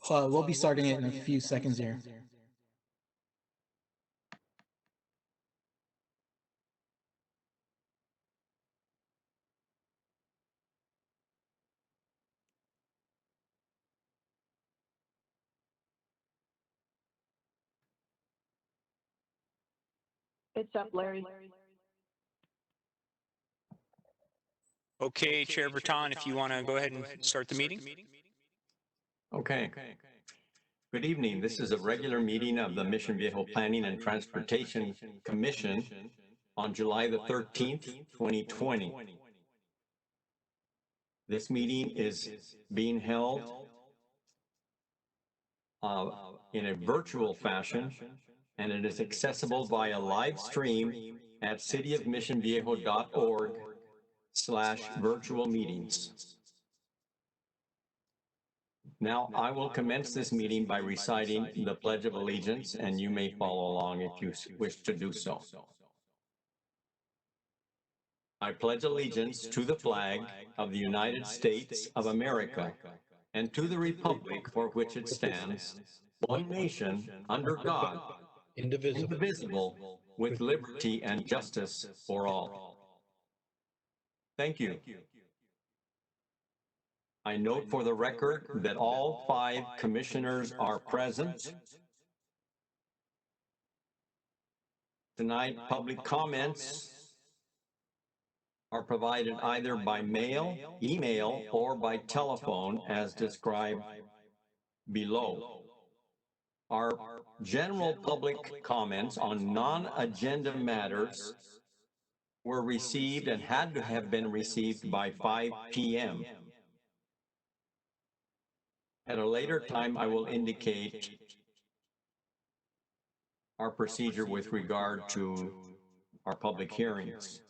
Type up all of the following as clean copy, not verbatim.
We'll be starting it in a few seconds here. It's up, Larry. Okay, Chair Breton, if you want to go ahead and start the meeting. Okay. Good evening. This is a regular meeting of the Mission Viejo Planning and Transportation Commission on July the 13th, 2020. This meeting is being held in a virtual fashion, and it is accessible via live stream at cityofmissionviejo.org/virtual meetings. Now, I will commence this meeting by reciting the Pledge of Allegiance, and you may follow along if you wish to do so. I pledge allegiance to the flag of the United States of America and to the republic for which it stands, one nation, under God, indivisible, with liberty and justice for all. Thank you. I note for the record that all 5 commissioners are present. Tonight, public comments are provided either by mail, email, or by telephone as described below. Our general public comments on non-agenda matters were received and had to have been received by 5 p.m. At a later time, I will indicate our procedure with regard to our public hearings.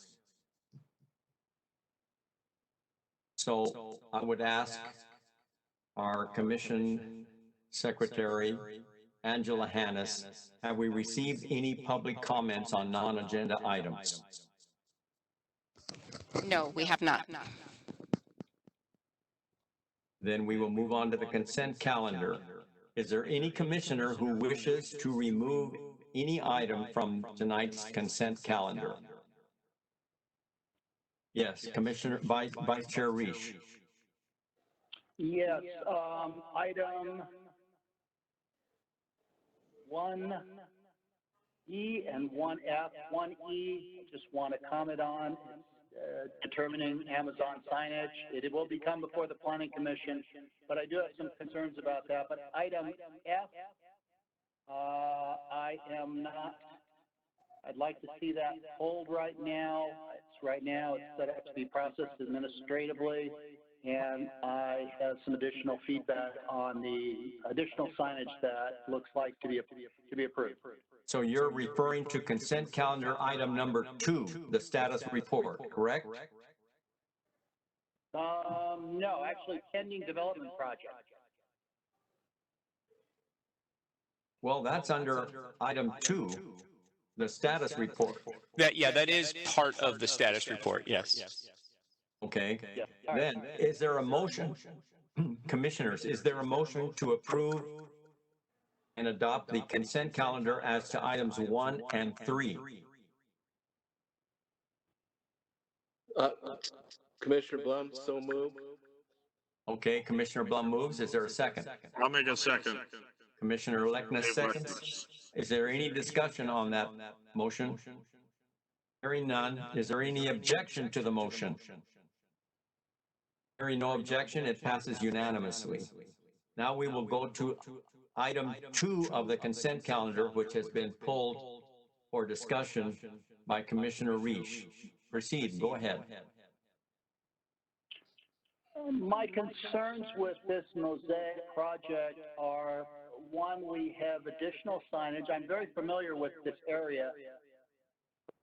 So I would ask our Commission Secretary, Angela Hannes, have we received any public comments on non-agenda items? No, we have not. Then we will move on to the consent calendar. Is there any commissioner who wishes to remove any item from tonight's consent calendar? Yes, Commissioner Vice Chair Reish. Yes, item 1E and 1F. 1E, just want to comment on determining Amazon signage. It will become before the Planning Commission, but I do have some concerns about that. But item F, I'd like to see that pulled right now. It's set up to be processed administratively, and I have some additional feedback on the additional signage that looks like to be approved. So you're referring to consent calendar item number 2, the status report, correct? No, actually pending development project. Well, that's under item 2, the status report. That is part of the status report, yes. Okay. Yeah. Then, is there a motion? Commissioners, is there a motion to approve and adopt the consent calendar as to items 1 and 3? Commissioner Blum, so moved. Okay, Commissioner Blum moves. Is there a second? I'll make a second. Commissioner Leknes seconds. Is there any discussion on that motion? Hearing none. Is there any objection to the motion? Hearing no objection, it passes unanimously. Now we will go to item 2 of the consent calendar, which has been pulled for discussion by Commissioner Reish. Proceed, go ahead. My concerns with this mosaic project are, one, we have additional signage. I'm very familiar with this area,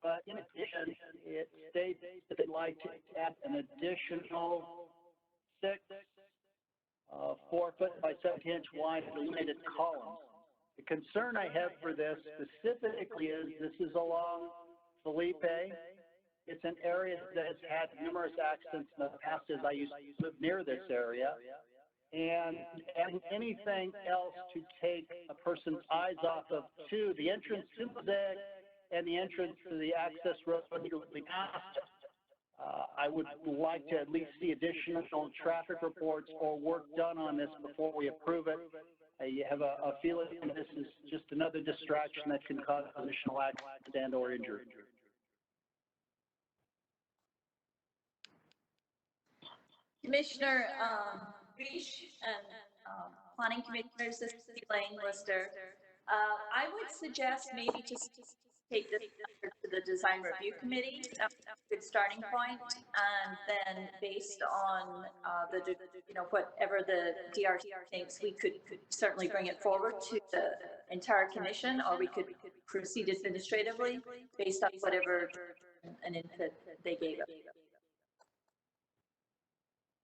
but in addition, it states that they'd like to add an additional 6 4-foot by 7-inch wide illuminated columns. The concern I have for this specifically is this is along Felipe It's an area that has had numerous accidents in the past, as I used to live near this area. And anything else to take a person's eyes off of, to the entrance to Mosaic and the entrance to the access road immediately past. I would like to at least see additional traffic reports or work done on this before we approve it. I have a feeling this is just another distraction that can cause additional accident or injury. Commissioner Reach and Planning Commissioners, this is Elaine Lister. I would suggest maybe just take this to the Design Review Committee. That's a good starting point, and then based on whatever the DRC thinks, we could certainly bring it forward to the entire commission, or we could proceed administratively based on whatever an input they gave us.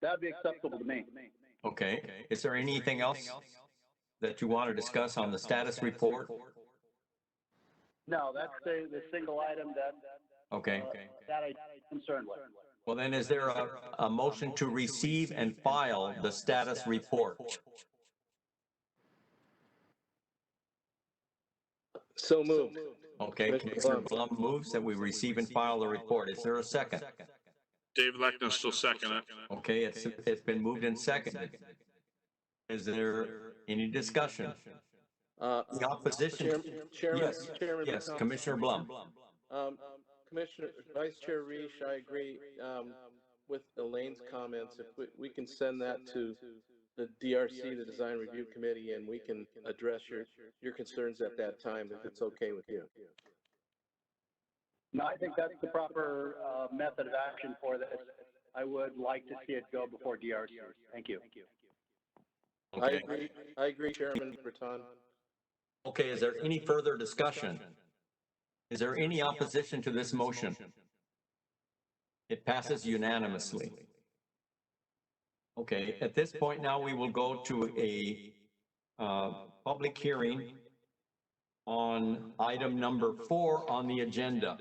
That would be acceptable to me. Okay. Is there anything else that you want to discuss on the status report? No, that's the single item that Okay. that I'm concerned with. Well, then is there a motion to receive and file the status report? So moved. Okay, Commissioner Blum moves that we receive and file the report. Is there a second? Dave Leckner still second it. Okay, it's been moved and seconded. Is there any discussion? The opposition? Chairman, Yes, Commissioner Blum. Commissioner, Vice Chair Reach, I agree with Elaine's comments. If we can send that to the DRC, the Design Review Committee, and we can address your concerns at that time, if it's okay with you. No, I think that's the proper method of action for this. I would like to see it go before DRC. Thank you. Okay. I agree, Chairman Breton. Okay, is there any further discussion? Is there any opposition to this motion? It passes unanimously. Okay, at this point now we will go to a public hearing on item number 4 on the agenda,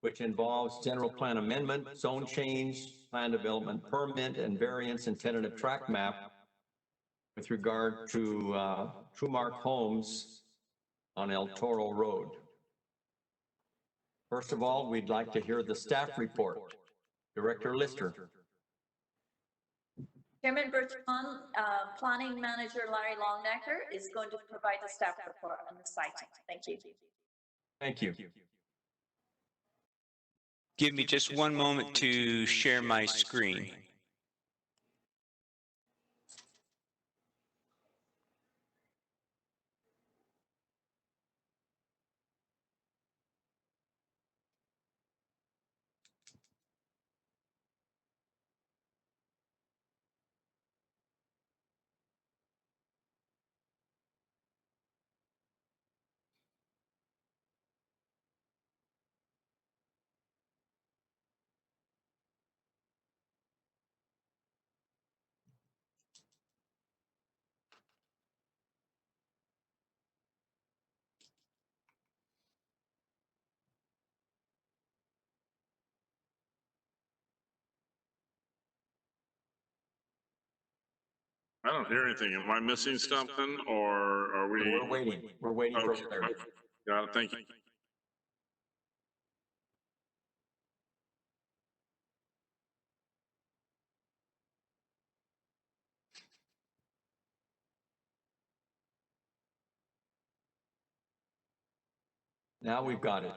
which involves general plan amendment, zone change, plan development permit, and variance and tentative track map with regard to Trumark Homes on El Toro Road. First of all, we'd like to hear the staff report. Director Lister. Chairman Bertrand, Planning Manager Larry Longnecker is going to provide the staff report on the site. Thank you. Thank you. Give me just one moment to share my screen. I don't hear anything. Am I missing something, or are we? We're waiting. We're waiting for Okay. Larry. Got it. Thank you. Now we've got it.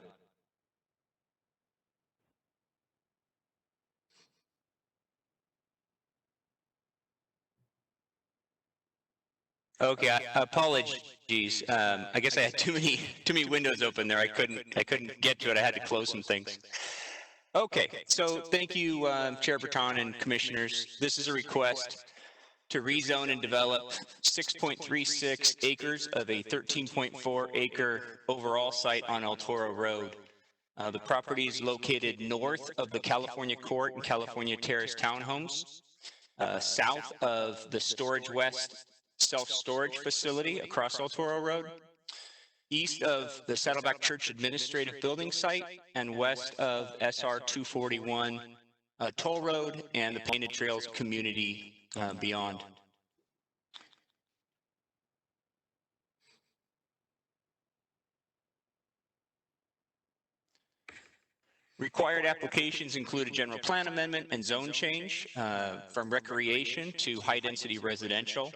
Okay, apologies. I guess I had too many windows open there. I couldn't get to it. I had to close some things. Okay, so thank you, Chair Breton and Commissioners. This is a request to rezone and develop 6.36 acres of a 13.4 acre overall site on El Toro Road. The property is located north of the California Court and California Terrace townhomes, south of the Storage West self-storage facility across El Toro Road, east of the Saddleback Church Administrative Building site and west of SR 241 Toll Road and the Painted Trails community beyond. Required applications include a general plan amendment and zone change from recreation to high-density residential,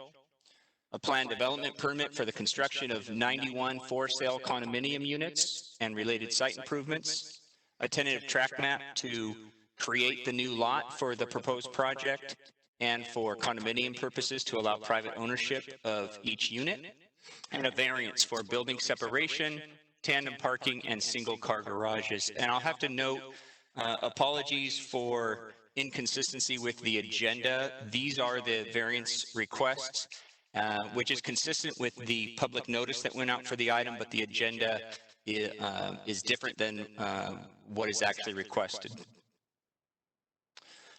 a planned development permit for the construction of 91 for-sale condominium units and related site improvements, a tentative tract map to create the new lot for the proposed project and for condominium purposes to allow private ownership of each unit, and a variance for building separation, tandem parking, and single-car garages. And I'll have to note, apologies for inconsistency with the agenda. These are the variance requests, which is consistent with the public notice that went out for the item, but the agenda is different than what is actually requested.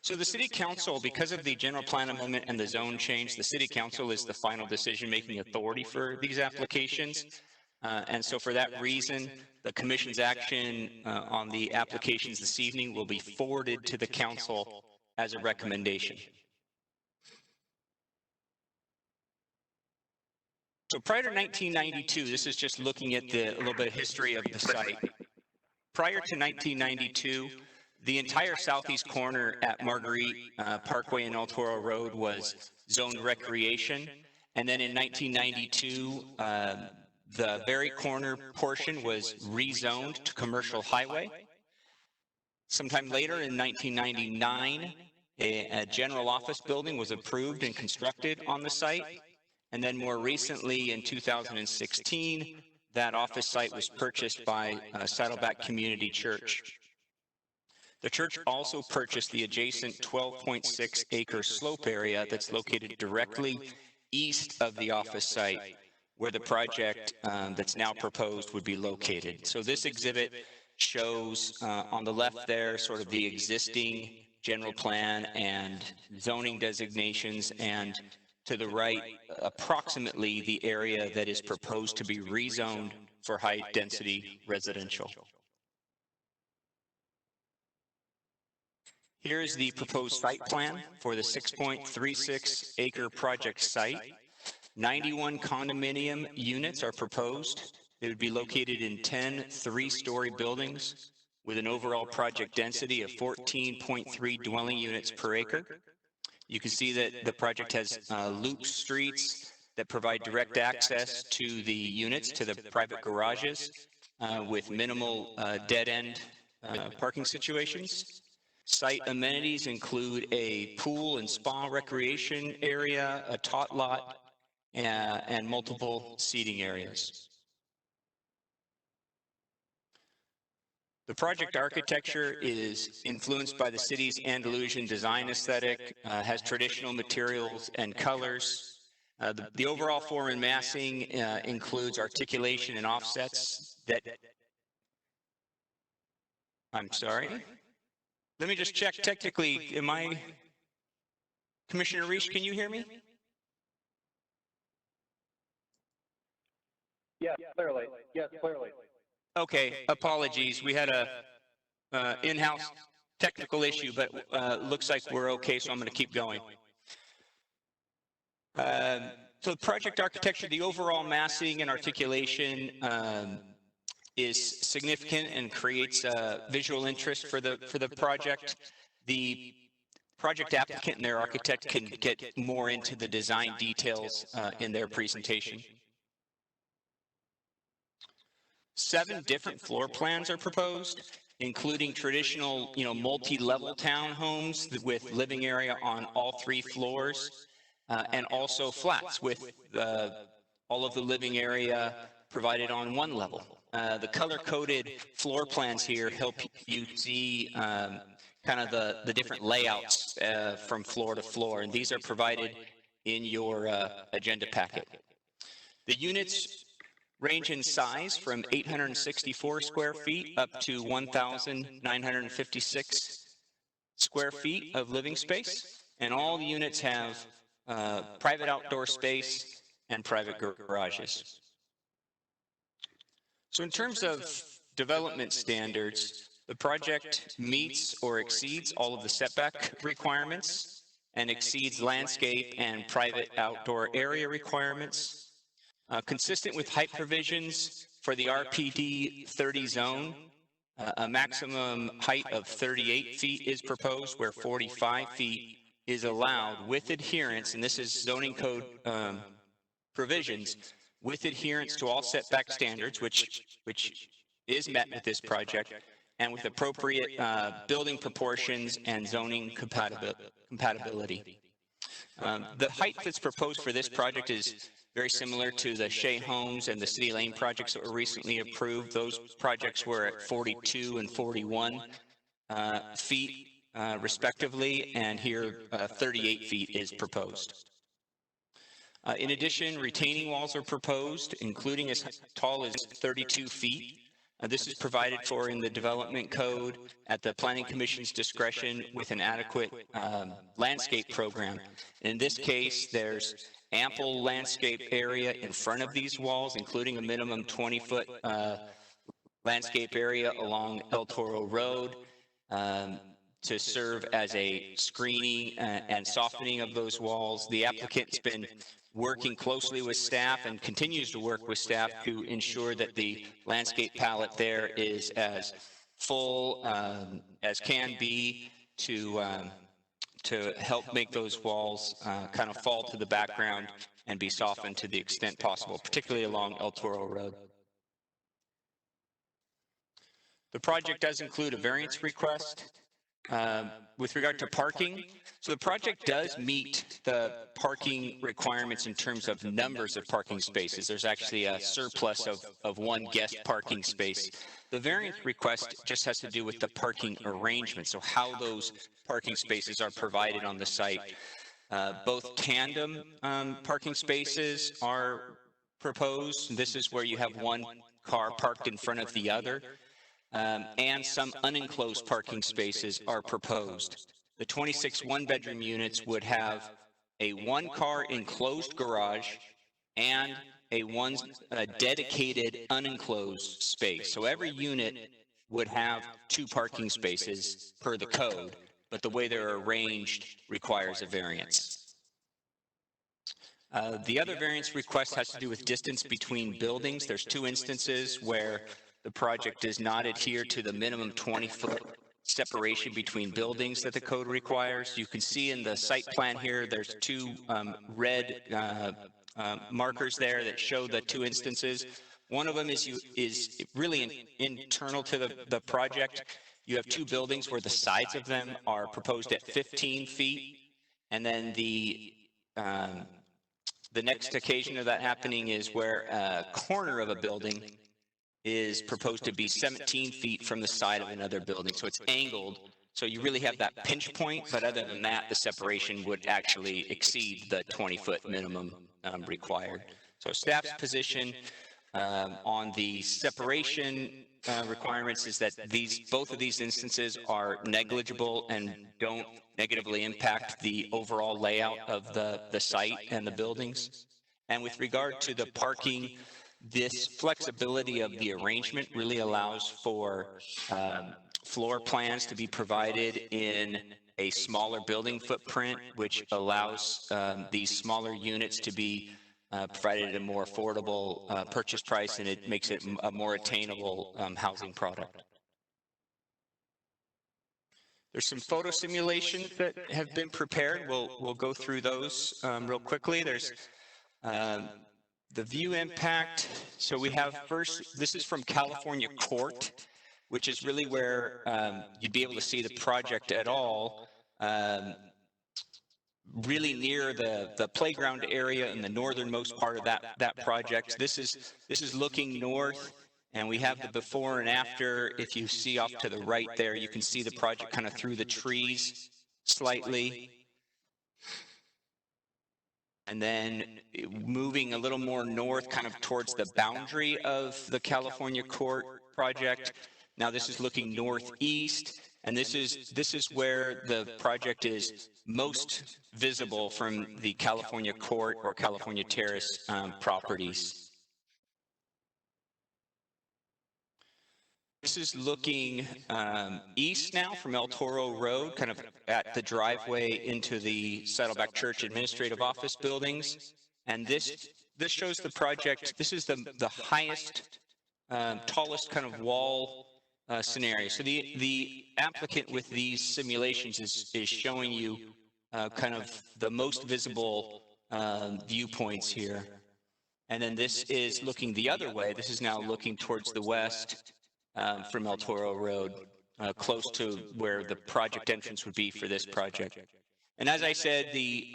So the City Council, because of the general plan amendment and the zone change, the City Council is the final decision-making authority for these applications. And so for that reason, the Commission's action on the applications this evening will be forwarded to the Council as a recommendation. So prior to 1992, this is just looking at a little bit of history of the site. Prior to 1992, the entire southeast corner at Marguerite Parkway and El Toro Road was zoned recreation. And then in 1992, the very corner portion was rezoned to commercial highway. Sometime later in 1999, a general office building was approved and constructed on the site. And then more recently in 2016, that office site was purchased by Saddleback Community Church. The church also purchased the adjacent 12.6 acre slope area that's located directly east of the office site, where the project that's now proposed would be located. So this exhibit shows on the left there sort of the existing general plan and zoning designations, and to the right approximately the area that is proposed to be rezoned for high density residential. Here is the proposed site plan for the 6.36 acre project site. 91 condominium units are proposed. They would be located in 10 three-story buildings with an overall project density of 14.3 dwelling units per acre. You can see that the project has loop streets that provide direct access to the units, to the private garages, with minimal dead-end parking situations. Site amenities include a pool and spa recreation area, a tot lot, and multiple seating areas. The project architecture is influenced by the city's Andalusian design aesthetic, has traditional materials and colors. The overall form and massing includes articulation and offsets that... I'm sorry? Let me just check technically, am I... Commissioner Reish, can you hear me? Yes, clearly. Yes, clearly. Okay, apologies. We had a in-house technical issue, but looks like we're okay, so I'm going to keep going. So the project architecture, the overall massing and articulation is significant and creates visual interest for the project. The project applicant and their architect can get more into the design details in their presentation. 7 different floor plans are proposed, including traditional, multi-level townhomes with living area on all 3 floors, and also flats with all of the living area provided on 1 level. The color-coded floor plans here help you see kind of the different layouts from floor to floor, and these are provided in your agenda packet. The units range in size from 864 square feet up to 1,956 square feet of living space, and all the units have private outdoor space and private garages. So in terms of development standards, the project meets or exceeds all of the setback requirements and exceeds landscape and private outdoor area requirements. Consistent with height provisions for the RPD 30 zone, a maximum height of 38 feet is proposed where 45 feet is allowed with adherence, and this is zoning code provisions, with adherence to all setback standards, which is met with this project, and with appropriate building proportions and zoning compatibility. The height that's proposed for this project is very similar to the Shea Homes and the City Lane projects that were recently approved. Those projects were at 42 and 41 feet respectively, and here 38 feet is proposed. In addition, retaining walls are proposed, including as tall as 32 feet. This is provided for in the development code at the Planning Commission's discretion with an adequate landscape program. In this case, there's ample landscape area in front of these walls, including a minimum 20-foot landscape area along El Toro Road to serve as a screening and softening of those walls. The applicant's been working closely with staff and continues to work with staff to ensure that the landscape palette there is as full as can be to help make those walls kind of fall to the background and be softened to the extent possible, particularly along El Toro Road. The project does include a variance request with regard to parking. So the project does meet the parking requirements in terms of numbers of parking spaces. There's actually a surplus of one guest parking space. The variance request just has to do with the parking arrangement, so how those parking spaces are provided on the site. Both tandem parking spaces are proposed. This is where you have one car parked in front of the other. And some unenclosed parking spaces are proposed. The 26 one-bedroom units would have a one-car enclosed garage and a dedicated unenclosed space. So every unit would have 2 parking spaces per the code, but the way they're arranged requires a variance. The other variance request has to do with distance between buildings. There's 2 instances where the project does not adhere to the minimum 20-foot separation between buildings that the code requires. You can see in the site plan here, there's 2 red markers there that show the 2 instances. One of them is really internal to the project. You have 2 buildings where the sides of them are proposed at 15 feet, and then the next occasion of that happening is where a corner of a building is proposed to be 17 feet from the side of another building. So it's angled. So you really have that pinch point, but other than that, the separation would actually exceed the 20-foot minimum required. So staff's position on the separation requirements is that both of these instances are negligible and don't negatively impact the overall layout of the site and the buildings. And with regard to the parking, this flexibility of the arrangement really allows for floor plans to be provided in a smaller building footprint, which allows these smaller units to be provided at a more affordable purchase price, and it makes it a more attainable housing product. There's some photo simulations that have been prepared. We'll go through those real quickly. There's the view impact. So we have first, this is from California Court, which is really where you'd be able to see the project at all, really near the playground area in the northernmost part of that project. This is looking north, and we have the before and after. If you see off to the right there, you can see the project kind of through the trees slightly. And then moving a little more north, kind of towards the boundary of the California Court project. Now this is looking northeast, and this is where the project is most visible from the California Court or California Terrace properties. This is looking east now from El Toro Road, kind of at the driveway into the Saddleback Church Administrative Office buildings. And this shows the project. This is the highest, tallest kind of wall scenario. So the applicant with these simulations is showing you kind of the most visible viewpoints here. And then this is looking the other way. This is now looking towards the west from El Toro Road, close to where the project entrance would be for this project. And as I said, the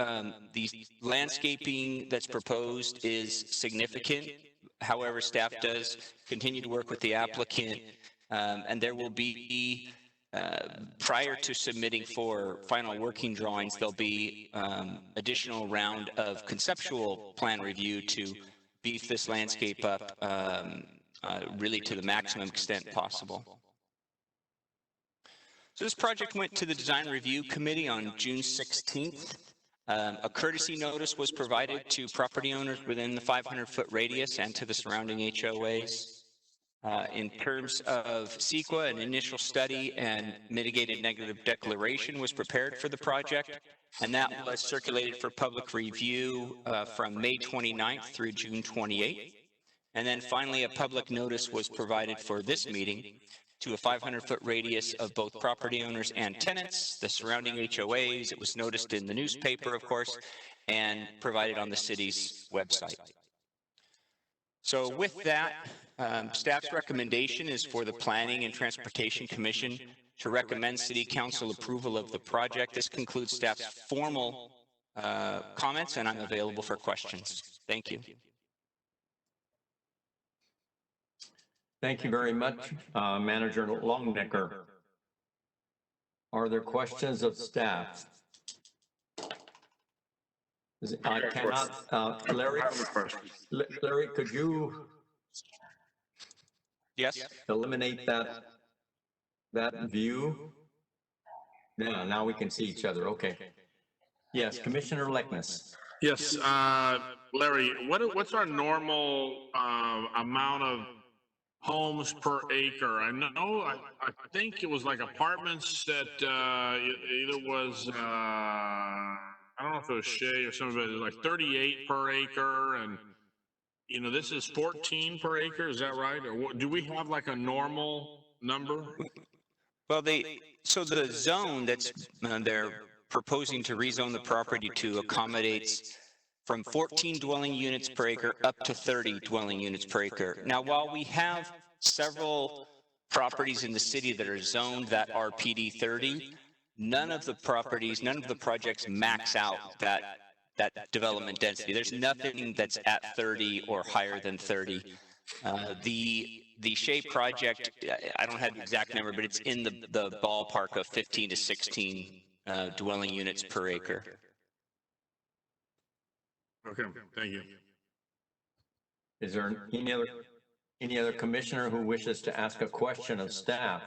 landscaping that's proposed is significant. However, staff does continue to work with the applicant, and there will be, prior to submitting for final working drawings, there'll be additional round of conceptual plan review to beef this landscape up really to the maximum extent possible. So this project went to the Design Review Committee on June 16th. A courtesy notice was provided to property owners within the 500-foot radius and to the surrounding HOAs. In terms of CEQA, an initial study and mitigated negative declaration was prepared for the project, and that was circulated for public review from May 29th through June 28th. And then finally, a public notice was provided for this meeting to a 500-foot radius of both property owners and tenants, the surrounding HOAs. It was noticed in the newspaper, of course, and provided on the city's website. So with that, staff's recommendation is for the Planning and Transportation Commission to recommend City Council approval of the project. This concludes staff's formal comments, and I'm available for questions. Thank you. Thank you very much, Manager Longnecker. Are there questions of staff? I cannot, Larry, Larry, could you Yes. eliminate that view? Yeah, now we can see each other. Okay. Yes, Commissioner Leckness. Yes, Larry, what's our normal amount of homes per acre? I know, I think it was like apartments that either was, I don't know if it was Shea or something, but it was like 38 per acre, and you know, this is 14 per acre, is that right? Or what, do we have like a normal number? Well, so the zone that's they're proposing to rezone the property to accommodates from 14 dwelling units per acre up to 30 dwelling units per acre. Now, while we have several properties in the city that are zoned that are PD 30, none of the projects max out that development density. There's nothing that's at 30 or higher than 30. The Shea project, I don't have the exact number, but it's in the ballpark of 15 to 16 dwelling units per acre. Okay, thank you. Is there any other commissioner who wishes to ask a question of staff?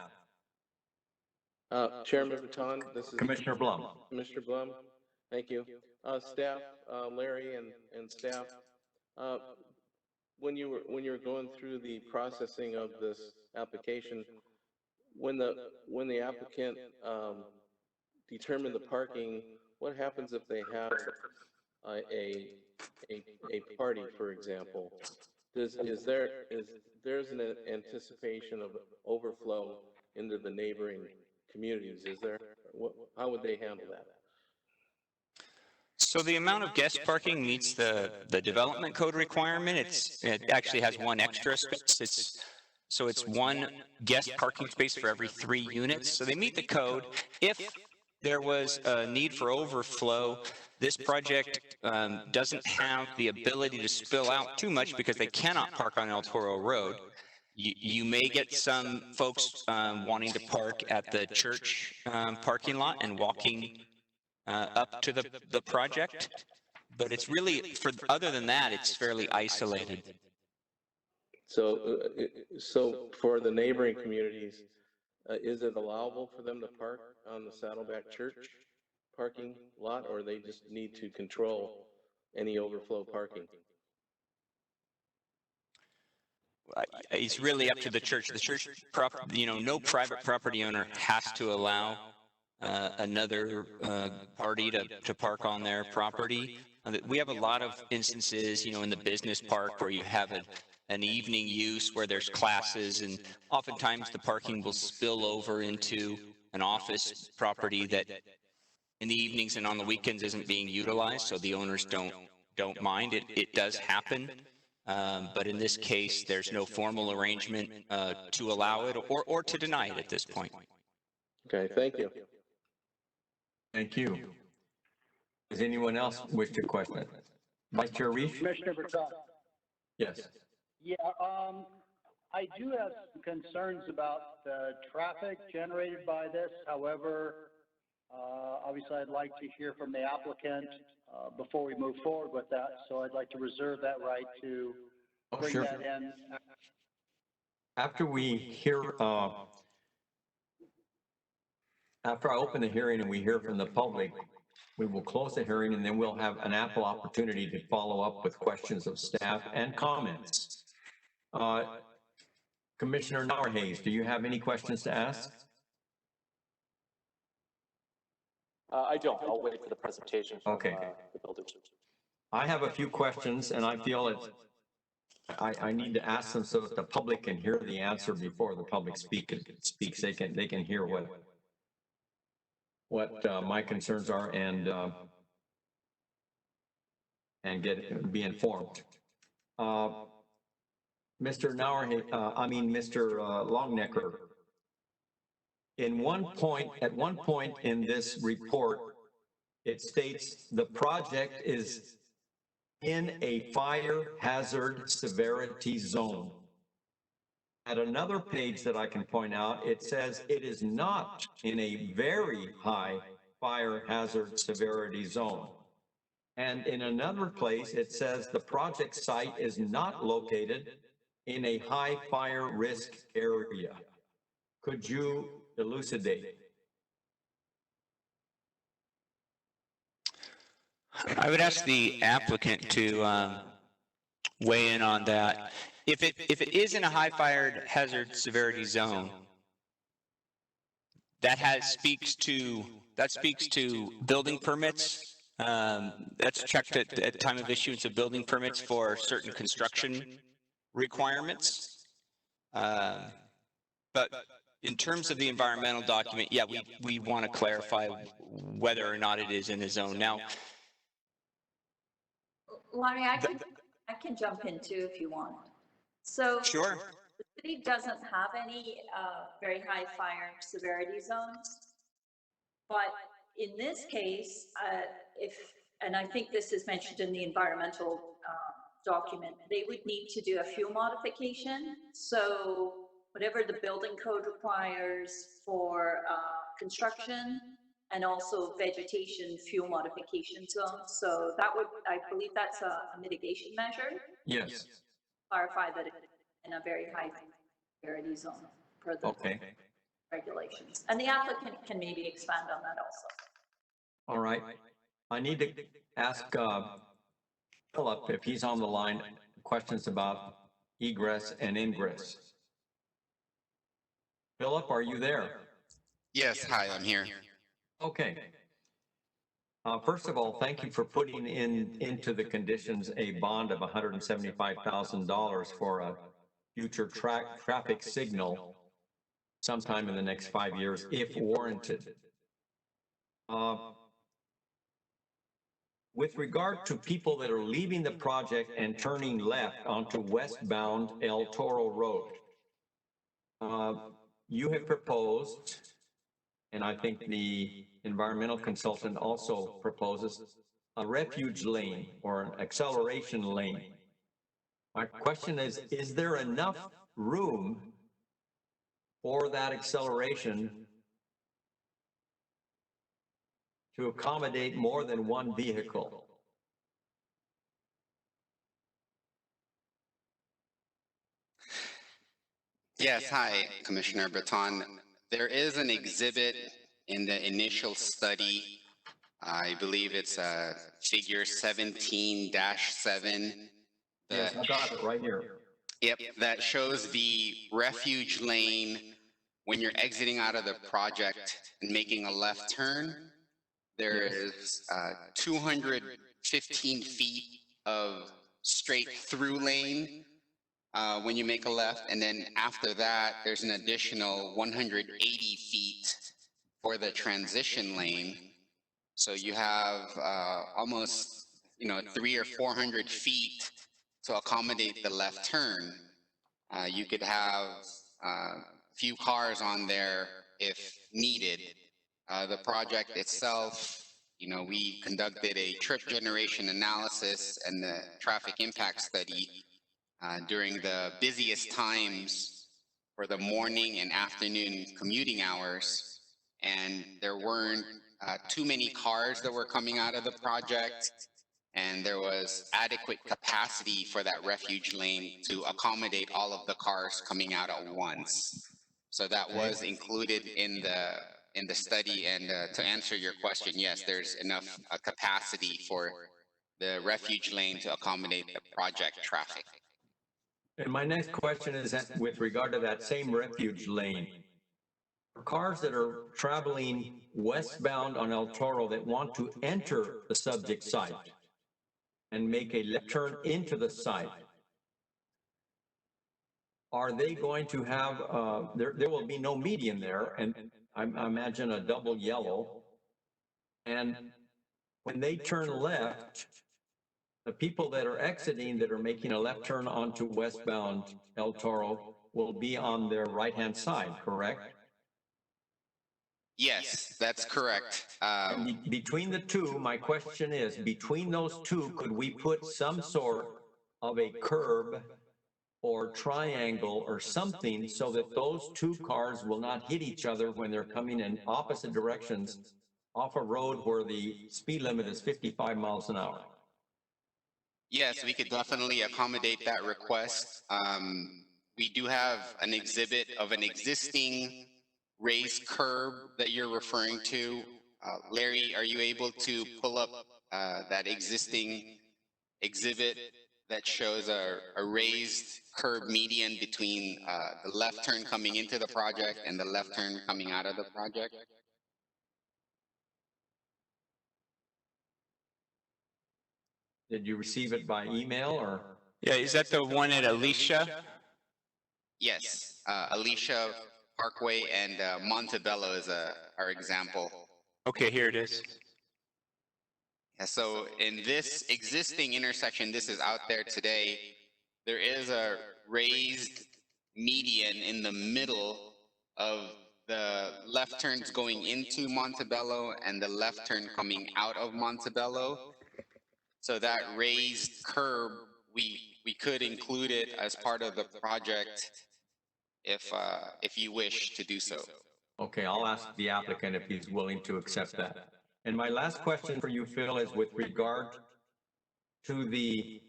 Chairman Baton, this is Commissioner Blum. Commissioner Blum. Thank you. Staff, Larry and staff, when you were going through the processing of this application, when the applicant determined the parking, what happens if they have a party, for example? There's an anticipation of overflow into the neighboring communities? Is there? How would they handle that? So the amount of guest parking meets the development code requirement. It actually has one extra space. It's one guest parking space for every 3 units. So they meet the code. If there was a need for overflow, this project doesn't have the ability to spill out too much because they cannot park on El Toro Road. You may get some folks wanting to park at the church parking lot and walking up to the project, but it's really, other than that, it's fairly isolated. So, so for the neighboring communities, is it allowable for them to park on the Saddleback Church parking lot, or they just need to control any overflow parking? it's really up to the church. The church, no private property owner has to allow another party to park on their property. We have a lot of instances, in the business park where you have an evening use where there's classes, and oftentimes the parking will spill over into an office property that in the evenings and on the weekends isn't being utilized, so the owners don't mind. It does happen. But in this case, there's no formal arrangement to allow it or to deny it at this point. Okay, thank you. Thank you. Does anyone else wish to question it? Vice Chair Reese? Commissioner Bertrand. Yes. Yeah, I do have some concerns about the traffic generated by this. However, obviously I'd like to hear from the applicant before we move forward with that. So I'd like to reserve that right to bring Sure. that in. After we hear, after I open the hearing and we hear from the public, we will close the hearing and then we'll have an ample opportunity to follow up with questions of staff and comments. Commissioner Nauerhase, do you have any questions to ask? I don't. I'll wait for the presentation from Okay. the builders. I have a few questions and I feel that I need to ask them so that the public can hear the answer before the public speaks. They can hear what my concerns are and be informed. Mr. Mr. Longnecker, at one point in this report, it states the project is in a fire hazard severity zone. At another page that I can point out, it says it is not in a very high fire hazard severity zone. And in another place, it says the project site is not located in a high fire risk area. Could you elucidate? I would ask the applicant to weigh in on that. If it is in a high fire hazard severity zone, that speaks to building permits. That's checked at time of issuance of building permits for certain construction requirements. But in terms of the environmental document, yeah, we want to clarify whether or not it is in the zone. Now, Larry, I can jump in too if you want. So sure. the city doesn't have any very high fire severity zones, but in this case, and I think this is mentioned in the environmental document, they would need to do a fuel modification. So whatever the building code requires for construction, and also vegetation fuel modification zone. So that would, I believe that's a mitigation measure. Yes. Clarify that it's in a very high severity zone per the regulations. And the applicant can maybe expand on that also. All right. I need to ask Philip, if he's on the line, questions about egress and ingress. Philip, are you there? Yes, hi, I'm here. Okay. First of all, thank you for putting into the conditions a bond of $175,000 for a future traffic signal sometime in the next 5 years, if warranted. With regard to people that are leaving the project and turning left onto westbound El Toro Road, you have proposed, and I think the environmental consultant also proposes, a refuge lane or an acceleration lane. My question is there enough room for that acceleration to accommodate more than one vehicle? Yes, hi, Commissioner Breton. There is an exhibit in the initial study. I believe it's figure 17-7. Yes, I got it right here. Yep, that shows the refuge lane when you're exiting out of the project and making a left turn. There is 215 feet of straight through lane when you make a left, and then after that, there's an additional 180 feet for the transition lane. So you have almost, 300 or 400 feet to accommodate the left turn. You could have a few cars on there if needed. The project itself, we conducted a trip generation analysis and the traffic impact study during the busiest times for the morning and afternoon commuting hours. And there weren't too many cars that were coming out of the project, and there was adequate capacity for that refuge lane to accommodate all of the cars coming out at once. So that was included in the study, and to answer your question, yes, there's enough capacity for the refuge lane to accommodate the project traffic. And my next question is that with regard to that same refuge lane, for cars that are traveling westbound on El Toro that want to enter the subject site and make a left turn into the site, are they going to have, there will be no median there, and I imagine a double yellow, and when they turn left, the people that are exiting, that are making a left turn onto westbound El Toro, will be on their right-hand side, correct? Yes, that's correct. Between the two, my question is, between those two, could we put some sort of a curb or triangle or something so that those two cars will not hit each other when they're coming in opposite directions off a road where the speed limit is 55 miles an hour? Yes, we could definitely accommodate that request. We do have an exhibit of an existing raised curb that you're referring to. Larry, are you able to pull up that existing exhibit that shows a raised curb median between the left turn coming into the project and the left turn coming out of the project? Did you receive it by email or? Yeah, is that the one at Alicia? Yes, Alicia Parkway and Montebello is our example. Okay, here it is. Yeah, so in this existing intersection, this is out there today, there is a raised median in the middle of the left turns going into Montebello and the left turn coming out of Montebello. So that raised curb, we could include it as part of the project if you wish to do so. Okay, I'll ask the applicant if he's willing to accept that. And my last question for you, Phil, is with regard to the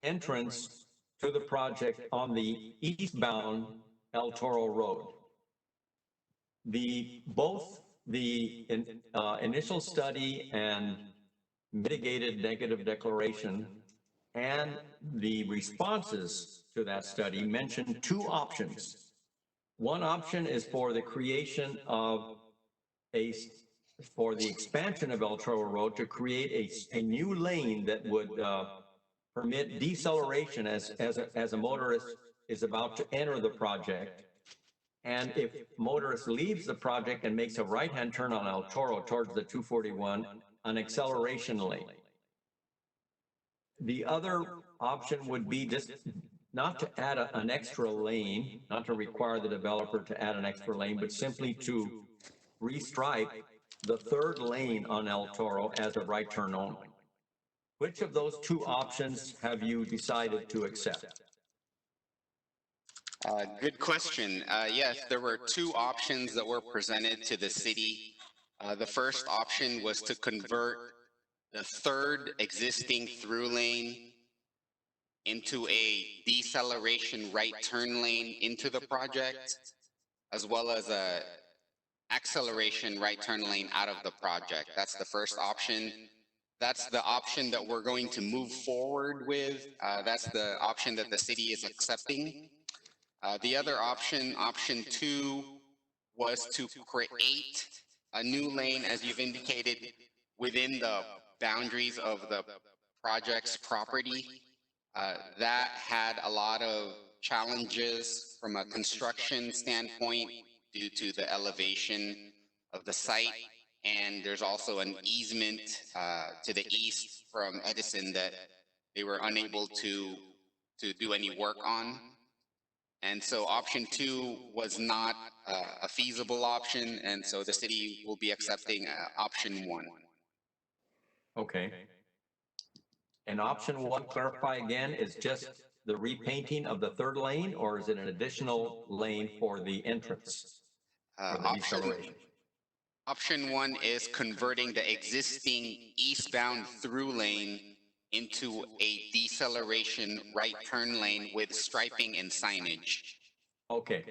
entrance to the project on the eastbound El Toro Road. Both the initial study and mitigated negative declaration and the responses to that study mention two options. One option is for the creation of for the expansion of El Toro Road to create a new lane that would permit deceleration as a motorist is about to enter the project. And if motorist leaves the project and makes a right-hand turn on El Toro towards the 241, an acceleration lane. The other option would be just not to add an extra lane, not to require the developer to add an extra lane, but simply to restripe the third lane on El Toro as a right turn only. Which of those two options have you decided to accept? Good question. Yes, there were two options that were presented to the city. The first option was to convert the third existing through lane into a deceleration right turn lane into the project, as well as a acceleration right turn lane out of the project. That's the first option. That's the option that we're going to move forward with. That's the option that the city is accepting. The other option, option 2, was to create a new lane, as you've indicated, within the boundaries of the project's property. That had a lot of challenges from a construction standpoint due to the elevation of the site. And there's also an easement to the east from Edison that they were unable to do any work on. And so option 2 was not a feasible option, and so the city will be accepting option 1. Okay. And option 1, clarify again, is just the repainting of the third lane, or is it an additional lane for the entrance? For the deceleration? Option 1 is converting the existing eastbound through lane into a deceleration right turn lane with striping and signage. Okay.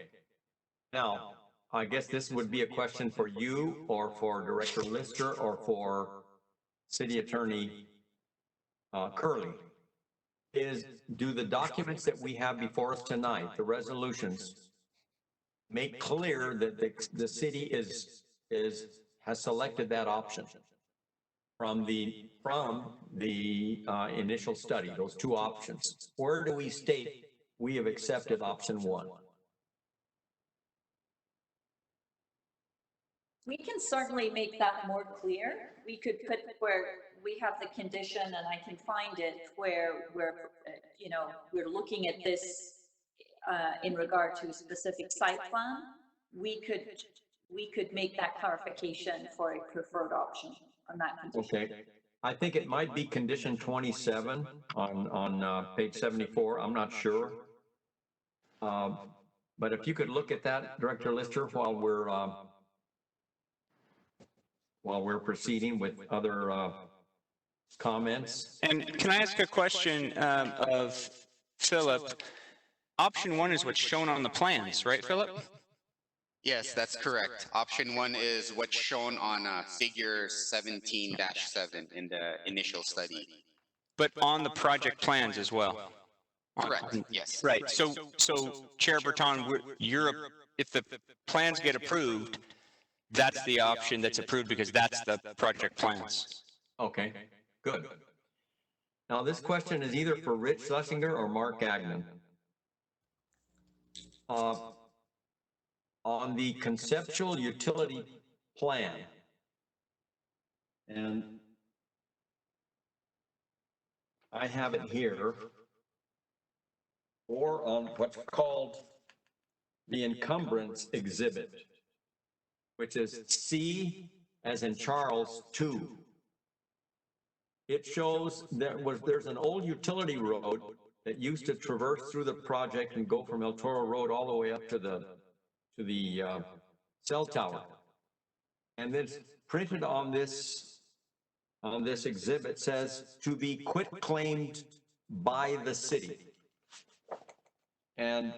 Now, I guess this would be a question for you, or for Director Lister, or for City Attorney Curley. Do the documents that we have before us tonight, the resolutions, make clear that the city has selected that option from the initial study, those 2 options? Where do we state we have accepted option 1? We can certainly make that more clear. We could put where we have the condition, and I can find it, where we're looking at this in regard to a specific site plan. We could make that clarification for a preferred option on that condition. Okay. I think it might be condition 27 on page 74. I'm not sure. But if you could look at that, Director Lister, while we're proceeding with other comments. And can I ask a question of Philip? Option 1 is what's shown on the plans, right, Philip? Yes, that's correct. Option 1 is what's shown on figure 17-7 in the initial study. But on the project plans as well? Correct, yes. Right, so Chair Breton, if the plans get approved, that's the option that's approved because that's the project plans. Okay, good. Now, this question is either for Rich Schlesinger or Mark Agnon. On the conceptual utility plan, and I have it here, or on what's called the encumbrance exhibit, which is C as in Charles 2. It shows there's an old utility road that used to traverse through the project and go from El Toro Road all the way up to the cell tower. And then printed on this exhibit says to be quitclaimed by the city. And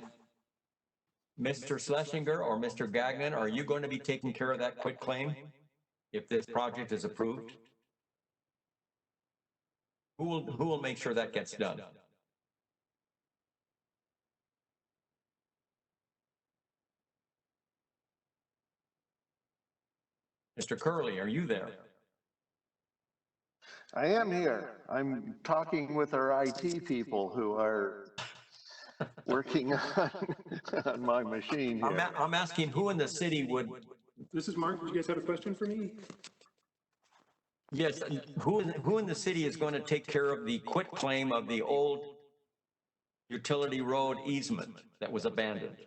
Mr. Schlesinger or Mr. Gagnon, are you going to be taking care of that quitclaim if this project is approved? Who will make sure that gets done? Mr. Curley, are you there? I am here. I'm talking with our IT people who are working on my machine here. I'm asking who in the city would... This is Mark. Do you guys have a question for me? Yes, who in the city is going to take care of the quitclaim of the old utility road easement that was abandoned?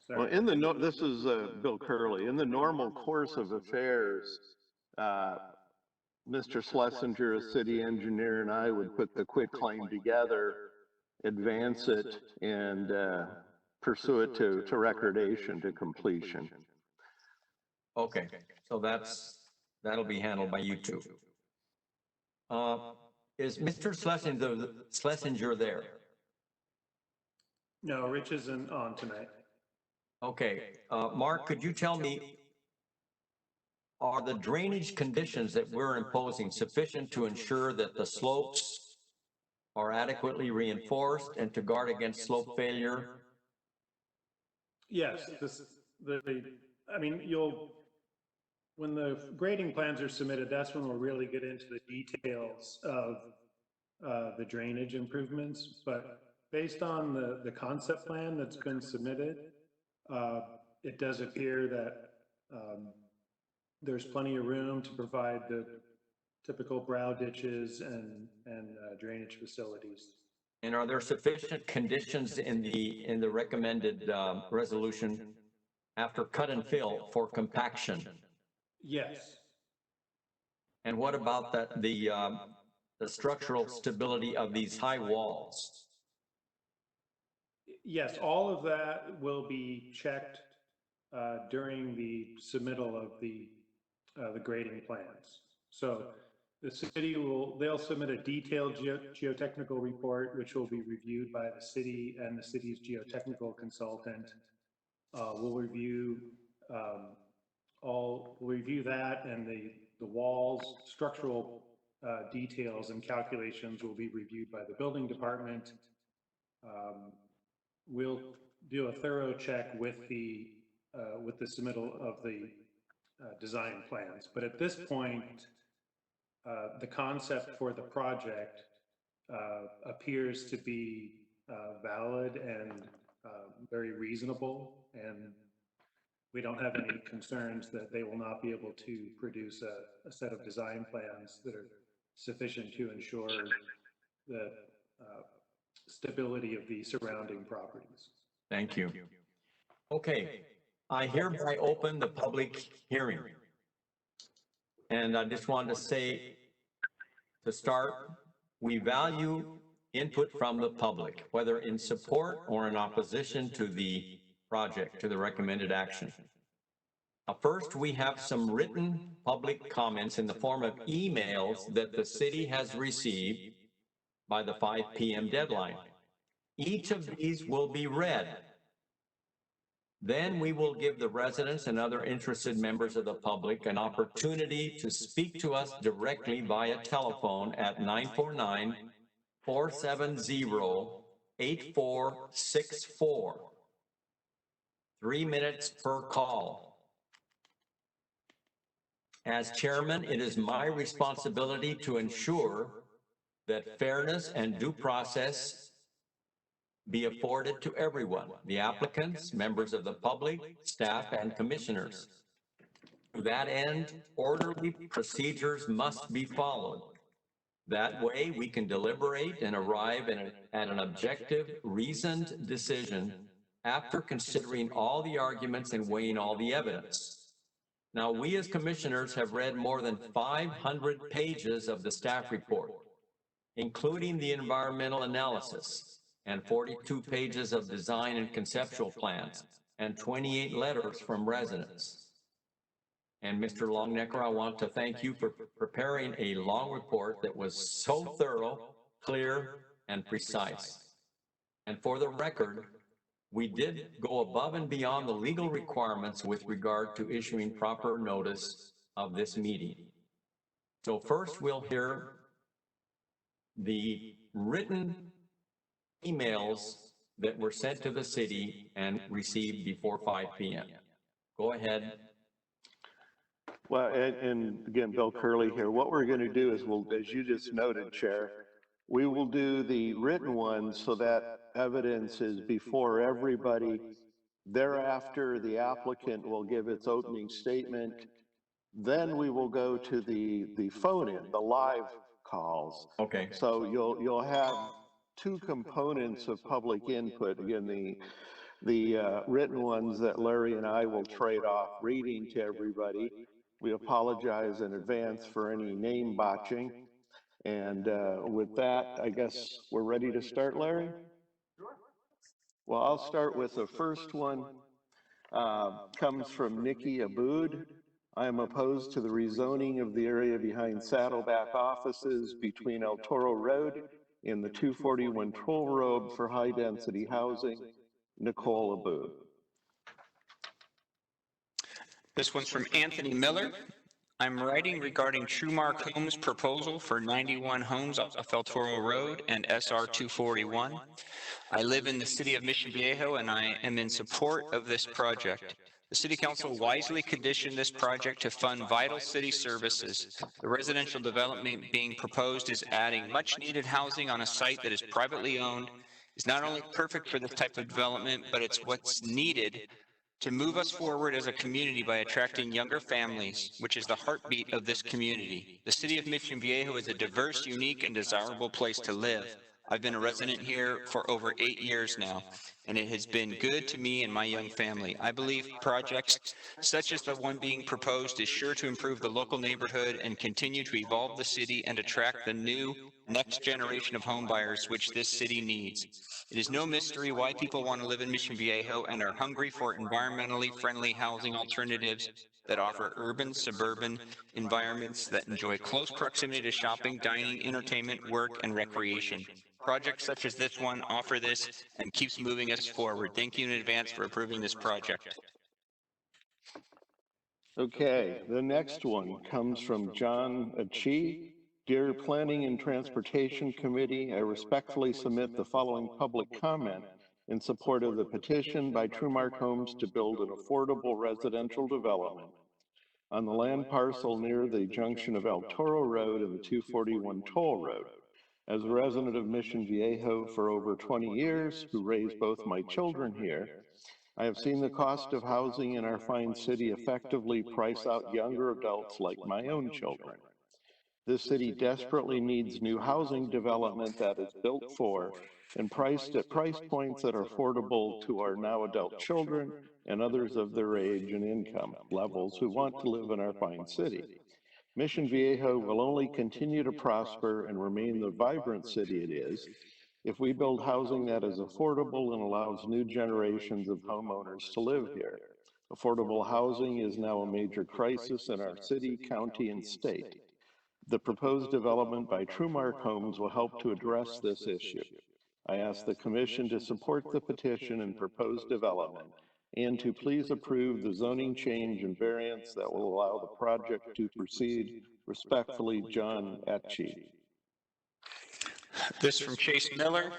Well, this is Bill Curley. In the normal course of affairs, Mr. Schlesinger, a city engineer, and I would put the quitclaim together, advance it, and pursue it to recordation, to completion. Okay, so that'll be handled by you two. Is Mr. Schlesinger there? No, Rich isn't on tonight. Okay, Mark, could you tell me, are the drainage conditions that we're imposing sufficient to ensure that the slopes are adequately reinforced and to guard against slope failure? Yes, I mean, when the grading plans are submitted, that's when we'll really get into the details of the drainage improvements. But based on the concept plan that's been submitted, it does appear that there's plenty of room to provide the typical brow ditches and drainage facilities. And are there sufficient conditions in the recommended resolution after cut and fill for compaction? Yes. And what about the structural stability of these high walls? Yes, all of that will be checked during the submittal of the grading plans. So the city they'll submit a detailed geotechnical report, which will be reviewed by the city and the city's geotechnical consultant. We'll review that, and the walls, structural details and calculations will be reviewed by the building department. We'll do a thorough check with the submittal of the design plans. But at this point, the concept for the project appears to be valid and very reasonable, and we don't have any concerns that they will not be able to produce a set of design plans that are sufficient to ensure the stability of the surrounding properties. Thank you. Okay, I hereby open the public hearing. And I just wanted to say, to start, we value input from the public, whether in support or in opposition to the project, to the recommended action. First, we have some written public comments in the form of emails that the city has received by the 5 p.m. deadline. Each of these will be read. Then we will give the residents and other interested members of the public an opportunity to speak to us directly via telephone at 949-470-8464. 3 minutes per call. As chairman, it is my responsibility to ensure that fairness and due process be afforded to everyone, the applicants, members of the public, staff, and commissioners. To that end, orderly procedures must be followed. That way, we can deliberate and arrive at an objective, reasoned decision after considering all the arguments and weighing all the evidence. Now, we as commissioners have read more than 500 pages of the staff report, including the environmental analysis, and 42 pages of design and conceptual plans, and 28 letters from residents. And Mr. Longnecker, I want to thank you for preparing a long report that was so thorough, clear, and precise. And for the record, we did go above and beyond the legal requirements with regard to issuing proper notice of this meeting. So first, we'll hear the written emails that were sent to the city and received before 5 p.m. Go ahead. Well, and again, Bill Curley here. What we're going to do is as you just noted, Chair, we will do the written ones so that evidence is before everybody. Thereafter, the applicant will give its opening statement. Then we will go to the phone-in, the live calls. Okay. So you'll have two components of public input. Again, the written ones that Larry and I will trade off reading to everybody. We apologize in advance for any name botching. And with that, I guess we're ready to start, Larry? Sure. Well, I'll start with the first one. Comes from Nikki Abood. I am opposed to the rezoning of the area behind Saddleback offices between El Toro Road and the 241 Toll Road for high-density housing. Nicole Abood. This one's from Anthony Miller. I'm writing regarding Trumark Homes' proposal for 91 homes off El Toro Road and SR 241. I live in the city of Mission Viejo and I am in support of this project. The City Council wisely conditioned this project to fund vital city services. The residential development being proposed is adding much needed housing on a site that is privately owned, is not only perfect for this type of development, but it's what's needed to move us forward as a community by attracting younger families, which is the heartbeat of this community. The city of Mission Viejo is a diverse, unique, and desirable place to live. I've been a resident here for over 8 years now, and it has been good to me and my young family. I believe projects such as the one being proposed is sure to improve the local neighborhood and continue to evolve the city and attract the new next generation of home buyers which this city needs. It is no mystery why people want to live in Mission Viejo and are hungry for environmentally friendly housing alternatives that offer urban, suburban environments that enjoy close proximity to shopping, dining, entertainment, work, and recreation. Projects such as this one offer this and keeps moving us forward. Thank you in advance for approving this project. Okay, the next one comes from John Achi. Dear Planning and Transportation Committee, I respectfully submit the following public comment in support of the petition by Trumark Homes to build an affordable residential development on the land parcel near the junction of El Toro Road and the 241 Toll Road. As a resident of Mission Viejo for over 20 years, who raised both my children here, I have seen the cost of housing in our fine city effectively price out younger adults like my own children. This city desperately needs new housing development that is built for and priced at price points that are affordable to our now adult children and others of their age and income levels who want to live in our fine city. Mission Viejo will only continue to prosper and remain the vibrant city it is if we build housing that is affordable and allows new generations of homeowners to live here. Affordable housing is now a major crisis in our city, county, and state. The proposed development by Trumark Homes will help to address this issue. I ask the Commission to support the petition and proposed development and to please approve the zoning change and variance that will allow the project to proceed. Respectfully, John Achi. This from Chase Miller.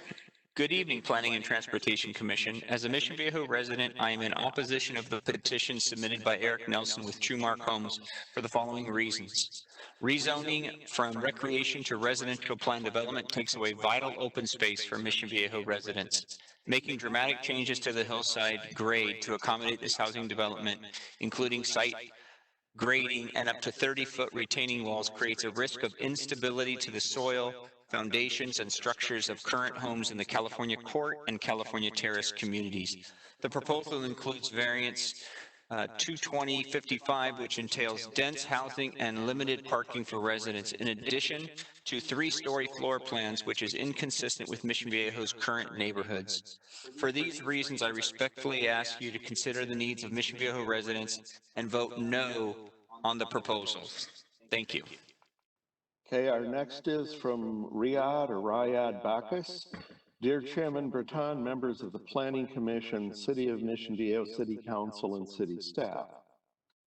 Good evening, Planning and Transportation Commission. As a Mission Viejo resident, I am in opposition of the petition submitted by Eric Nelson with Trumark Homes for the following reasons. Rezoning from recreation to residential plan development takes away vital open space for Mission Viejo residents. Making dramatic changes to the hillside grade to accommodate this housing development, including site grading and up to 30-foot retaining walls, creates a risk of instability to the soil, foundations, and structures of current homes in the California Court and California Terrace communities. The proposal includes variance 22055, which entails dense housing and limited parking for residents, in addition to 3-story floor plans, which is inconsistent with Mission Viejo's current neighborhoods. For these reasons, I respectfully ask you to consider the needs of Mission Viejo residents and vote no on the proposals. Thank you. Okay, our next is from Riyad Bacchus. Dear Chairman Breton, members of the Planning Commission, City of Mission Viejo City Council, and City staff.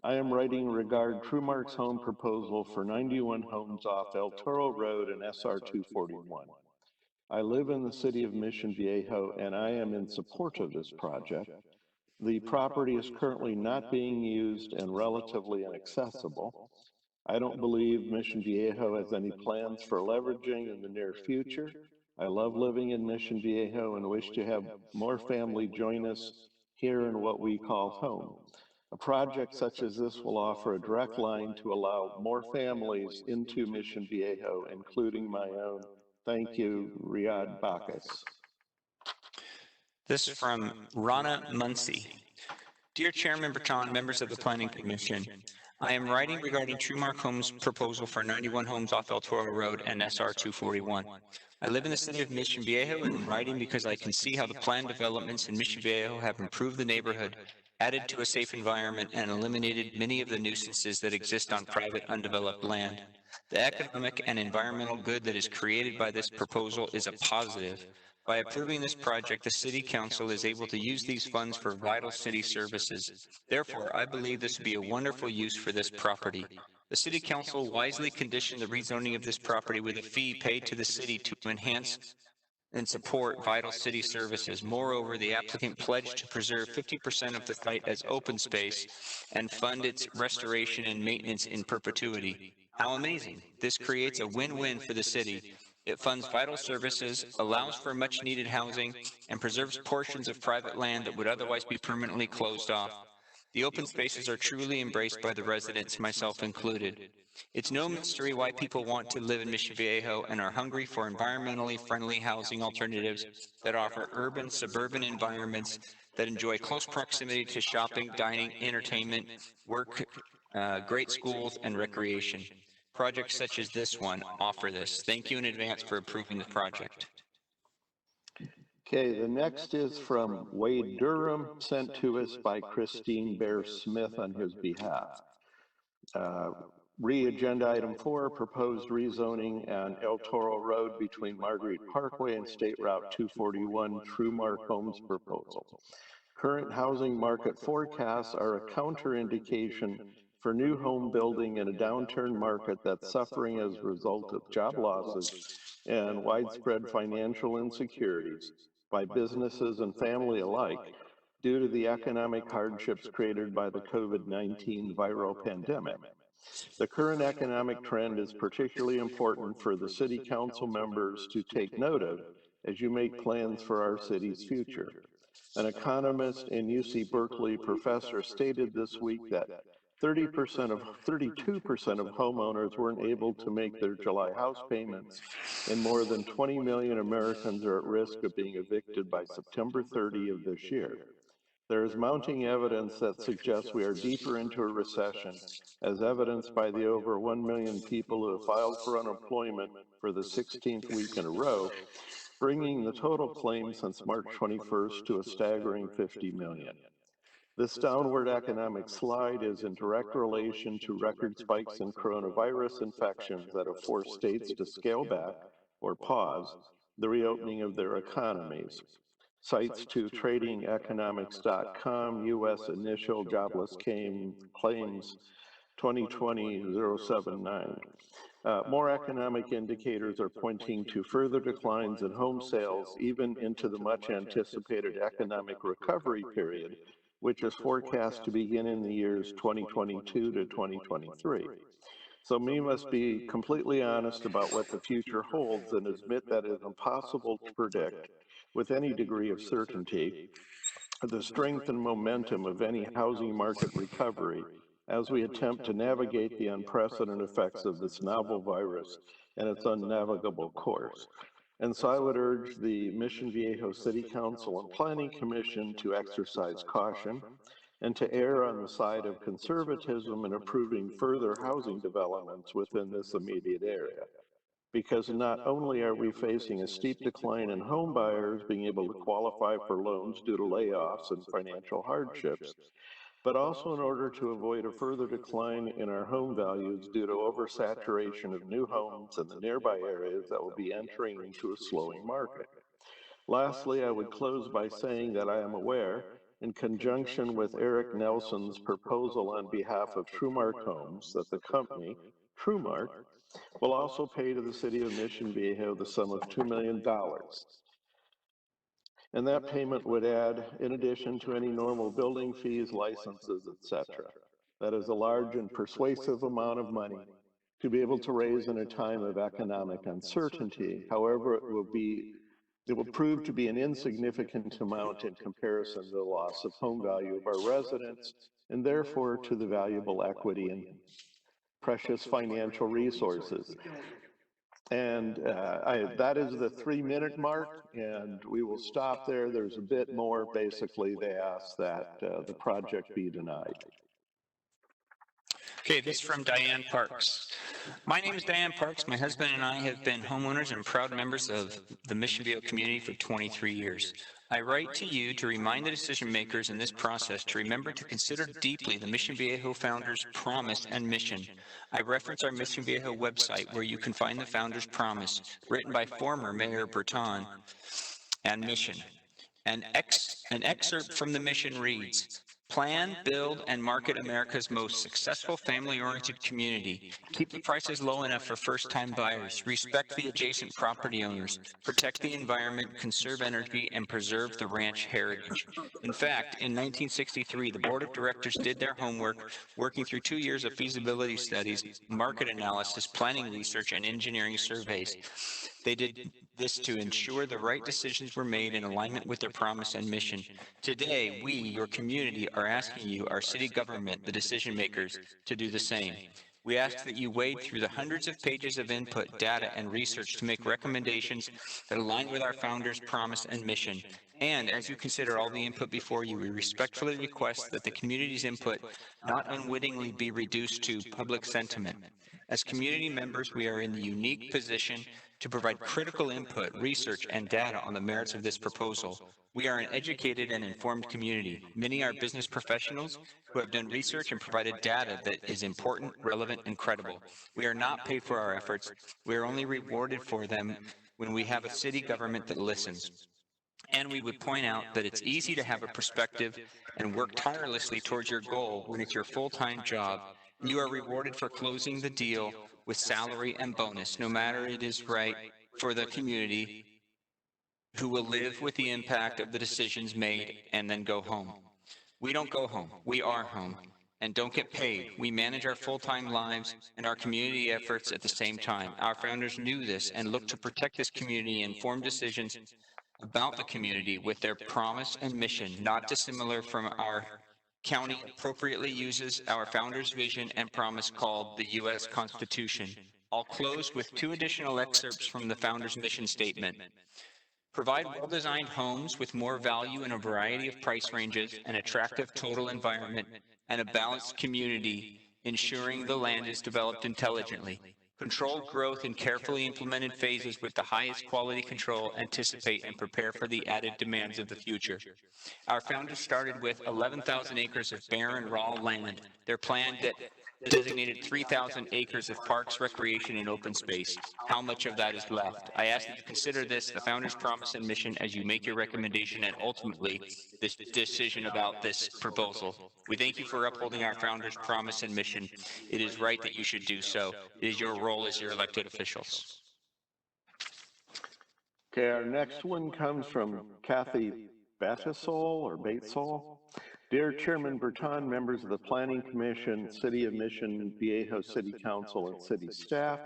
I am writing regard Trumark's home proposal for 91 homes off El Toro Road and SR 241. I live in the City of Mission Viejo and I am in support of this project. The property is currently not being used and relatively inaccessible. I don't believe Mission Viejo has any plans for leveraging in the near future. I love living in Mission Viejo and wish to have more family join us here in what we call home. A project such as this will offer a direct line to allow more families into Mission Viejo, including my own. Thank you, Riyad Bacchus. This from Rana Muncy. Dear Chairman Breton, members of the Planning Commission, I am writing regarding Trumark Homes' proposal for 91 homes off El Toro Road and SR 241. I live in the city of Mission Viejo and am writing because I can see how the planned developments in Mission Viejo have improved the neighborhood, added to a safe environment, and eliminated many of the nuisances that exist on private undeveloped land. The economic and environmental good that is created by this proposal is a positive. By approving this project, the City Council is able to use these funds for vital city services. Therefore, I believe this would be a wonderful use for this property. The City Council wisely conditioned the rezoning of this property with a fee paid to the city to enhance and support vital city services. Moreover, the applicant pledged to preserve 50% of the site as open space and fund its restoration and maintenance in perpetuity. How amazing. This creates a win-win for the city. It funds vital services, allows for much-needed housing, and preserves portions of private land that would otherwise be permanently closed off. The open spaces are truly embraced by the residents, myself included. It's no mystery why people want to live in Mission Viejo and are hungry for environmentally friendly housing alternatives that offer urban, suburban environments that enjoy close proximity to shopping, dining, entertainment, work, great schools, and recreation. Projects such as this one offer this. Thank you in advance for approving the project. Okay, the next is from Wade Durham, sent to us by Christine Bear Smith on his behalf. Re-agenda item 4, proposed rezoning on El Toro Road between Marguerite Parkway and State Route 241, Trumark Homes proposal. Current housing market forecasts are a counterindication for new home building in a downturn market that's suffering as a result of job losses and widespread financial insecurities by businesses and family alike due to the economic hardships created by the COVID-19 viral pandemic. The current economic trend is particularly important for the City Council members to take note of as you make plans for our city's future. An economist and UC Berkeley professor stated this week that 32% of homeowners weren't able to make their July house payments, and more than 20 million Americans are at risk of being evicted by September 30 of this year. There is mounting evidence that suggests we are deeper into a recession, as evidenced by the over 1 million people who have filed for unemployment for the 16th week in a row, bringing the total claims since March 21st to a staggering 50 million. This downward economic slide is in direct relation to record spikes in coronavirus infections that have forced states to scale back or pause the reopening of their economies. Cites to tradingeconomics.com, U.S. initial jobless claims 2020-079. More economic indicators are pointing to further declines in home sales, even into the much anticipated economic recovery period, which is forecast to begin in the years 2022 to 2023. So we must be completely honest about what the future holds and admit that it is impossible to predict with any degree of certainty the strength and momentum of any housing market recovery as we attempt to navigate the unprecedented effects of this novel virus and its unnavigable course. And so I would urge the Mission Viejo City Council and Planning Commission to exercise caution and to err on the side of conservatism in approving further housing developments within this immediate area. Because not only are we facing a steep decline in home buyers being able to qualify for loans due to layoffs and financial hardships, but also in order to avoid a further decline in our home values due to oversaturation of new homes in the nearby areas that will be entering into a slowing market. Lastly, I would close by saying that I am aware, in conjunction with Eric Nelson's proposal on behalf of Trumark Homes, that the company, Trumark, will also pay to the city of Mission Viejo the sum of $2 million. And that payment would add, in addition to any normal building fees, licenses, etc. That is a large and persuasive amount of money to be able to raise in a time of economic uncertainty. However, it will prove to be an insignificant amount in comparison to the loss of home value of our residents, and therefore to the valuable equity and precious financial resources. And that is the 3-minute mark, and we will stop there. There's a bit more. Basically, they ask that the project be denied. Okay, this is from Diane Parks. My name is Diane Parks. My husband and I have been homeowners and proud members of the Mission Viejo community for 23 years. I write to you to remind the decision makers in this process to remember to consider deeply the Mission Viejo founders' promise and mission. I reference our Mission Viejo website where you can find the founders' promise, written by former Mayor Berton. and mission. An excerpt from the mission reads, "Plan, build, and market America's most successful family-oriented community. Keep the prices low enough for first-time buyers. Respect the adjacent property owners. Protect the environment, conserve energy, and preserve the ranch heritage." In fact, in 1963, the board of directors did their homework, working through 2 years of feasibility studies, market analysis, planning research, and engineering surveys. They did this to ensure the right decisions were made in alignment with their promise and mission. Today, we, your community, are asking you, our city government, the decision makers, to do the same. We ask that you wade through the hundreds of pages of input, data, and research to make recommendations that align with our founders' promise and mission. And as you consider all the input before you, we respectfully request that the community's input not unwittingly be reduced to public sentiment. As community members, we are in the unique position to provide critical input, research, and data on the merits of this proposal. We are an educated and informed community. Many are business professionals who have done research and provided data that is important, relevant, and credible. We are not paid for our efforts. We are only rewarded for them when we have a city government that listens. And we would point out that it's easy to have a perspective and work tirelessly towards your goal when it's your full-time job. You are rewarded for closing the deal with salary and bonus, no matter it is right for the community who will live with the impact of the decisions made and then go home. We don't go home. We are home. And don't get paid. We manage our full-time lives and our community efforts at the same time. Our founders knew this and looked to protect this community and form decisions about the community with their promise and mission, not dissimilar from our county appropriately uses our founders' vision and promise called the U.S. Constitution. I'll close with 2 additional excerpts from the founders' mission statement. Provide well-designed homes with more value in a variety of price ranges, an attractive total environment, and a balanced community, ensuring the land is developed intelligently. Controlled growth in carefully implemented phases with the highest quality control, anticipate and prepare for the added demands of the future. Our founders started with 11,000 acres of barren raw land. Their plan designated 3,000 acres of parks, recreation, and open space. How much of that is left? I ask that you consider this, the founders' promise and mission, as you make your recommendation and ultimately this decision about this proposal. We thank you for upholding our founders' promise and mission. It is right that you should do so. It is your role as your elected officials. Okay, our next one comes from Kathy Batasol or Batesol. Dear Chairman Berton, members of the Planning Commission, City of Mission Viejo City Council, and city staff,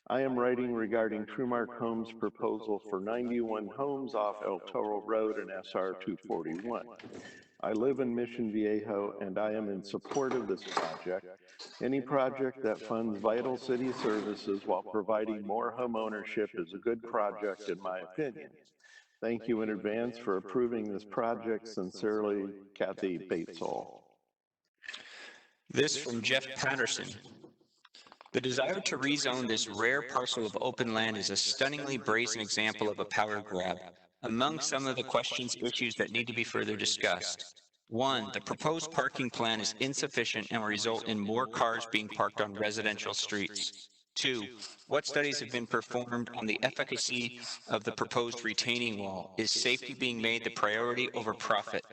I am writing regarding Trumark Homes' proposal for 91 homes off El Toro Road and SR 241. I live in Mission Viejo and I am in support of this project. Any project that funds vital city services while providing more home ownership is a good project in my opinion. Thank you in advance for approving this project. Sincerely, Kathy Batesall. This from Jeff Patterson. The desire to rezone this rare parcel of open land is a stunningly brazen example of a power grab. Among some of the questions, issues that need to be further discussed. 1, the proposed parking plan is insufficient and will result in more cars being parked on residential streets. 2, what studies have been performed on the efficacy of the proposed retaining wall? Is safety being made the priority over profit?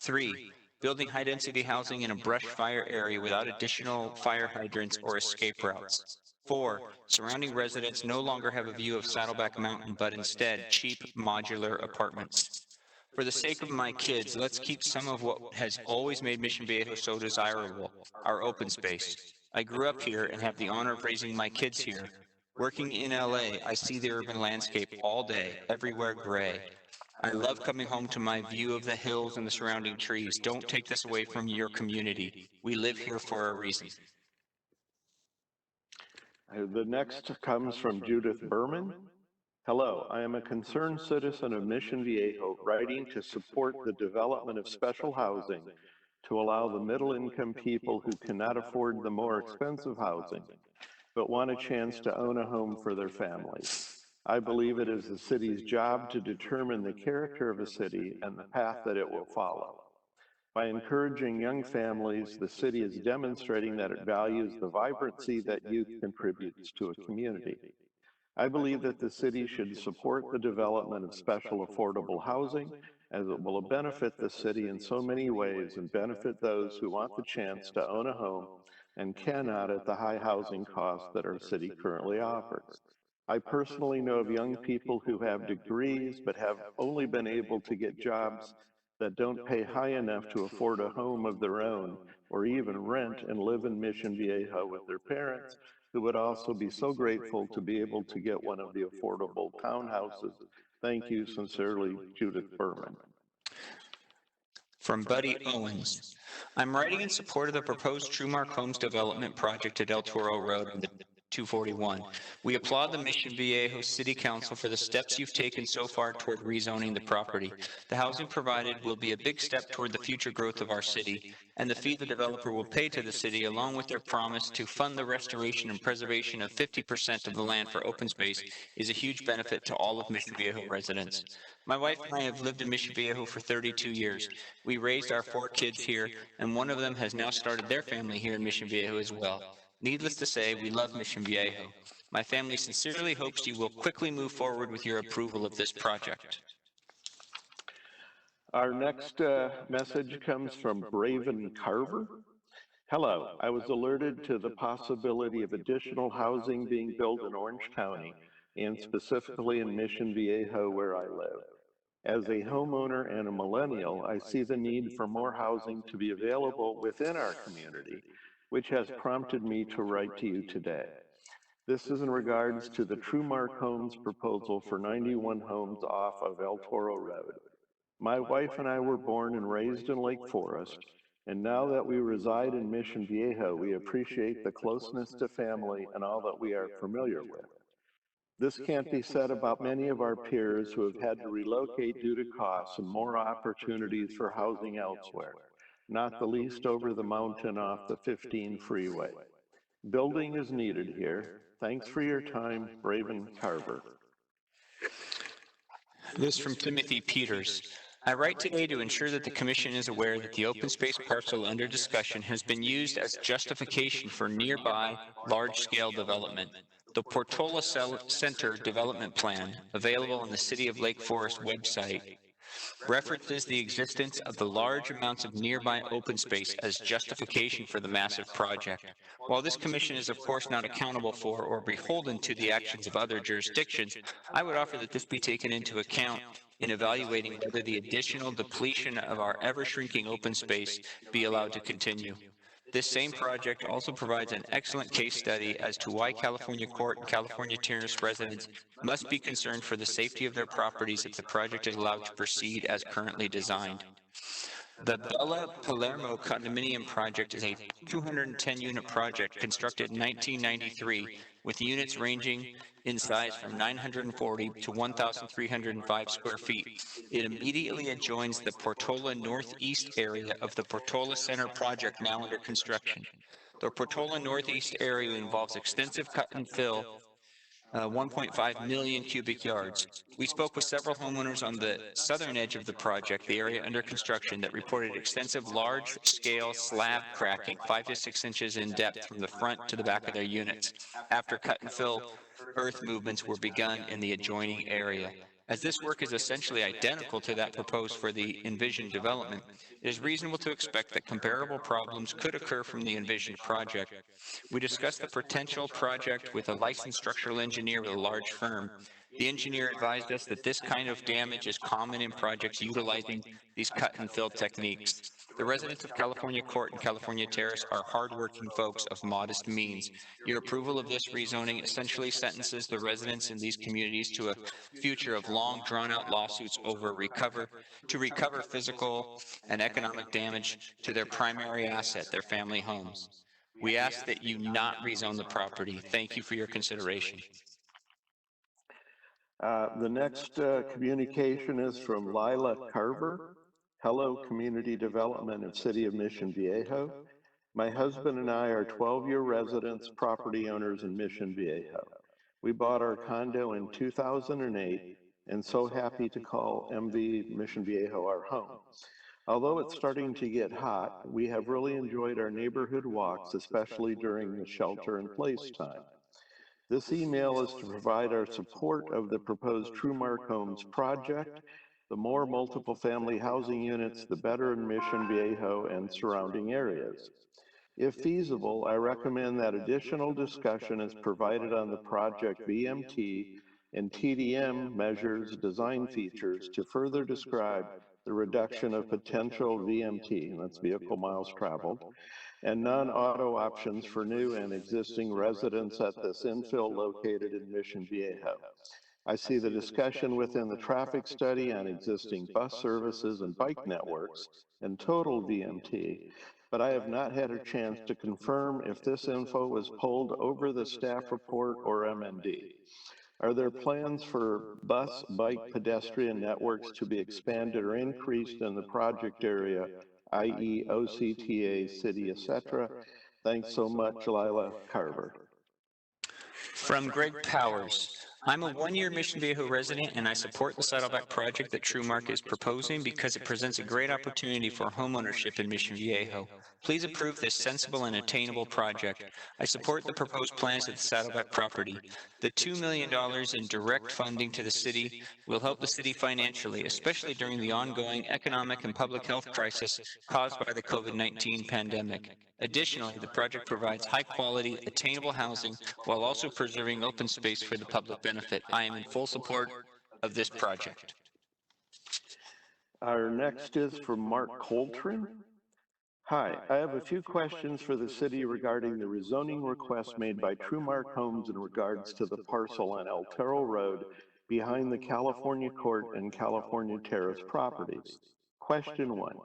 3, building high-density housing in a brush fire area without additional fire hydrants or escape routes. 4, surrounding residents no longer have a view of Saddleback Mountain, but instead cheap modular apartments. For the sake of my kids, let's keep some of what has always made Mission Viejo so desirable, our open space. I grew up here and have the honor of raising my kids here. Working in LA, I see the urban landscape all day, everywhere gray. I love coming home to my view of the hills and the surrounding trees. Don't take this away from your community. We live here for a reason. The next comes from Judith Berman. Hello, I am a concerned citizen of Mission Viejo writing to support the development of special housing to allow the middle-income people who cannot afford the more expensive housing but want a chance to own a home for their families. I believe it is the city's job to determine the character of a city and the path that it will follow. By encouraging young families, the city is demonstrating that it values the vibrancy that youth contributes to a community. I believe that the city should support the development of special affordable housing as it will benefit the city in so many ways and benefit those who want the chance to own a home and cannot at the high housing costs that our city currently offers. I personally know of young people who have degrees but have only been able to get jobs that don't pay high enough to afford a home of their own or even rent and live in Mission Viejo with their parents, who would also be so grateful to be able to get one of the affordable townhouses. Thank you sincerely, Judith Berman. From Buddy Owens. I'm writing in support of the proposed Truemark Homes development project at El Toro Road and 241. We applaud the Mission Viejo City Council for the steps you've taken so far toward rezoning the property. The housing provided will be a big step toward the future growth of our city, and the fee the developer will pay to the city, along with their promise to fund the restoration and preservation of 50% of the land for open space, is a huge benefit to all of Mission Viejo residents. My wife and I have lived in Mission Viejo for 32 years. We raised our 4 kids here, and one of them has now started their family here in Mission Viejo as well. Needless to say, we love Mission Viejo. My family sincerely hopes you will quickly move forward with your approval of this project. Our next message comes from Braven Carver. Hello, I was alerted to the possibility of additional housing being built in Orange County, and specifically in Mission Viejo where I live. As a homeowner and a millennial, I see the need for more housing to be available within our community, which has prompted me to write to you today. This is in regards to the Truemark Homes proposal for 91 homes off of El Toro Road. My wife and I were born and raised in Lake Forest, and now that we reside in Mission Viejo, we appreciate the closeness to family and all that we are familiar with. This can't be said about many of our peers who have had to relocate due to costs and more opportunities for housing elsewhere, not the least over the mountain off the 15 freeway. Building is needed here. Thanks for your time, Braven Carver. This from Timothy Peters. I write today to ensure that the Commission is aware that the open space parcel under discussion has been used as justification for nearby large-scale development. The Portola Center Development Plan, available on the City of Lake Forest website, references the existence of the large amounts of nearby open space as justification for the massive project. While this commission is of course not accountable for or beholden to the actions of other jurisdictions, I would offer that this be taken into account in evaluating whether the additional depletion of our ever-shrinking open space be allowed to continue. This same project also provides an excellent case study as to why California Court and California Terrace residents must be concerned for the safety of their properties if the project is allowed to proceed as currently designed. The Bella Palermo condominium project is a 210-unit project constructed in 1993 with units ranging in size from 940 to 1,305 square feet. It immediately adjoins the Portola Northeast area of the Portola Center project now under construction. The Portola Northeast area involves extensive cut and fill, 1.5 million cubic yards. We spoke with several homeowners on the southern edge of the project, the area under construction, that reported extensive large-scale slab cracking, 5 to 6 inches in depth from the front to the back of their units, after cut and fill earth movements were begun in the adjoining area. As this work is essentially identical to that proposed for the envisioned development, it is reasonable to expect that comparable problems could occur from the envisioned project. We discussed the potential project with a licensed structural engineer with a large firm. The engineer advised us that this kind of damage is common in projects utilizing these cut and fill techniques. The residents of California Court and California Terrace are hardworking folks of modest means. Your approval of this rezoning essentially sentences the residents in these communities to a future of long, drawn-out lawsuits over recover physical and economic damage to their primary asset, their family homes. We ask that you not rezone the property. Thank you for your consideration. The next communication is from Lila Carver. Hello, Community Development of City of Mission Viejo. My husband and I are 12-year residents, property owners in Mission Viejo. We bought our condo in 2008 and so happy to call MV Mission Viejo our home. Although it's starting to get hot, we have really enjoyed our neighborhood walks, especially during the shelter-in-place time. This email is to provide our support of the proposed TrueMark Homes project. The more multiple family housing units, the better in Mission Viejo and surrounding areas. If feasible, I recommend that additional discussion is provided on the project VMT and TDM measures design features to further describe the reduction of potential VMT, and that's vehicle miles traveled, and non-auto options for new and existing residents at this infill located in Mission Viejo. I see the discussion within the traffic study on existing bus services and bike networks and total VMT, but I have not had a chance to confirm if this info was pulled over the staff report or MND. Are there plans for bus, bike, pedestrian networks to be expanded or increased in the project area, i.e. OCTA, city, etc.? Thanks so much, Lila Carver. From Greg Powers. I'm a one-year Mission Viejo resident, and I support the Saddleback project that TrueMark is proposing because it presents a great opportunity for homeownership in Mission Viejo. Please approve this sensible and attainable project. I support the proposed plans at the Saddleback property. The $2 million in direct funding to the city will help the city financially, especially during the ongoing economic and public health crisis caused by the COVID-19 pandemic. Additionally, the project provides high-quality, attainable housing while also preserving open space for the public benefit. I am in full support of this project. Our next is from Mark Coltrane. Hi, I have a few questions for the city regarding the rezoning request made by TrueMark Homes in regards to the parcel on El Toro Road behind the California Court and California Terrace properties. Question 1.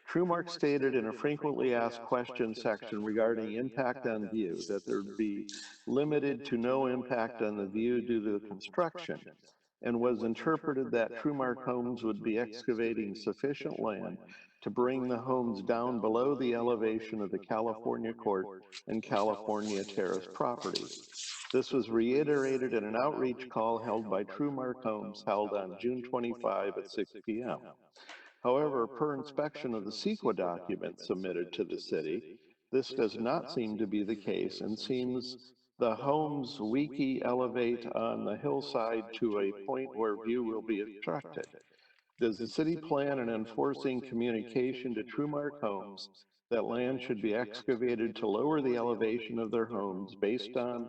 TrueMark stated in a frequently asked questions section regarding impact on view that there would be limited to no impact on the view due to the construction, and was interpreted that TrueMark Homes would be excavating sufficient land to bring the homes down below the elevation of the California Court and California Terrace properties. This was reiterated in an outreach call held by TrueMark Homes held on June 25 at 6 p.m. However, per inspection of the CEQA documents submitted to the city, this does not seem to be the case and seems the homes wiki elevate on the hillside to a point where view will be obstructed. Does the city plan on enforcing communication to TrueMark Homes that land should be excavated to lower the elevation of their homes based on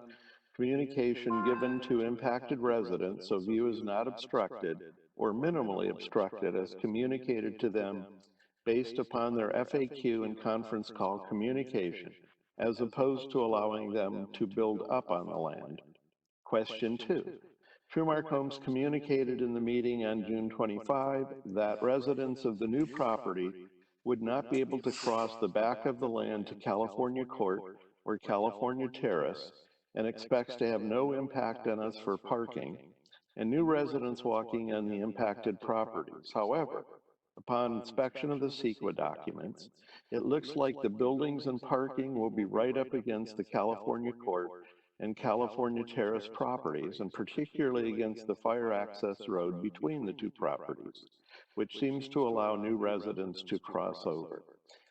communication given to impacted residents so view is not obstructed or minimally obstructed as communicated to them based upon their FAQ and conference call communication, as opposed to allowing them to build up on the land? Question 2. TrueMark Homes communicated in the meeting on June 25 that residents of the new property would not be able to cross the back of the land to California Court or California Terrace and expects to have no impact on us for parking and new residents walking on the impacted properties. However, upon inspection of the CEQA documents, it looks like the buildings and parking will be right up against the California Court and California Terrace properties, and particularly against the fire access road between the two properties, which seems to allow new residents to cross over.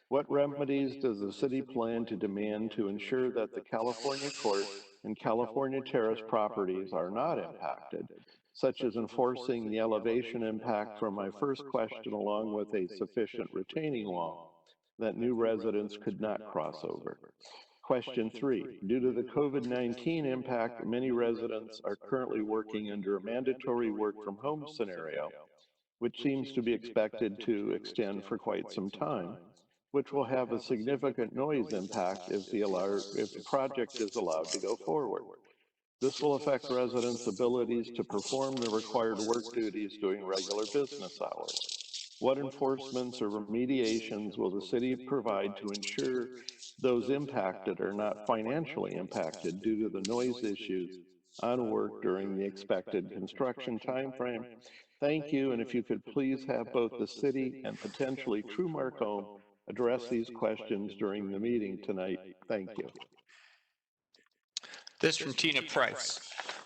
What remedies does the city plan to demand to ensure that the California Court and California Terrace properties are not impacted, such as enforcing the elevation impact from my first question along with a sufficient retaining wall that new residents could not cross over? Question 3. Due to the COVID-19 impact, many residents are currently working under a mandatory work from home scenario, which seems to be expected to extend for quite some time, which will have a significant noise impact if the project is allowed to go forward. This will affect residents' abilities to perform the required work duties during regular business hours. What enforcements or remediations will the city provide to ensure those impacted are not financially impacted due to the noise issues on work during the expected construction timeframe? Thank you, and if you could please have both the city and potentially TrueMark Home address these questions during the meeting tonight. Thank you. This from Tina Price.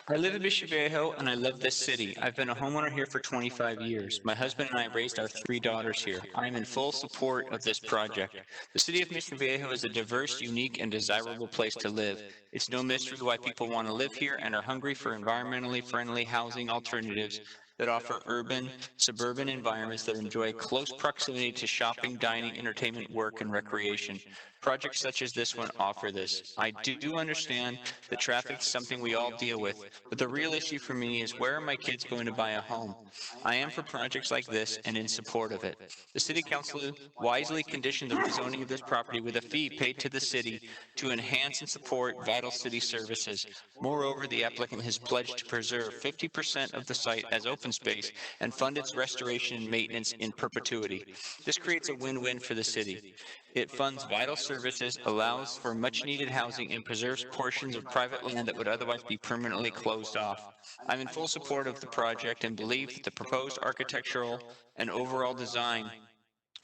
I live in Mission Viejo and I love this city. I've been a homeowner here for 25 years. My husband and I raised our 3 daughters here. I am in full support of this project. The city of Mission Viejo is a diverse, unique, and desirable place to live. It's no mystery why people want to live here and are hungry for environmentally friendly housing alternatives that offer urban, suburban environments that enjoy close proximity to shopping, dining, entertainment, work, and recreation. Projects such as this one offer this. I do understand that traffic is something we all deal with, but the real issue for me is where are my kids going to buy a home? I am for projects like this and in support of it. The City Council wisely conditioned the rezoning of this property with a fee paid to the city to enhance and support vital city services. Moreover, the applicant has pledged to preserve 50% of the site as open space and fund its restoration and maintenance in perpetuity. This creates a win-win for the city. It funds vital services, allows for much-needed housing, and preserves portions of private land that would otherwise be permanently closed off. I'm in full support of the project and believe that the proposed architectural and overall design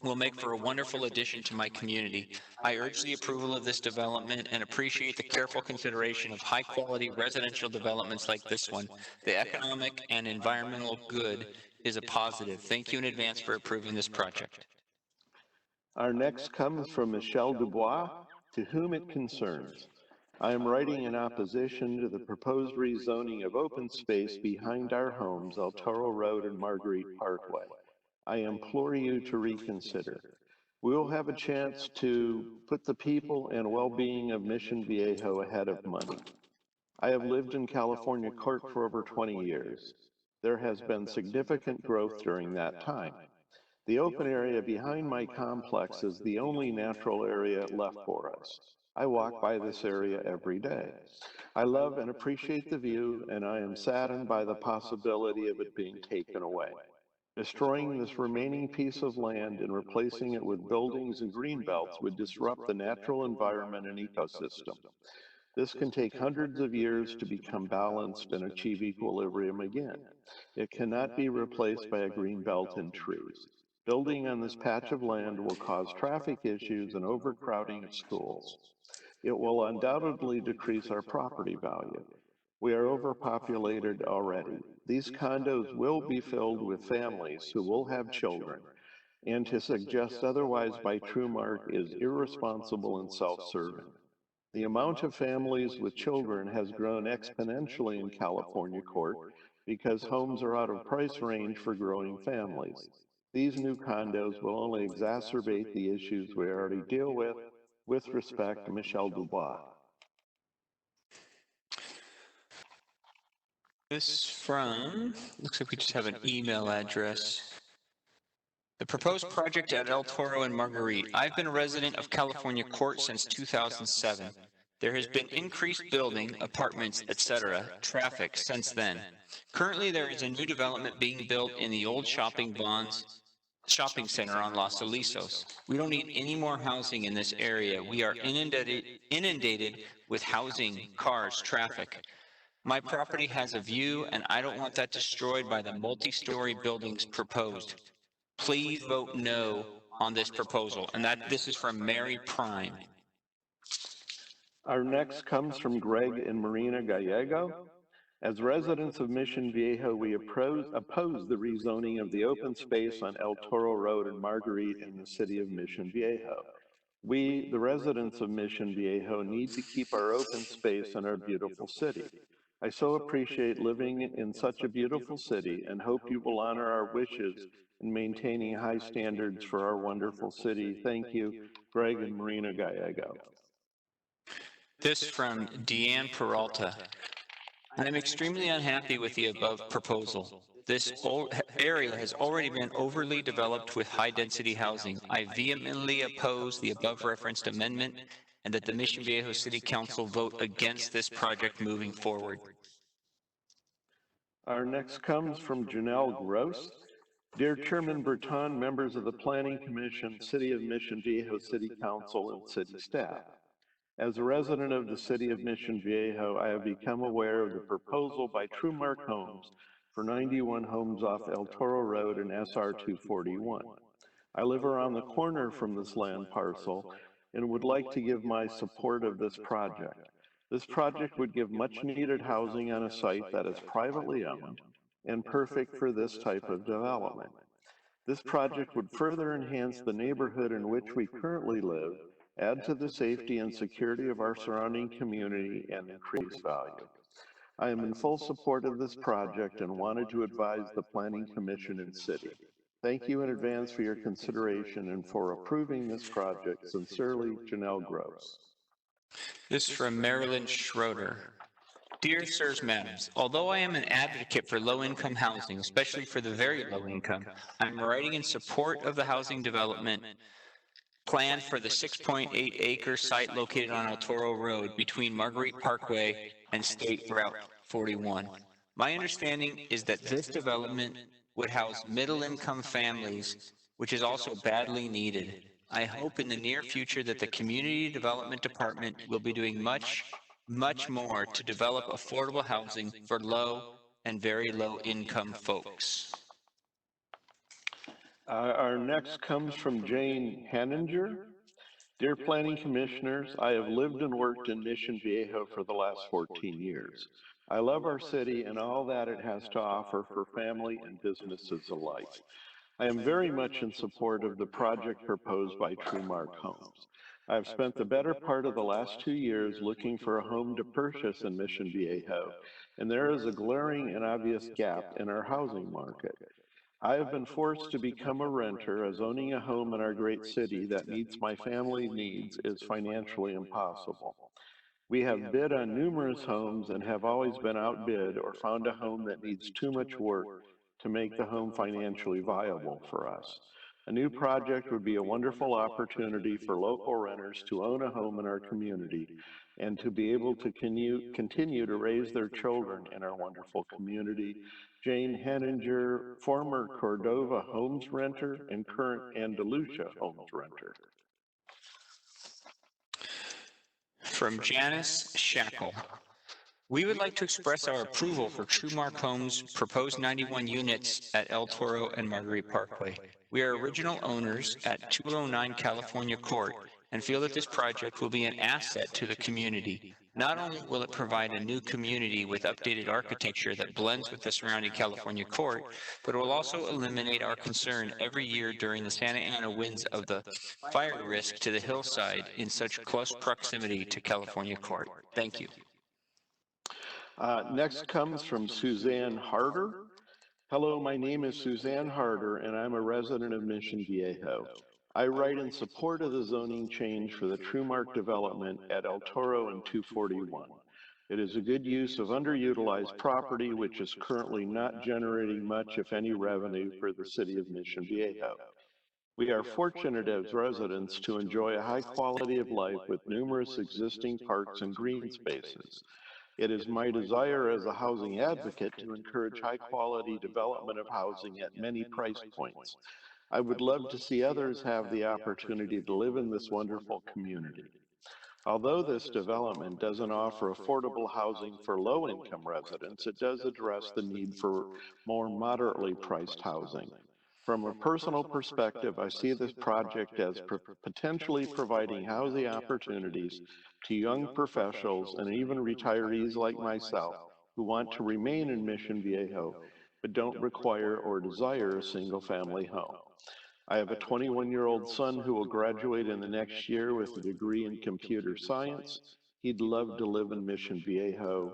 will make for a wonderful addition to my community. I urge the approval of this development and appreciate the careful consideration of high-quality residential developments like this one. The economic and environmental good is a positive. Thank you in advance for approving this project. Our next comes from Michelle Dubois, to whom it concerns. I am writing in opposition to the proposed rezoning of open space behind our homes, El Toro Road and Marguerite Parkway. I implore you to reconsider. We will have a chance to put the people and well-being of Mission Viejo ahead of money. I have lived in California court for over 20 years. There has been significant growth during that time. The open area behind my complex is the only natural area left for us. I walk by this area every day. I love and appreciate the view, and I am saddened by the possibility of it being taken away. Destroying this remaining piece of land and replacing it with buildings and green belts would disrupt the natural environment and ecosystem. This can take hundreds of years to become balanced and achieve equilibrium again. It cannot be replaced by a green belt and trees. Building on this patch of land will cause traffic issues and overcrowding of schools. It will undoubtedly decrease our property value. We are overpopulated already. These condos will be filled with families who will have children, and to suggest otherwise by Trumark is irresponsible and self-serving. The amount of families with children has grown exponentially in California court because homes are out of price range for growing families. These new condos will only exacerbate the issues we already deal with. With respect, Michelle Dubois. This from, looks like we just have an email address. The proposed project at El Toro and Marguerite. I've been a resident of California court since 2007. There has been increased building, apartments, etc., traffic since then. Currently, there is a new development being built in the old shopping center on Los Alisos. We don't need any more housing in this area. We are inundated with housing, cars, traffic. My property has a view, and I don't want that destroyed by the multi-story buildings proposed. Please vote no on this proposal. And this is from Mary Prime. Our next comes from Greg and Marina Gallego. As residents of Mission Viejo, we oppose the rezoning of the open space on El Toro Road and Marguerite in the city of Mission Viejo. We, the residents of Mission Viejo, need to keep our open space in our beautiful city. I so appreciate living in such a beautiful city and hope you will honor our wishes in maintaining high standards for our wonderful city. Thank you, Greg and Marina Gallego. This from Deanne Peralta. I am extremely unhappy with the above proposal. This area has already been overly developed with high-density housing. I vehemently oppose the above-referenced amendment and that the Mission Viejo City Council vote against this project moving forward. Our next comes from Janelle Gross. Dear Chairman Berton, members of the Planning Commission, City of Mission Viejo City Council, and city staff. As a resident of the city of Mission Viejo, I have become aware of the proposal by Trumark Homes for 91 homes off El Toro Road and SR 241. I live around the corner from this land parcel and would like to give my support of this project. This project would give much needed housing on a site that is privately owned and perfect for this type of development. This project would further enhance the neighborhood in which we currently live, add to the safety and security of our surrounding community, and increase value. I am in full support of this project and wanted to advise the Planning Commission and City. Thank you in advance for your consideration and for approving this project. Sincerely, Janelle Gross. This is from Marilyn Schroeder. Dear Sirs, Madams, although I am an advocate for low-income housing, especially for the very low income, I'm writing in support of the housing development plan for the 6.8-acre site located on El Toro Road between Marguerite Parkway and State Route 41. My understanding is that this development would house middle-income families, which is also badly needed. I hope in the near future that the Community Development Department will be doing much more to develop affordable housing for low and very low income folks. Our next comes from Jane Hanninger. Dear Planning Commissioners, I have lived and worked in Mission Viejo for the last 14 years. I love our city and all that it has to offer for family and businesses alike. I am very much in support of the project proposed by TrueMark Homes. I have spent the better part of the last 2 years looking for a home to purchase in Mission Viejo, and there is a glaring and obvious gap in our housing market. I have been forced to become a renter as owning a home in our great city that meets my family needs is financially impossible. We have bid on numerous homes and have always been outbid or found a home that needs too much work to make the home financially viable for us. A new project would be a wonderful opportunity for local renters to own a home in our community and to be able to continue to raise their children in our wonderful community. Jane Henninger, former Cordova Homes renter and current Andalusia Homes renter. From Janice Shackle. We would like to express our approval for TrueMark Homes' proposed 91 units at El Toro and Marguerite Parkway. We are original owners at 209 California Court and feel that this project will be an asset to the community. Not only will it provide a new community with updated architecture that blends with the surrounding California Court, but it will also eliminate our concern every year during the Santa Ana winds of the fire risk to the hillside in such close proximity to California Court. Thank you. Next comes from Suzanne Harder. Hello, my name is Suzanne Harder, and I'm a resident of Mission Viejo. I write in support of the zoning change for the TrueMark development at El Toro and 241. It is a good use of underutilized property, which is currently not generating much, if any, revenue for the city of Mission Viejo. We are fortunate as residents to enjoy a high quality of life with numerous existing parks and green spaces. It is my desire as a housing advocate to encourage high-quality development of housing at many price points. I would love to see others have the opportunity to live in this wonderful community. Although this development doesn't offer affordable housing for low-income residents, it does address the need for more moderately priced housing. From a personal perspective, I see this project as potentially providing housing opportunities to young professionals and even retirees like myself who want to remain in Mission Viejo but don't require or desire a single-family home. I have a 21-year-old son who will graduate in the next year with a degree in computer science. He'd love to live in Mission Viejo.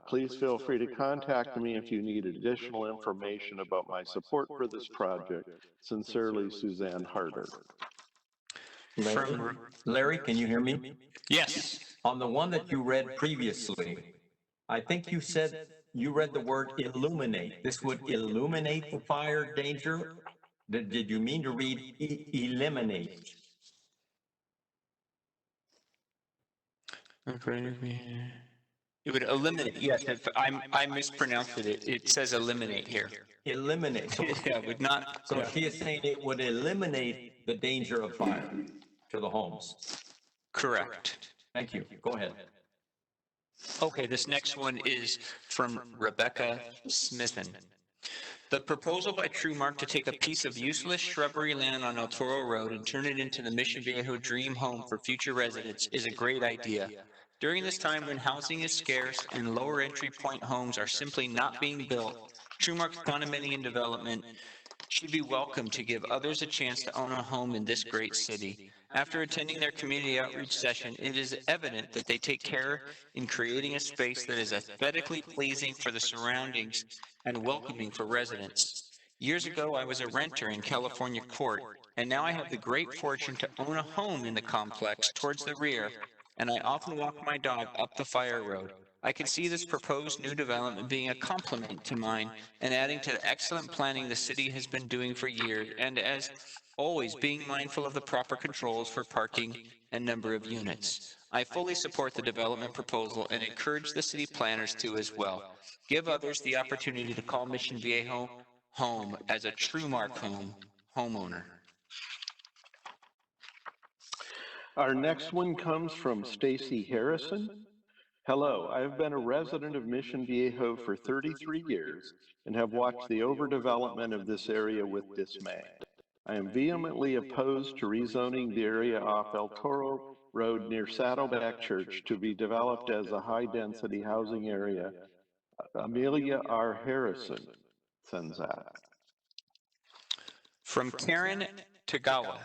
Please feel free to contact me if you need additional information about my support for this project. Sincerely, Suzanne Harder. Larry, can you hear me? Yes. On the one that you read previously, I think you said you read the word illuminate. This would illuminate the fire danger? Did you mean to read eliminate? It would eliminate, yes, I mispronounced it. It says eliminate here. Eliminate. So, Yeah, would not. so she is saying it would eliminate the danger of fire to the homes. Correct. Thank you. Go ahead. Okay, this next one is from Rebecca Smithen. The proposal by TrueMark to take a piece of useless shrubbery land on El Toro Road and turn it into the Mission Viejo dream home for future residents is a great idea. During this time when housing is scarce and lower entry point homes are simply not being built, Trumark's condominium development should be welcome to give others a chance to own a home in this great city. After attending their community outreach session, it is evident that they take care in creating a space that is aesthetically pleasing for the surroundings and welcoming for residents. Years ago, I was a renter in California Court, and now I have the great fortune to own a home in the complex towards the rear, and I often walk my dog up the fire road. I can see this proposed new development being a complement to mine and adding to the excellent planning the city has been doing for years, and as always being mindful of the proper controls for parking and number of units. I fully support the development proposal and encourage the city planners to as well. Give others the opportunity to call Mission Viejo home as a Trumark homeowner. Our next one comes from Stacy Harrison. Hello, I have been a resident of Mission Viejo for 33 years and have watched the overdevelopment of this area with dismay. I am vehemently opposed to rezoning the area off El Toro Road near Saddleback Church to be developed as a high-density housing area. Amelia R. Harrison sends that. From Karen Tagawa.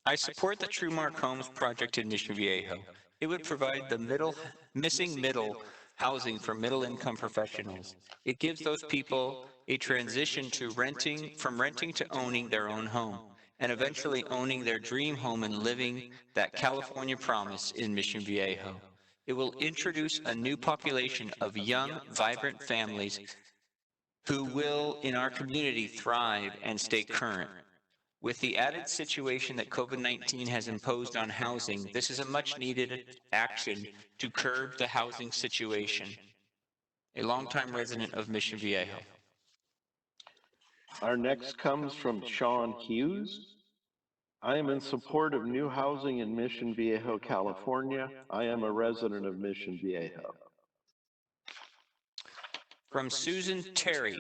I support the Trumark Homes project in Mission Viejo. It would provide the missing middle housing for middle-income professionals. It gives those people a transition to from renting to owning their own home, and eventually owning their dream home and living that California promise in Mission Viejo. It will introduce a new population of young, vibrant families who will, in our community, thrive and stay current. With the added situation that COVID-19 has imposed on housing, this is a much-needed action to curb the housing situation. A longtime resident of Mission Viejo. Our next comes from Sean Hughes. I am in support of new housing in Mission Viejo, California. I am a resident of Mission Viejo. From Susan Terry.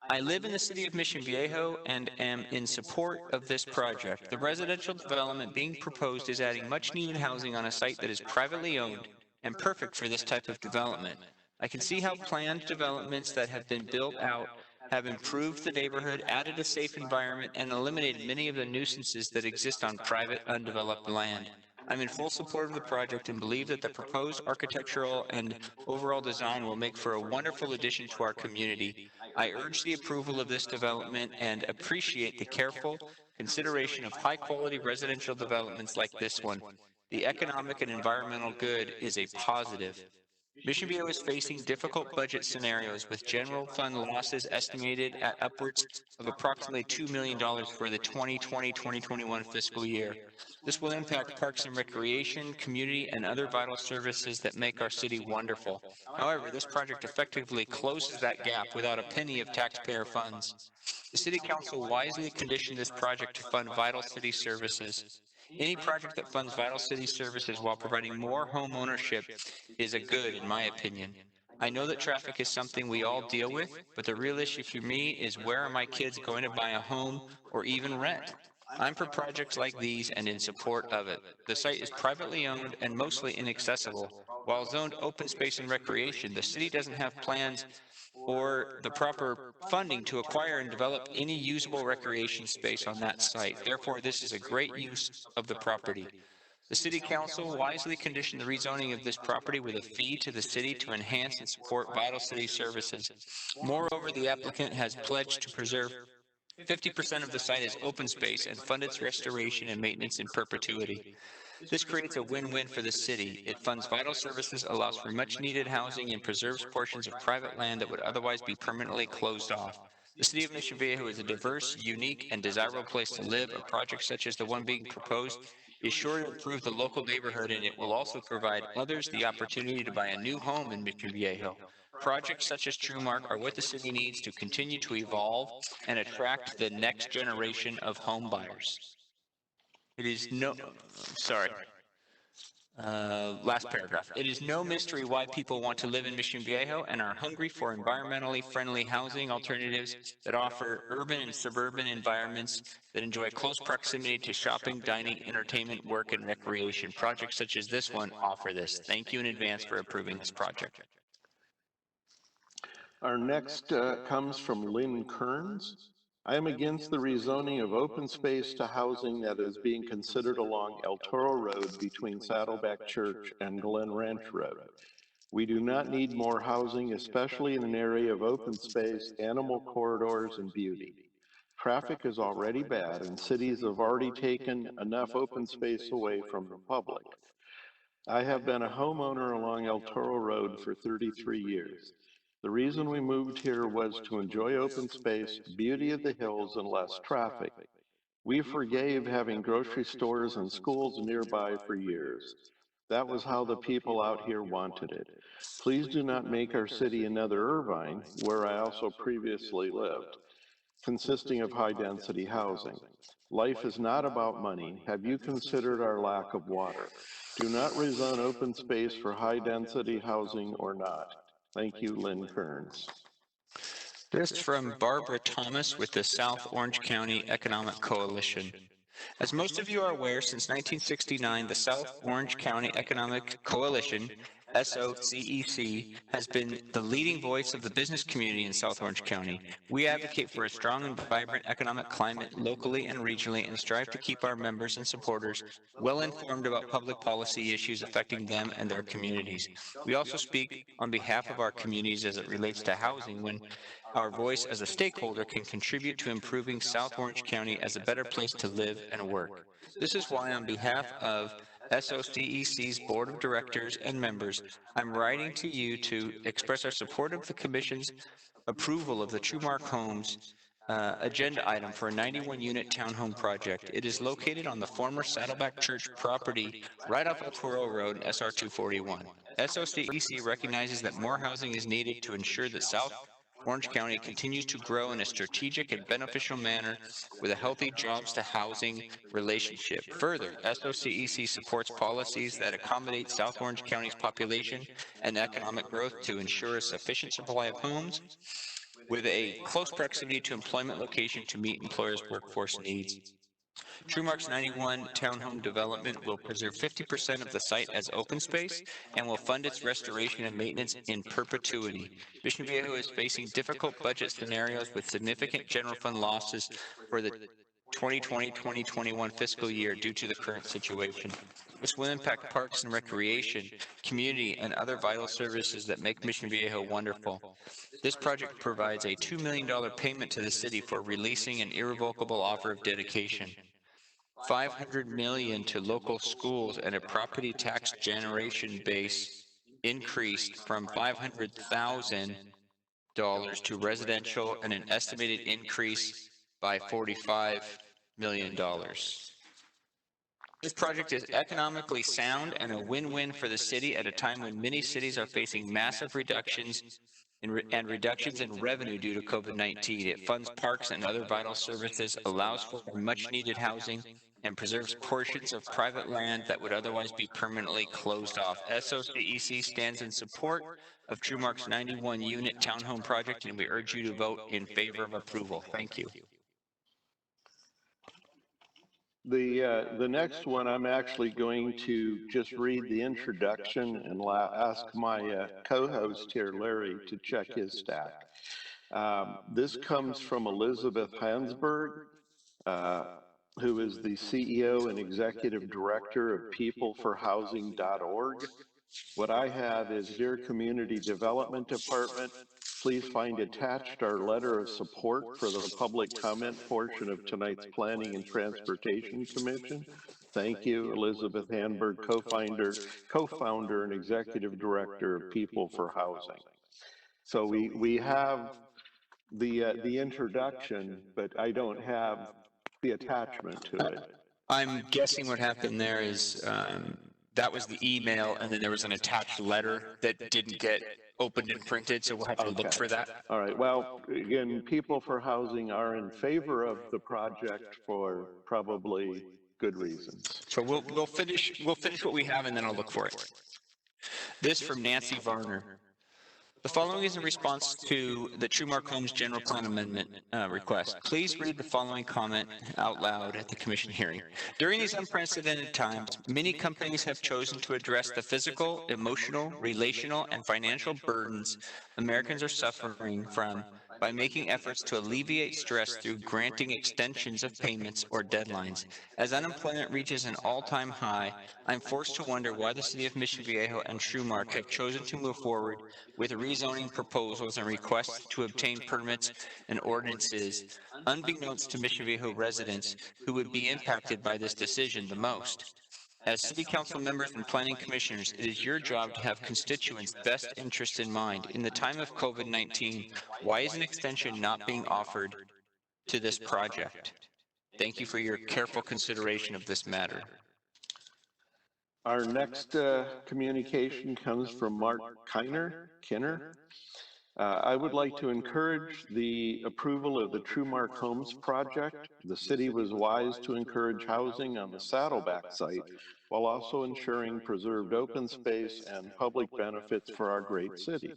I live in the city of Mission Viejo and am in support of this project. The residential development being proposed is adding much-needed housing on a site that is privately owned and perfect for this type of development. I can see how planned developments that have been built out have improved the neighborhood, added a safe environment, and eliminated many of the nuisances that exist on private, undeveloped land. I'm in full support of the project and believe that the proposed architectural and overall design will make for a wonderful addition to our community. I urge the approval of this development and appreciate the careful consideration of high-quality residential developments like this one. The economic and environmental good is a positive. Mission Viejo is facing difficult budget scenarios with general fund losses estimated at upwards of approximately $2 million for the 2020-2021 fiscal year. This will impact parks and recreation, community, and other vital services that make our city wonderful. However, this project effectively closes that gap without a penny of taxpayer funds. The City Council wisely conditioned this project to fund vital city services. Any project that funds vital city services while providing more home ownership is a good, in my opinion. I know that traffic is something we all deal with, but the real issue for me is where are my kids going to buy a home or even rent? I'm for projects like these and in support of it. The site is privately owned and mostly inaccessible. While zoned open space and recreation, the city doesn't have plans or the proper funding to acquire and develop any usable recreation space on that site. Therefore, this is a great use of the property. The City Council wisely conditioned the rezoning of this property with a fee to the city to enhance and support vital city services. Moreover, the applicant has pledged to preserve 50% of the site as open space and fund its restoration and maintenance in perpetuity. This creates a win-win for the city. It funds vital services, allows for much-needed housing, and preserves portions of private land that would otherwise be permanently closed off. The city of Mission Viejo is a diverse, unique, and desirable place to live. A project such as the one being proposed is sure to improve the local neighborhood, and it will also provide others the opportunity to buy a new home in Mission Viejo. Projects such as Trumark are what the city needs to continue to evolve and attract the next generation of home buyers. It is no, sorry. Last paragraph. It is no mystery why people want to live in Mission Viejo and are hungry for environmentally friendly housing alternatives that offer urban and suburban environments that enjoy close proximity to shopping, dining, entertainment, work, and recreation. Projects such as this one offer this. Thank you in advance for approving this project. Our next comes from Lynn Kearns. I am against the rezoning of open space to housing that is being considered along El Toro Road between Saddleback Church and Glen Ranch Road. We do not need more housing, especially in an area of open space, animal corridors, and beauty. Traffic is already bad, and cities have already taken enough open space away from the public. I have been a homeowner along El Toro Road for 33 years. The reason we moved here was to enjoy open space, beauty of the hills, and less traffic. We forgave having grocery stores and schools nearby for years. That was how the people out here wanted it. Please do not make our city another Irvine, where I also previously lived, consisting of high-density housing. Life is not about money. Have you considered our lack of water? Do not rezone open space for high-density housing or not. Thank you, Lynn Kearns. This from Barbara Thomas with the South Orange County Economic Coalition. As most of you are aware, since 1969, the South Orange County Economic Coalition, SOCEC, has been the leading voice of the business community in South Orange County. We advocate for a strong and vibrant economic climate locally and regionally and strive to keep our members and supporters well informed about public policy issues affecting them and their communities. We also speak on behalf of our communities as it relates to housing when our voice as a stakeholder can contribute to improving South Orange County as a better place to live and work. This is why, on behalf of SOCEC's Board of Directors and members, I'm writing to you to express our support of the Commission's approval of the Trumark Homes agenda item for a 91-unit townhome project. It is located on the former Saddleback Church property right off of Toro Road, SR 241. SOCEC recognizes that more housing is needed to ensure that South Orange County continues to grow in a strategic and beneficial manner with a healthy jobs to housing relationship. Further, SOCEC supports policies that accommodate South Orange County's population and economic growth to ensure a sufficient supply of homes with a close proximity to employment location to meet employers' workforce needs. Trumark's 91 townhome development will preserve 50% of the site as open space and will fund its restoration and maintenance in perpetuity. Mission Viejo is facing difficult budget scenarios with significant general fund losses for the 2020-2021 fiscal year due to the current situation. This will impact parks and recreation, community, and other vital services that make Mission Viejo wonderful. This project provides a $2 million payment to the city for releasing an irrevocable offer of dedication. $500 million to local schools and a property tax generation base increased from $500,000 to residential and an estimated increase by $45 million. This project is economically sound and a win-win for the city at a time when many cities are facing massive reductions in revenue due to COVID-19. It funds parks and other vital services, allows for much-needed housing, and preserves portions of private land that would otherwise be permanently closed off. SOCEC stands in support of Trumark's 91-unit townhome project, and we urge you to vote in favor of approval. Thank you. The next one, I'm actually going to just read the introduction and ask my co-host here, Larry, to check his stack. This comes from Elizabeth Hansberg, who is the CEO and Executive Director of PeopleForHousing.org. What I have is, Dear Community Development Department, please find attached our letter of support for the public comment portion of tonight's Planning and Transportation Commission. Thank you, Elizabeth Hanberg, co-founder and executive director of People for Housing. So we have the introduction, but I don't have the attachment to it. I'm guessing what happened there is that was the email, and then there was an attached letter that didn't get opened and printed, so we'll have to look for that. All right. Well, again, People for Housing are in favor of the project for probably good reasons. So we'll finish what we have and then I'll look for it. This from Nancy Varner. The following is in response to the Truemark Homes General Plan Amendment request. Please read the following comment out loud at the commission hearing. During these unprecedented times, many companies have chosen to address the physical, emotional, relational, and financial burdens Americans are suffering from by making efforts to alleviate stress through granting extensions of payments or deadlines. As unemployment reaches an all-time high, I'm forced to wonder why the city of Mission Viejo and Truemark have chosen to move forward with rezoning proposals and requests to obtain permits and ordinances, unbeknownst to Mission Viejo residents who would be impacted by this decision the most. As city council members and planning commissioners, it is your job to have constituents' best interests in mind. In the time of COVID-19, why is an extension not being offered to this project? Thank you for your careful consideration of this matter. Our next communication comes from Mark Kinner. I would like to encourage the approval of the Truemark Homes project. The city was wise to encourage housing on the Saddleback site while also ensuring preserved open space and public benefits for our great city.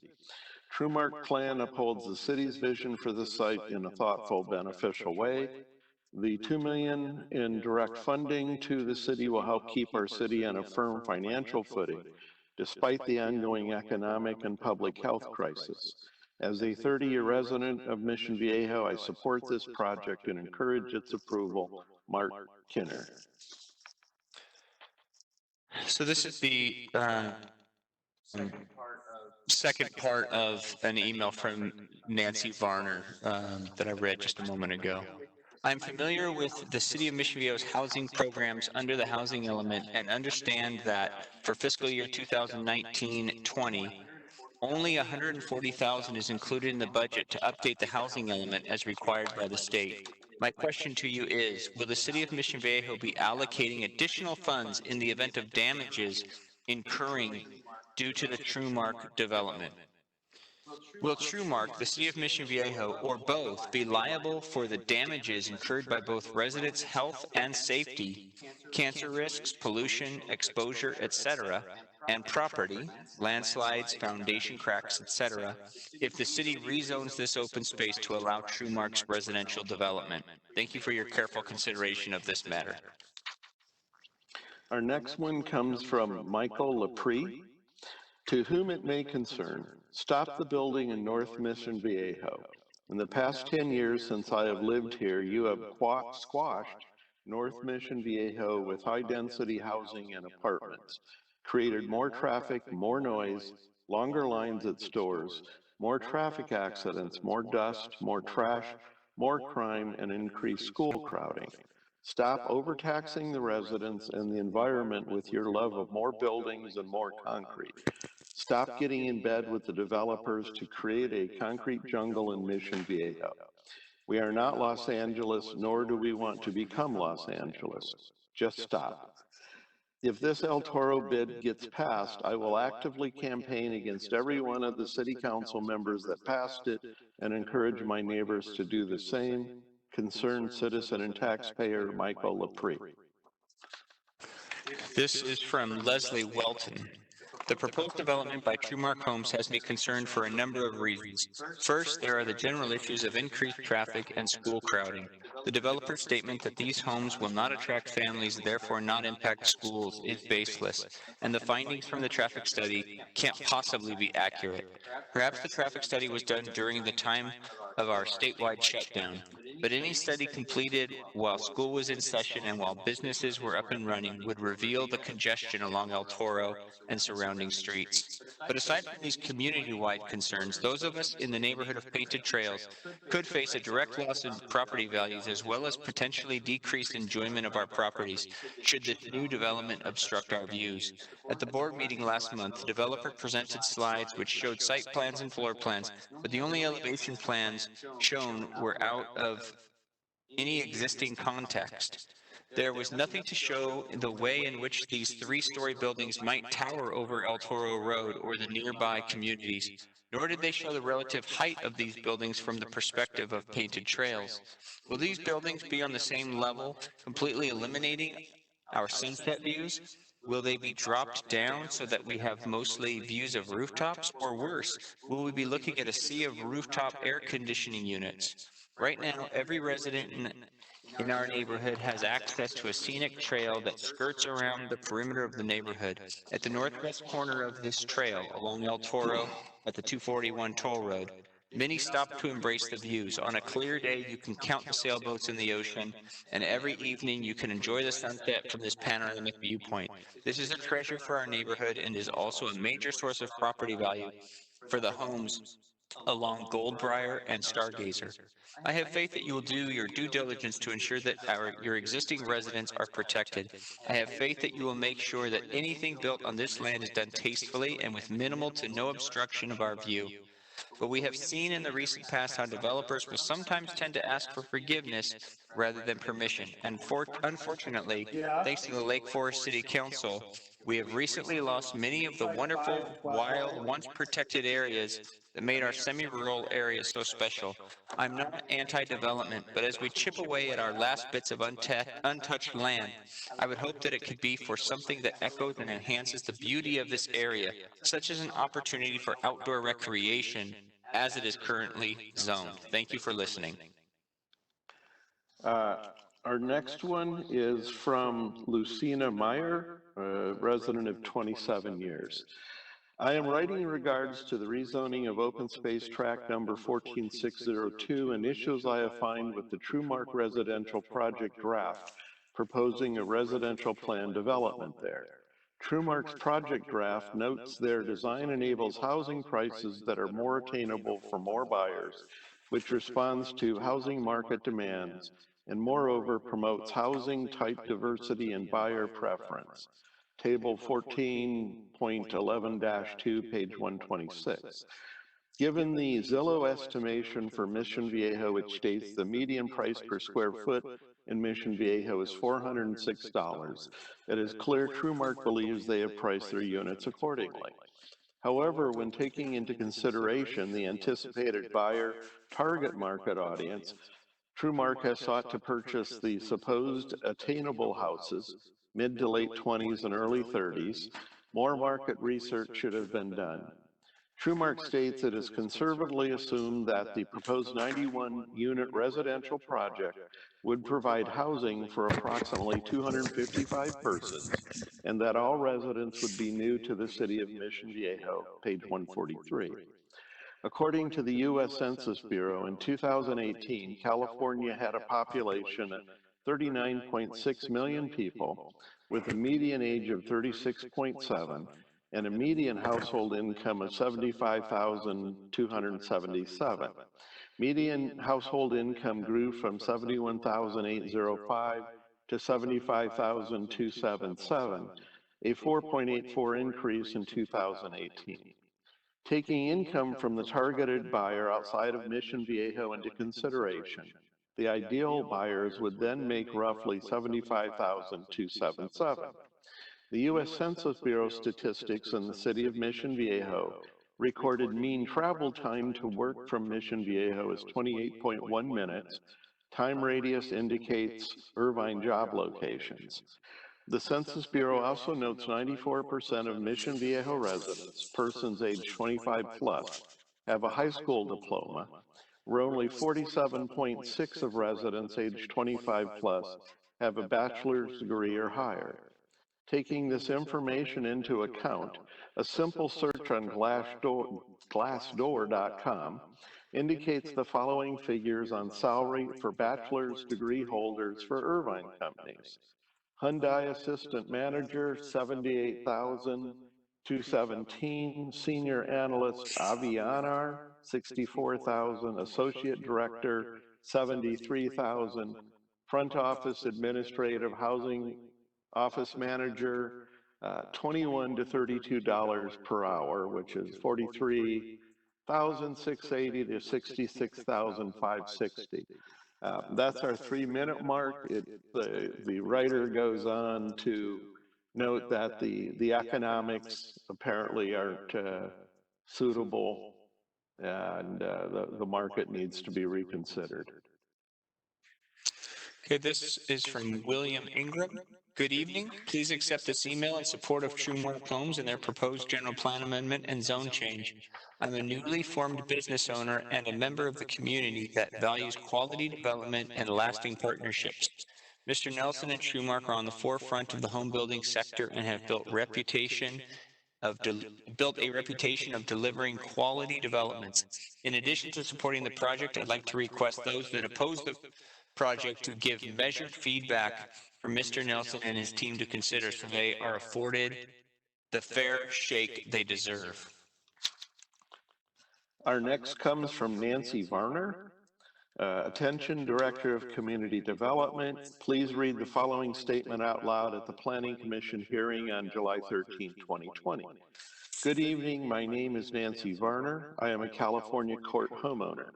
Truemark plan upholds the city's vision for the site in a thoughtful, beneficial way. The $2 million in direct funding to the city will help keep our city on a firm financial footing, despite the ongoing economic and public health crisis. As a 30-year resident of Mission Viejo, I support this project and encourage its approval. Mark Kinner. So this is the second part of an email from Nancy Varner that I read just a moment ago. I'm familiar with the City of Mission Viejo's housing programs under the housing element and understand that for fiscal year 2019-20, only $140,000 is included in the budget to update the housing element as required by the state. My question to you is, will the City of Mission Viejo be allocating additional funds in the event of damages incurring due to the Truemark development? Will Truemark, the City of Mission Viejo, or both be liable for the damages incurred by both residents' health and safety, cancer risks, pollution, exposure, etc., and property, landslides, foundation cracks, etc., if the city rezones this open space to allow Truemark's residential development? Thank you for your careful consideration of this matter. Our next one comes from Michael Lepre. To whom it may concern, stop the building in North Mission Viejo. In the past 10 years since I have lived here, you have squashed North Mission Viejo with high-density housing and apartments, created more traffic, more noise, longer lines at stores, more traffic accidents, more dust, more trash, more crime, and increased school crowding. Stop overtaxing the residents and the environment with your love of more buildings and more concrete. Stop getting in bed with the developers to create a concrete jungle in Mission Viejo. We are not Los Angeles, nor do we want to become Los Angeles. Just stop. If this El Toro bid gets passed, I will actively campaign against every one of the city council members that passed it and encourage my neighbors to do the same. Concerned citizen and taxpayer, Michael Lepre. This is from Leslie Welton. The proposed development by Truemark Homes has me concerned for a number of reasons. First, there are the general issues of increased traffic and school crowding. The developer's statement that these homes will not attract families, therefore not impact schools, is baseless, and the findings from the traffic study can't possibly be accurate. Perhaps the traffic study was done during the time of our statewide shutdown, but any study completed while school was in session and while businesses were up and running would reveal the congestion along El Toro and surrounding streets. But aside from these community-wide concerns, those of us in the neighborhood of Painted Trails could face a direct loss in property values as well as potentially decreased enjoyment of our properties should the new development obstruct our views. At the board meeting last month, the developer presented slides which showed site plans and floor plans, but the only elevation plans shown were out of any existing context. There was nothing to show the way in which these three-story buildings might tower over El Toro Road or the nearby communities, nor did they show the relative height of these buildings from the perspective of Painted Trails. Will these buildings be on the same level, completely eliminating Our sunset views, will they be dropped down so that we have mostly views of rooftops? Or worse, will we be looking at a sea of rooftop air conditioning units? Right now, every resident in our neighborhood has access to a scenic trail that skirts around the perimeter of the neighborhood. At the northwest corner of this trail, along El Toro at the 241 toll road, many stop to embrace the views. On a clear day, you can count the sailboats in the ocean, and every evening you can enjoy the sunset from this panoramic viewpoint. This is a treasure for our neighborhood and is also a major source of property value for the homes along Goldbriar and Stargazer. I have faith that you will do your due diligence to ensure that your existing residents are protected. I have faith that you will make sure that anything built on this land is done tastefully and with minimal to no obstruction of our view. But we have seen in the recent past how developers will sometimes tend to ask for forgiveness rather than permission. And unfortunately, thanks to the Lake Forest City Council, we have recently lost many of the wonderful, wild, once protected areas that made our semi-rural areas so special. I'm not anti-development, but as we chip away at our last bits of untouched land, I would hope that it could be for something that echoes and enhances the beauty of this area, such as an opportunity for outdoor recreation as it is currently zoned. Thank you for listening. Our next one is from Lucina Meyer, a resident of 27 years. I am writing in regards to the rezoning of open space tract number 14602 and issues I have found with the Truemark residential project draft proposing a residential plan development there. Truemark's project draft notes their design enables housing prices that are more attainable for more buyers, which responds to housing market demands and moreover promotes housing type diversity and buyer preference. Table 14.11-2, page 126. Given the Zillow estimation for Mission Viejo, which states the median price per square foot in Mission Viejo is $406, it is clear Truemark believes they have priced their units accordingly. However, when taking into consideration the anticipated buyer target market audience, Truemark has sought to purchase the supposed attainable houses, mid to late 20s and early 30s. More market research should have been done. Truemark states it is conservatively assumed that the proposed 91-unit residential project would provide housing for approximately 255 persons, and that all residents would be new to the city of Mission Viejo, page 143. According to the U.S. Census Bureau, in 2018, California had a population of 39.6 million people with a median age of 36.7 and a median household income of $75,277. Median household income grew from $71,805 to $75,277, a 4.84 increase in 2018. Taking income from the targeted buyer outside of Mission Viejo into consideration, the ideal buyers would then make roughly $75,277. The U.S. Census Bureau statistics in the city of Mission Viejo recorded mean travel time to work from Mission Viejo is 28.1 minutes. Time radius indicates Irvine job locations. The Census Bureau also notes 94% of Mission Viejo residents, persons age 25 plus, have a high school diploma, where only 47.6% of residents age 25 plus have a bachelor's degree or higher. Taking this information into account, a simple search on Glassdoor.com indicates the following figures on salary for bachelor's degree holders for Irvine companies. Hyundai assistant manager, $78,217. Senior analyst Avianar, $64,000. Associate director, $73,000. Front office administrative housing office manager, $21 to $32 per hour, which is $43,680 to $66,560. That's our 3-minute mark. The writer goes on to note that the economics apparently aren't suitable, and the market needs to be reconsidered. Okay, this is from William Ingram. Good evening. Please accept this email in support of Truemark Homes and their proposed general plan amendment and zone change. I'm a newly formed business owner and a member of the community that values quality development and lasting partnerships. Mr. Nelson and Truemark are on the forefront of the home building sector and have built a reputation of delivering quality developments. In addition to supporting the project, I'd like to request those that oppose the project to give measured feedback for Mr. Nelson and his team to consider so they are afforded the fair shake they deserve. Our next comes from Nancy Varner. Attention, Director of Community Development, please read the following statement out loud at the Planning Commission hearing on July 13, 2020. Good evening, my name is Nancy Varner. I am a California court homeowner.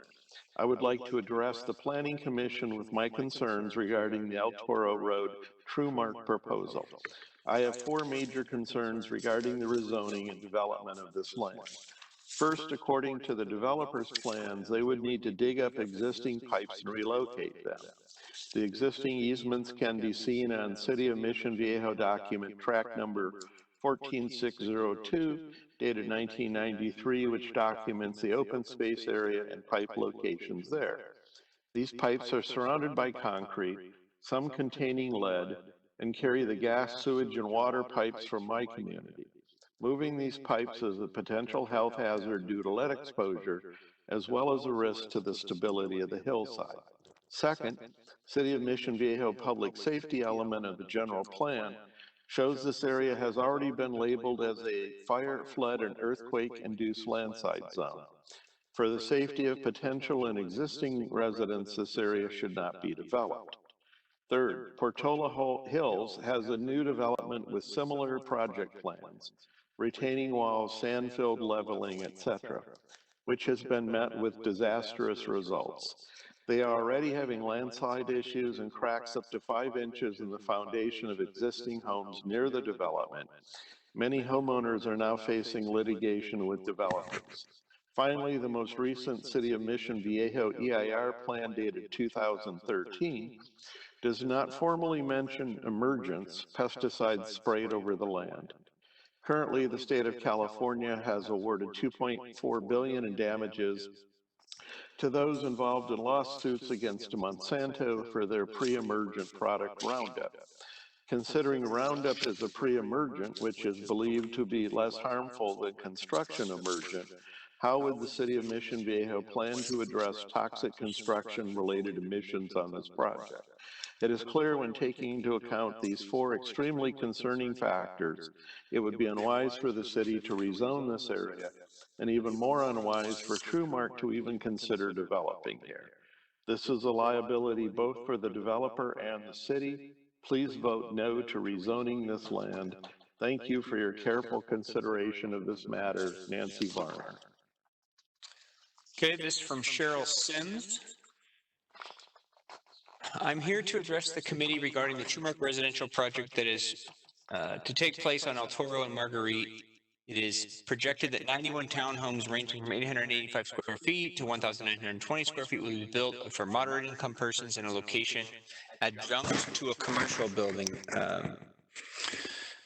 I would like to address the Planning Commission with my concerns regarding the El Toro Road Truemark proposal. I have four major concerns regarding the rezoning and development of this land. First, according to the developer's plans, they would need to dig up existing pipes and relocate them. The existing easements can be seen on City of Mission Viejo document track number 14602, dated 1993, which documents the open space area and pipe locations there. These pipes are surrounded by concrete, some containing lead, and carry the gas, sewage, and water pipes from my community. Moving these pipes is a potential health hazard due to lead exposure, as well as a risk to the stability of the hillside. Second, City of Mission Viejo public safety element of the general plan shows this area has already been labeled as a fire, flood, and earthquake-induced landslide zone. For the safety of potential and existing residents, this area should not be developed. Third, Portola Hills has a new development with similar project plans, retaining walls, sand-filled leveling, etc., which has been met with disastrous results. They are already having landslide issues and cracks up to 5 inches in the foundation of existing homes near the development. Many homeowners are now facing litigation with developers. Finally, the most recent City of Mission Viejo EIR plan dated 2013 does not formally mention emergence pesticides sprayed over the land. Currently, the state of California has awarded $2.4 billion in damages to those involved in lawsuits against Monsanto for their pre-emergent product Roundup. Considering Roundup is a pre-emergent, which is believed to be less harmful than construction emergent, how would the City of Mission Viejo plan to address toxic construction-related emissions on this project? It is clear when taking into account these four extremely concerning factors, it would be unwise for the city to rezone this area, and even more unwise for Truemark to even consider developing here. This is a liability both for the developer and the city. Please vote no to rezoning this land. Thank you for your careful consideration of this matter, Nancy Varner. Okay, this is from Cheryl Sims. I'm here to address the committee regarding the Truemark residential project that is to take place on El Toro and Marguerite. It is projected that 91 townhomes ranging from 885 square feet to 1,920 square feet will be built for moderate income persons in a location adjunct to a commercial building.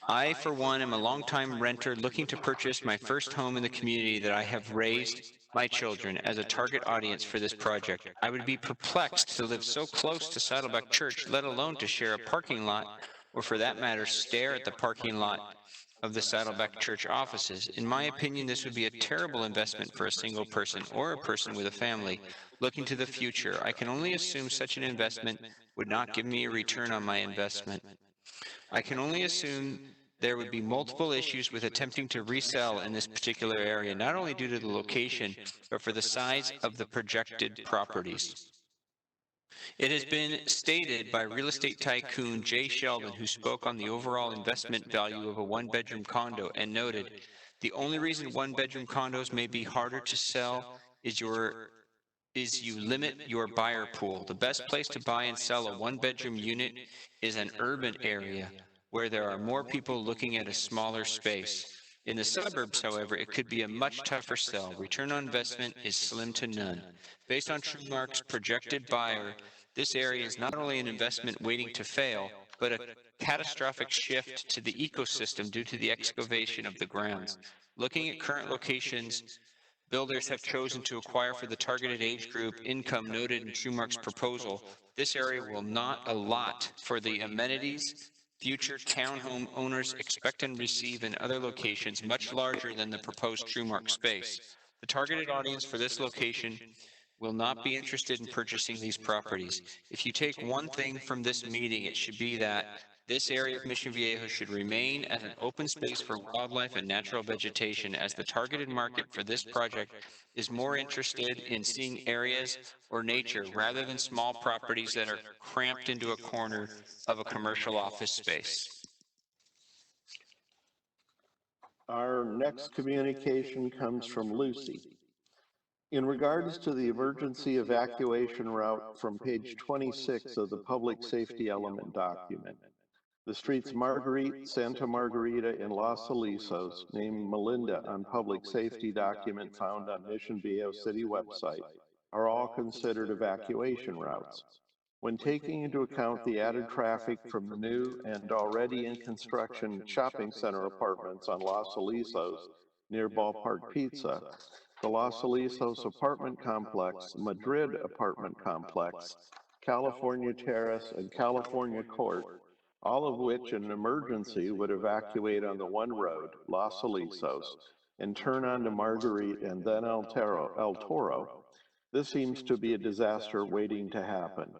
I, for one, am a longtime renter looking to purchase my first home in the community that I have raised my children as a target audience for this project. I would be perplexed to live so close to Saddleback Church, let alone to share a parking lot, or for that matter, stare at the parking lot of the Saddleback Church offices. In my opinion, this would be a terrible investment for a single person or a person with a family looking to the future. I can only assume such an investment would not give me a return on my investment. I can only assume there would be multiple issues with attempting to resell in this particular area, not only due to the location, but for the size of the projected properties. It has been stated by real estate tycoon Jay Sheldon, who spoke on the overall investment value of a one-bedroom condo and noted, the only reason one-bedroom condos may be harder to sell is you limit your buyer pool. The best place to buy and sell a one-bedroom unit is an urban area where there are more people looking at a smaller space. In the suburbs, however, it could be a much tougher sell. Return on investment is slim to none. Based on Truemark's projected buyer, this area is not only an investment waiting to fail, but a catastrophic shift to the ecosystem due to the excavation of the grounds. Looking at current locations, builders have chosen to acquire for the targeted age group income noted in TrueMark's proposal. This area will not allot for the amenities future townhome owners expect and receive in other locations much larger than the proposed TrueMark space. The targeted audience for this location will not be interested in purchasing these properties. If you take one thing from this meeting, it should be that this area of Mission Viejo should remain as an open space for wildlife and natural vegetation, as the targeted market for this project is more interested in seeing areas or nature rather than small properties that are cramped into a corner of a commercial office space. Our next communication comes from Lucy. In regards to the emergency evacuation route from page 26 of the public safety element document, the streets Marguerite, Santa Margarita, and Los Alisos, named Melinda on public safety document found on Mission Viejo City website, are all considered evacuation routes. When taking into account the added traffic from the new and already in construction shopping center apartments on Los Alisos near Ballpark Pizza, the Los Alisos apartment complex, Madrid apartment complex, California Terrace, and California Court, all of which in an emergency would evacuate on the one road, Los Alisos, and turn onto Marguerite and then El Toro. This seems to be a disaster waiting to happen.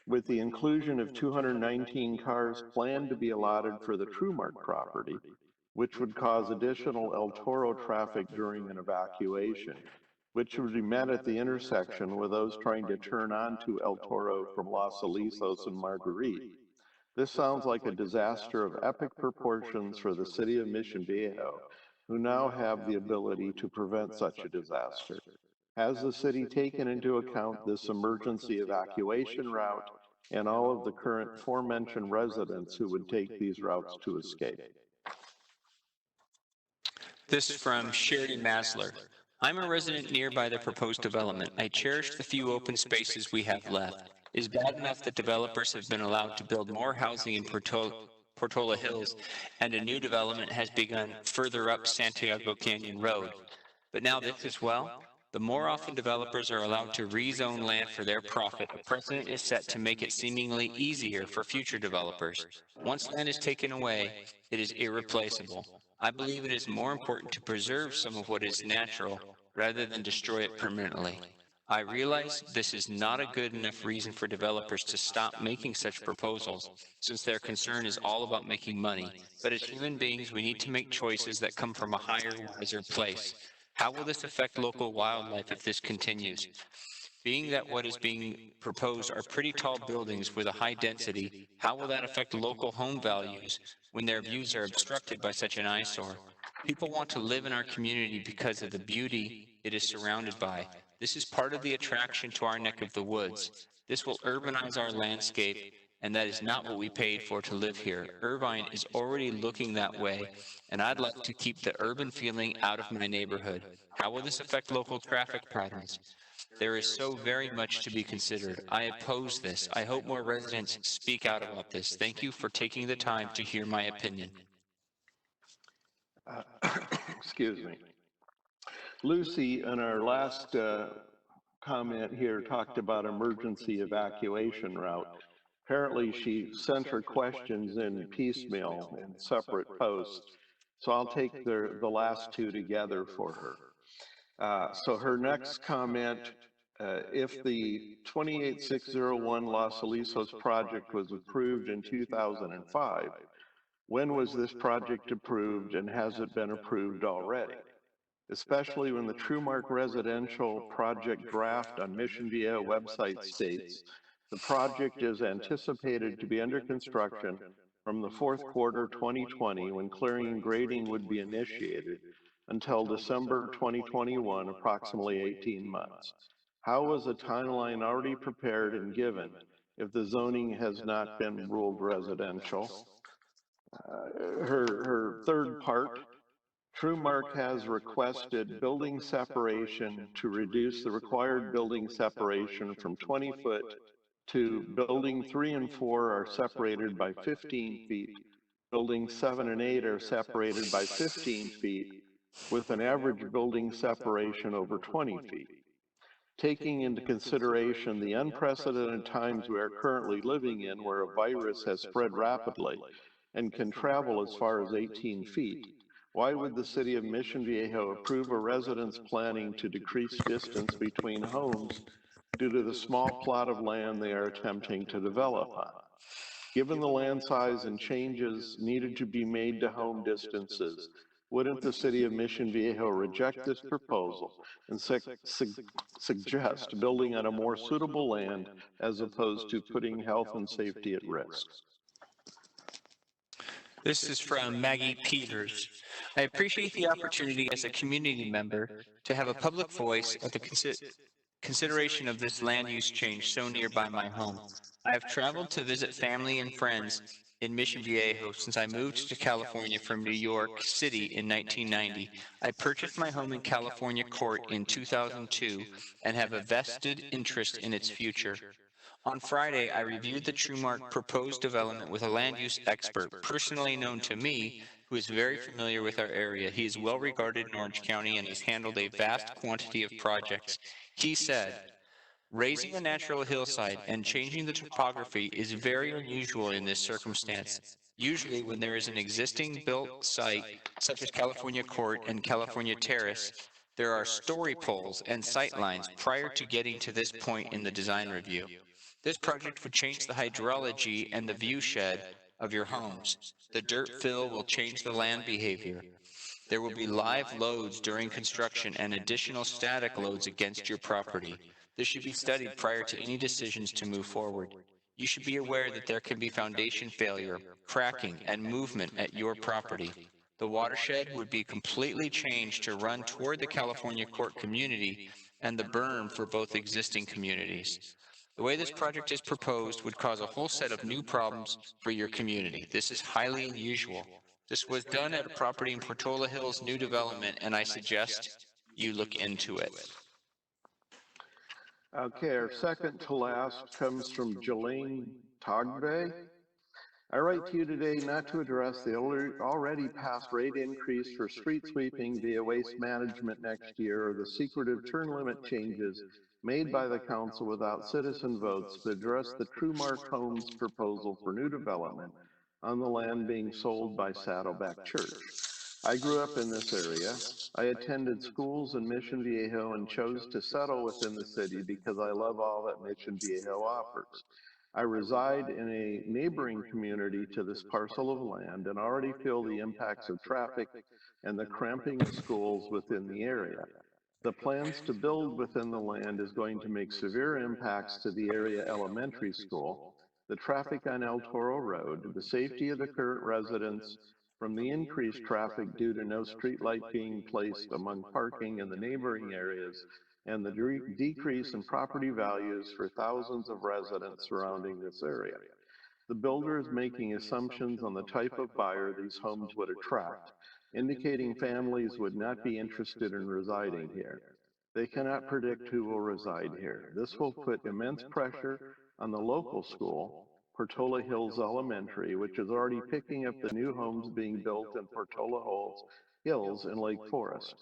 With the inclusion of 219 cars planned to be allotted for the TrueMark property, which would cause additional El Toro traffic during an evacuation, which would be met at the intersection with those trying to turn onto El Toro from Los Alisos and Marguerite. This sounds like a disaster of epic proportions for the city of Mission Viejo, who now have the ability to prevent such a disaster. Has the city taken into account this emergency evacuation route and all of the current aforementioned residents who would take these routes to escape? This from Sherry Masler. I'm a resident nearby the proposed development. I cherish the few open spaces we have left. It is bad enough that developers have been allowed to build more housing in Portola Hills, and a new development has begun further up Santiago Canyon Road. But now this as well? The more often developers are allowed to rezone land for their profit, a precedent is set to make it seemingly easier for future developers. Once land is taken away, it is irreplaceable. I believe it is more important to preserve some of what is natural rather than destroy it permanently. I realize this is not a good enough reason for developers to stop making such proposals, since their concern is all about making money. But as human beings, we need to make choices that come from a higher, wiser place. How will this affect local wildlife if this continues? Being that what is being proposed are pretty tall buildings with a high density, how will that affect local home values when their views are obstructed by such an eyesore? People want to live in our community because of the beauty it is surrounded by. This is part of the attraction to our neck of the woods. This will urbanize our landscape, and that is not what we paid for to live here. Irvine is already looking that way, and I'd like to keep the urban feeling out of my neighborhood. How will this affect local traffic patterns? There is so very much to be considered. I oppose this. I hope more residents speak out about this. Thank you for taking the time to hear my opinion. Excuse me. Lucy, in our last comment here, talked about emergency evacuation route. Apparently, she sent her questions in piecemeal in separate posts, so I'll take the last two together for her. So her next comment, if the 28601 Los Alisos project was approved in 2005, when was this project approved and has it been approved already? Especially when the TrueMark residential project draft on Mission Viejo website states the project is anticipated to be under construction from the fourth quarter 2020 when clearing and grading would be initiated until December 2021, approximately 18 months. How was a timeline already prepared and given if the zoning has not been ruled residential? Her third part, TrueMark has requested building separation to reduce the required building separation from 20 foot to building 3 and 4 are separated by 15 feet. Buildings 7 and 8 are separated by 15 feet, with an average building separation over 20 feet. Taking into consideration the unprecedented times we are currently living in, where a virus has spread rapidly and can travel as far as 18 feet, why would the city of Mission Viejo approve a residence planning to decrease distance between homes due to the small plot of land they are attempting to develop on? Given the land size and changes needed to be made to home distances, wouldn't the city of Mission Viejo reject this proposal and suggest building on a more suitable land as opposed to putting health and safety at risk? This is from Maggie Peters. I appreciate the opportunity as a community member to have a public voice at the consideration of this land use change so nearby my home. I have traveled to visit family and friends in Mission Viejo since I moved to California from New York City in 1990. I purchased my home in California Court in 2002 and have a vested interest in its future. On Friday, I reviewed the TrueMark proposed development with a land use expert, personally known to me, who is very familiar with our area. He is well regarded in Orange County and has handled a vast quantity of projects. He said, raising a natural hillside and changing the topography is very unusual in this circumstance. Usually when there is an existing built site, such as California Court and California Terrace, there are story poles and sight lines prior to getting to this point in the design review. This project would change the hydrology and the view shed of your homes. The dirt fill will change the land behavior. There will be live loads during construction and additional static loads against your property. This should be studied prior to any decisions to move forward. You should be aware that there can be foundation failure, cracking, and movement at your property. The watershed would be completely changed to run toward the California Court community and the berm for both existing communities. The way this project is proposed would cause a whole set of new problems for your community. This is highly unusual. This was done at a property in Portola Hills new development, and I suggest you look into it. Okay, our second to last comes from Jelaine Togbe. I write to you today not to address the already passed rate increase for street sweeping via waste management next year, or the secretive turn limit changes made by the council without citizen votes, but address the TrueMark Homes proposal for new development on the land being sold by Saddleback Church. I grew up in this area. I attended schools in Mission Viejo and chose to settle within the city because I love all that Mission Viejo offers. I reside in a neighboring community to this parcel of land and already feel the impacts of traffic and the cramping of schools within the area. The plans to build within the land is going to make severe impacts to the area elementary school, the traffic on El Toro Road, the safety of the current residents from the increased traffic due to no street light being placed among parking in the neighboring areas, and the decrease in property values for thousands of residents surrounding this area. The builder is making assumptions on the type of buyer these homes would attract, indicating families would not be interested in residing here. They cannot predict who will reside here. This will put immense pressure on the local school, Portola Hills Elementary, which is already picking up the new homes being built in Portola Hills in Lake Forest.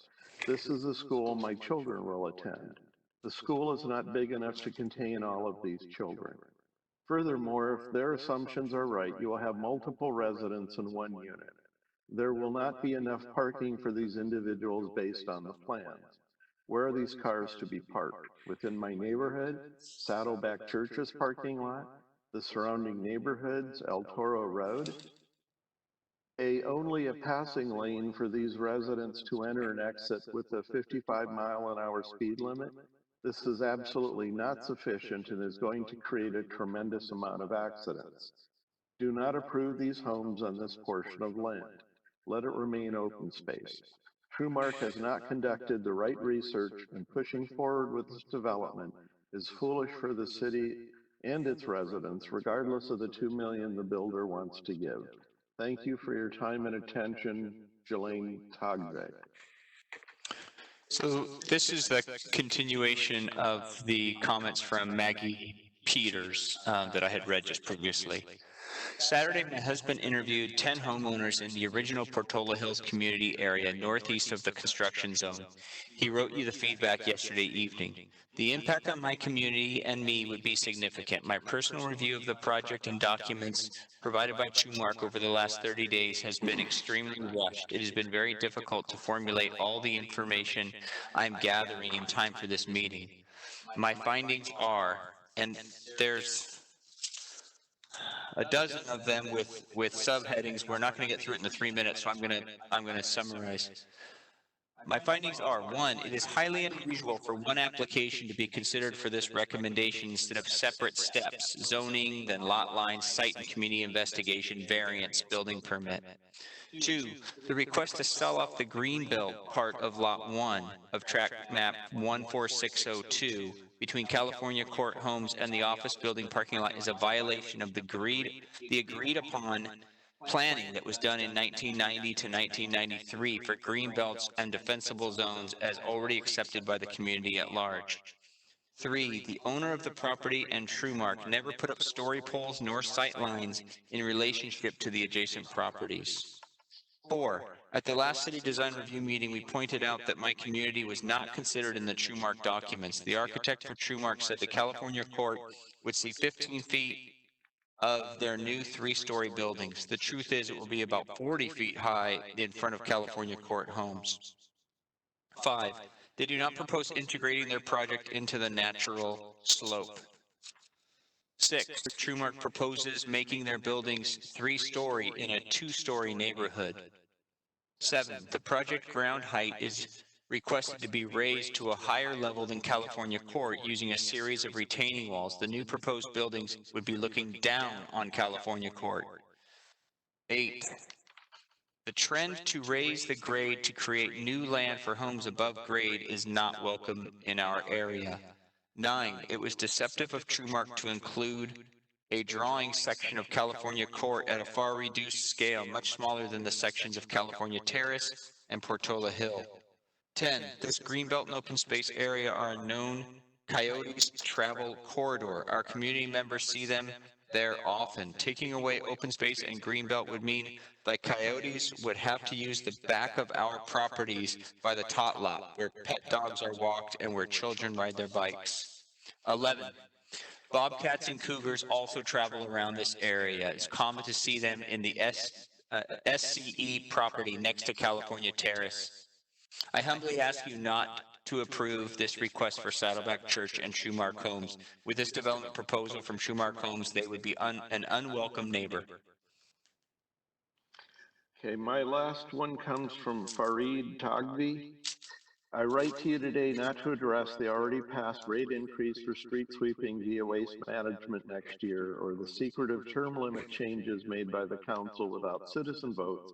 This is the school my children will attend. The school is not big enough to contain all of these children. Furthermore, if their assumptions are right, you will have multiple residents in one unit. There will not be enough parking for these individuals based on the plans. Where are these cars to be parked? Within my neighborhood, Saddleback Church's parking lot, the surrounding neighborhoods, El Toro Road, only a passing lane for these residents to enter and exit with a 55-mile-an-hour speed limit. This is absolutely not sufficient and is going to create a tremendous amount of accidents. Do not approve these homes on this portion of land. Let it remain open space. TrueMark has not conducted the right research, and pushing forward with this development is foolish for the city and its residents, regardless of the $2 million the builder wants to give. Thank you for your time and attention, Jelaine Togbe. So this is the continuation of the comments from Maggie Peters that I had read just previously. Saturday, my husband interviewed 10 homeowners in the original Portola Hills community area northeast of the construction zone. He wrote you the feedback yesterday evening. The impact on my community and me would be significant. My personal review of the project and documents provided by Chumark over the last 30 days has been extremely rushed. It has been very difficult to formulate all the information I'm gathering in time for this meeting. My findings are, and there's a dozen of them with subheadings. We're not going to get through it in the 3 minutes, so I'm going to summarize. My findings are: 1, it is highly unusual for one application to be considered for this recommendation instead of separate steps: zoning, then lot lines, site and community investigation, variance, building permit. 2, the request to sell off the Greenbelt part of Lot 1 of Tract Map 14602 between California Court Homes and the office building parking lot is a violation of the agreed upon planning that was done in 1990 to 1993 for greenbelts and defensible zones as already accepted by the community at large. 3, the owner of the property and Truemark never put up story poles nor sight lines in relationship to the adjacent properties. 4, at the last city design review meeting, we pointed out that my community was not considered in the Truemark documents. The architect for Truemark said the California court would see 15 feet of their new 3-story buildings. The truth is it will be about 40 feet high in front of California Court Homes. 5, they do not propose integrating their project into the natural slope. 6, Truemark proposes making their buildings 3-story in a 2-story neighborhood. 7, the project ground height is requested to be raised to a higher level than California Court using a series of retaining walls. The new proposed buildings would be looking down on California Court. 8, the trend to raise the grade to create new land for homes above grade is not welcome in our area. 9, it was deceptive of Truemark to include a drawing section of California Court at a far reduced scale, much smaller than the sections of California Terrace and Portola Hill. 10, this greenbelt and open space area are a known coyotes travel corridor. Our community members see them there often. Taking away open space and greenbelt would mean that coyotes would have to use the back of our properties by the tot lot, where pet dogs are walked and where children ride their bikes. 11, bobcats and cougars also travel around this area. It's common to see them in the SCE property next to California Terrace. I humbly ask you not to approve this request for Saddleback Church and Truemark Homes. With this development proposal from Truemark Homes, they would be an unwelcome neighbor. Okay, my last one comes from Farid Tagvi. I write to you today not to address the already passed rate increase for street sweeping via waste management next year, or the secretive term limit changes made by the council without citizen votes,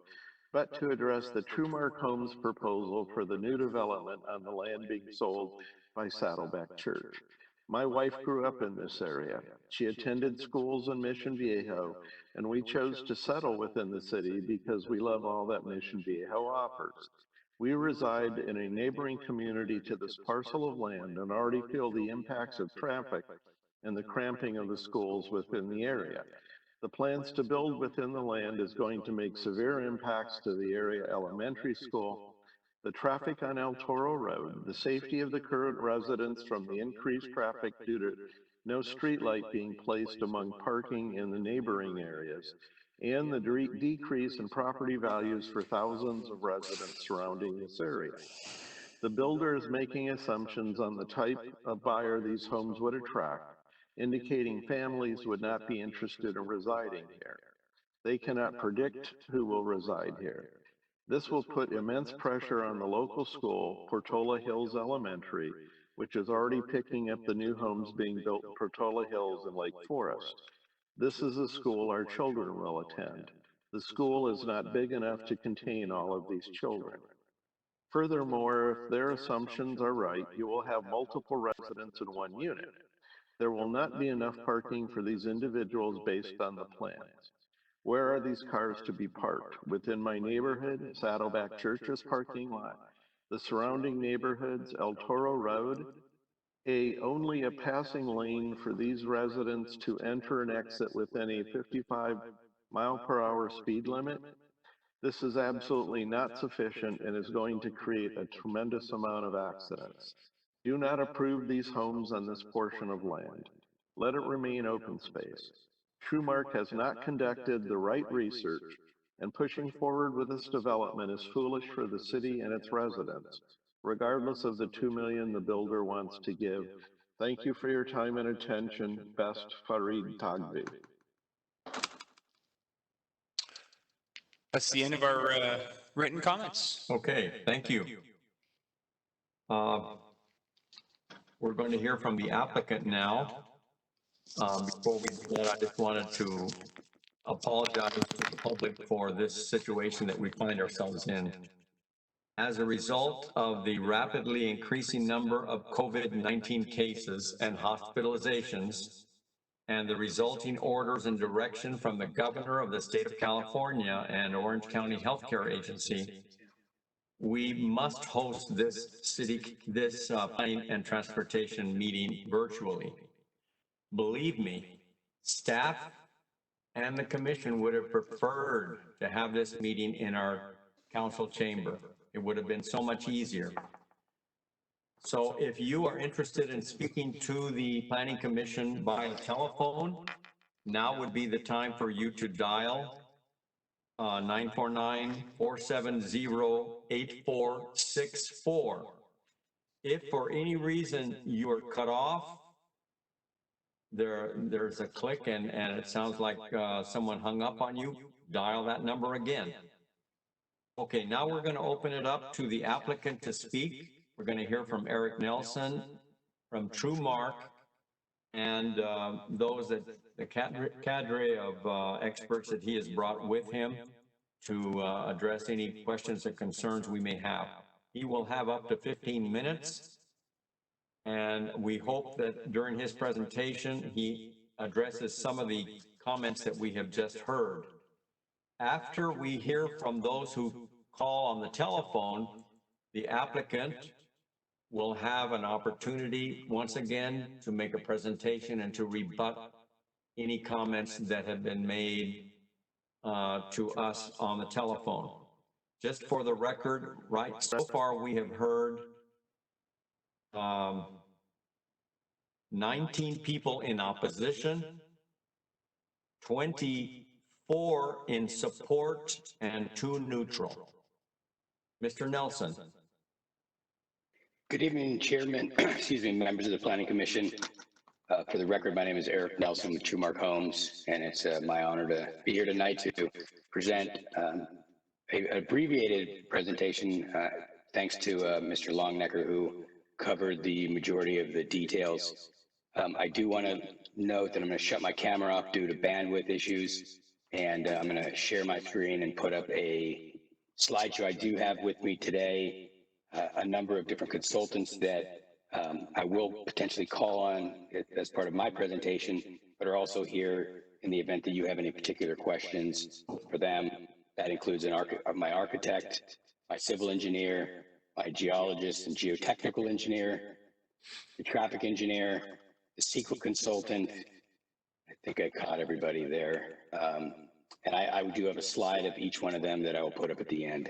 but to address the Truemark Homes proposal for the new development on the land being sold by Saddleback Church. My wife grew up in this area. She attended schools in Mission Viejo, and we chose to settle within the city because we love all that Mission Viejo offers. We reside in a neighboring community to this parcel of land and already feel the impacts of traffic and the cramping of the schools within the area. The plans to build within the land is going to make severe impacts to the area elementary school, the traffic on El Toro Road, the safety of the current residents from the increased traffic due to no streetlight being placed among parking in the neighboring areas, and the decrease in property values for thousands of residents surrounding this area. The builder is making assumptions on the type of buyer these homes would attract, indicating families would not be interested in residing here. They cannot predict who will reside here. This will put immense pressure on the local school, Portola Hills Elementary, which is already picking up the new homes being built in Portola Hills and Lake Forest. This is a school our children will attend. The school is not big enough to contain all of these children. Furthermore, if their assumptions are right, you will have multiple residents in one unit. There will not be enough parking for these individuals based on the plans. Where are these cars to be parked? Within my neighborhood, Saddleback Church's parking lot, the surrounding neighborhoods, El Toro Road, only a passing lane for these residents to enter and exit within a 55-mile-per-hour speed limit. This is absolutely not sufficient and is going to create a tremendous amount of accidents. Do not approve these homes on this portion of land. Let it remain open space. TrueMark has not conducted the right research, and pushing forward with this development is foolish for the city and its residents, regardless of the $2 million the builder wants to give. Thank you for your time and attention. Best, Farid Tagbi. That's the end of our written comments. Okay, thank you. We're going to hear from the applicant now. Before we do that, I just wanted to apologize to the public for this situation that we find ourselves in. As a result of the rapidly increasing number of COVID-19 cases and hospitalizations, and the resulting orders and direction from the governor of the state of California and Orange County Healthcare Agency, we must host this planning and transportation meeting virtually. Believe me, staff and the commission would have preferred to have this meeting in our council chamber. It would have been so much easier. So if you are interested in speaking to the planning commission by telephone, now would be the time for you to dial 949-470-8464. If for any reason you are cut off, there's a click and it sounds like someone hung up on you, dial that number again. Okay, now we're going to open it up to the applicant to speak. We're going to hear from Eric Nelson from TrueMark and those that the cadre of experts that he has brought with him to address any questions or concerns we may have. He will have up to 15 minutes. And we hope that during his presentation, he addresses some of the comments that we have just heard. After we hear from those who call on the telephone, the applicant will have an opportunity once again to make a presentation and to rebut any comments that have been made to us on the telephone. Just for the record, right, so far we have heard 19 people in opposition, 24 in support, and 2 neutral. Mr. Nelson. Good evening, Chairman, excuse me, members of the Planning Commission. For the record, my name is Eric Nelson with TrueMark Homes, and it's my honor to be here tonight to present an abbreviated presentation thanks to Mr. Longnecker, who covered the majority of the details. I do want to note that I'm going to shut my camera off due to bandwidth issues, and I'm going to share my screen and put up a slideshow. I do have with me today a number of different consultants that I will potentially call on as part of my presentation, but are also here in the event that you have any particular questions for them. That includes my architect, my civil engineer, my geologist and geotechnical engineer, the traffic engineer, the CEQA consultant. I think I caught everybody there. And I do have a slide of each one of them that I will put up at the end.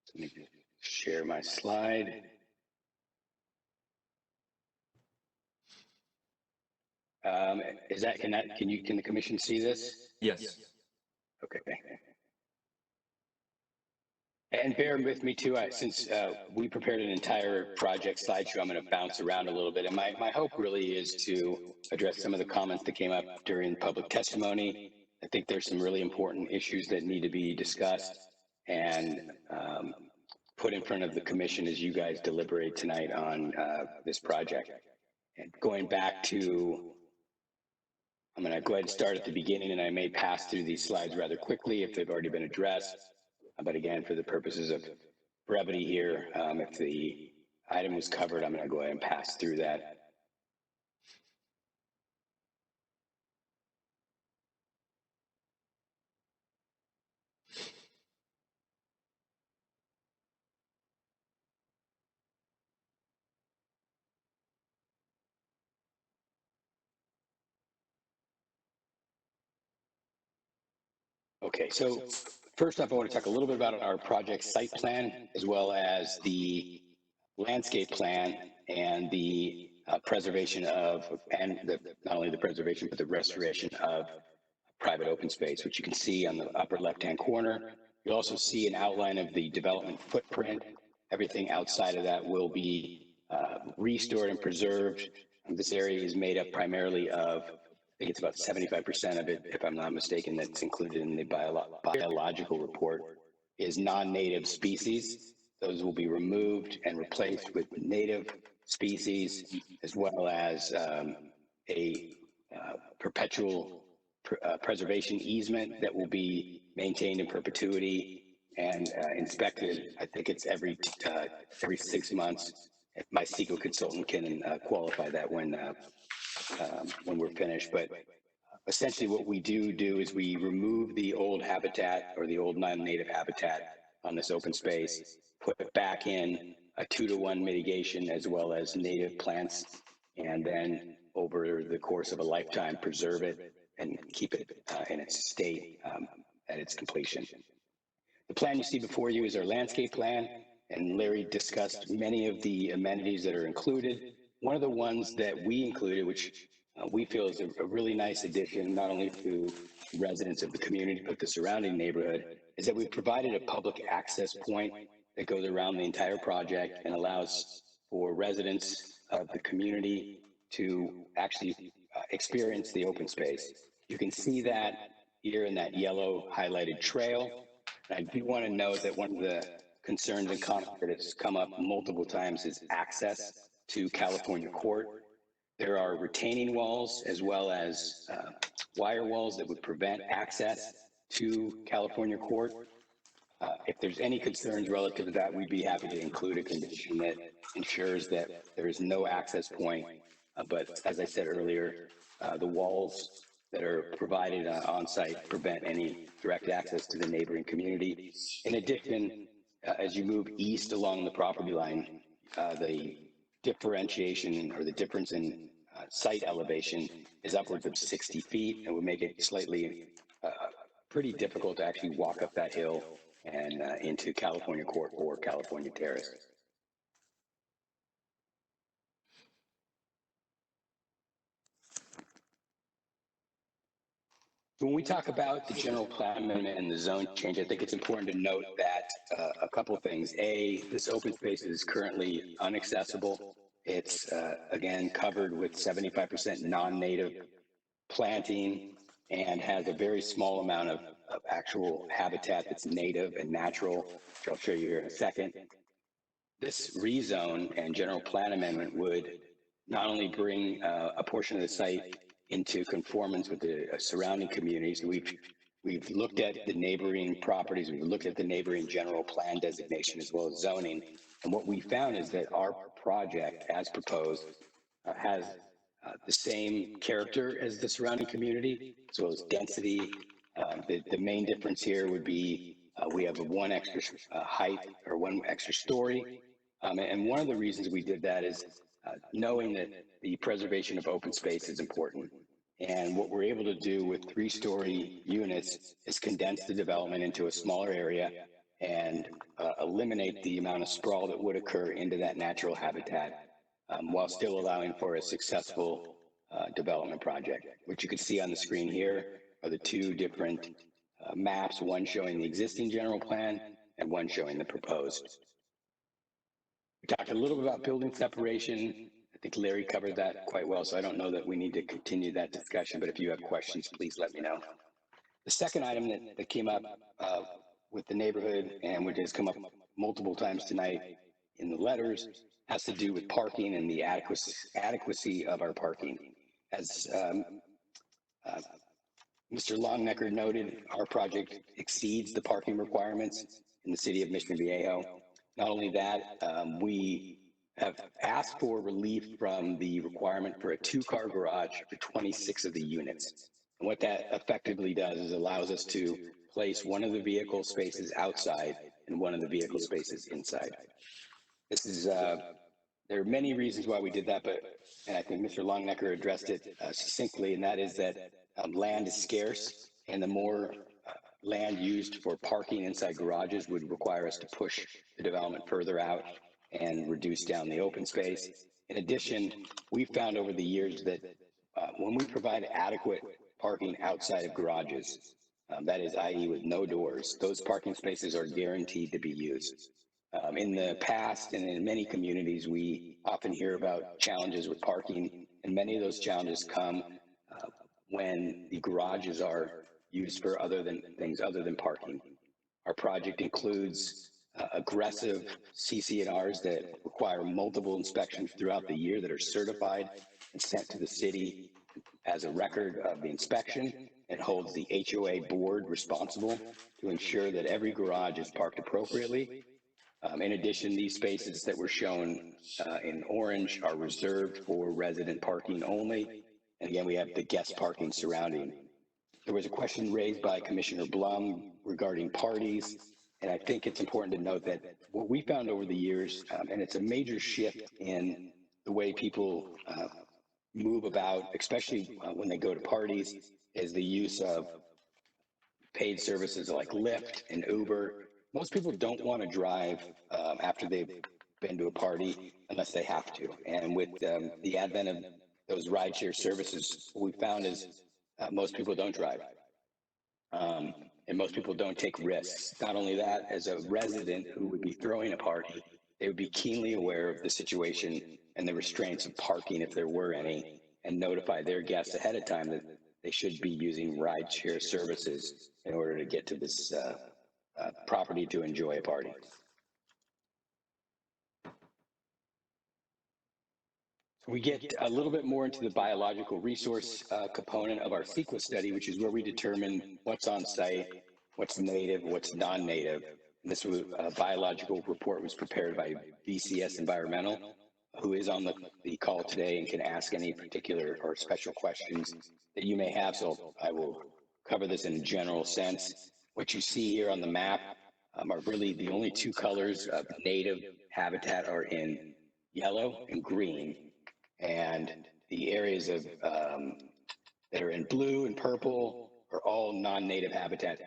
So let me just share my slide. Can the commission see this? Yes. Okay. And bear with me too, since we prepared an entire project slideshow, I'm going to bounce around a little bit. And my hope really is to address some of the comments that came up during public testimony. I think there's some really important issues that need to be discussed and put in front of the commission as you guys deliberate tonight on this project. And going back to, I'm going to go ahead and start at the beginning, and I may pass through these slides rather quickly if they've already been addressed. But again, for the purposes of brevity here, if the item was covered, I'm going to go ahead and pass through that. Okay, so first off, I want to talk a little bit about our project site plan, as well as the landscape plan and the preservation of, not only the preservation, but the restoration of private open space, which you can see on the upper left-hand corner. You'll also see an outline of the development footprint. Everything outside of that will be restored and preserved. This area is made up primarily of, I think it's about 75% of it, if I'm not mistaken, that's included in the biological report, is non-native species. Those will be removed and replaced with native species, as well as a perpetual preservation easement that will be maintained in perpetuity and inspected. I think it's every 6 months. My CEQA consultant can qualify that when we're finished. But essentially what we do is we remove the old habitat or the old non-native habitat on this open space, put it back in a 2-to-1 mitigation as well as native plants, and then over the course of a lifetime, preserve it and keep it in its state at its completion. The plan you see before you is our landscape plan, and Larry discussed many of the amenities that are included. One of the ones that we included, which we feel is a really nice addition, not only to residents of the community, but the surrounding neighborhood, is that we've provided a public access point that goes around the entire project and allows for residents of the community to actually experience the open space. You can see that here in that yellow highlighted trail. And I do want to note that one of the concerns and comments that has come up multiple times is access to California Court. There are retaining walls as well as wire walls that would prevent access to California Court. If there's any concerns relative to that, we'd be happy to include a condition that ensures that there is no access point. But as I said earlier, the walls that are provided on site prevent any direct access to the neighboring community. In addition, as you move east along the property line, the differentiation or the difference in site elevation is upwards of 60 feet and would make it slightly pretty difficult to actually walk up that hill and into California Court or California Terrace. When we talk about the general plan amendment and the zone change, I think it's important to note that a couple of things. A, this open space is currently inaccessible. It's, again, covered with 75% non-native planting and has a very small amount of actual habitat that's native and natural, which I'll show you here in a second. This rezone and general plan amendment would not only bring a portion of the site into conformance with the surrounding communities. We've looked at the neighboring properties, we've looked at the neighboring general plan designation as well as zoning, and what we found is that our project, as proposed, has the same character as the surrounding community, as well as density. The main difference here would be we have one extra height or one extra story, and one of the reasons we did that is knowing that the preservation of open space is important. And what we're able to do with 3-story units is condense the development into a smaller area and eliminate the amount of sprawl that would occur into that natural habitat while still allowing for a successful development project. What you can see on the screen here are the 2 different maps, one showing the existing general plan and one showing the proposed. We talked a little bit about building separation. I think Larry covered that quite well, so I don't know that we need to continue that discussion, but if you have questions, please let me know. The second item that came up with the neighborhood and which has come up multiple times tonight in the letters has to do with parking and the adequacy of our parking. As Mr. Longnecker noted, our project exceeds the parking requirements in the city of Mission Viejo. Not only that, we have asked for relief from the requirement for a 2-car garage for 26 of the units. And what that effectively does is allows us to place one of the vehicle spaces outside and one of the vehicle spaces inside. This is, there are many reasons why we did that, and I think Mr. Longnecker addressed it succinctly, and that is that land is scarce, and the more land used for parking inside garages would require us to push the development further out and reduce down the open space. In addition, we found over the years that when we provide adequate parking outside of garages, that is, i.e. with no doors, those parking spaces are guaranteed to be used. In the past and in many communities, we often hear about challenges with parking, and many of those challenges come when the garages are used for things other than parking. Our project includes aggressive CC&Rs that require multiple inspections throughout the year that are certified and sent to the city as a record of the inspection. It holds the HOA board responsible to ensure that every garage is parked appropriately. In addition, these spaces that were shown in orange are reserved for resident parking only. And again, we have the guest parking surrounding. There was a question raised by Commissioner Blum regarding parties, and I think it's important to note that what we found over the years, and it's a major shift in the way people move about, especially when they go to parties, is the use of paid services like Lyft and Uber. Most people don't want to drive after they've been to a party unless they have to. And with the advent of those rideshare services, what we found is most people don't drive. And most people don't take risks. Not only that, as a resident who would be throwing a party, they would be keenly aware of the situation and the restraints of parking, if there were any, and notify their guests ahead of time that they should be using rideshare services in order to get to this property to enjoy a party. We get a little bit more into the biological resource component of our CEQA study, which is where we determine what's on site, what's native, what's non-native. This was, biological report was prepared by VCS Environmental, who is on the call today and can ask any particular or special questions that you may have. So I will cover this in a general sense. What you see here on the map are really the only two colors of native habitat are in yellow and green. And the areas of that are in blue and purple are all non-native habitat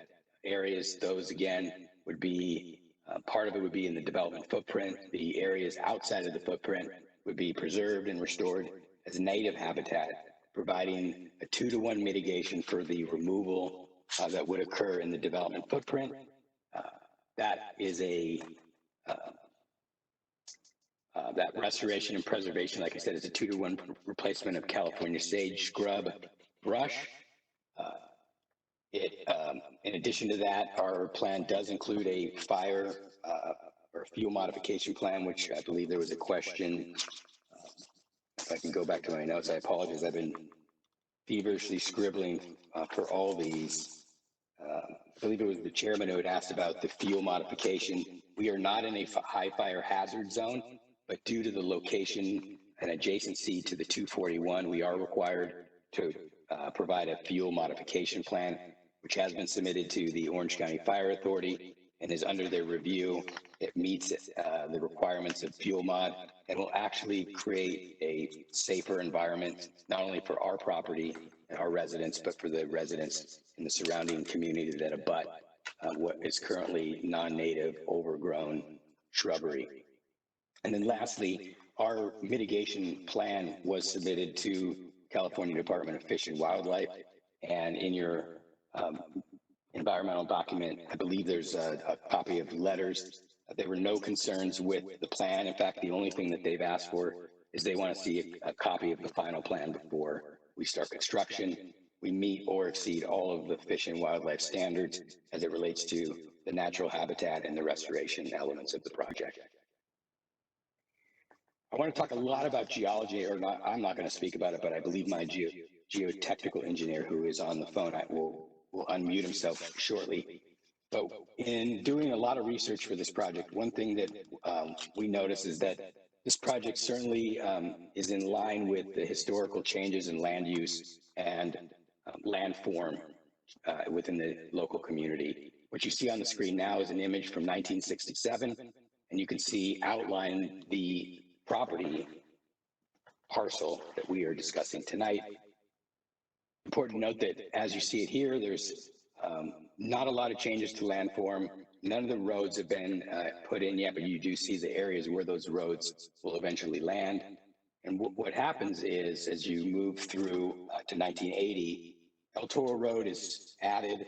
areas. Those again would be part of it would be in the development footprint. The areas outside of the footprint would be preserved and restored as native habitat, providing a 2-to-1 mitigation for the removal that would occur in the development footprint. That is that restoration and preservation, like I said, is a 2-to-1 replacement of California sage, scrub, brush. In addition to that, our plan does include a fire or fuel modification plan, which I believe there was a question. If I can go back to my notes, I apologize. I've been feverishly scribbling for all these. I believe it was the chairman who had asked about the fuel modification. We are not in a high fire hazard zone, but due to the location and adjacency to the 241, we are required to provide a fuel modification plan, which has been submitted to the Orange County Fire Authority and is under their review. It meets the requirements of fuel mod and will actually create a safer environment, not only for our property and our residents, but for the residents in the surrounding community that abut what is currently non-native overgrown shrubbery. And then lastly, our mitigation plan was submitted to California Department of Fish and Wildlife. And in your environmental document, I believe there's a copy of letters. There were no concerns with the plan. In fact, the only thing that they've asked for is they want to see a copy of the final plan before we start construction. We meet or exceed all of the fish and wildlife standards as it relates to the natural habitat and the restoration elements of the project. I want to talk a lot about geology, or not. I'm not going to speak about it, but I believe my geotechnical engineer, who is on the phone, will unmute himself shortly. But in doing a lot of research for this project, one thing that we notice is that this project certainly is in line with the historical changes in land use and land form within the local community. What you see on the screen now is an image from 1967, and you can see outline the property parcel that we are discussing tonight. Important to note that as you see it here, there's Not a lot of changes to landform. None of the roads have been put in yet, but you do see the areas where those roads will eventually land. And what happens is, as you move through to 1980, El Toro Road is added.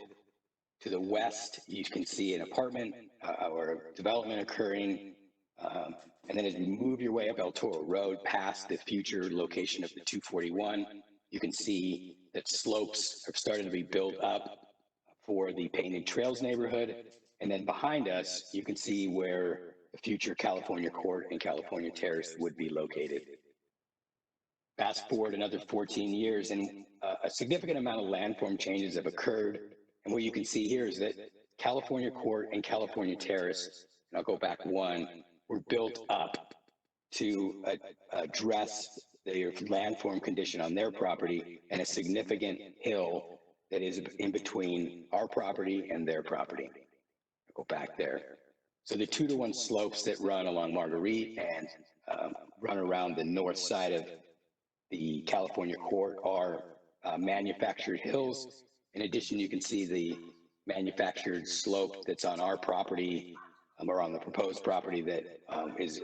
To the west, you can see an apartment or development occurring. And then as you move your way up El Toro Road past the future location of the 241, you can see that slopes are starting to be built up for the Painted Trails neighborhood. And then behind us, you can see where the future California Court and California Terrace would be located. Fast forward another 14 years, and a significant amount of landform changes have occurred. And what you can see here is that California Court and California Terrace, and I'll go back one, were built up to address the landform condition on their property and a significant hill that is in between our property and their property. I'll go back there. So the 2-to-1 slopes that run along Marguerite and run around the north side of the California Court are manufactured hills. In addition, you can see the manufactured slope that's on our property or on the proposed property that is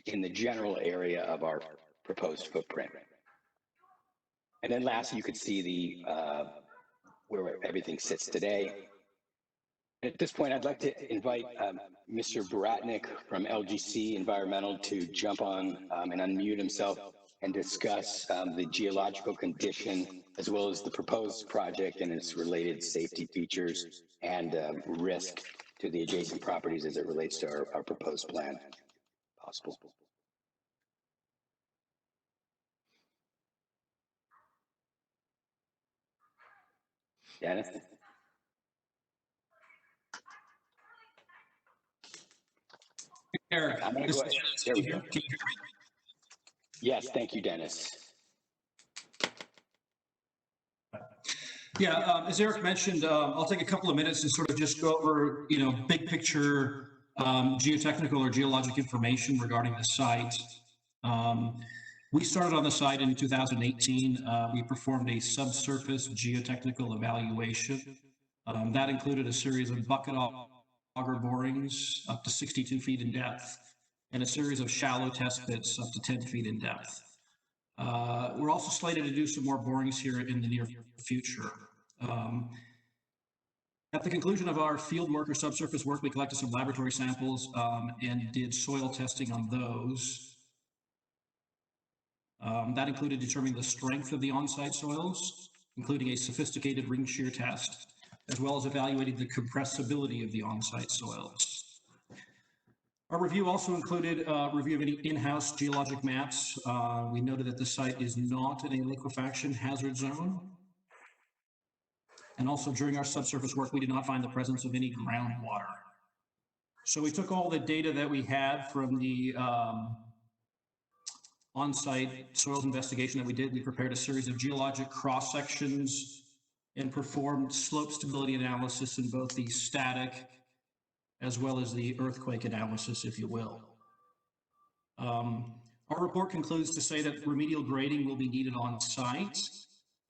in the general area of our proposed footprint. And then lastly, you could see the where everything sits today. At this point, I'd like to invite Mr. Baratnik from LGC Environmental to jump on and unmute himself and discuss the geological condition as well as the proposed project and its related safety features and risk to the adjacent properties as it relates to our proposed plan. Possible. Dennis? Eric, I'm going to go ahead. There we go. Yes, thank you, Dennis. Yeah, as Eric mentioned, I'll take a couple of minutes to sort of just go over, big picture geotechnical or geologic information regarding the site. We started on the site in 2018. We performed a subsurface geotechnical evaluation. That included a series of bucket auger borings up to 62 feet in depth and a series of shallow test pits up to 10 feet in depth. We're also slated to do some more borings here in the near future. At the conclusion of our field work or subsurface work, we collected some laboratory samples and did soil testing on those. That included determining the strength of the on-site soils, including a sophisticated ring shear test, as well as evaluating the compressibility of the on-site soils. Our review also included review of any in-house geologic maps. We noted that the site is not in a liquefaction hazard zone. And also during our subsurface work, we did not find the presence of any groundwater. So we took all the data that we had from the on-site soils investigation that we did. We prepared a series of geologic cross-sections and performed slope stability analysis in both the static as well as the earthquake analysis, if you will. Our report concludes to say that remedial grading will be needed on site.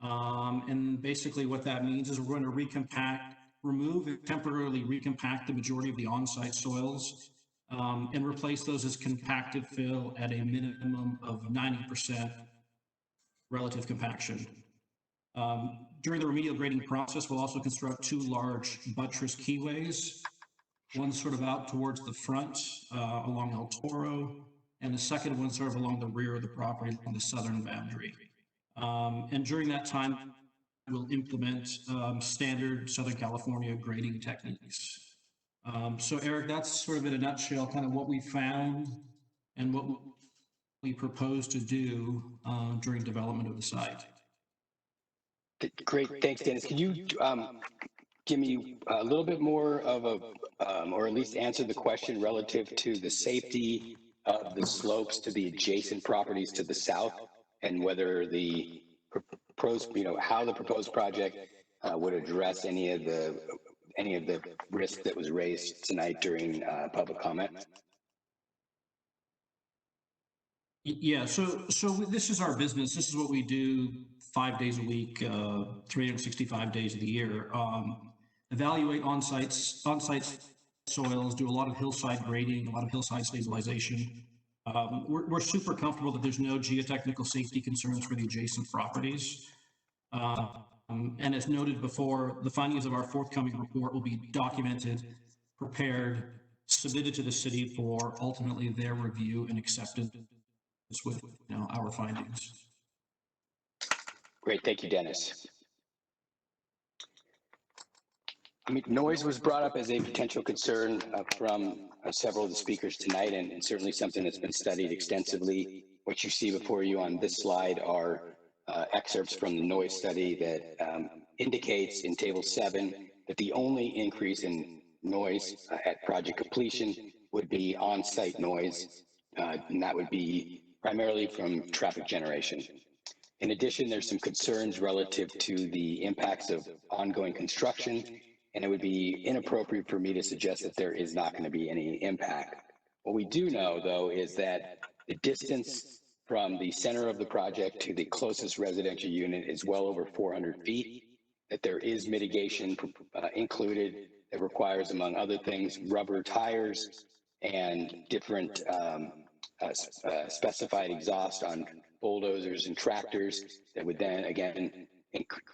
And basically what that means is we're going to remove and temporarily recompact the majority of the on-site soils and replace those as compacted fill at a minimum of 90% relative compaction. During the remedial grading process, we'll also construct 2 large buttress keyways, one sort of out towards the front along El Toro, and the second one sort of along the rear of the property on the southern boundary. And during that time, we'll implement standard Southern California grading techniques. So Eric, that's sort of in a nutshell kind of what we found and what we propose to do during development of the site. Great, thanks, Dennis. Can you give me a little bit more of a, or at least answer the question relative to the safety of the slopes to the adjacent properties to the south, and whether the proposed, how the proposed project would address any of the risk that was raised tonight during public comment? Yeah, so this is our business. This is what we do 5 days a week, 365 days of the year. evaluate on-site soils, do a lot of hillside grading, a lot of hillside stabilization. We're super comfortable that there's no geotechnical safety concerns for the adjacent properties. And as noted before, the findings of our forthcoming report will be documented, prepared, submitted to the city for ultimately their review and acceptance with our findings. Great, thank you, Dennis. I mean, noise was brought up as a potential concern from several of the speakers tonight, and certainly something that's been studied extensively. What you see before you on this slide are excerpts from the noise study that indicates in Table 7 that the only increase in noise at project completion would be on-site noise, and that would be primarily from traffic generation. In addition, there's some concerns relative to the impacts of ongoing construction, and it would be inappropriate for me to suggest that there is not going to be any impact. What we do know, though, is that the distance from the center of the project to the closest residential unit is well over 400 feet, that there is mitigation included that requires, among other things, rubber tires and different specified exhaust on bulldozers and tractors that would then, again,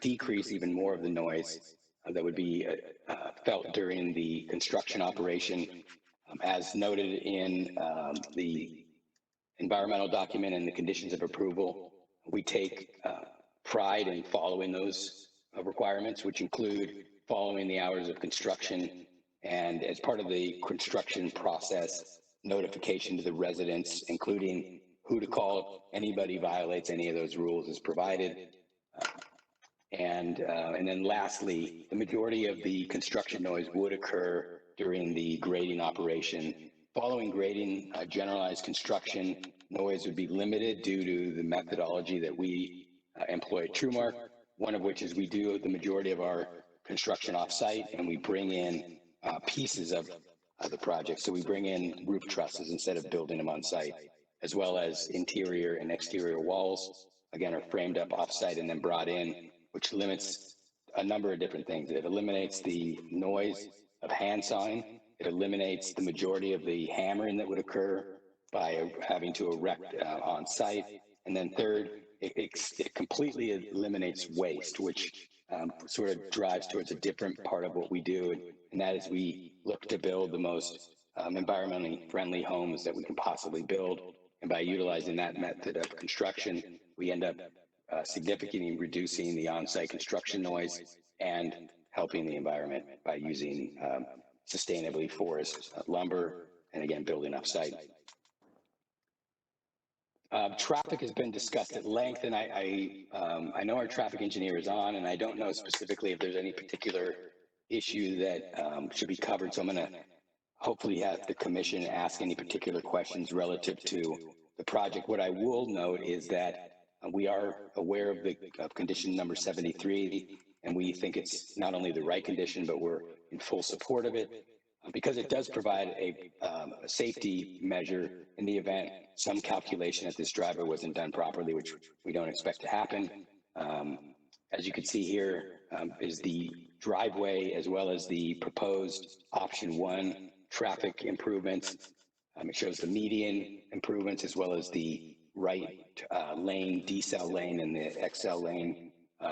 decrease even more of the noise that would be felt during the construction operation. As noted in the environmental document and the conditions of approval, we take pride in following those requirements, which include following the hours of construction, and as part of the construction process, notification to the residents, including who to call if anybody violates any of those rules is provided. And then lastly, the majority of the construction noise would occur during the grading operation. Following grading, generalized construction noise would be limited due to the methodology that we employ at TrueMark, one of which is we do the majority of our construction off-site, and we bring in pieces of the project. So we bring in roof trusses instead of building them on site, as well as interior and exterior walls, again, are framed up off-site and then brought in, which limits a number of different things. It eliminates the noise of hand sawing. It eliminates the majority of the hammering that would occur by having to erect on site. And then third, it completely eliminates waste, which sort of drives towards a different part of what we do. And that is we look to build the most environmentally friendly homes that we can possibly build. And by utilizing that method of construction, we end up significantly reducing the on-site construction noise and helping the environment by using sustainably forest lumber and, again, building off-site. Traffic has been discussed at length, and I know our traffic engineer is on, and I don't know specifically if there's any particular issue that should be covered, so I'm going to hopefully have the commission ask any particular questions relative to the project. What I will note is that we are aware of condition number 73, and we think it's not only the right condition, but we're in full support of it, because it does provide a safety measure in the event some calculation at this driveway wasn't done properly, which we don't expect to happen. As you can see here is the driveway as well as the proposed option 1 traffic improvements. It shows the median improvements as well as the right lane, decel lane, and the XL lane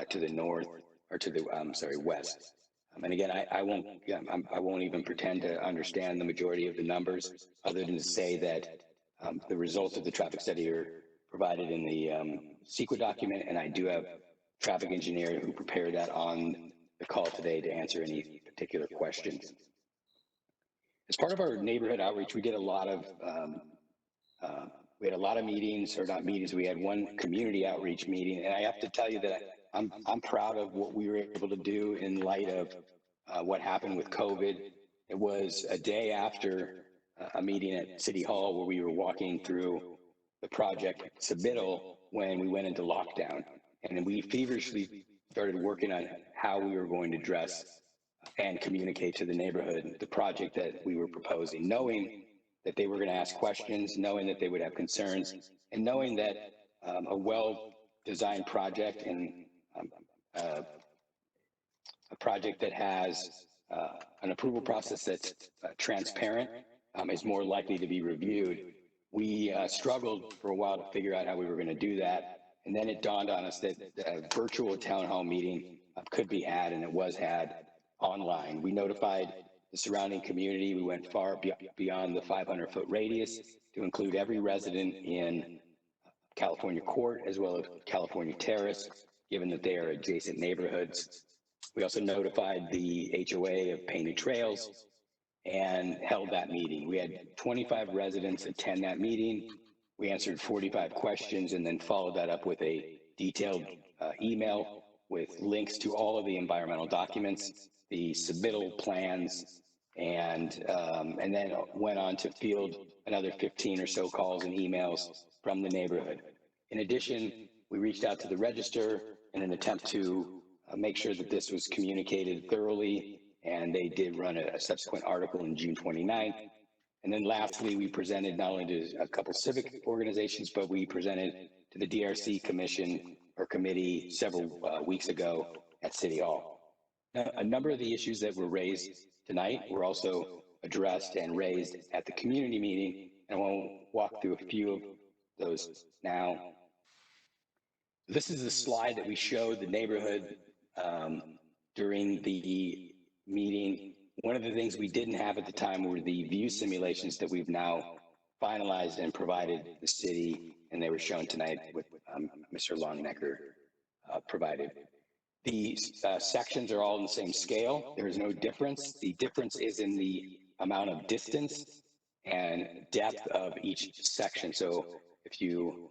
to the north, or to the west. And again, I won't even pretend to understand the majority of the numbers, other than to say that the results of the traffic study are provided in the CEQA document, and I do have a traffic engineer who prepared that on the call today to answer any particular questions. As part of our neighborhood outreach, we did a lot of meetings, or not meetings. We had one community outreach meeting, and I have to tell you that I'm proud of what we were able to do in light of what happened with COVID. It was a day after a meeting at City Hall where we were walking through the project submittal when we went into lockdown, and we feverishly started working on how we were going to address and communicate to the neighborhood the project that we were proposing, knowing that they were going to ask questions, knowing that they would have concerns, and knowing that a well-designed project and a project that has an approval process that's transparent is more likely to be reviewed. We struggled for a while to figure out how we were going to do that. And then it dawned on us that a virtual town hall meeting could be had, and it was had online. We notified the surrounding community. We went far beyond the 500-foot radius to include every resident in California Court as well as California Terrace, given that they are adjacent neighborhoods. We also notified the HOA of Painted Trails and held that meeting. We had 25 residents attend that meeting. We answered 45 questions and then followed that up with a detailed email with links to all of the environmental documents, the submittal plans, and then went on to field another 15 or so calls and emails from the neighborhood. In addition, we reached out to the Register in an attempt to make sure that this was communicated thoroughly, and they did run a subsequent article on June 29th. And then lastly, we presented not only to a couple civic organizations, but we presented to the DRC Commission or committee several weeks ago at City Hall. Now, a number of the issues that were raised tonight were also addressed and raised at the community meeting, and I want to walk through a few of those now. This is the slide that we showed the neighborhood during the meeting. One of the things we didn't have at the time were the view simulations that we've now finalized and provided the city, and they were shown tonight with Mr. Longnecker provided. The sections are all in the same scale. There is no difference. The difference is in the amount of distance and depth of each section. So if you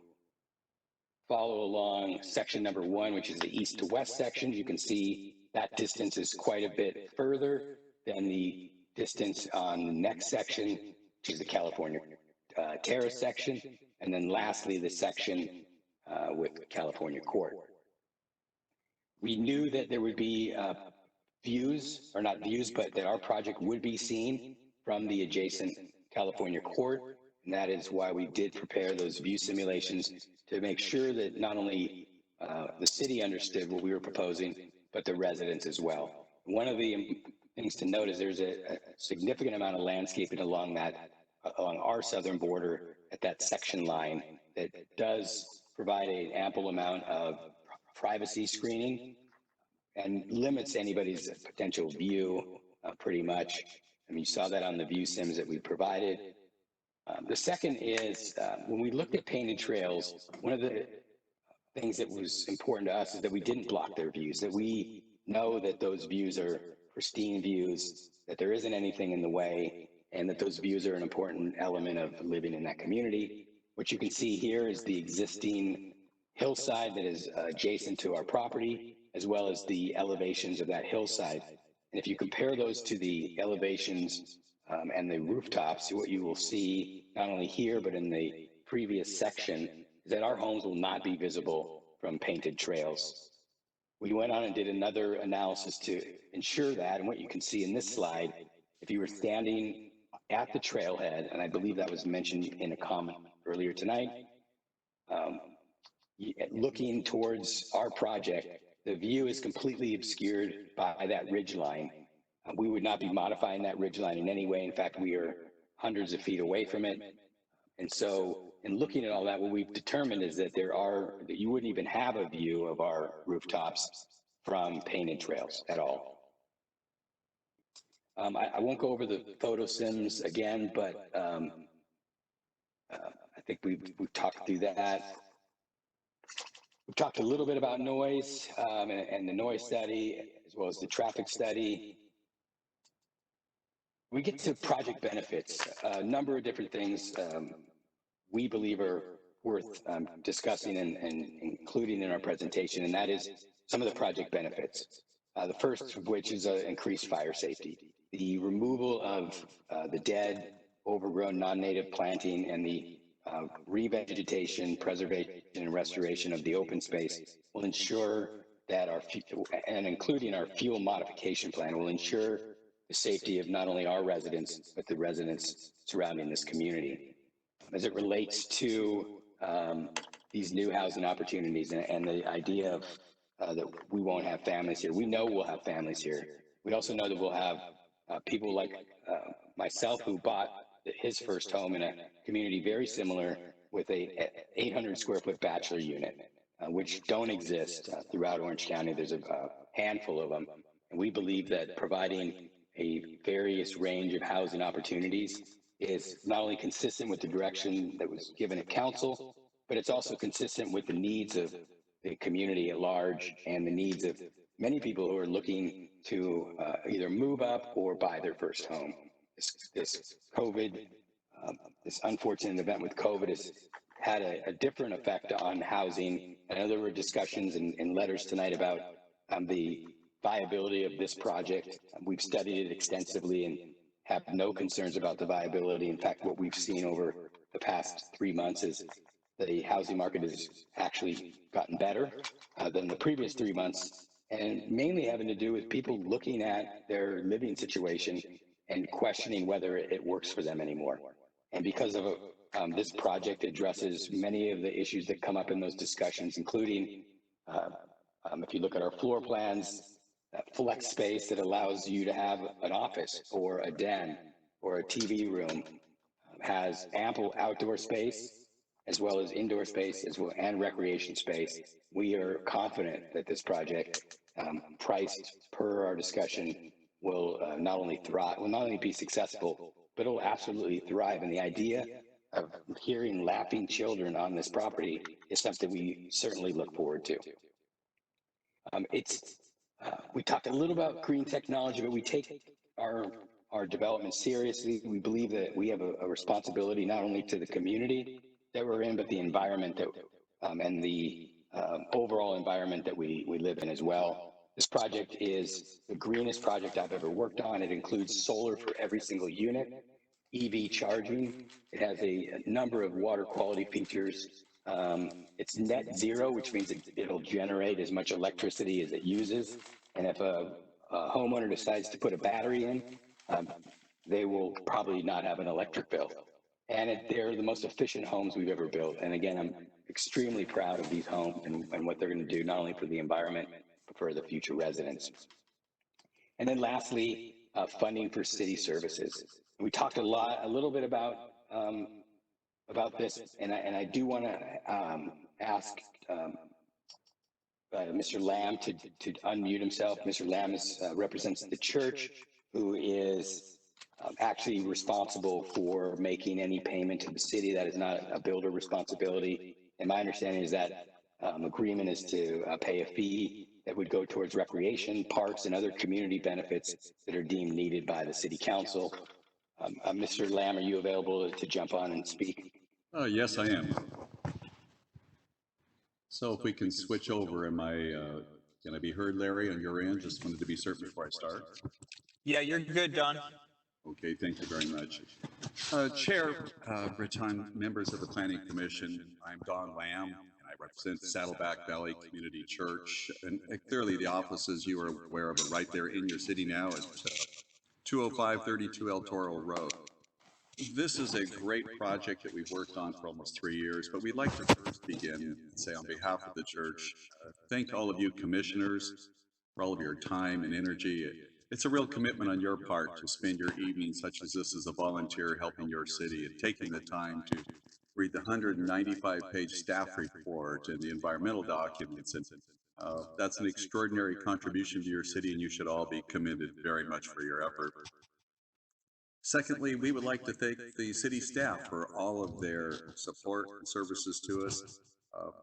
follow along section number 1, which is the east to west section, you can see that distance is quite a bit further than the distance on the next section, which is the California Terrace section. And then lastly, the section with California Court. We knew that there would be views, or not views, but that our project would be seen from the adjacent California Court. And that is why we did prepare those view simulations to make sure that not only the city understood what we were proposing, but the residents as well. One of the things to note is there's a significant amount of landscaping along our southern border at that section line that does provide an ample amount of privacy screening and limits anybody's potential view pretty much. I mean, you saw that on the view sims that we provided. The second is when we looked at Painted Trails, one of the things that was important to us is that we didn't block their views, that we know that those views are pristine views, that there isn't anything in the way, and that those views are an important element of living in that community. What you can see here is the existing hillside that is adjacent to our property, as well as the elevations of that hillside. And if you compare those to the elevations and the rooftops, what you will see not only here, but in the previous section, is that our homes will not be visible from Painted Trails. We went on and did another analysis to ensure that, and what you can see in this slide, if you were standing at the trailhead, and I believe that was mentioned in a comment earlier tonight, looking towards our project, the view is completely obscured by that ridge line. We would not be modifying that ridge line in any way. In fact, we are hundreds of feet away from it. And so in looking at all that, what we've determined is that that you wouldn't even have a view of our rooftops from Painted Trails at all. I won't go over the photo sims again, but I think we've talked through that. We've talked a little bit about noise and the noise study, as well as the traffic study. We get to project benefits, a number of different things we believe are worth discussing and including in our presentation, and that is some of the project benefits. The first of which is increased fire safety. The removal of the dead, overgrown, non-native planting, and the revegetation, preservation, and restoration of the open space will ensure that and including our fuel modification plan, will ensure the safety of not only our residents, but the residents surrounding this community. As it relates to these new housing opportunities and the idea of that we won't have families here. We know we'll have families here. We also know that we'll have people like myself who bought his first home in a community very similar with a 800 square foot bachelor unit, which don't exist throughout Orange County. There's a handful of them. And we believe that providing a various range of housing opportunities is not only consistent with the direction that was given at council, but it's also consistent with the needs of the community at large and the needs of many people who are looking to either move up or buy their first home. This COVID, this unfortunate event with COVID has had a different effect on housing. I know there were discussions and letters tonight about the viability of this project. We've studied it extensively and have no concerns about the viability. In fact, what we've seen over the past 3 months is the housing market has actually gotten better than the previous 3 months, and mainly having to do with people looking at their living situation and questioning whether it works for them anymore. And because of this project addresses many of the issues that come up in those discussions, including if you look at our floor plans, that flex space that allows you to have an office or a den or a TV room, has ample outdoor space as well as indoor space as well and recreation space. We are confident that this project, priced per our discussion, will not only thrive, will not only be successful, but it will absolutely thrive. And the idea of hearing laughing children on this property is something we certainly look forward to. We talked a little about green technology, but we take our development seriously. We believe that we have a responsibility not only to the community that we're in, but the environment that and the overall environment that we live in as well. This project is the greenest project I've ever worked on. It includes solar for every single unit, EV charging. It has a number of water quality features. It's net zero, which means it'll generate as much electricity as it uses. And if a homeowner decides to put a battery in, they will probably not have an electric bill. And they're the most efficient homes we've ever built. And again, I'm extremely proud of these homes and what they're going to do, not only for the environment, but for the future residents. And then lastly, funding for city services. We talked a little bit about this, and I do want to ask Mr. Lamb to unmute himself. Mr. Lamb represents the church, who is actually responsible for making any payment to the city. That is not a builder responsibility. And my understanding is that agreement is to pay a fee that would go towards recreation, parks, and other community benefits that are deemed needed by the city council. Mr. Lamb, are you available to jump on and speak? Yes, I am. So if we can switch over, am I can I be heard, Larry, on your end? Just wanted to be certain before I start. Yeah, you're good, Don. Okay, thank you very much. Chair Breton, members of the Planning Commission, I'm Don Lamb, and I represent Saddleback Valley Community Church. And clearly the offices you are aware of are right there in your city now at 20532 El Toro Road. This is a great project that we've worked on for almost 3 years, but we'd like to first begin and say on behalf of the church, thank all of you commissioners for all of your time and energy. It's a real commitment on your part to spend your evenings such as this as a volunteer helping your city and taking the time to read the 195-page staff report and the environmental documents. And that's an extraordinary contribution to your city, and you should all be commended very much for your effort. Secondly, we would like to thank the city staff for all of their support and services to us.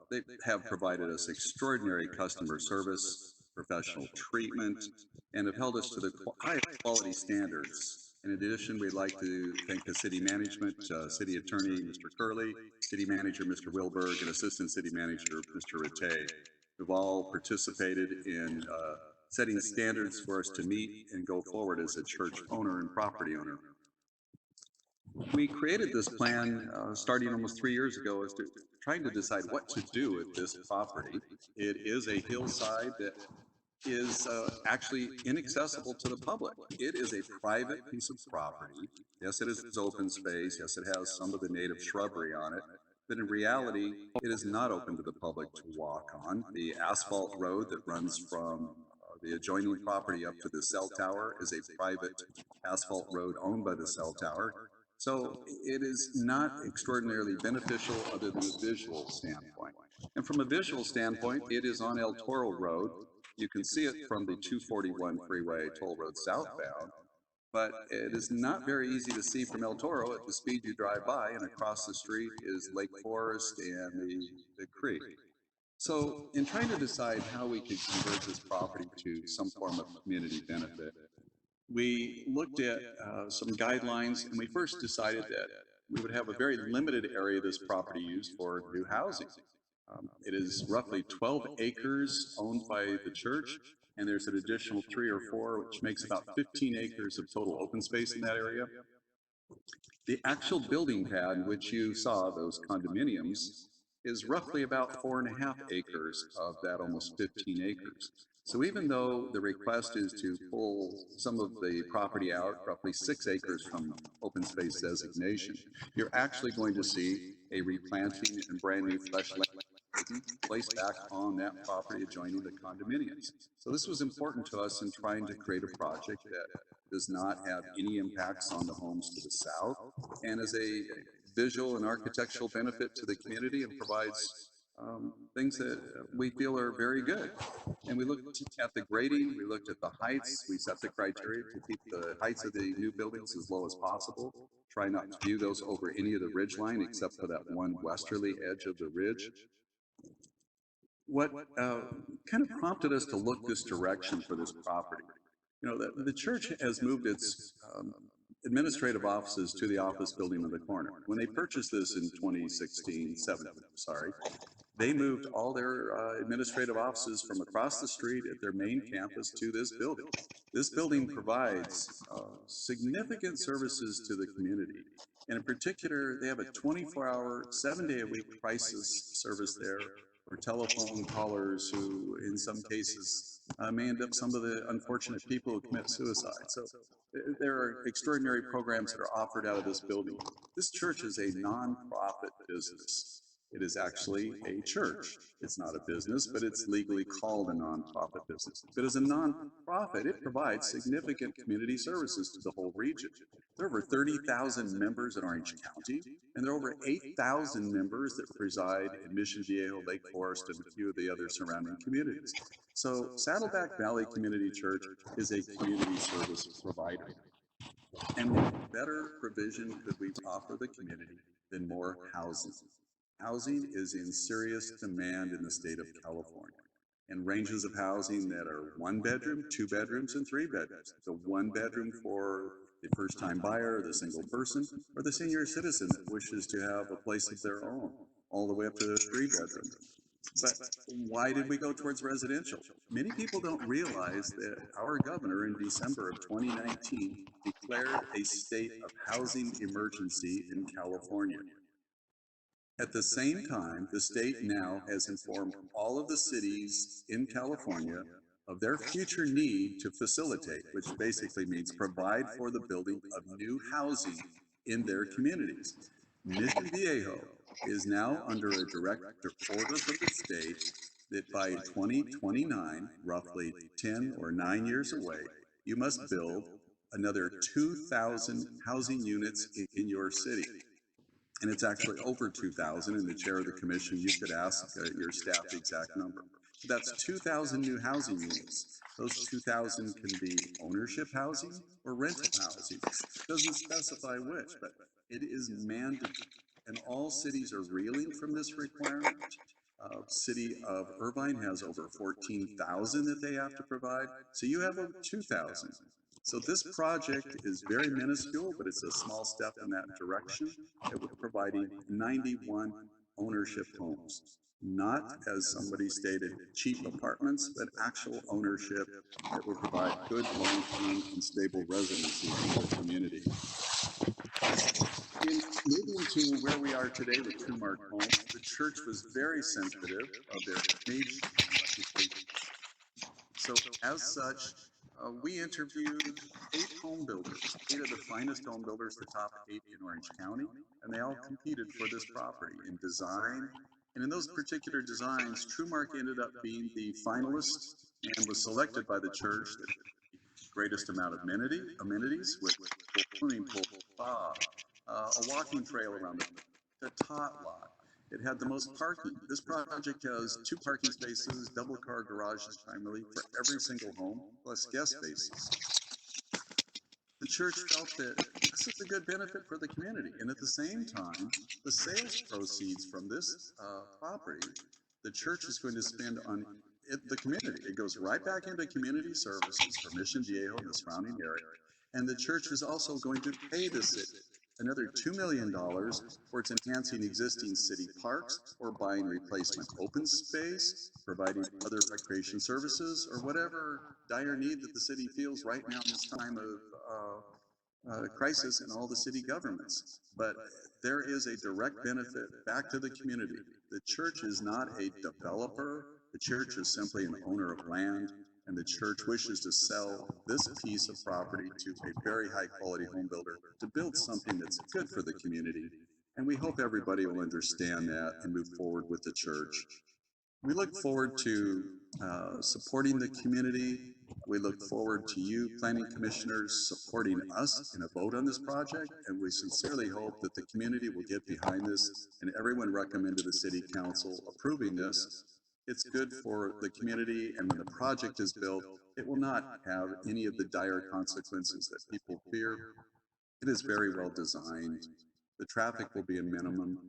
They have provided us extraordinary customer service, professional treatment, and have held us to the highest quality standards. In addition, we'd like to thank the city management, city attorney, Mr. Curley, city manager, Mr. Wilberg, and assistant city manager, Mr. Rattay, who've all participated in setting standards for us to meet and go forward as a church owner and property owner. We created this plan starting almost 3 years ago as to trying to decide what to do with this property. It is a hillside that is actually inaccessible to the public. It is a private piece of property. Yes, it is open space. Yes, it has some of the native shrubbery on it. But in reality, it is not open to the public to walk on. The asphalt road that runs from The adjoining property up to the cell tower is a private asphalt road owned by the cell tower. So it is not extraordinarily beneficial other than a visual standpoint. And from a visual standpoint, it is on El Toro Road. You can see it from the 241 freeway toll road southbound, but it is not very easy to see from El Toro at the speed you drive by, and across the street is Lake Forest and the creek. So in trying to decide how we could convert this property to some form of community benefit, we looked at some guidelines, and we first decided that we would have a very limited area of this property used for new housing. It is roughly 12 acres owned by the church, and there's an additional 3 or 4, which makes about 15 acres of total open space in that area. The actual building pad, which you saw, those condominiums, is roughly about 4.5 acres of that almost 15 acres. So even though the request is to pull some of the property out, roughly 6 acres from open space designation, you're actually going to see a replanting and brand new fresh land placed back on that property adjoining the condominiums. So this was important to us in trying to create a project that does not have any impacts on the homes to the south, and is a visual and architectural benefit to the community, and provides things that we feel are very good. And we looked at the grading, we looked at the heights, we set the criteria to keep the heights of the new buildings as low as possible, try not to view those over any of the ridge line except for that one westerly edge of the ridge. What kind of prompted us to look this direction for this property? You know, the church has moved its administrative offices to the office building on the corner. When they purchased this in 2016, they moved all their administrative offices from across the street at their main campus to this building. This building provides significant services to the community. And in particular, they have a 24-hour, 7-day-a-week crisis service there for telephone callers who, in some cases, may end up some of the unfortunate people who commit suicide. So there are extraordinary programs that are offered out of this building. This church is a nonprofit business. It is actually a church. It's not a business, but it's legally called a nonprofit business. But as a nonprofit, it provides significant community services to the whole region. There are over 30,000 members in Orange County, and there are over 8,000 members that reside in Mission Viejo, Lake Forest, and a few of the other surrounding communities. So Saddleback Valley Community Church is a community service provider. And what better provision could we offer the community than more housing? Housing is in serious demand in the state of California, and ranges of housing that are 1 bedroom, 2 bedrooms, and 3 bedrooms. The 1 bedroom for the first-time buyer, the single person, or the senior citizen that wishes to have a place of their own, all the way up to 3 bedrooms. But why did we go towards residential? Many people don't realize that our governor in December of 2019 declared a state of housing emergency in California. At the same time, the state now has informed all of the cities in California of their future need to facilitate, which basically means provide for the building of new housing in their communities. Mission Viejo is now under a direct order from the state that by 2029, roughly 10 or 9 years away, you must build another 2,000 housing units in your city. And it's actually over 2,000, and the chair of the commission, you could ask your staff the exact number. That's 2,000 new housing units. Those 2,000 can be ownership housing or rental housing. It doesn't specify which, but it is mandatory. And all cities are reeling from this requirement. City of Irvine has over 14,000 that they have to provide. So you have over 2,000. So this project is very minuscule, but it's a small step in that direction. It would provide 91 ownership homes, not, as somebody stated, cheap apartments, but actual ownership that would provide good, long-term, and stable residency in the community. In moving to where we are today with Trumark Homes, the church was very sensitive of their image and reputation. So as such, we interviewed 8 home builders, 8 of the finest home builders, the top 8 in Orange County, and they all competed for this property in design. And in those particular designs, Trumark ended up being the finalist and was selected by the church that greatest amount of amenities with swimming pool, spa, a walking trail around the tot lot. It had the most parking. This project has 2 parking spaces, double car garages primarily for every single home, plus guest spaces. The church felt that this is a good benefit for the community. And at the same time, the sales proceeds from this property, the church is going to spend on the community. It goes right back into community services for Mission Viejo and the surrounding area. And the church is also going to pay the city another $2 million for its enhancing existing city parks or buying replacement open space, providing other recreation services, or whatever dire need that the city feels right now in this time of crisis in all the city governments. But there is a direct benefit back to the community. The church is not a developer. The church is simply an owner of land, and the church wishes to sell this piece of property to a very high quality home builder to build something that's good for the community. And we hope everybody will understand that and move forward with the church. We look forward to supporting the community. We look forward to you, planning commissioners, supporting us in a vote on this project. And we sincerely hope that the community will get behind this and everyone recommend to the city council approving this. It's good for the community, and when the project is built, it will not have any of the dire consequences that people fear. It is very well designed. The traffic will be a minimum.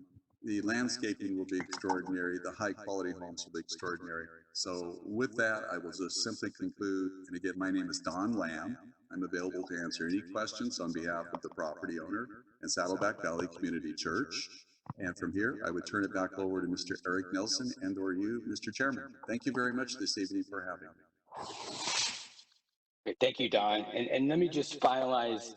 The landscaping will be extraordinary. The high quality homes will be extraordinary. So with that, I will just simply conclude. And again, my name is Don Lamb. I'm available to answer any questions on behalf of the property owner and Saddleback Valley Community Church. And from here, I would turn it back over to Mr. Eric Nelson and or you, Mr. Chairman. Thank you very much this evening for having me. Thank you, Don. And let me just finalize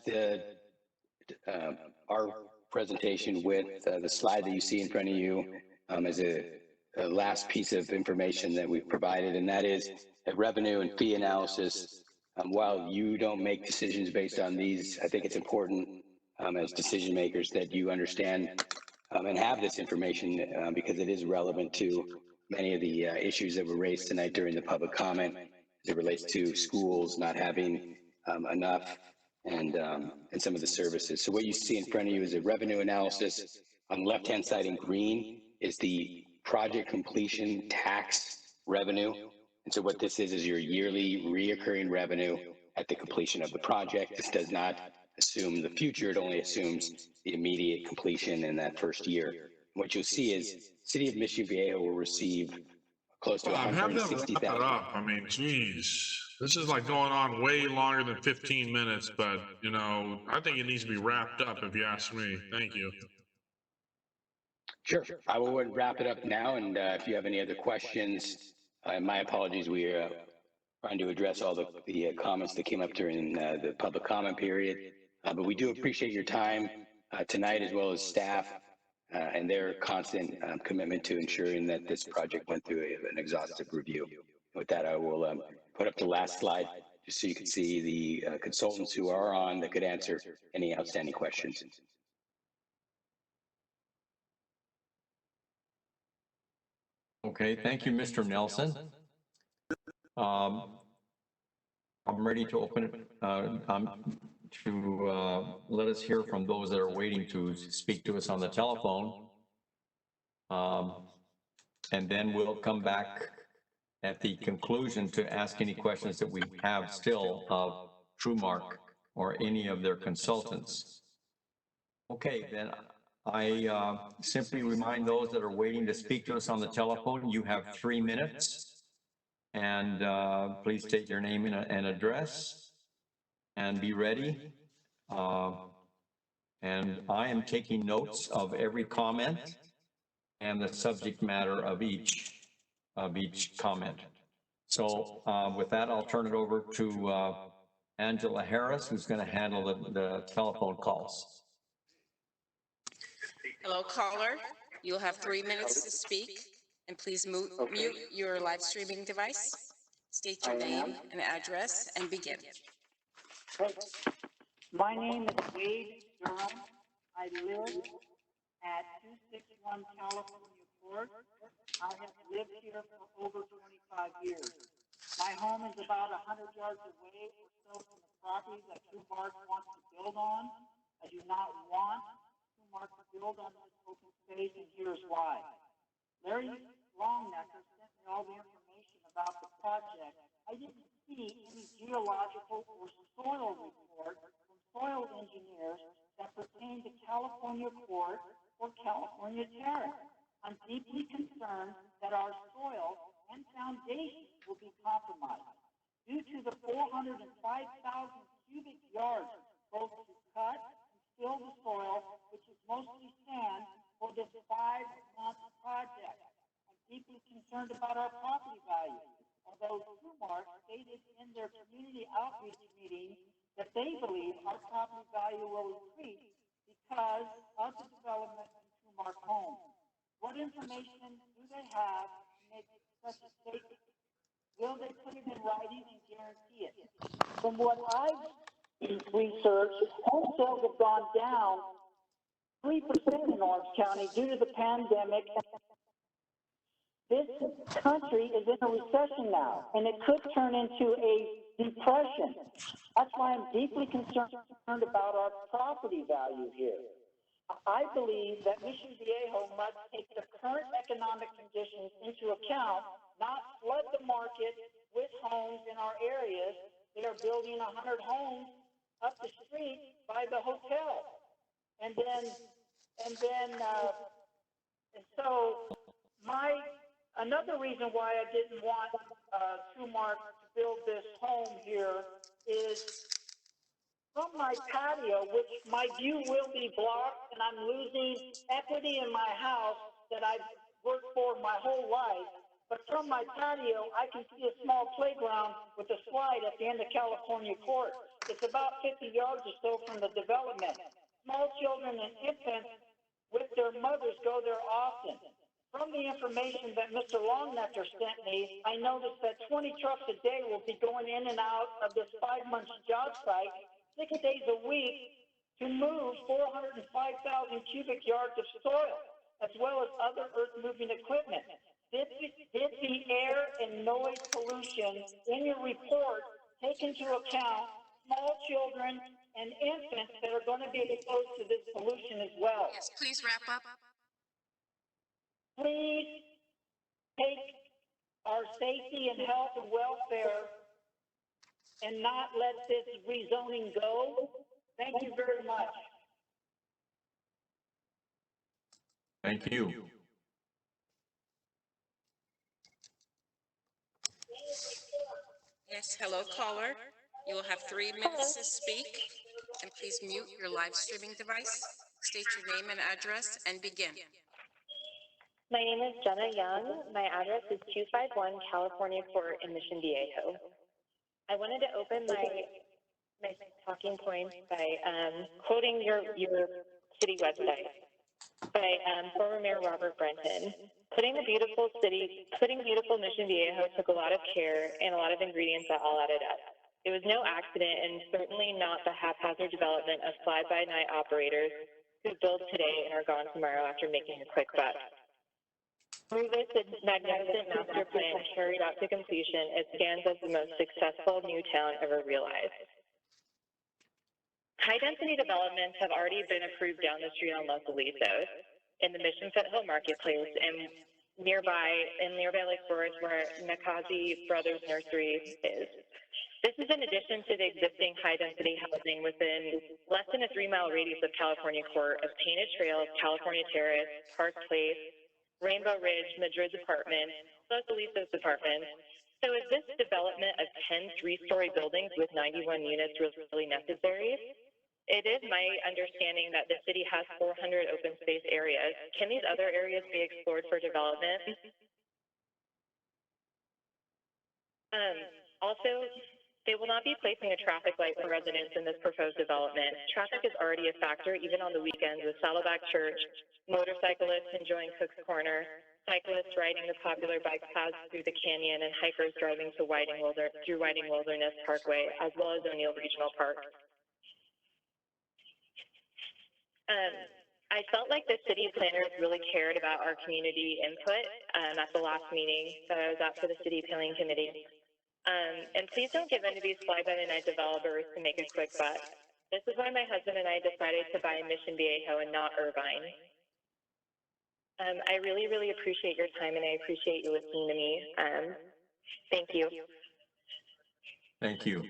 our presentation with the slide that you see in front of you as a last piece of information that we've provided, and that is a revenue and fee analysis. While you don't make decisions based on these, I think it's important as decision makers that you understand and have this information because it is relevant to many of the issues that were raised tonight during the public comment as it relates to schools not having enough and some of the services. So what you see in front of you is a revenue analysis. On the left-hand side in green is the project completion tax revenue. And so what this is your yearly reoccurring revenue at the completion of the project. This does not assume the future, it only assumes the immediate completion in that first year. What you'll see is City of Mission Viejo will receive close to Have them wrap it 160,000. up. I mean, geez, this is like going on way longer than 15 minutes, but you know, I think it needs to be wrapped up if you ask me. Thank you. Sure, I will wrap it up now, and if you have any other questions, my apologies, we are trying to address all the comments that came up during the public comment period, but we do appreciate your time tonight, as well as staff and their constant commitment to ensuring that this project went through an exhaustive review. With that, I will put up the last slide just so you can see the consultants who are on that could answer any outstanding questions. Okay, thank you, Mr. Nelson. I'm ready to open it to let us hear from those that are waiting to speak to us on the telephone. And then we'll come back at the conclusion to ask any questions that we have still of TrueMark or any of their consultants. Okay, then I simply remind those that are waiting to speak to us on the telephone, you have 3 minutes. And please state your name and address and be ready. And I am taking notes of every comment and the subject matter of each comment. So with that, I'll turn it over to Angela Harris, who's going to handle the telephone calls. Hello, caller. You'll have 3 minutes to speak, and please mute your live streaming device. State your name and address and begin. My name is Wade Durham. I live at 261 California Court. I have lived here for over 25 years. My home is about 100 yards away or so from the property that True Mark wants to build on. I do not want True Mark to build on this open space, and here's why. Larry Longnecker sent me all the information about the project. I didn't see any geological or soil report from soil engineers that pertain to California Court or California Terrace. I'm deeply concerned that our soil and foundation will be compromised due to the 405,000 cubic yards both to cut and fill the soil, which is mostly sand, for this 5-month project. I'm deeply concerned about our property value, although TrueMark stated in their community outreach meeting that they believe our property value will increase because of the development in TrueMark homes. What information do they have to make such a statement? Will they put it in writing and guarantee it? From what I've researched, home sales have gone down 3% in Orange County due to the pandemic. This country is in a recession now, and it could turn into a depression. That's why I'm deeply concerned about our property value here. I believe that Mission Viejo must take the current economic conditions into account, not flood the market with homes in our areas. They are building 100 homes up the street by the hotel. And so another reason why I didn't want TrueMark to build this home here is from my patio, which my view will be blocked, and I'm losing equity in my house that I've worked for my whole life. But from my patio, I can see a small playground with a slide at the end of California Court. It's about 50 yards or so from the development. Small children and infants with their mothers go there often. From the information that Mr. Longnecker sent me, I noticed that 20 trucks a day will be going in and out of this 5-month job site 6 days a week to move 405,000 cubic yards of soil, as well as other earth-moving equipment. Did the air and noise pollution in your report take into account small children and infants that are going to be exposed to this pollution as well? Yes, please wrap up. Please take our safety and health and welfare and not let this rezoning go. Thank you very much. Thank you. Yes, hello, caller. You will have 3 minutes to speak, and please mute your live streaming device. State your name and address and begin. My name is Jenna Young. My address is 251 California Court in Mission Viejo. I wanted to open my talking points by quoting your city website by former Mayor Robert Brenton. Putting beautiful Mission Viejo took a lot of care and a lot of ingredients that all added up. It was no accident and certainly not the haphazard development of fly-by-night operators who build today and are gone tomorrow after making a quick buck. Through this magnificent master plan carried out to completion, it stands as the most successful new town ever realized. High-density developments have already been approved down the street on Los Alisos, in the Mission Foothill Marketplace, and nearby Lake Forest, where Nakazi Brothers Nursery is. This is in addition to the existing high-density housing within less than a 3-mile radius of California Court, of Painted Trails, California Terrace, Park Place, Rainbow Ridge, Madrid's Apartments, Los Alisos Apartments. So is this development of 10 3-story buildings with 91 units really necessary? It is my understanding that the city has 400 open space areas. Can these other areas be explored for development? Also, they will not be placing a traffic light for residents in this proposed development. Traffic is already a factor even on the weekends with Saddleback Church, motorcyclists enjoying Cook's Corner, cyclists riding the popular bike paths through the canyon, and hikers driving to Whiting Wilderness Parkway, as well as O'Neill Regional Park. I felt like the city planners really cared about our community input at the last meeting that I was at for the City Planning Committee. And please don't give in to these fly-by-the-night developers to make a quick buck. This is why my husband and I decided to buy Mission Viejo and not Irvine. I really, really appreciate your time, and I appreciate you listening to me. Thank you. Thank you. Thank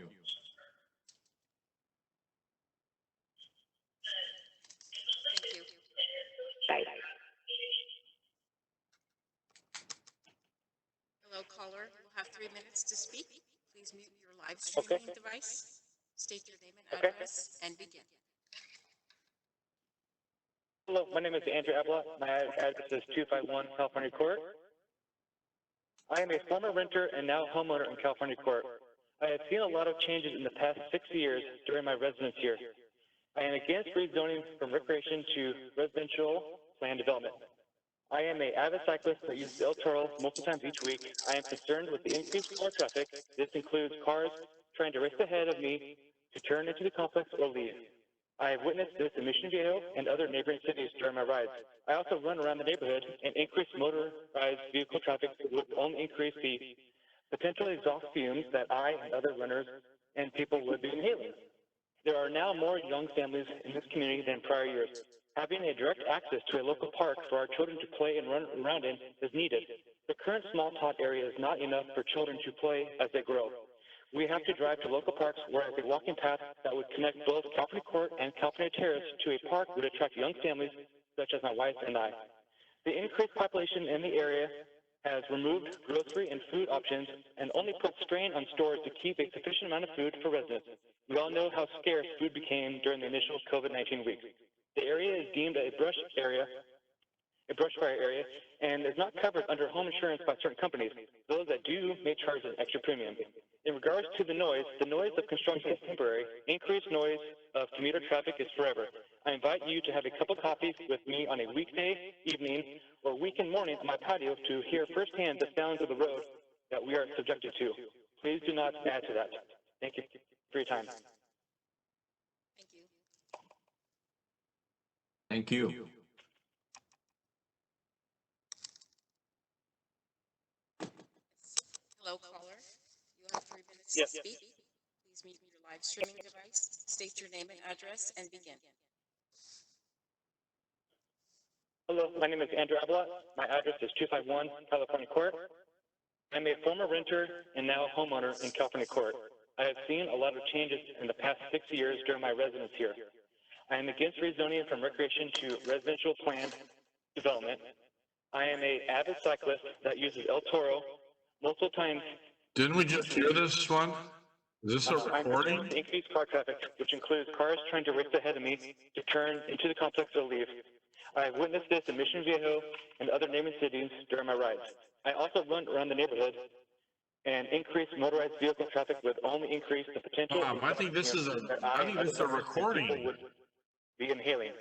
you. Bye. Hello, caller. You'll have 3 minutes to speak. Please mute your live streaming device. State your name and address and begin. Hello, my name is Andrew Abla. My address is 251 California Court. I am a former renter and now homeowner in California Court. I have seen a lot of changes in the past 6 years during my residence here. I am against rezoning from recreation to residential land development. I am an avid cyclist that uses El Toro multiple times each week. I am concerned with the increased car traffic. This includes cars trying to race ahead of me to turn into the complex or leave. I have witnessed this in Mission Viejo and other neighboring cities during my rides. I also run around the neighborhood, and increased motorized vehicle traffic would only increase the potential exhaust fumes that I and other runners and people would be inhaling. There are now more young families in this community than prior years. Having a direct access to a local park for our children to play and run around in is needed. The current small tot area is not enough for children to play as they grow. We have to drive to local parks, whereas a walking path that would connect both California Court and California Terrace to a park would attract young families such as my wife and I. The increased population in the area has removed grocery and food options and only put strain on stores to keep a sufficient amount of food for residents. We all know how scarce food became during the initial COVID-19 weeks. The area is deemed a brush fire area, and is not covered under home insurance by certain companies. Those that do may charge an extra premium. In regards to the noise of construction is temporary. Increased noise of commuter traffic is forever. I invite you to have a cup of coffee with me on a weekday evening or weekend morning on my patio to hear firsthand the sounds of the road that we are subjected to. Please do not add to that. Thank you for your time. Thank you. Thank you. Hello, caller. You have 3 minutes to speak. Please mute your live streaming device. State your name and address and begin. Hello, my name is Andrew Abla. My address is 251 California Court. I'm a former renter and now homeowner in California Court. I have seen a lot of changes in the past 6 years during my residence here. I am against rezoning from recreation to residential planned development. I am an avid cyclist that uses El Toro multiple times. Didn't we just hear this one? Is this a recording? I'm increased car traffic, which includes cars trying to race ahead of me to turn into the complex or leave. I have witnessed this in Mission Viejo and other neighboring cities during my rides. I also run around the neighborhood, and increased motorized vehicle traffic would only increase the potential. I think this is a recording. Would be inhaling.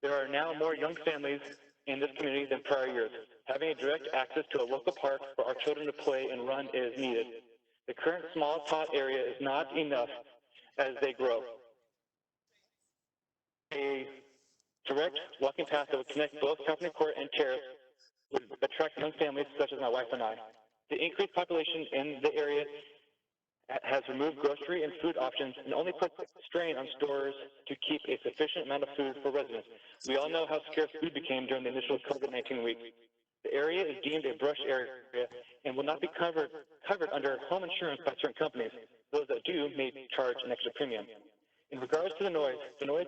There are now more young families in this community than prior years. Having a direct access to a local park for our children to play and run is needed. The current small tot area is not enough as they grow. A direct walking path that would connect both California Court and Terrace would attract young families such as my wife and I. The increased population in the area has removed grocery and food options and only put strain on stores to keep a sufficient amount of food for residents. We all know how scarce food became during the initial COVID-19 week. The area is deemed a brush area and will not be covered under home insurance by certain companies. Those that do may charge an extra premium. In regards to the noise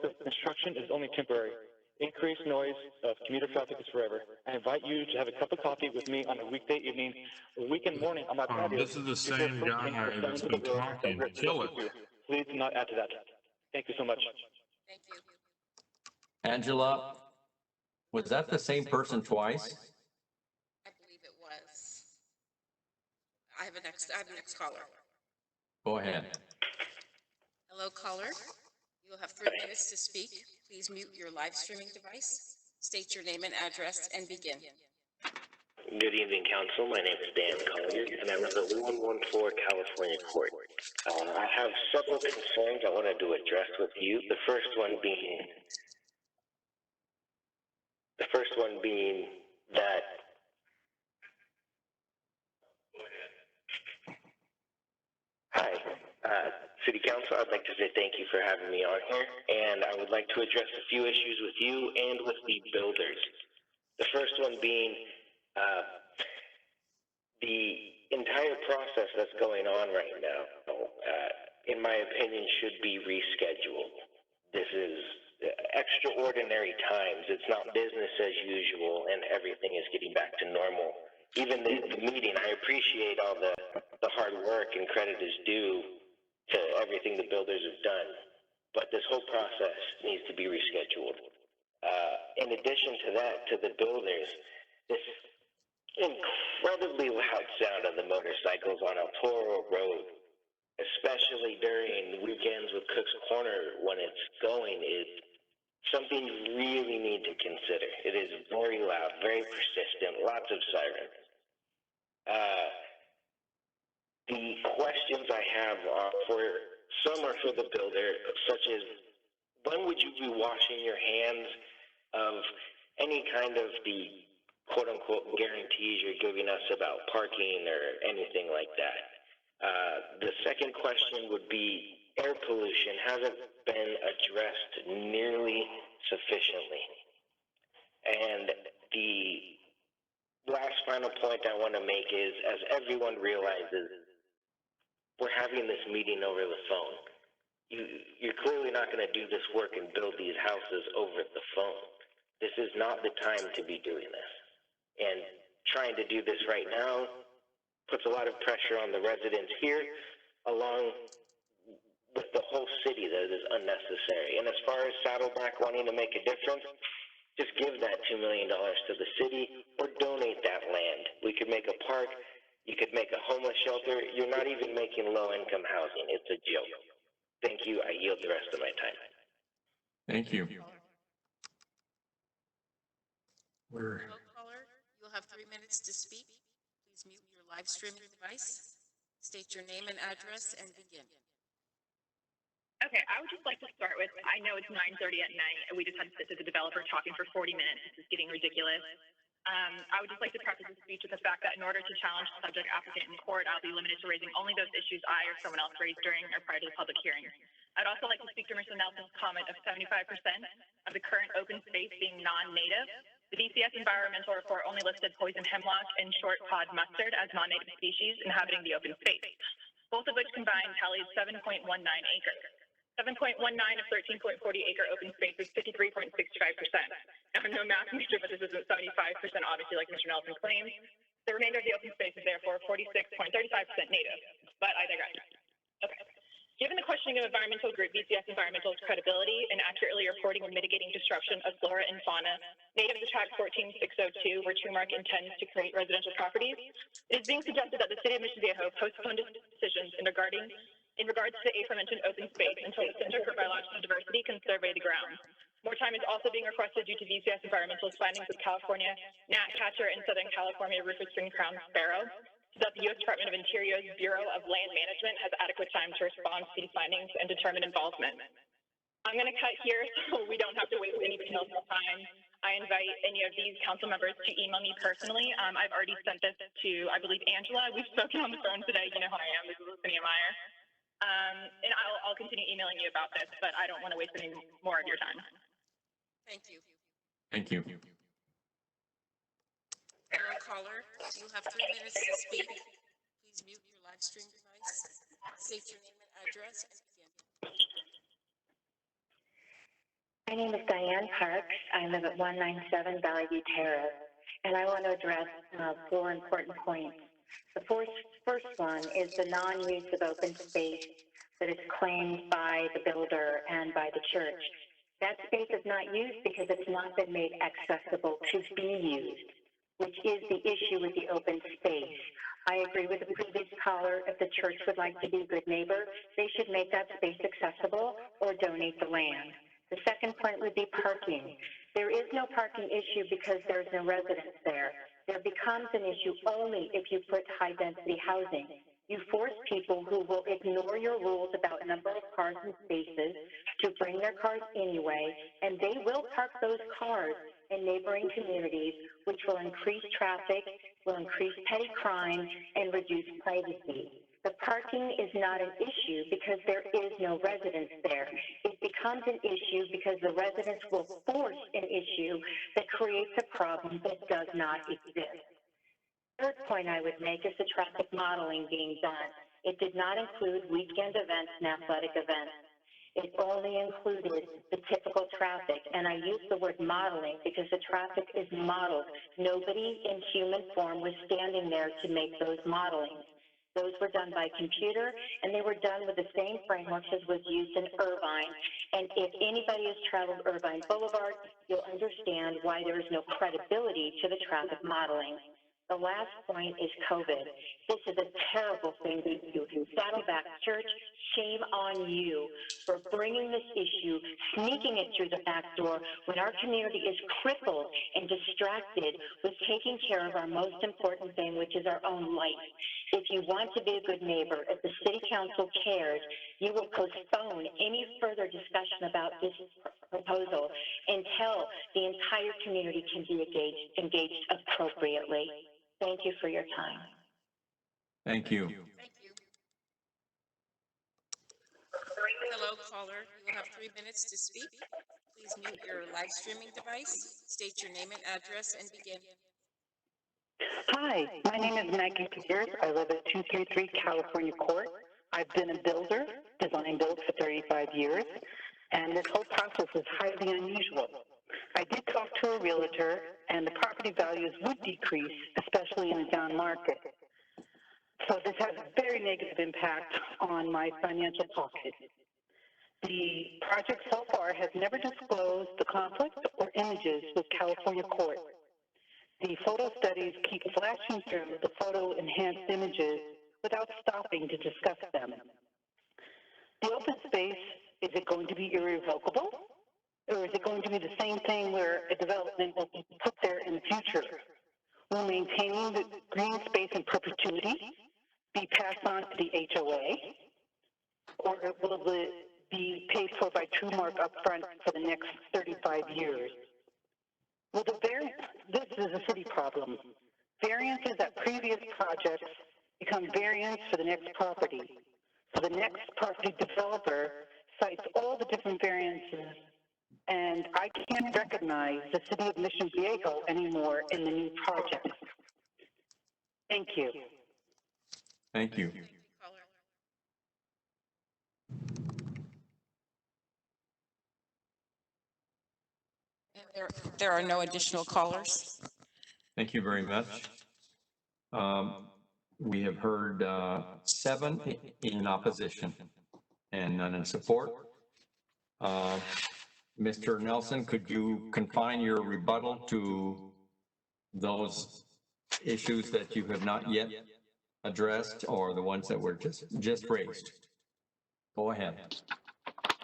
of construction is only temporary. Increased noise of commuter traffic is forever. I invite you to have a cup of coffee with me on a weekday evening or weekend morning on my patio. This is the same guy that's been talking. Kill it. Please do not add to that. Thank you so much. Thank you. Angela, was that the same person twice? I believe it was. I have a next caller. Go ahead. Hello, caller. You'll have 3 minutes to speak. Please mute your live streaming device. State your name and address and begin. Good evening, Council. My name is Dan Collier, and I represent 1114 California Court. I have several concerns I wanted to address with you. The first one being that Council. I'd like to say thank you for having me on here, and I would like to address a few issues with you and with the builders. The first one being the entire process that's going on right now, in my opinion, should be rescheduled. This is extraordinary times. It's not business as usual, and everything is getting back to normal. Even the meeting, I appreciate all the hard work and credit is due to everything the builders have done, but this whole process needs to be rescheduled. In addition to that, to the builders, this incredibly loud sound of the motorcycles on El Toro Road, especially during weekends with Cook's Corner when it's going, is something you really need to consider. It is very loud, very persistent, lots of sirens. The questions I have are some are for the builder, such as when would you be washing your hands of any kind of the quote-unquote guarantees you're giving us about parking or anything like that? The second question would be air pollution hasn't been addressed nearly sufficiently. And the last final point I want to make is, as everyone realizes, we're having this meeting over the phone. You're clearly not going to do this work and build these houses over the phone. This is not the time to be doing this. And trying to do this right now puts a lot of pressure on the residents here, along with the whole city that is unnecessary. And as far as Saddleback wanting to make a difference, just give that $2 million to the city or donate that land. We could make a park. You could make a homeless shelter. You're not even making low-income housing. It's a joke. Thank you. I yield the rest of my time. Thank you. Hello, caller. You'll have 3 minutes to speak. Please mute your live streaming device. State your name and address and begin. Okay, I would just like to start with, I know it's 9:30 at night, and we just had to sit to the developer talking for 40 minutes. This is getting ridiculous. I would just like to preface this speech with the fact that in order to challenge the subject applicant in court, I'll be limited to raising only those issues I or someone else raised during or prior to the public hearing. I'd also like to speak to Mr. Nelson's comment of 75% of the current open space being non-native. The DCS environmental report only listed poison hemlock and short pod mustard as non-native species inhabiting the open space, both of which combined tallied 7.19 acres. 7.19 of 13.40 acre open space is 53.65%. Now, I'm no math major, but this isn't 75%, obviously, like Mr. Nelson claims. The remainder of the open space is therefore 46.35% native, but I digress. Okay. Given the questioning of environmental group VCS Environmental's credibility and accurately reporting and mitigating disruption of flora and fauna native to tract 14602, where Trumark intends to create residential properties, it is being suggested that the City of Mission Viejo postponed its decisions in regards to the aforementioned open space until the Center for Biological Diversity can survey the ground. More time is also being requested due to VCS Environmental's findings with California gnatcatcher and Southern California rufous ringed crown sparrow, so that the U.S. Department of Interior's Bureau of Land Management has adequate time to respond to these findings and determine involvement. I'm going to cut here so we don't have to waste anybody else's time. I invite any of these council members to email me personally. I've already sent this to, I believe, Angela. We've spoken on the phone today. You know who I am. This is Listening Meyer. And I'll continue emailing you about this, but I don't want to waste any more of your time. Thank you. Thank you. Hello, caller. You have 3 minutes to speak. Please mute your live stream device. State your name and address and begin. My name is Diane Parks. I live at 197 Valley View Terrace, and I want to address 4 important points. The first one is the non-use of open space that is claimed by the builder and by the church. That space is not used because it's not been made accessible to be used, which is the issue with the open space. I agree with the previous caller. If the church would like to be a good neighbor, they should make that space accessible or donate the land. The second point would be parking. There is no parking issue because there's no residents there. There becomes an issue only if you put high-density housing. You force people who will ignore your rules about number of cars and spaces to bring their cars anyway, and they will park those cars in neighboring communities, which will increase traffic, will increase petty crime, and reduce privacy. The parking is not an issue because there is no residence there. It becomes an issue because the residents will force an issue that creates a problem that does not exist. Third point I would make is the traffic modeling being done. It did not include weekend events and athletic events. It only included the typical traffic, and I use the word modeling because the traffic is modeled. Nobody in human form was standing there to make those modelings. Those were done by computer, and they were done with the same frameworks as was used in Irvine. And if anybody has traveled Irvine Boulevard, you'll understand why there is no credibility to the traffic modeling. The last point is COVID. This is a terrible thing to do. Saddleback Church, shame on you for bringing this issue, sneaking it through the back door when our community is crippled and distracted with taking care of our most important thing, which is our own life. If you want to be a good neighbor, if the city council cares, you will postpone any further discussion about this proposal until the entire community can be engaged appropriately. Thank you for your time. Thank you. Thank you. Hello, caller. You will have 3 minutes to speak. Please mute your live streaming device, state your name and address, and begin. Hi, my name is Maggie Peters. I live at 233 California Court. I've been a builder, design build for 35 years, and this whole process is highly unusual. I did talk to a realtor, and the property values would decrease, especially in a down market. So this has a very negative impact on my financial pocket. The project so far has never disclosed the conflict or images with California Court. The photo studies keep flashing through the photo-enhanced images without stopping to discuss them. The open space, is it going to be irrevocable? Or is it going to be the same thing where a development will be put there in the future? Will maintaining the green space in perpetuity be passed on to the HOA? Or will it be paid for by TrueMark upfront for the next 35 years? Well, this is a city problem. Variances at previous projects become variance for the next property. So the next property developer cites all the different variances, and I can't recognize the city of Mission Viejo anymore in the new project. Thank you. Thank you. And there are no additional callers. Thank you very much. We have heard 7 in opposition and none in support. Mr. Nelson, could you confine your rebuttal to those issues that you have not yet addressed or the ones that were just raised? Go ahead.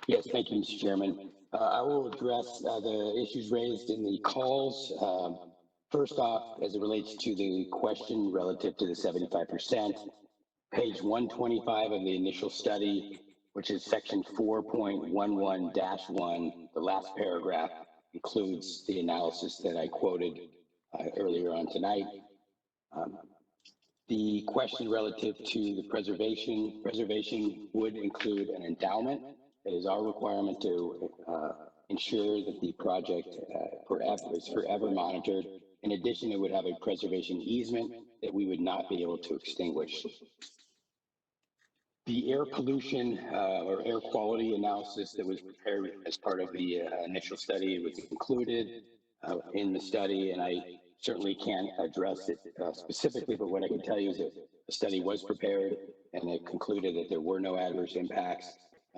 Yes, thank you, Mr. Chairman. I will address the issues raised in the calls. First off, as it relates to the question relative to the 75%, page 125 of the initial study, which is section 4.11-1, the last paragraph includes the analysis that I quoted earlier on tonight. The question relative to the preservation would include an endowment. It is our requirement to ensure that the project is forever monitored. In addition, it would have a preservation easement that we would not be able to extinguish. The air pollution or air quality analysis that was prepared as part of the initial study was included in the study, and I certainly can't address it specifically, but what I can tell you is that the study was prepared and it concluded that there were no adverse impacts.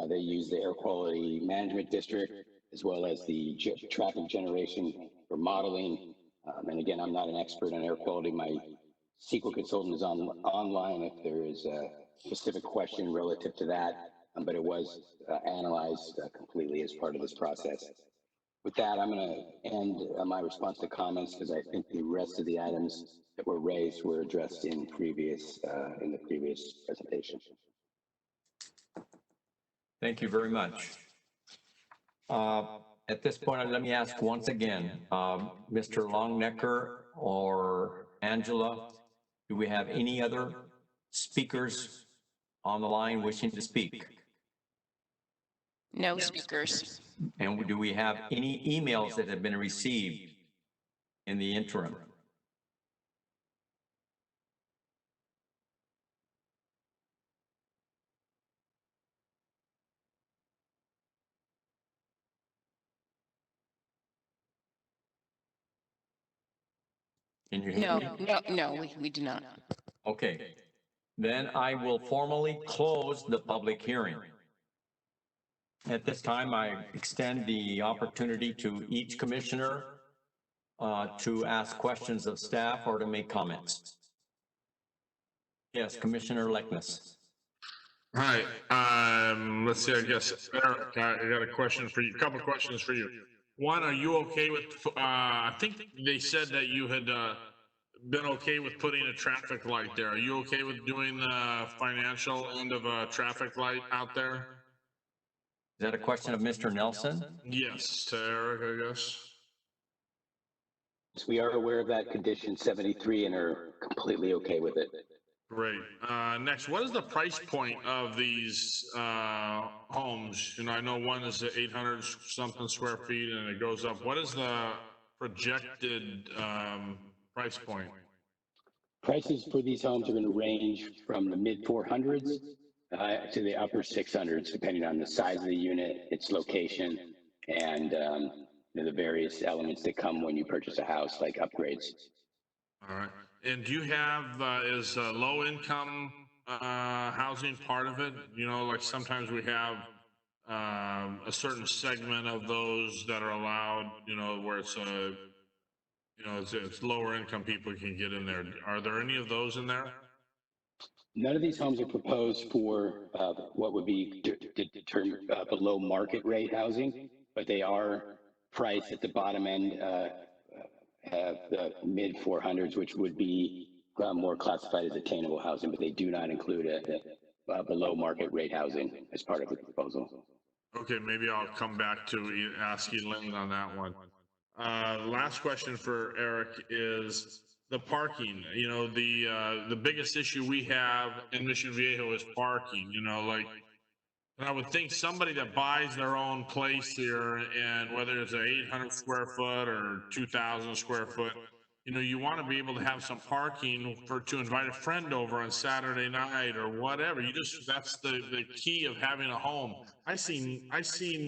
They used the air quality management district as well as the traffic generation for modeling. And again, I'm not an expert on air quality. My SQL consultant is online if there is a specific question relative to that, but it was analyzed completely as part of this process. With that, I'm going to end my response to comments because I think the rest of the items that were raised were addressed in the previous presentation. Thank you very much. At this point, let me ask once again, Mr. Longnecker or Angela, do we have any other speakers on the line wishing to speak? No speakers. And do we have any emails that have been received in the interim? Can you hear No, me? we do not. Okay. Then I will formally close the public hearing. At this time, I extend the opportunity to each commissioner to ask questions of staff or to make comments. Yes, Commissioner Leckness. Hi, let's see, I guess, Eric, I got a question for you, a couple questions for you. One, are you okay with, I think they said that you had, been okay with putting a traffic light there. Are you okay with doing the financial end of a traffic light out there? Is that a question of Mr. Nelson? Yes, to Eric, I guess. So we are aware of that condition 73 and are completely okay with it. Great. Next, what is the price point of these homes? You know, I know one is 800 something square feet and it goes up. What is the projected price point? Prices for these homes are going to range from the mid 400s to the upper 600s, depending on the size of the unit, its location, and the various elements that come when you purchase a house, like upgrades. All right. And do you have, is low income housing part of it? You know, like sometimes we have a certain segment of those that are allowed, you know, where it's you know, it's lower income people can get in there. Are there any of those in there? None of these homes are proposed for what would be determined below market rate housing, but they are priced at the bottom end, the mid 400s, which would be more classified as attainable housing, but they do not include a below market rate housing as part of the proposal. Okay, maybe I'll come back to ask Elaine on that one. Last question for Eric is the parking. You know, the biggest issue we have in Mission Viejo is parking. You know, like, and I would think somebody that buys their own place here, and whether it's an 800 square foot or 2,000 square foot, you know, you want to be able to have some parking to invite a friend over on Saturday night or whatever. That's the key of having a home. I see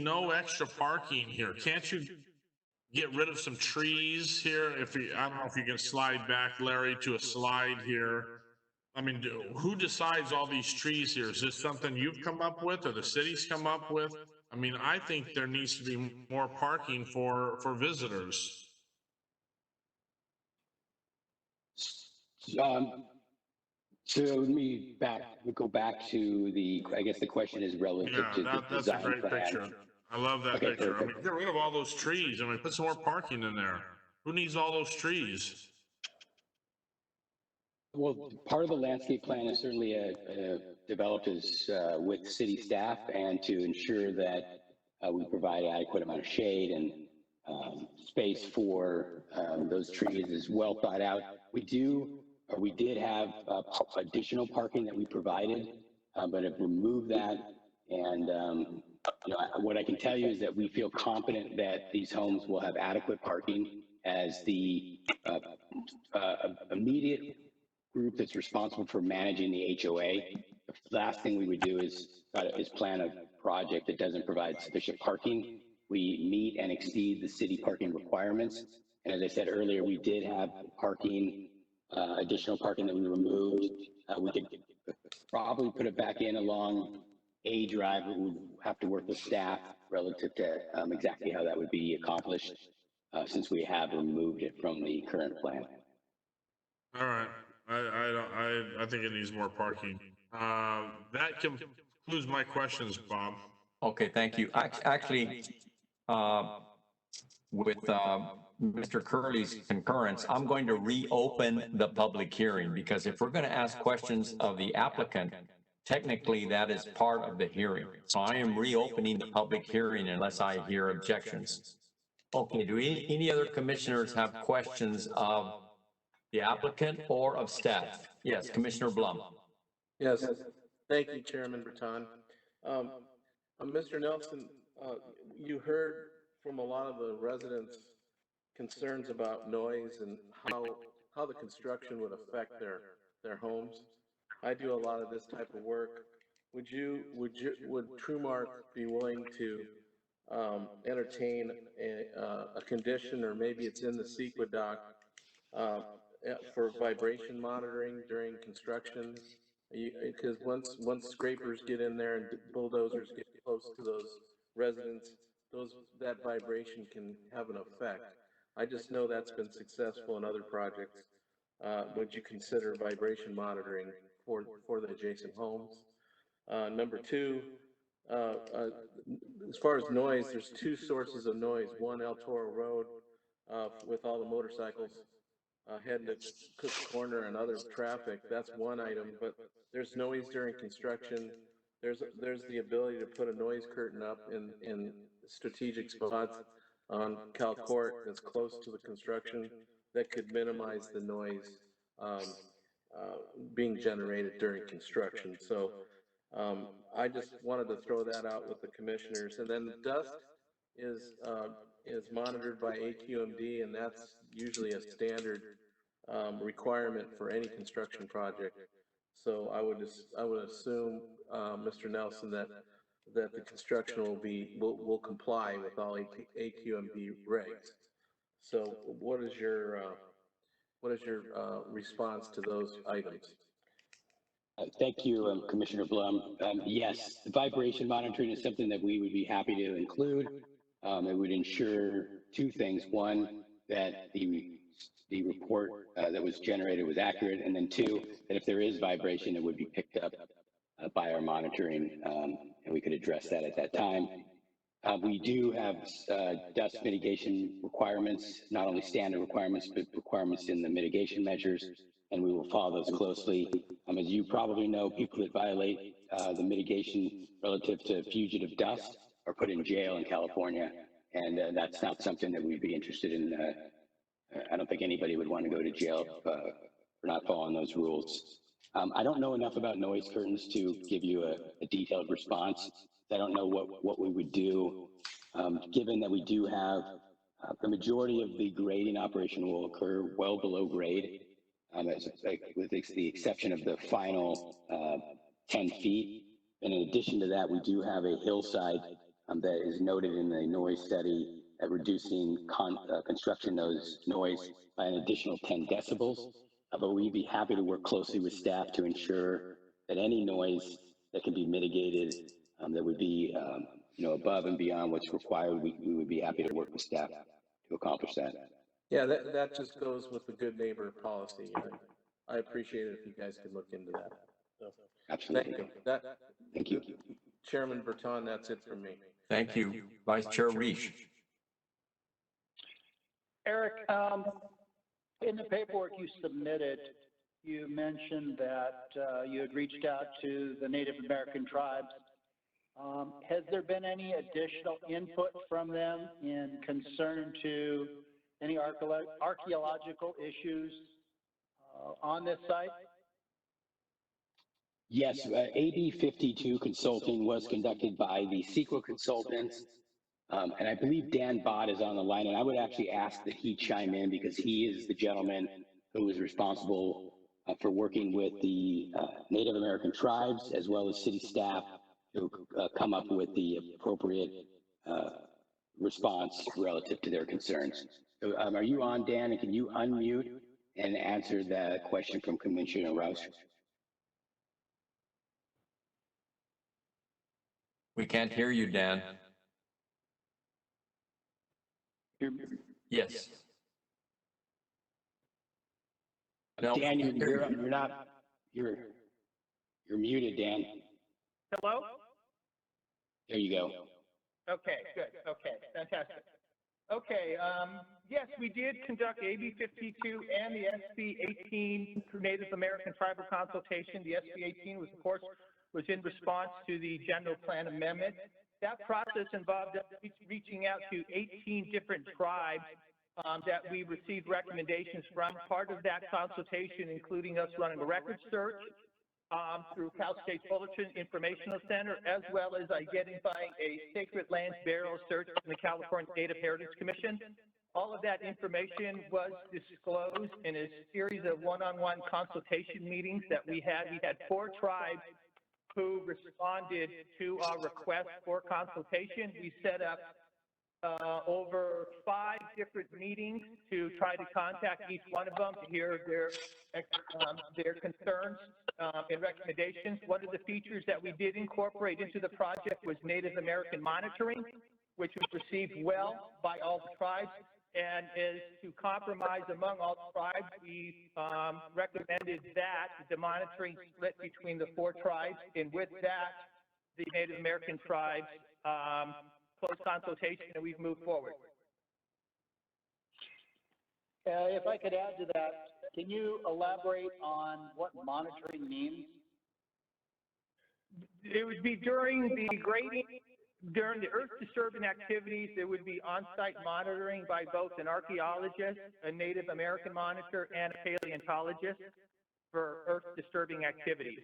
no extra parking here. Can't you get rid of some trees here? I don't know if you can slide back, Larry, to a slide here. I mean, who decides all these trees here? Is this something you've come up with or the city's come up with? I mean, I think there needs to be more parking for visitors. So let me go back to I guess the question is relative to the that's design a great plan. picture. I love that Okay, picture. perfect. I mean, get rid of all those trees. I mean, put some more parking in there. Who needs all those trees? Well, part of the landscape plan is certainly developed with city staff and to ensure that we provide adequate amount of shade and space for those trees is well thought out. We did have additional parking that we provided, but have removed that. And what I can tell you is that we feel confident that these homes will have adequate parking, as the immediate group that's responsible for managing the HOA. The last thing we would do is plan a project that doesn't provide sufficient parking. We meet and exceed the city parking requirements. And as I said earlier, we did have parking, additional parking that we removed. We could probably put it back in along A Drive, but we'd have to work with staff relative to exactly how that would be accomplished, since we have removed it from the current plan. All right. I think it needs more parking. That concludes my questions, Bob. Okay, thank you. Actually, with Mr. Curley's concurrence, I'm going to reopen the public hearing, because if we're going to ask questions of the applicant, technically that is part of the hearing. So I am reopening the public hearing unless I hear objections. Okay, do any other commissioners have questions of the applicant or of staff? Yes, Commissioner Blum. Yes. Thank you, Chairman Breton. Mr. Nelson, you heard from a lot of the residents concerns about noise and how the construction would affect their homes. I do a lot of this type of work. Would TrueMark be willing to entertain a condition, or maybe it's in the CEQA doc, for vibration monitoring during construction? Because once scrapers get in there and bulldozers get close to those residents, that vibration can have an effect. I just know that's been successful in other projects. Would you consider vibration monitoring for the adjacent homes? Number two, as far as noise, there's two sources of noise. One, El Toro Road, with all the motorcycles heading to Cook's Corner and other traffic. That's one item, but there's noise during construction. There's the ability to put a noise curtain up in strategic spots on Cal Court that's close to the construction that could minimize the noise being generated during construction. So I just wanted to throw that out with the commissioners. And then dust is monitored by AQMD, and that's usually a standard requirement for any construction project. So I would assume, Mr. Nelson, that the construction will comply with all AQMD regs. So what is your response to those items? Thank you, Commissioner Blum. Yes, the vibration monitoring is something that we would be happy to include. It would ensure two things. One, that the report that was generated was accurate, and then two, that if there is vibration, it would be picked up by our monitoring, and we could address that at that time. We do have dust mitigation requirements, not only standard requirements, but requirements in the mitigation measures, and we will follow those closely. As you probably know, people that violate the mitigation relative to fugitive dust are put in jail in California, and that's not something that we'd be interested in. I don't think anybody would want to go to jail for not following those rules. I don't know enough about noise curtains to give you a detailed response. I don't know what we would do, given that we do have the majority of the grading operation will occur well below grade, with the exception of the final 10 feet. And in addition to that, we do have a hillside that is noted in the noise study at reducing construction noise by an additional 10 decibels. But we'd be happy to work closely with staff to ensure that any noise that can be mitigated, that would be above and beyond what's required, we would be happy to work with staff to accomplish that. Yeah, that just goes with the good neighbor policy. I appreciate it if you guys could look into that. So, absolutely. Thank you. Thank you. Chairman Breton, that's it from me. Thank you. Vice Chair Reish. Eric, in the paperwork you submitted, you mentioned that you had reached out to the Native American tribes. Has there been any additional input from them in concern to any archaeological issues on this site? Yes, AB 52 consulting was conducted by the CEQA consultants. And I believe Dan Bott is on the line, and I would actually ask that he chime in because he is the gentleman who is responsible for working with the Native American tribes as well as city staff to come up with the appropriate response relative to their concerns. So, are you on, Dan, and can you unmute and answer the question from Commissioner Roush? We can't hear you, Dan. Yes. No, Dan, you're muted, Dan. Hello? There you go. Okay, good. Okay, fantastic. Okay, yes, we did conduct AB 52 and the SB 18 Native American Tribal Consultation. The SB 18 was, of course, in response to the General Plan Amendment. That process involved us reaching out to 18 different tribes that we received recommendations from. Part of that consultation, including us running a record search, through Cal State Fullerton Informational Center, as well as identifying a sacred lands burial search from the California Native Heritage Commission. All of that information was disclosed in a series of one-on-one consultation meetings that we had. We had 4 tribes who responded to our request for consultation. We set up over 5 different meetings to try to contact each one of them to hear their concerns and recommendations. One of the features that we did incorporate into the project was Native American monitoring, which was received well by all the tribes. And is to compromise among all the tribes, we recommended that the monitoring split between the 4 tribes, and with that, the Native American tribes close consultation, and we've moved forward. If I could add to that, can you elaborate on what monitoring means? It would be during the grading, during the earth disturbing activities, there would be on-site monitoring by both an archaeologist, a Native American monitor, and a paleontologist for earth disturbing activities.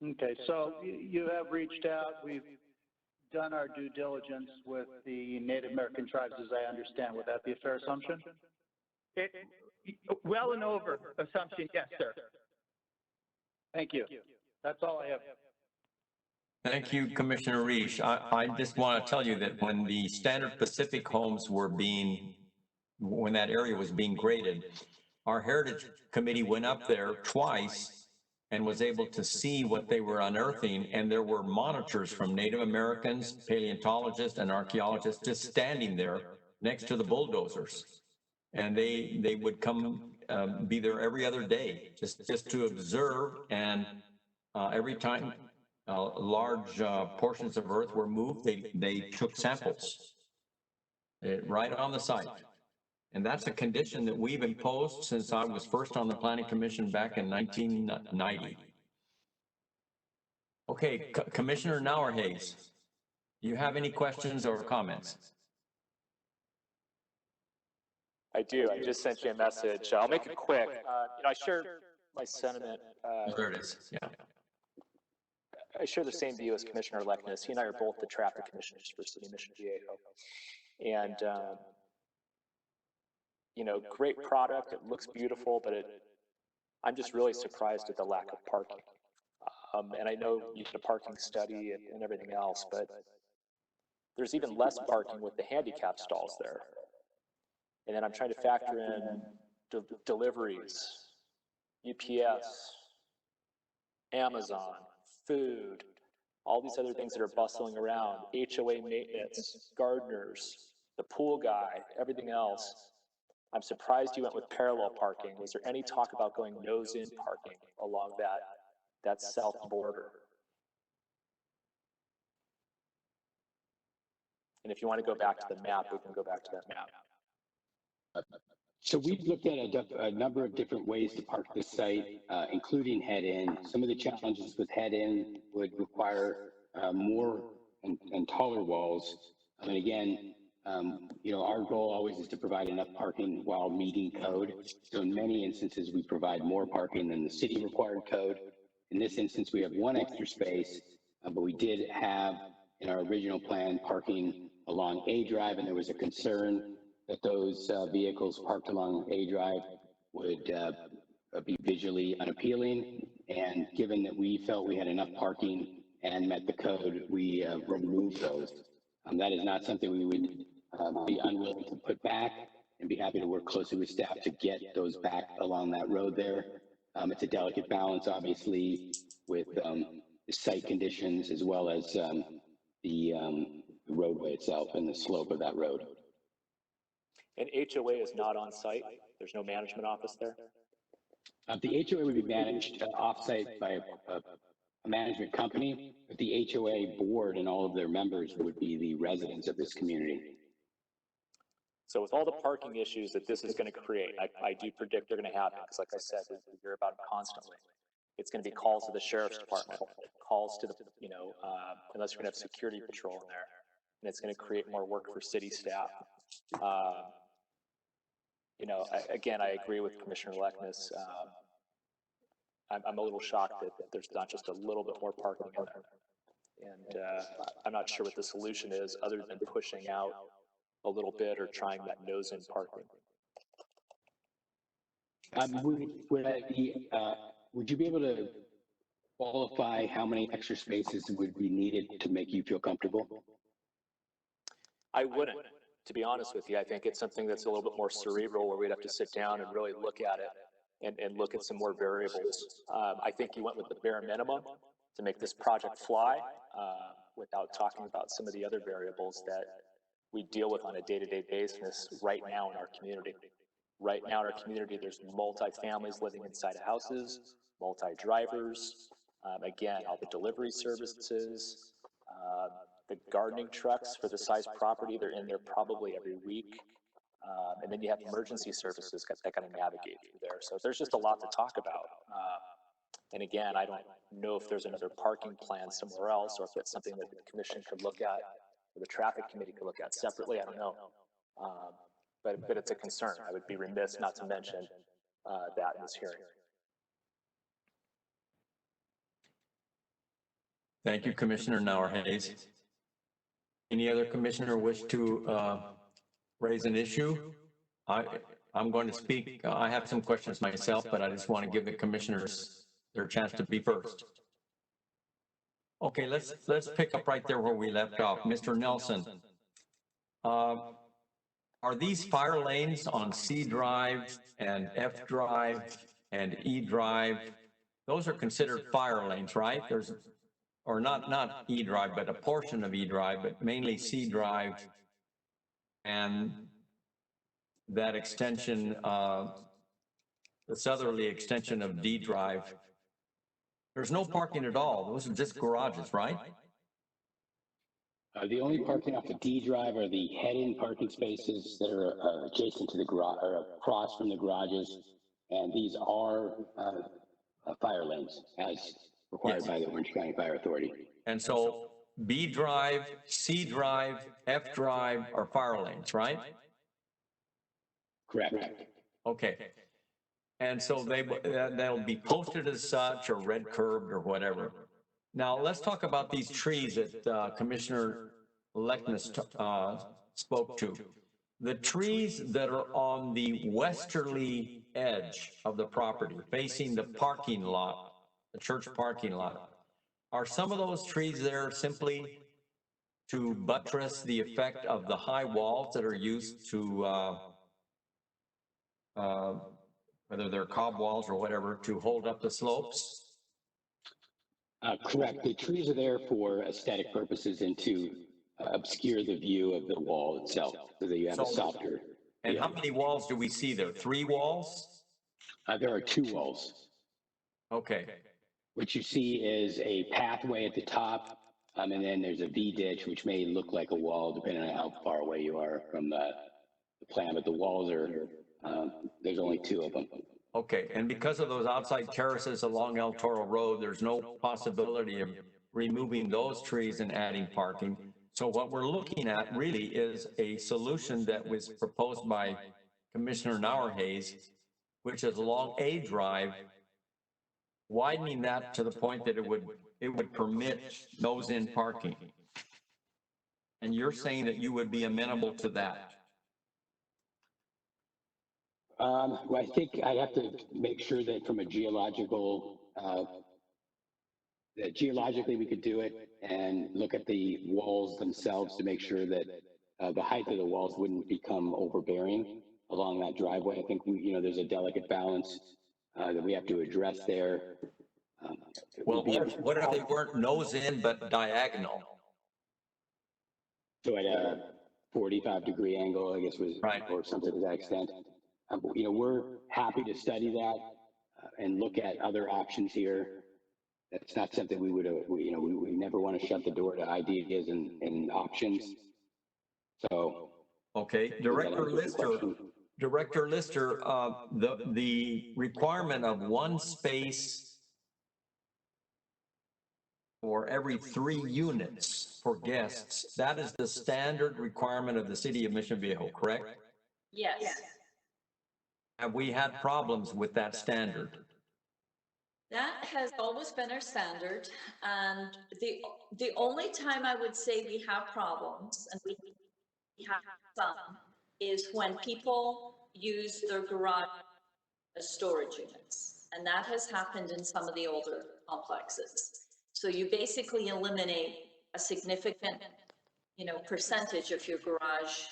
Okay, so you have reached out. We've done our due diligence with the Native American tribes, as I understand. Would that be a fair assumption? Well and over assumption, yes, sir. Thank you. That's all I have. Thank you, Commissioner Reish. I just want to tell you that when the Standard Pacific homes were when that area was being graded, our Heritage Committee went up there twice and was able to see what they were unearthing, and there were monitors from Native Americans, paleontologists, and archaeologists just standing there next to the bulldozers. And they would come be there every other day just to observe, and every time large portions of earth were moved, they took samples right on the site. And that's a condition that we've imposed since I was first on the Planning Commission back in 1990. Okay, Commissioner Nauerhase, do you have any questions or comments? I do. I just sent you a message. I'll make it quick. I share my sentiment. There it is. Yeah. I share the same view as Commissioner Leckness. He and I are both the traffic commissioners for City Mission Viejo. And, great product. It looks beautiful, but I'm just really surprised at the lack of parking. And I know you did a parking study and everything else, but there's even less parking with the handicap stalls there. And then I'm trying to factor in deliveries, UPS, Amazon, food, all these other things that are bustling around, HOA maintenance, gardeners, the pool guy, everything else. I'm surprised you went with parallel parking. Was there any talk about going nose-in parking along that south border? And if you want to go back to the map, we can go back to that map. So we've looked at a number of different ways to park the site, including head-in. Some of the challenges with head-in would require more and taller walls. And again, our goal always is to provide enough parking while meeting code. So in many instances, we provide more parking than the city required code. In this instance, we have 1 extra space, but we did have in our original plan parking along A Drive, and there was a concern that those vehicles parked along A Drive would be visually unappealing. And given that we felt we had enough parking and met the code, we removed those. That is not something we would be unwilling to put back, and be happy to work closely with staff to get those back along that road there. It's a delicate balance, obviously, with the site conditions as well as the roadway itself and the slope of that road. And HOA is not on site? There's no management office there? The HOA would be managed off-site by a management company, but the HOA board and all of their members would be the residents of this community. So with all the parking issues that this is going to create, I do predict they're going to happen, because like I said, we hear about them constantly. It's going to be calls to the sheriff's department, calls to the, unless you're going to have security patrol in there, and it's going to create more work for city staff. Again, I agree with Commissioner Leckness. I'm a little shocked that there's not just a little bit more parking in there. And I'm not sure what the solution is other than pushing out a little bit or trying that nose-in parking. Would you be able to qualify how many extra spaces would be needed to make you feel comfortable? I wouldn't, to be honest with you. I think it's something that's a little bit more cerebral where we'd have to sit down and really look at it and look at some more variables. I think you went with the bare minimum to make this project fly without talking about some of the other variables that we deal with on a day-to-day basis right now in our community. Right now in our community, there's multi-families living inside of houses, multi-drivers, again, all the delivery services, the gardening trucks for the size property, they're in there probably every week. And then you have emergency services that kind of navigate through there. So there's just a lot to talk about. And again, I don't know if there's another parking plan somewhere else or if it's something that the commission could look at or the traffic committee could look at separately. I don't know. But it's a concern. I would be remiss not to mention that in this hearing. Thank you, Commissioner Nauerhase. Any other commissioner wish to raise an issue? I'm going to speak. I have some questions myself, but I just want to give the commissioners their chance to be first. Okay, let's pick up right there where we left off. Mr. Nelson, are these fire lanes on C Drive and F Drive and E Drive? Those are considered fire lanes, right? Or not E Drive, but a portion of E Drive, but mainly C Drive and that extension, the southerly extension of D Drive. There's no parking at all. Those are just garages, right? The only parking off the D Drive are the head-in parking spaces that are adjacent to the garage, or across from the garages, and these are fire lanes as required by the Orange County Fire Authority. And so B Drive, C Drive, F Drive are fire lanes, right? Correct. Okay. And so they'll be posted as such or red curbed or whatever. Now, let's talk about these trees that Commissioner Leckness spoke to. The trees that are on the westerly edge of the property, facing the parking lot, the church parking lot, are some of those trees there simply to buttress the effect of the high walls that are used to, whether they're cob walls or whatever, to hold up the slopes? Correct. The trees are there for aesthetic purposes and to obscure the view of the wall itself, so that you have a softer. And how many walls do we see there? 3 walls? There are 2 walls. Okay. What you see is a pathway at the top, and then there's a V-ditch, which may look like a wall, depending on how far away you are from the plan, but the walls are, there's only 2 of them. Okay, and because of those outside terraces along El Toro Road, there's no possibility of removing those trees and adding parking. So what we're looking at really is a solution that was proposed by Commissioner Nauerhase, which is along A Drive, widening that to the point that it would permit nose-in parking. And you're saying that you would be amenable to that? Well, I think I have to make sure that from a geological, that geologically we could do it and look at the walls themselves to make sure that the height of the walls wouldn't become overbearing along that driveway. I think there's a delicate balance that we have to address there. Well, what if they weren't nose in but diagonal? So at a 45-degree angle, I guess, was right, or something to that extent. We're happy to study that and look at other options here. That's not something we would, we never want to shut the door to ideas and options. So, okay, Director Lister, the requirement of 1 space for every 3 units for guests, that is the standard requirement of the city of Mission Viejo, correct? Yes. Have we had problems with that standard? That has always been our standard, and the only time I would say we have problems, and we have some, is when people use their garage as storage units. And that has happened in some of the older complexes. So you basically eliminate a significant, percentage of your garage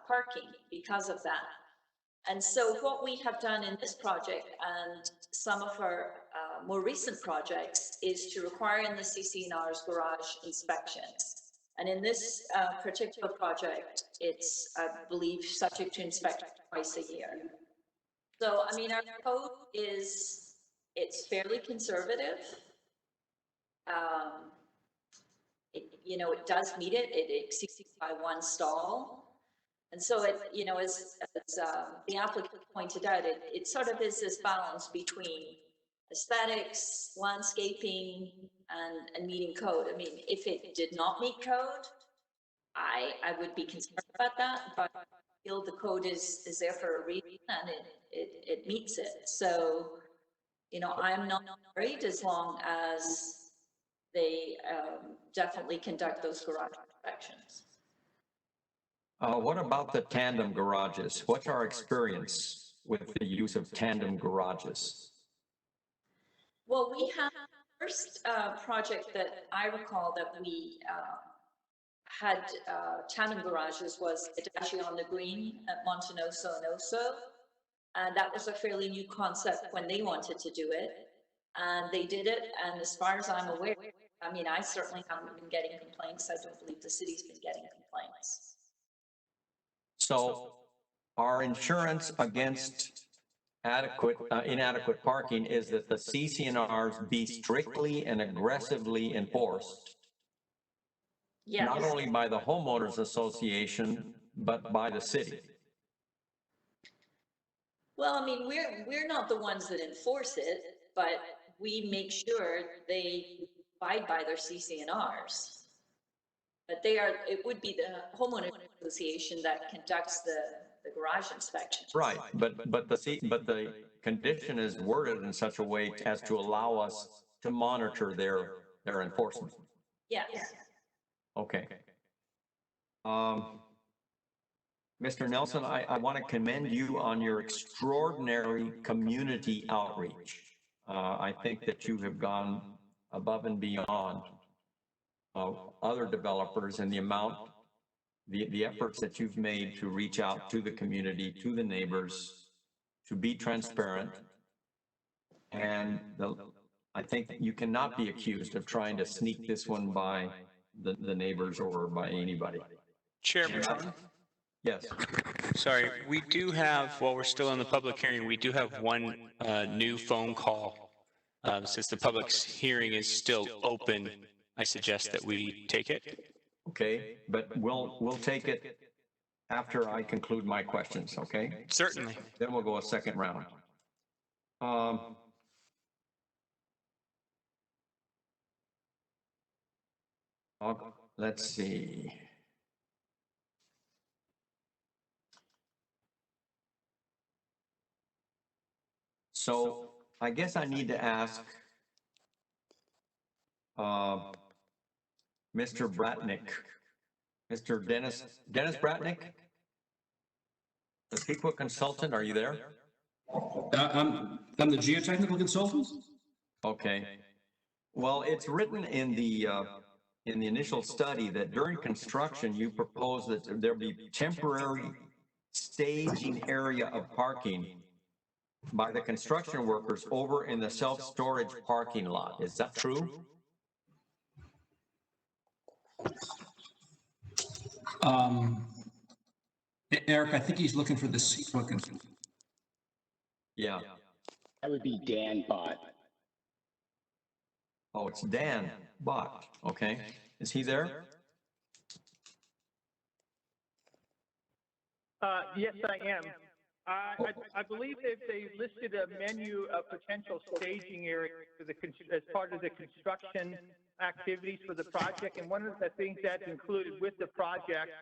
parking because of that. And so what we have done in this project and some of our more recent projects is to require in the CC&R's garage inspections. And in this particular project, it's, I believe, subject to inspection twice a year. So, I mean, our code is, it's fairly conservative. It does meet it. It exceeds by one stall. And so it, as the applicant pointed out, it sort of is this balance between aesthetics, landscaping, and meeting code. I mean, if it did not meet code, I would be concerned about that, but I feel the code is there for a reason and it meets it. So, I'm not worried as long as they definitely conduct those garage inspections. What about the tandem garages? What's our experience with the use of tandem garages? Well, we have the first project that I recall that we had tandem garages was Adagio on the Green at Montenoso and Oso. And that was a fairly new concept when they wanted to do it. And they did it. And as far as I'm aware, I mean, I certainly haven't been getting complaints. I don't believe the city's been getting complaints. So our insurance against inadequate parking is that the CC&Rs be strictly and aggressively enforced. Yes. Not only by the homeowners association, but by the city. Well, I mean, we're not the ones that enforce it, but we make sure they abide by their CC&Rs. But it would be the homeowner association that conducts the garage inspection. Right, but the condition is worded in such a way as to allow us to monitor their enforcement. Yes. Okay. Mr. Nelson, I want to commend you on your extraordinary community outreach. I think that you have gone above and beyond other developers and the efforts that you've made to reach out to the community, to the neighbors, to be transparent. And I think you cannot be accused of trying to sneak this one by the neighbors or by anybody. Chair Bertrand? Yes. Sorry, we do have, while we're still in the public hearing, we do have one new phone call. Since the public's hearing is still open, I suggest that we take it. Okay, but we'll take it after I conclude my questions, okay? Certainly. Then we'll go a second round. Let's see. So I guess I need to ask Mr. Bratnick, Mr. Dennis Bratnick, the CEQA consultant, are you there? I'm the geotechnical consultant. Okay. Well, it's written in the initial study that during construction, you propose that there be temporary staging area of parking by the construction workers over in the self-storage parking lot. Is that true? Eric, I think he's looking for the CEQA. Yeah. That would be Dan Bott. Oh, it's Dan Bott. Okay. Is he there? Yes, I am. I believe that they listed a menu of potential staging areas for as part of the construction activities for the project. And one of the things that's included with the project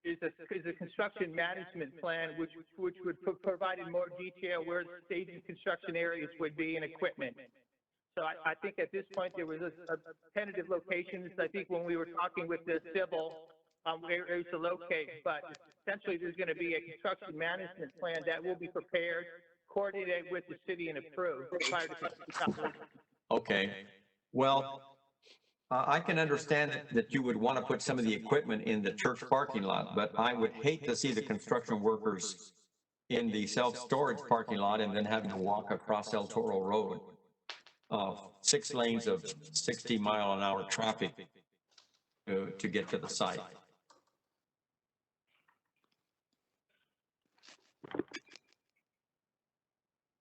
is a construction management plan, which would provide in more detail where the staging construction areas would be and equipment. So I think at this point, there was a tentative locations, I think when we were talking with the civil, where it was to locate, but essentially there's going to be a construction management plan that will be prepared, coordinated with the city and approved prior to completion. Okay, well, I can understand that you would want to put some of the equipment in the church parking lot, but I would hate to see the construction workers in the self-storage parking lot and then having to walk across El Toro Road. 6 lanes of 60-mile-an-hour traffic to get to the site.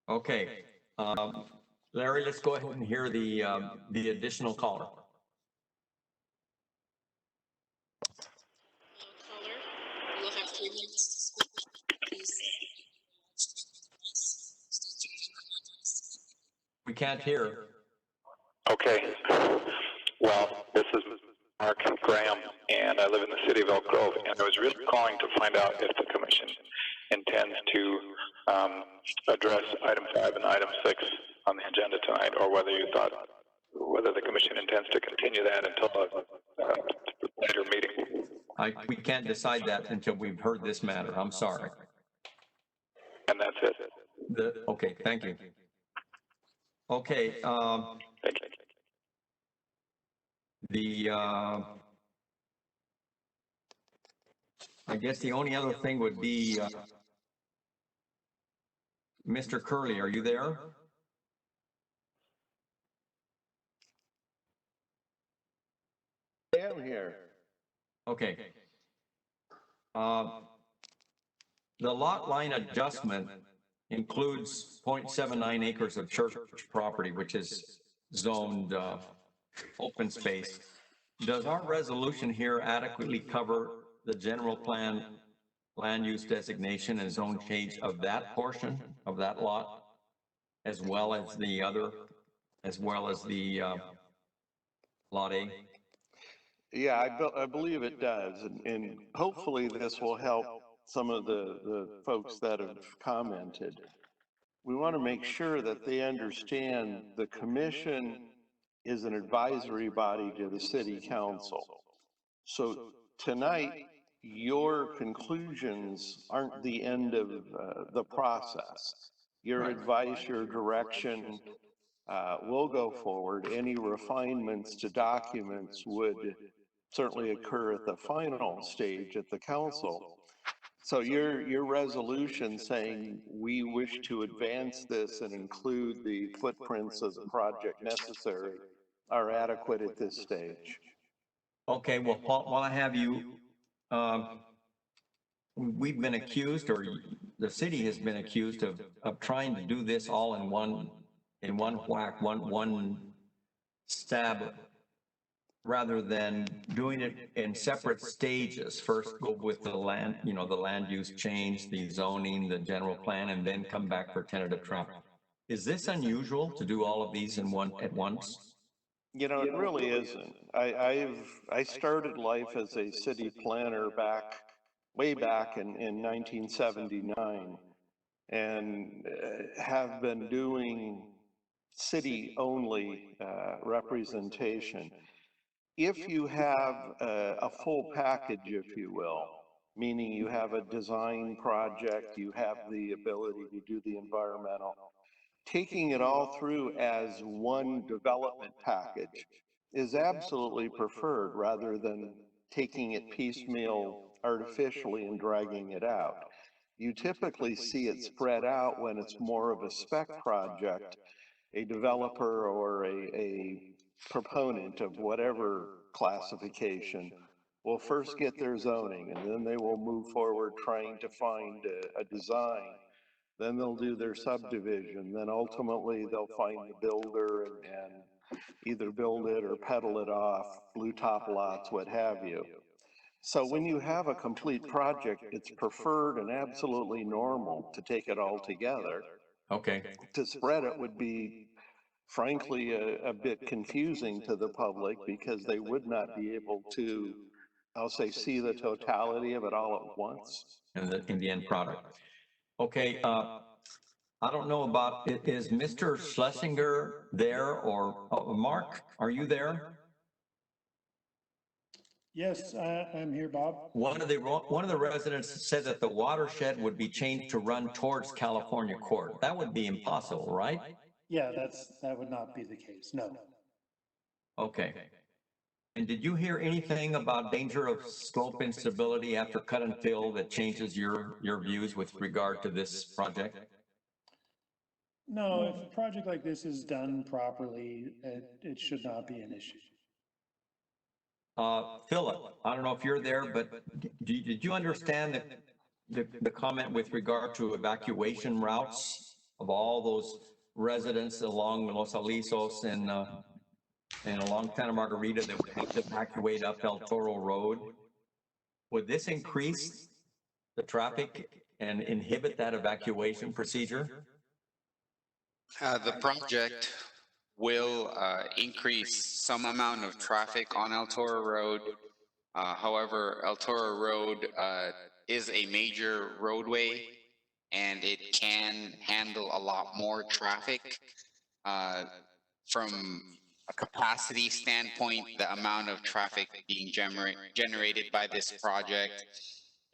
Okay, Larry, let's go ahead and hear the additional caller. You will have 3 minutes to speak. Please. We can't hear. Okay. Well, this is Mark Graham, and I live in the city of Elk Grove, and I was really calling to find out if the commission intends to address item 5 and item 6 on the agenda tonight, or whether the commission intends to continue that until a later meeting. We can't decide that until we've heard this matter. I'm sorry. And that's it. Okay, thank you. Okay, I guess the only other thing would be, Mr. Curley, are you there? I am here. Okay. The lot line adjustment includes 0.79 acres of church property, which is zoned open space. Does our resolution here adequately cover the general plan land use designation and zone change of that portion of that lot, as well as the other, as well as the Lot A? Yeah, I believe it does, and hopefully this will help some of the folks that have commented. We want to make sure that they understand the commission is an advisory body to the city council. So tonight, your conclusions aren't the end of the process. Your advice, your direction will go forward. Any refinements to documents would certainly occur at the final stage at the council. So your resolution saying we wish to advance this and include the footprints of the project necessary are adequate at this stage. Okay, well, Paul, while I have you, we've been accused, or the city has been accused of trying to do this all in one whack, one stab, rather than doing it in separate stages. First go with the land, the land use change, the zoning, the general plan, and then come back for tentative traffic. Is this unusual to do all of these at once? It really isn't. I started life as a city planner way back in 1979, and have been doing city-only representation. If you have a full package, if you will, meaning you have a design project, you have the ability to do the environmental, taking it all through as one development package is absolutely preferred rather than taking it piecemeal artificially and dragging it out. You typically see it spread out when it's more of a spec project. A developer or a proponent of whatever classification will first get their zoning, and then they will move forward trying to find a design. Then they'll do their subdivision. Then ultimately they'll find the builder and either build it or peddle it off, blue top lots, what have you. So when you have a complete project, it's preferred and absolutely normal to take it all together. Okay. To spread it would be, frankly, a bit confusing to the public because they would not be able to, I'll say, see the totality of it all at once. In the end product. Okay, I don't know about, is Mr. Schlesinger there or Mark, are you there? Yes, I'm here, Bob. One of the residents said that the watershed would be changed to run towards California Court. That would be impossible, right? Yeah, that would not be the case, no. Okay. And did you hear anything about danger of slope instability after cut and fill that changes your views with regard to this project? No, if a project like this is done properly, it should not be an issue. Philip, I don't know if you're there, but did you understand the comment with regard to evacuation routes of all those residents along Los Alisos and along Santa Margarita that would have to evacuate up El Toro Road? Would this increase the traffic and inhibit that evacuation procedure? The project will increase some amount of traffic on El Toro Road. However, El Toro Road is a major roadway and it can handle a lot more traffic. From a capacity standpoint, the amount of traffic being generated by this project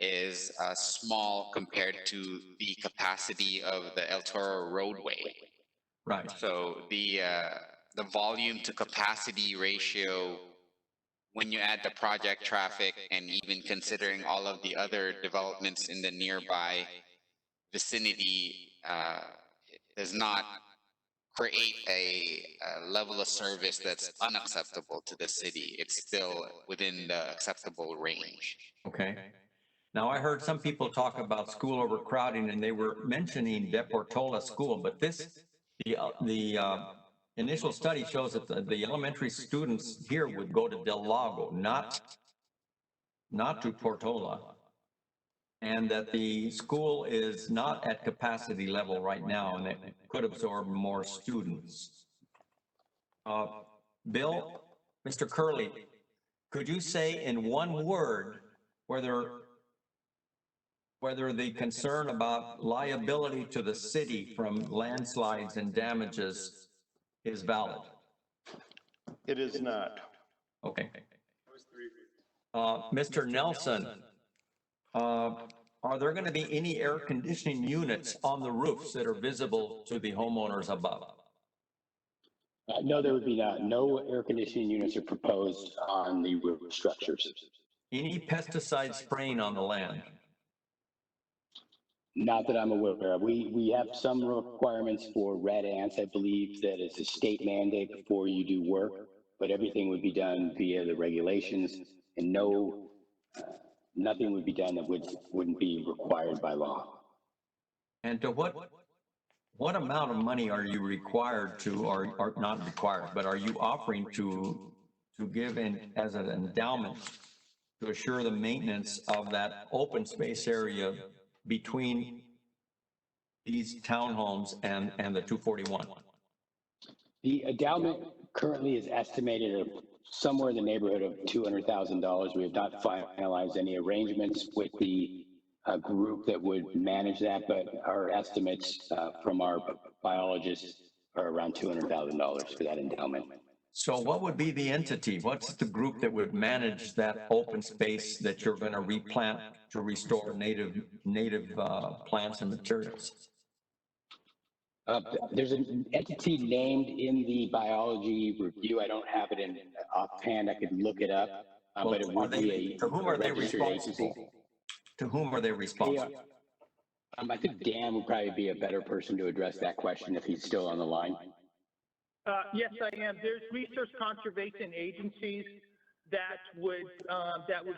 is small compared to the capacity of the El Toro roadway. Right. So the volume to capacity ratio, when you add the project traffic and even considering all of the other developments in the nearby vicinity, does not create a level of service that's unacceptable to the city. It's still within the acceptable range. Okay. Now, I heard some people talk about school overcrowding, and they were mentioning Deportola School, but the initial study shows that the elementary students here would go to Del Lago, not to Portola, and that the school is not at capacity level right now, and it could absorb more students. Bill, Mr. Curley, could you say in one word whether the concern about liability to the city from landslides and damages is valid? It is not. Okay. Mr. Nelson, are there going to be any air conditioning units on the roofs that are visible to the homeowners above? No, there would be not. No air conditioning units are proposed on the roof structures. Any pesticide spraying on the land? Not that I'm aware of. We have some requirements for red ants. I believe that it's a state mandate before you do work, but everything would be done via the regulations, and nothing would be done that wouldn't be required by law. And to what amount of money are you required to, or not required, but are you offering to give in as an endowment to assure the maintenance of that open space area between these townhomes and the 241? The endowment currently is estimated at somewhere in the neighborhood of $200,000. We have not finalized any arrangements with the group that would manage that, but our estimates from our biologists are around $200,000 for that endowment. So what would be the entity? What's the group that would manage that open space that you're going to replant to restore native plants and materials? There's an entity named in the biology review. I don't have it in offhand. I could look it up, but it would be to whom are they responsible? Agency. To whom are they responsible? I think Dan would probably be a better person to address that question if he's still on the line. Yes, I am. There's research conservation agencies that would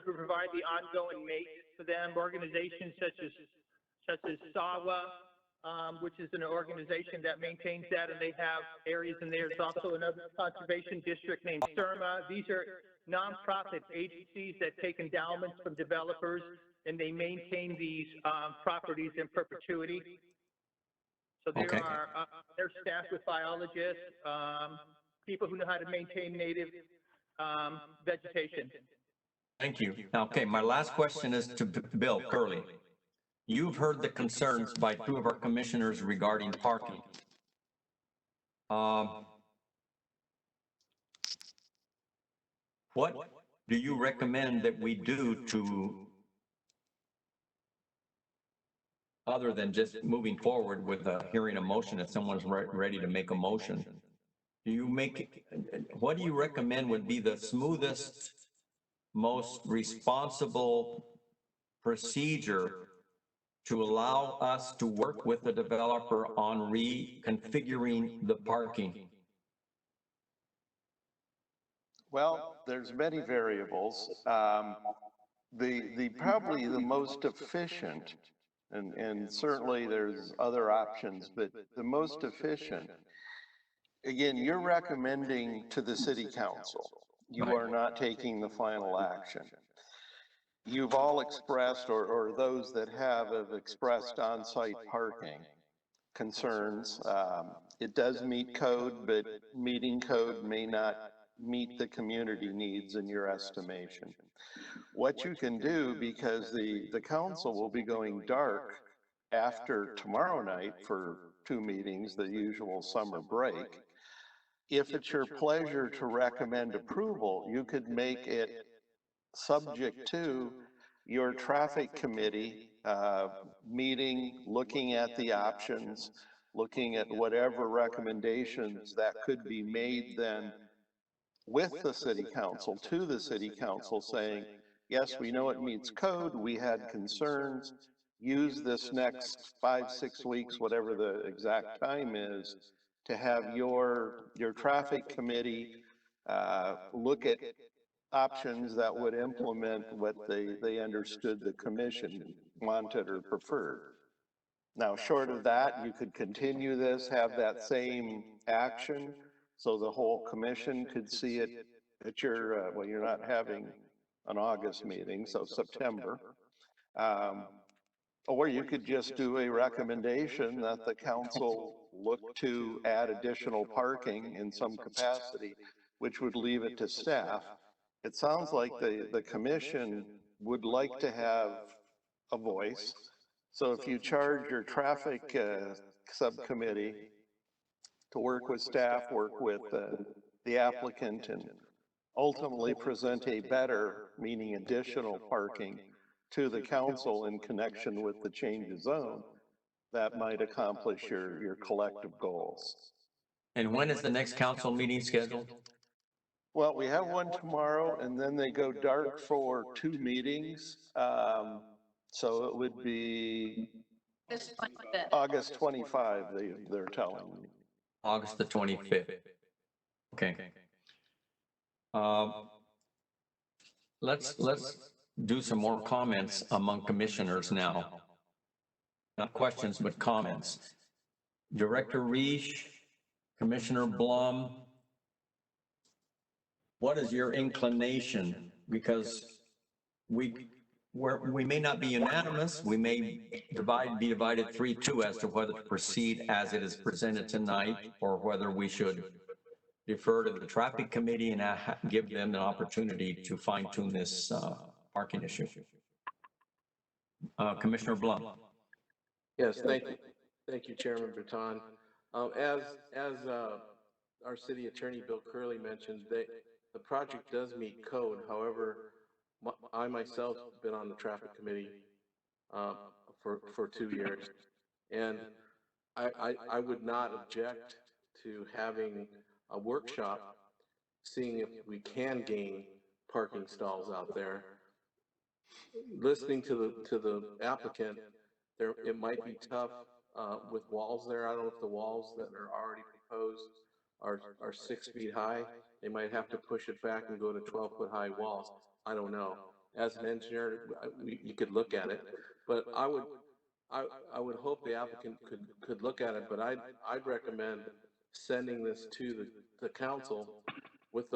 provide the ongoing maintenance for them. Organizations such as SAWA, which is an organization that maintains that, and they have areas in there. There's also another conservation district named CERMA. These are nonprofit agencies that take endowments from developers, and they maintain these properties in perpetuity. So there are they're staffed with biologists, people who know how to maintain native vegetation. Thank you. Okay, my last question is to Bill Curley. You've heard the concerns by two of our commissioners regarding parking. What do you recommend that we do to, other than just moving forward with hearing a motion if someone's ready to make a motion? What do you recommend would be the smoothest, most responsible procedure to allow us to work with the developer on reconfiguring the parking? Well, there's many variables. Probably the most efficient, and certainly there's other options, but the most efficient, again, you're recommending to the city council. You are not taking the final action. You've all expressed, or those that have expressed on-site parking concerns. It does meet code, but meeting code may not meet the community needs in your estimation. What you can do, because the council will be going dark after tomorrow night for 2 meetings, the usual summer break, if it's your pleasure to recommend approval, you could make it subject to your traffic committee meeting, looking at the options, looking at whatever recommendations that could be made then with the city council, to the city council, saying, yes, we know it meets code, we had concerns, use this next 5-6 weeks, whatever the exact time is, to have your traffic committee look at options that would implement what they understood the commission wanted or preferred. Now, short of that, you could continue this, have that same action, so the whole commission could see it at your, well, you're not having an August meeting, so September. Or you could just do a recommendation that the council look to add additional parking in some capacity, which would leave it to staff. It sounds like the commission would like to have a voice. So if you charge your traffic subcommittee to work with staff, work with the applicant, and ultimately present a better, meaning additional parking, to the council in connection with the change of zone, that might accomplish your collective goals. And when is the next council meeting scheduled? Well, we have one tomorrow, and then they go dark for 2 meetings. So it would be August 25, they're telling me. August the 25th. Okay. Let's do some more comments among commissioners now. Not questions, but comments. Director Reish, Commissioner Blum, what is your inclination? Because we may not be unanimous, we may be divided 3-2 as to whether to proceed as it is presented tonight, or whether we should defer to the traffic committee and give them an opportunity to fine-tune this parking issue. Commissioner Blum. Yes, thank you. Thank you, Chairman Breton. As our city attorney, Bill Curley, mentioned, the project does meet code. However, I myself have been on the traffic committee for 2 years, and I would not object to having a workshop, seeing if we can gain parking stalls out there. Listening to the applicant, it might be tough with walls there. I don't know if the walls that are already proposed are 6 feet high. They might have to push it back and go to 12-foot high walls. I don't know. As an engineer, you could look at it, but I would hope the applicant could look at it. But I'd recommend sending this to the council with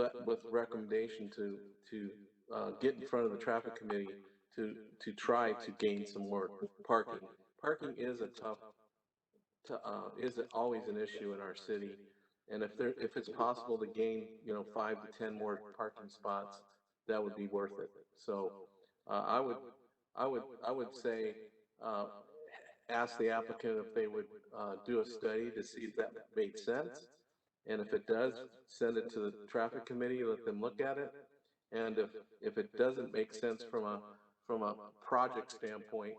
recommendation to get in front of the traffic committee to try to gain some more parking. Parking is is always an issue in our city, and if it's possible to gain 5 to 10 more parking spots, that would be worth it. So I would say asked the applicant if they would do a study to see if that made sense. And if it does, send it to the traffic committee, let them look at it. And if it doesn't make sense from a project standpoint,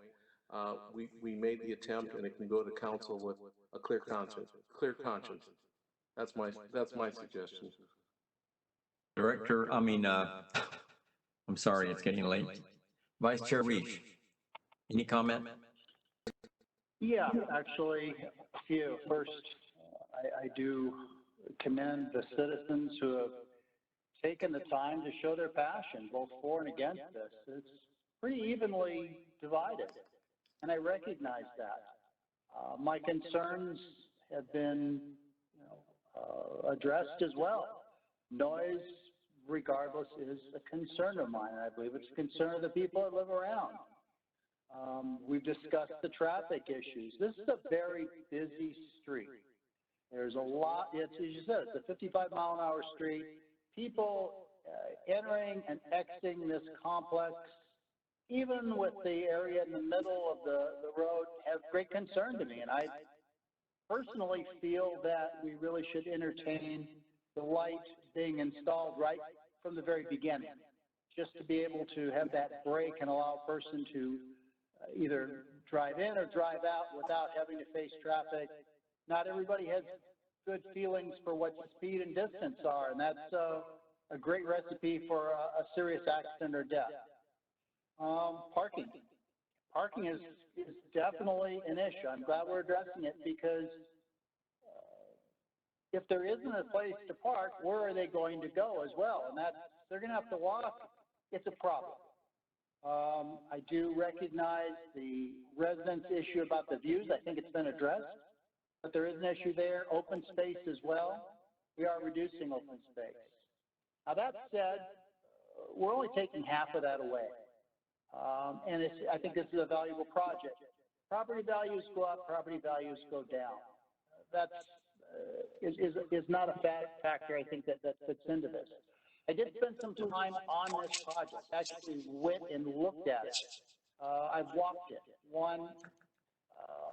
we made the attempt and it can go to council with a clear conscience. That's my suggestion. Director, I'm sorry, it's getting late. Vice Chair Reach, any comment? Yeah, actually, a few. First, I do commend the citizens who have taken the time to show their passion, both for and against this. It's pretty evenly divided, and I recognize that. My concerns have been addressed as well. Noise, regardless, is a concern of mine, and I believe it's a concern of the people that live around. We've discussed the traffic issues. This is a very busy street. There's a lot, as you said, it's a 55-mile-an-hour street. People entering and exiting this complex, even with the area in the middle of the road, have great concern to me. And I personally feel that we really should entertain the light being installed right from the very beginning, just to be able to have that break and allow a person to either drive in or drive out without having to face traffic. Not everybody has good feelings for what speed and distance are, and that's a great recipe for a serious accident or death. Parking. Parking is definitely an issue. I'm glad we're addressing it, because if there isn't a place to park, where are they going to go as well? And they're going to have to walk. It's a problem. I do recognize the residents' issue about the views. I think it's been addressed, but there is an issue there. Open space as well. We are reducing open space. Now, that said, we're only taking half of that away. And I think this is a valuable project. Property values go up, property values go down. That is not a factor, I think, that fits into this. I did spend some time on this project, actually went and looked at it. I've walked it.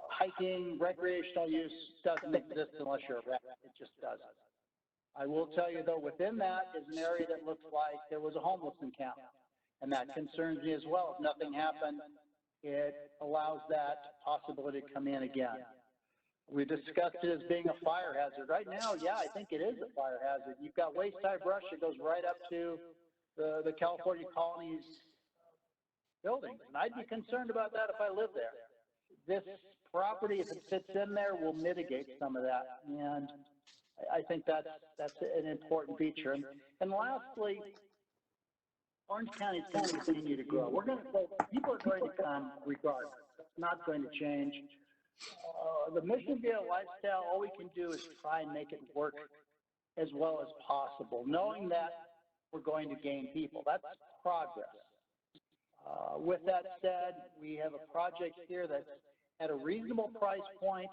Hiking, recreational use doesn't exist unless you're a rep. It just doesn't. I will tell you, though, within that is an area that looks like there was a homeless encampment, and that concerns me as well. If nothing happened, it allows that possibility to come in again. We discussed it as being a fire hazard. Right now, yeah, I think it is a fire hazard. You've got waist-high brush that goes right up to the California Colonies buildings, and I'd be concerned about that if I lived there. This property, if it fits in there, will mitigate some of that, and I think that's an important feature. And lastly, Orange County is going to continue to grow. People are going to come regardless. That's not going to change. The Mission View lifestyle, all we can do is try and make it work as well as possible, knowing that we're going to gain people. That's progress. With that said, we have a project here that's at a reasonable price point.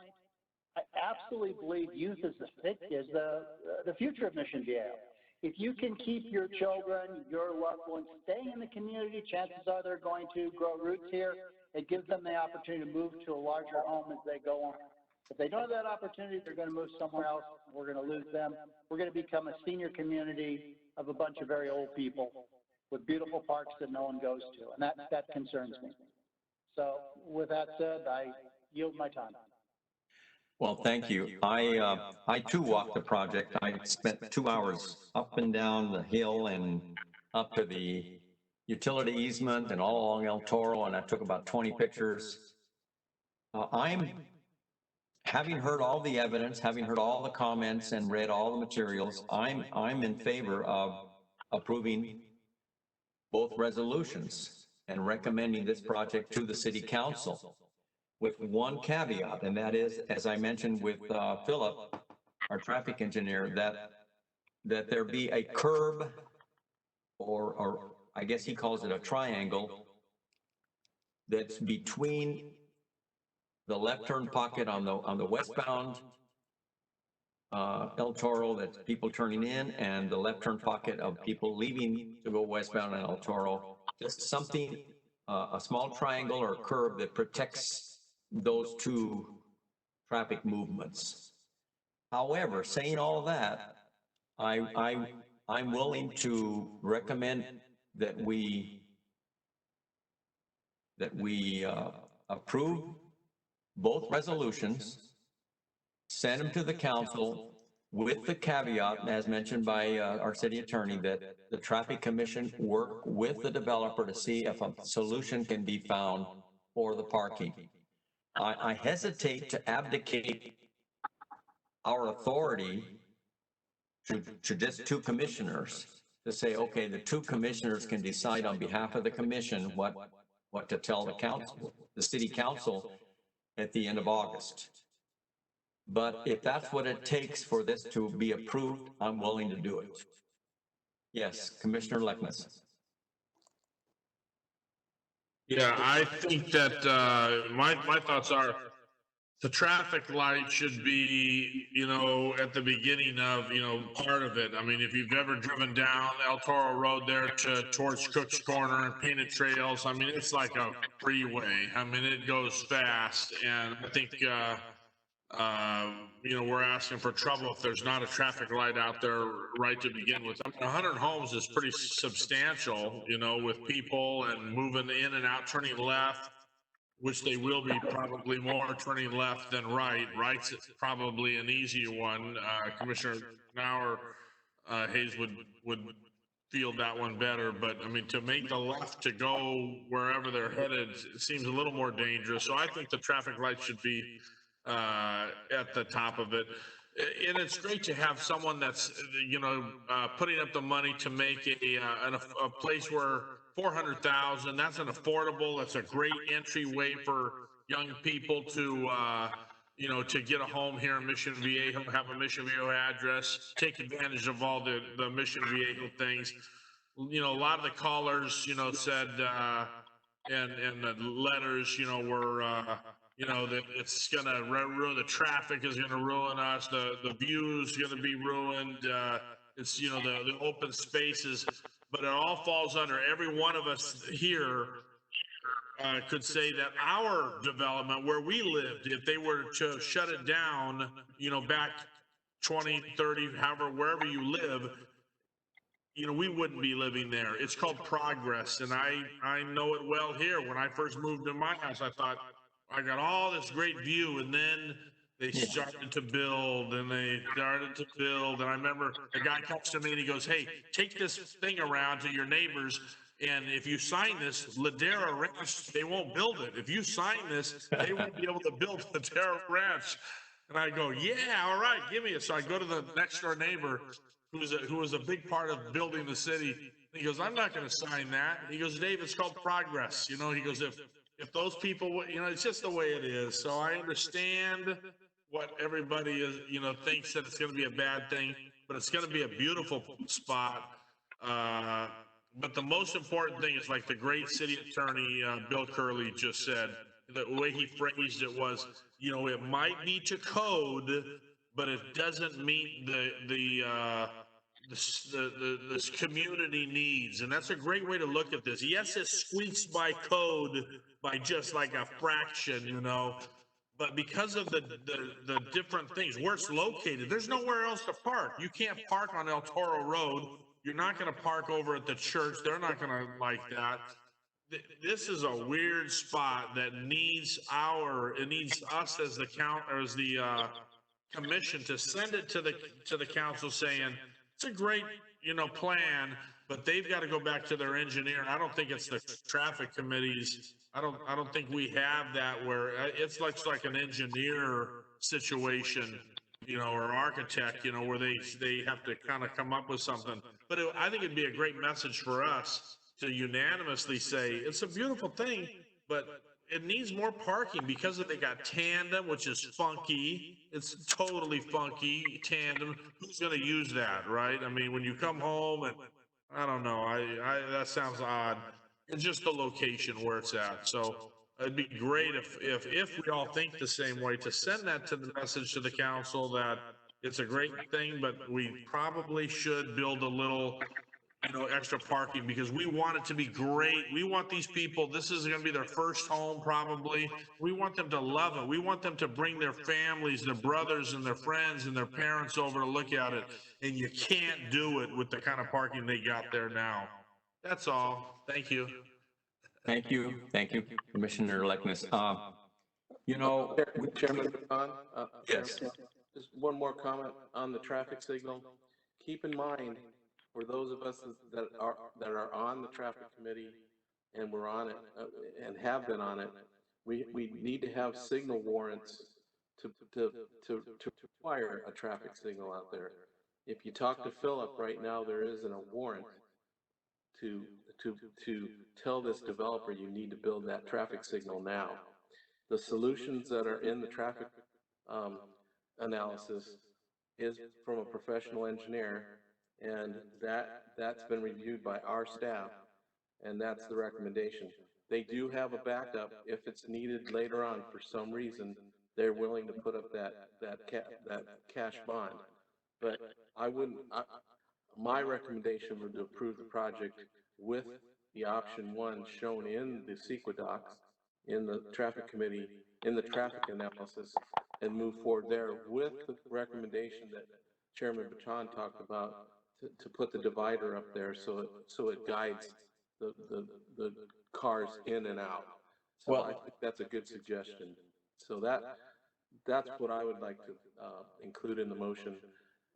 I absolutely believe youth is the future of Mission View. If you can keep your children, your loved ones staying in the community, chances are they're going to grow roots here. It gives them the opportunity to move to a larger home as they go on. If they don't have that opportunity, they're going to move somewhere else. We're going to lose them. We're going to become a senior community of a bunch of very old people with beautiful parks that no one goes to, and that concerns me. So with that said, I yield my time. Well, thank you. I too walked the project. I spent 2 hours up and down the hill and up to the utility easement and all along El Toro, and I took about 20 pictures. Having heard all the evidence, having heard all the comments and read all the materials, I'm in favor of approving both resolutions and recommending this project to the city council, with one caveat, and that is, as I mentioned with Philip, our traffic engineer, that there be a curb, or I guess he calls it a triangle, that's between the left turn pocket on the westbound El Toro, that's people turning in, and the left turn pocket of people leaving to go westbound on El Toro. Just something, a small triangle or curb that protects those two traffic movements. However, saying all that, I'm willing to recommend that we approve both resolutions, send them to the council with the caveat, as mentioned by our city attorney, that the traffic commission work with the developer to see if a solution can be found for the parking. I hesitate to abdicate our authority to just two commissioners to say, okay, the two commissioners can decide on behalf of the commission what to tell the council, the city council at the end of August. But if that's what it takes for this to be approved, I'm willing to do it. Yes, Commissioner Leckness. Yeah, I think that my thoughts are the traffic light should be, at the beginning of, part of it. I mean, if you've ever driven down El Toro Road there towards Cook's Corner and Painted Trails, I mean, it's like a freeway. I mean, it goes fast. And I think, we're asking for trouble if there's not a traffic light out there right to begin with. I mean, 100 homes is pretty substantial, with people and moving in and out, turning left, which they will be probably more turning left than right. Right's probably an easier one. Commissioner Nauer, Hayes would feel that one better. But I mean, to make the left to go wherever they're headed, it seems a little more dangerous. So I think the traffic light should be at the top of it. And it's great to have someone that's, putting up the money to make a place where 400,000, that's an affordable, that's a great entryway for young people to, to get a home here in Mission Viejo, have a Mission Viejo address, take advantage of all the Mission Viejo things. A lot of the callers, said, and the letters, were, that it's going to ruin the traffic, is going to ruin us. The view is going to be ruined. It's, the open spaces, but it all falls under every one of us here could say that our development where we lived, if they were to shut it down, back 20, 30, however, wherever you live, we wouldn't be living there. It's called progress. And I know it well here. When I first moved to my house, I thought, I got all this great view, and then they started to build, and and I remember a guy comes to me and he goes, hey, take this thing around to your neighbors, and if you sign this, Ladera Ranch, they won't build it. If you sign this, they won't be able to build Ladera Ranch. And I go, yeah, all right, give me it. So I go to the next door neighbor, who was a big part of building the city. He goes, I'm not going to sign that. He goes, Dave, it's called progress. He goes, if those people, it's just the way it is. So I understand what everybody is, thinks that it's going to be a bad thing, but it's going to be a beautiful spot. But the most important thing is, like the great city attorney, Bill Curley, just said, the way he phrased it was, it might be to code, but it doesn't meet this community needs. And that's a great way to look at this. Yes, it squeaks by code by just like a fraction, but because of the different things, where it's located, there's nowhere else to park. You can't park on El Toro Road. You're not going to park over at the church. They're not going to like that. This is a weird spot that needs us as the commission to send it to the council saying it's a great plan, but they've got to go back to their engineer. I don't think it's the traffic committees. I don't think we have that where it's like an engineer situation, or architect, where they have to kind of come up with something. But I think it'd be a great message for us to unanimously say it's a beautiful thing, but it needs more parking because they got tandem, which is funky. It's totally funky tandem. Who's going to use that, right? I mean, when you come home and I don't know, that sounds odd. It's just the location where it's at. So it'd be great if we all think the same way, to send that to the message to the council that it's a great thing, but we probably should build a little extra parking because we want it to be great. We want these people, this is going to be their first home probably. We want them to love it. We want them to bring their families, their brothers and their friends and their parents over to look at it. And you can't do it with the kind of parking they got there now. That's all. Thank you. Thank you, Commissioner Leckness. Chairman Baton, Yes. just one more comment on the traffic signal. Keep in mind, for those of us that are on the traffic committee and we're on it and have been on it, we need to have signal warrants to require a traffic signal out there. If you talk to Philip right now, there isn't a warrant to tell this developer you need to build that traffic signal now. The solutions that are in the traffic analysis is from a professional engineer, and that's been reviewed by our staff, and that's the recommendation. They do have a backup if it's needed later on for some reason. They're willing to put up that cash bond, but my recommendation would to approve the project with the option 1 shown in the Sequodocs, in the traffic committee, in the traffic analysis, and move forward there with the recommendation that Chairman Baton talked about to put the divider up there so it guides the cars in and out. So I think that's a good suggestion. So that's what I would like to include in the motion,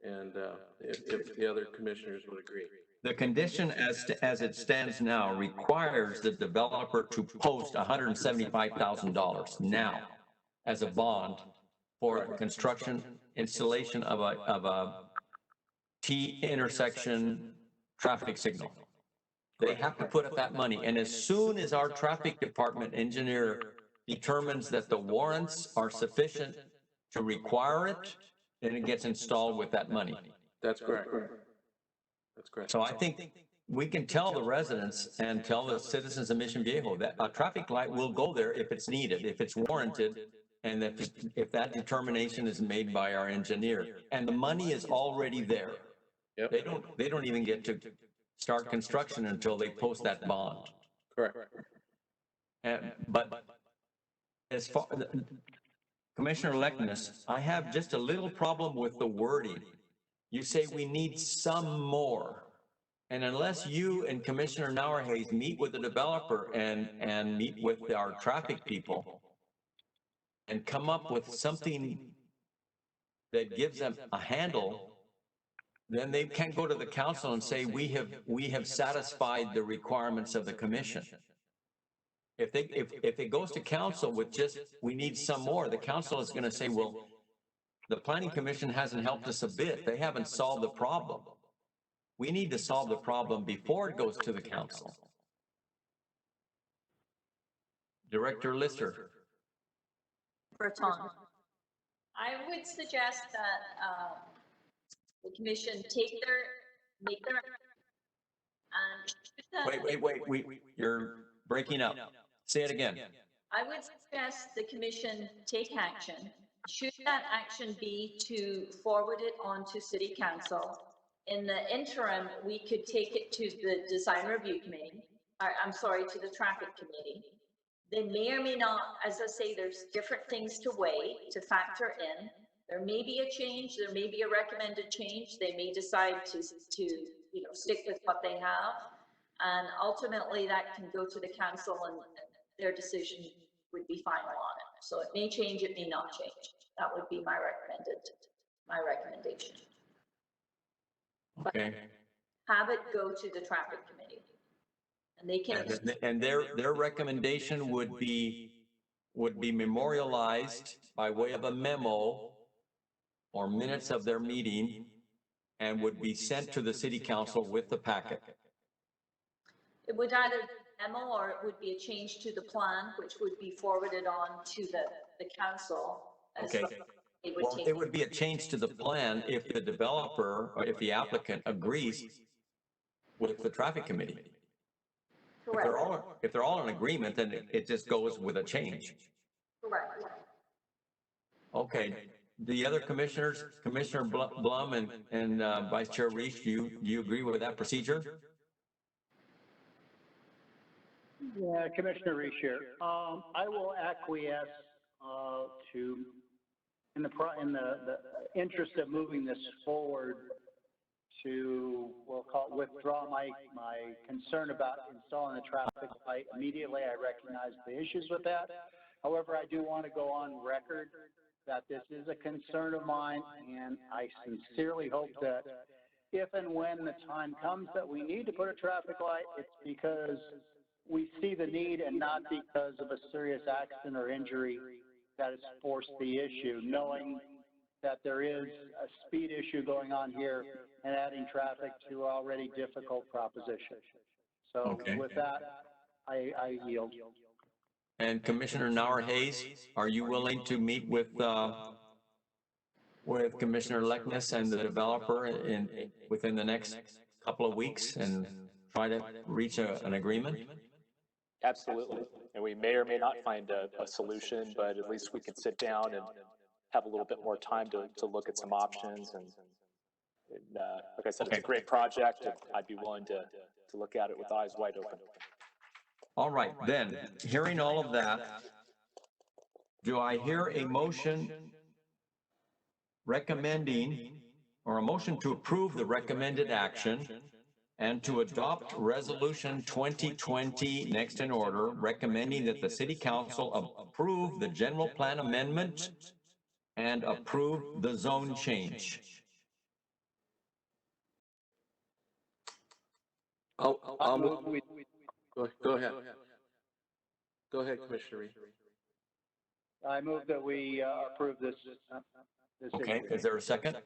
and if the other commissioners would agree. The condition as it stands now requires the developer to post $175,000 now as a bond for the construction, installation of a T intersection traffic signal. They have to put up that money, and as soon as our traffic department engineer determines that the warrants are sufficient to require it, then it gets installed with that money. That's correct. That's correct. So I think we can tell the residents and tell the citizens of Mission Viejo that a traffic light will go there if it's needed, if it's warranted, and if that determination is made by our engineer. And the money is already there. Yep. They don't even get to start construction until they post that bond. Correct. But as far, Commissioner Leckness, I have just a little problem with the wording. You say we need some more. And unless you and Commissioner Nauerhase meet with the developer and meet with our traffic people and come up with something that gives them a handle, then they can't go to the council and say, we have satisfied the requirements of the commission. If it goes to council with just, we need some more, the council is going to say, well, the planning commission hasn't helped us a bit. They haven't solved the problem. We need to solve the problem before it goes to the council. Director Lister. Breton. I would suggest that the commission make their, Wait, you're breaking up. Say it again. I would suggest the commission take action. Should that action be to forward it on to city council? In the interim, we could take it to the design review committee, to the traffic committee. They may or may not, as I say, there's different things to weigh, to factor in. There may be a change, there may be a recommended change. They may decide to stick with what they have. And ultimately that can go to the council and their decision would be final on it. So it may change, it may not change. That would be my recommendation. Okay. But have it go to the traffic committee. And they can. And their recommendation would be memorialized by way of a memo or minutes of their meeting and would be sent to the city council with the packet. It would either be a memo or it would be a change to the plan, which would be forwarded on to the council. Okay. Well, it would be a change to the plan if the developer or if the applicant agrees with the traffic committee. Correct. If they're all in agreement, then it just goes with a change. Correct. Okay. The other commissioners, Commissioner Blum and Vice Chair Reese, do you agree with that procedure? Yeah, Commissioner Rescher, I will acquiesce to, in the interest of moving this forward, to, we'll call it, withdraw my concern about installing the traffic light immediately. I recognize the issues with that. However, I do want to go on record that this is a concern of mine, and I sincerely hope that if and when the time comes that we need to put a traffic light, it's because we see the need and not because of a serious accident or injury that has forced the issue, knowing that there is a speed issue going on here and adding traffic to already difficult proposition. So with that, I yield. And Commissioner Nauer Hayes, are you willing to meet with Commissioner Leckness and the developer within the next couple of weeks and try to reach an agreement? Absolutely. And we may or may not find a solution, but at least we can sit down and have a little bit more time to look at some options. And like I said, it's a great project, and I'd be willing to look at it with eyes wide open. All right, then, hearing all of that, do I hear a motion recommending, or a motion to approve the recommended action and to adopt Resolution 2020 next in order, recommending that the City Council approve the general plan amendment and approve the zone change? I'll move. Go ahead. Go ahead, Commissioner Reed. I move that we approve this. Okay, is there a second?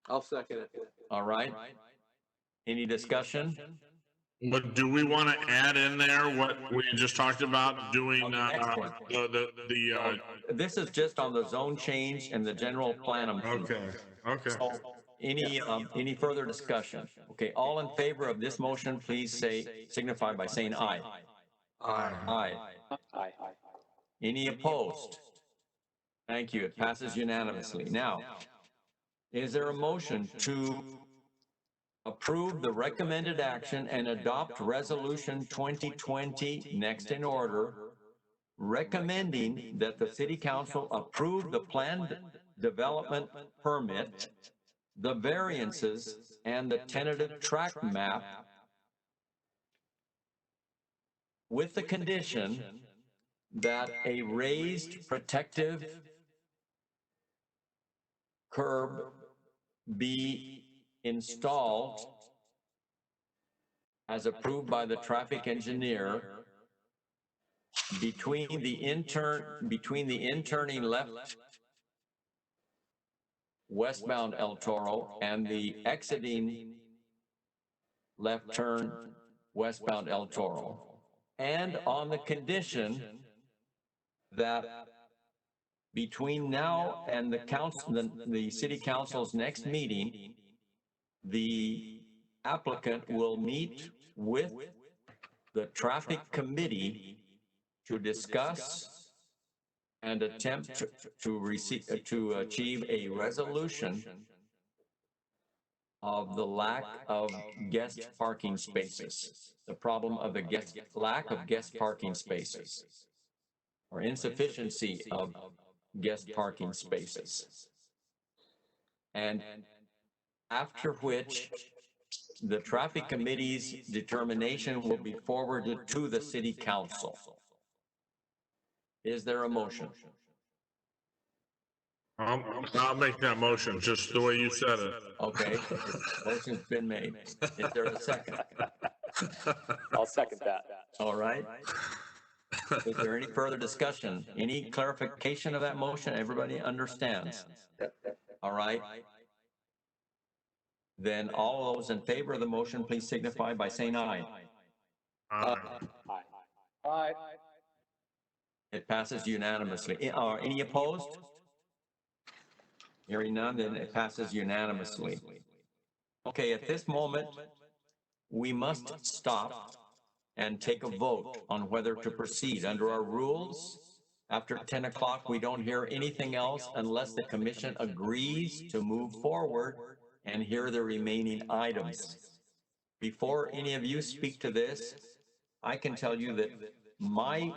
I'll second it. All right. Any discussion? But do we want to add in there what we just talked about doing? This is just on the zone change and the general plan amendment. Okay. So any further discussion? Okay, all in favor of this motion, please signify by saying aye. Aye. Aye. Aye. Any opposed? Thank you. It passes unanimously. Now, is there a motion to approve the recommended action and adopt Resolution 2020 next in order, recommending that the City Council approve the planned development permit, the variances, and the tentative track map with the condition that a raised protective curb be installed as approved by the traffic engineer between the interning left westbound El Toro and the exiting left turn westbound El Toro, and on the condition that between now and the City Council's next meeting, the applicant will meet with the traffic committee to discuss and attempt to achieve a resolution of the lack of guest parking spaces, the problem of the lack of guest parking spaces, or insufficiency of guest parking spaces. And after which, the traffic committee's determination will be forwarded to the City Council. Is there a motion? I'll make that motion just the way you said it. Okay, motion's been made. Is there a second? I'll second that. All right. Is there any further discussion? Any clarification of that motion? Everybody understands? All right. Then all those in favor of the motion, please signify by saying aye. Aye. Aye. It passes unanimously. Any opposed? Hearing none, then it passes unanimously. Okay, at this moment, we must stop and take a vote on whether to proceed. Under our rules, after 10 o'clock, we don't hear anything else unless the commission agrees to move forward and hear the remaining items. Before any of you speak to this, I can tell you that my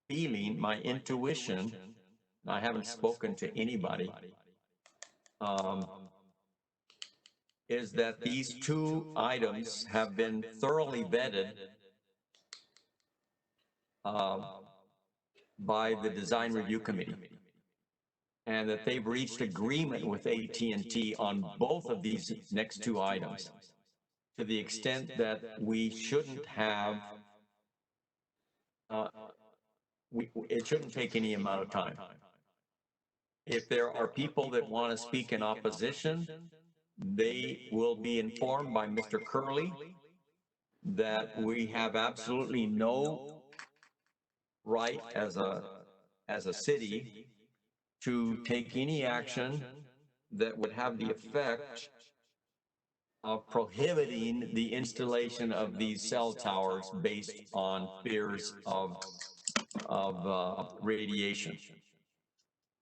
feeling, my intuition, and I haven't spoken to anybody, is that these two items have been thoroughly vetted by the Design Review Committee, and that they've reached agreement with AT&T on both of these next two items, to the extent that we shouldn't have, it shouldn't take any amount of time. If there are people that want to speak in opposition, they will be informed by Mr. Curley that we have absolutely no right as a city to take any action that would have the effect of prohibiting the installation of these cell towers based on fears of radiation.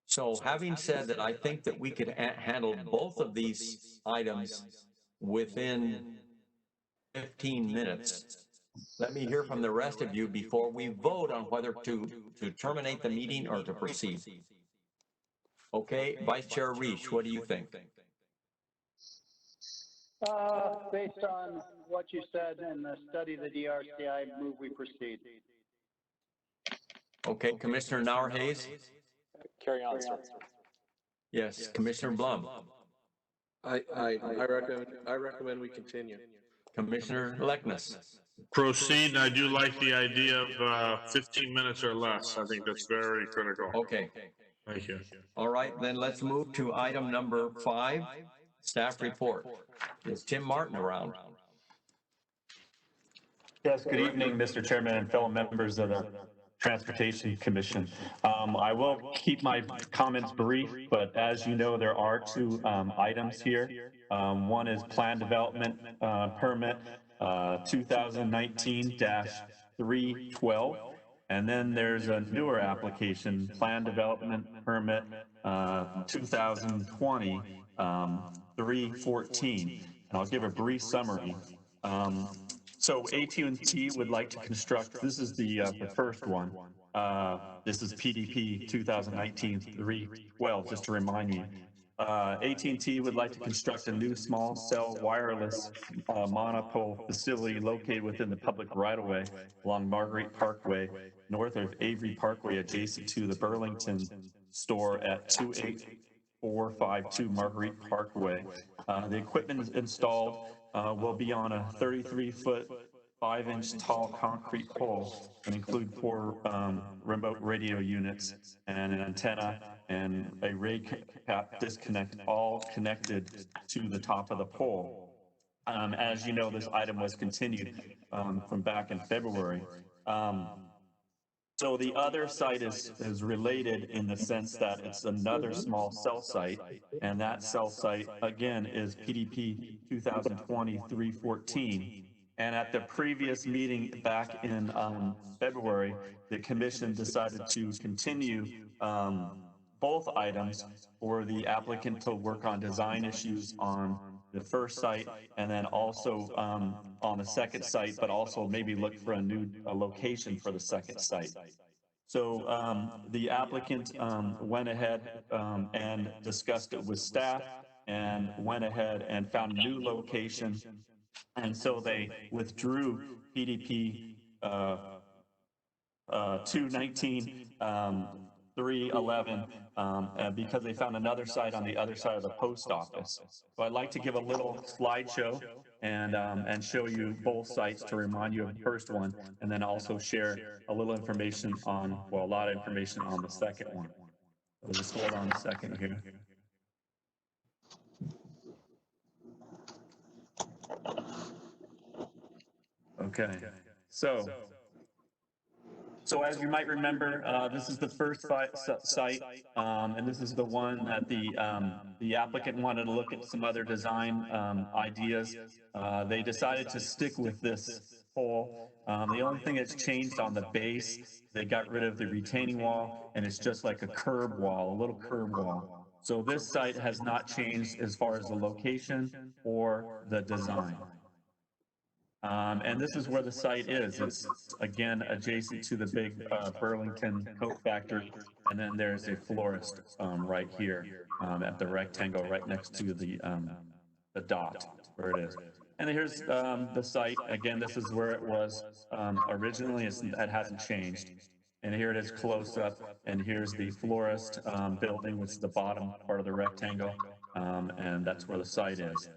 So having said that, I think that we could handle both of these items within 15 minutes. Let me hear from the rest of you before we vote on whether to terminate the meeting or to proceed. Okay, Vice Chair Reich, what do you think? Based on what you said and the study of the DRC, I move we proceed. Okay, Commissioner Nauerhase? Carry on, sir. Yes, Commissioner Blum? I recommend we continue. Commissioner Leknes? Proceed, and I do like the idea of 15 minutes or less. I think that's very critical. Okay. Thank you. All right, then let's move to item number 5, staff report. Is Tim Martin around? Yes, good evening, Mr. Chairman and fellow members of the Transportation Commission. I will keep my comments brief, but as you know, there are two items here. One is plan development permit 2019-312. And then there's a newer application, plan development permit 2020-314. And I'll give a brief summary. So AT&T would like to construct, this is the first one. This is PDP 2019-312, just to remind you. AT&T would like to construct a new small cell wireless monopole facility located within the public right-of-way along Marguerite Parkway, north of Avery Parkway, adjacent to the Burlington store at 28452 Marguerite Parkway. The equipment installed will be on a 33-foot, 5-inch tall concrete pole and include 4 remote radio units and an antenna and a cap disconnect, all connected to the top of the pole. As you know, this item was continued from back in February. So the other site is related in the sense that it's another small cell site, and that cell site, again, is PDP 2020-314. And at the previous meeting back in February, the commission decided to continue both items for the applicant to work on design issues on the first site, and then also on the second site, but also maybe look for a new location for the second site. So the applicant went ahead and discussed it with staff and went ahead and found a new location. And so they withdrew PDP 219-311 because they found another site on the other side of the post office. So I'd like to give a little slideshow and show you both sites to remind you of the first one, and then also share a little information on, well, a lot of information on the second one. So just hold on a second here. Okay, so as you might remember, this is the first site, and this is the one that the applicant wanted to look at some other design ideas. They decided to stick with this pole. The only thing that's changed on the base, they got rid of the retaining wall, and it's just like a curb wall, a little curb wall. So this site has not changed as far as the location or the design. And this is where the site is. It's, again, adjacent to the big Burlington coat factory. And then there's a florist right here at the rectangle right next to the dot where it is. And here's the site. Again, this is where it was originally. It hasn't changed. And here it is close up. And here's the florist building, which is the bottom part of the rectangle. And that's where the site is.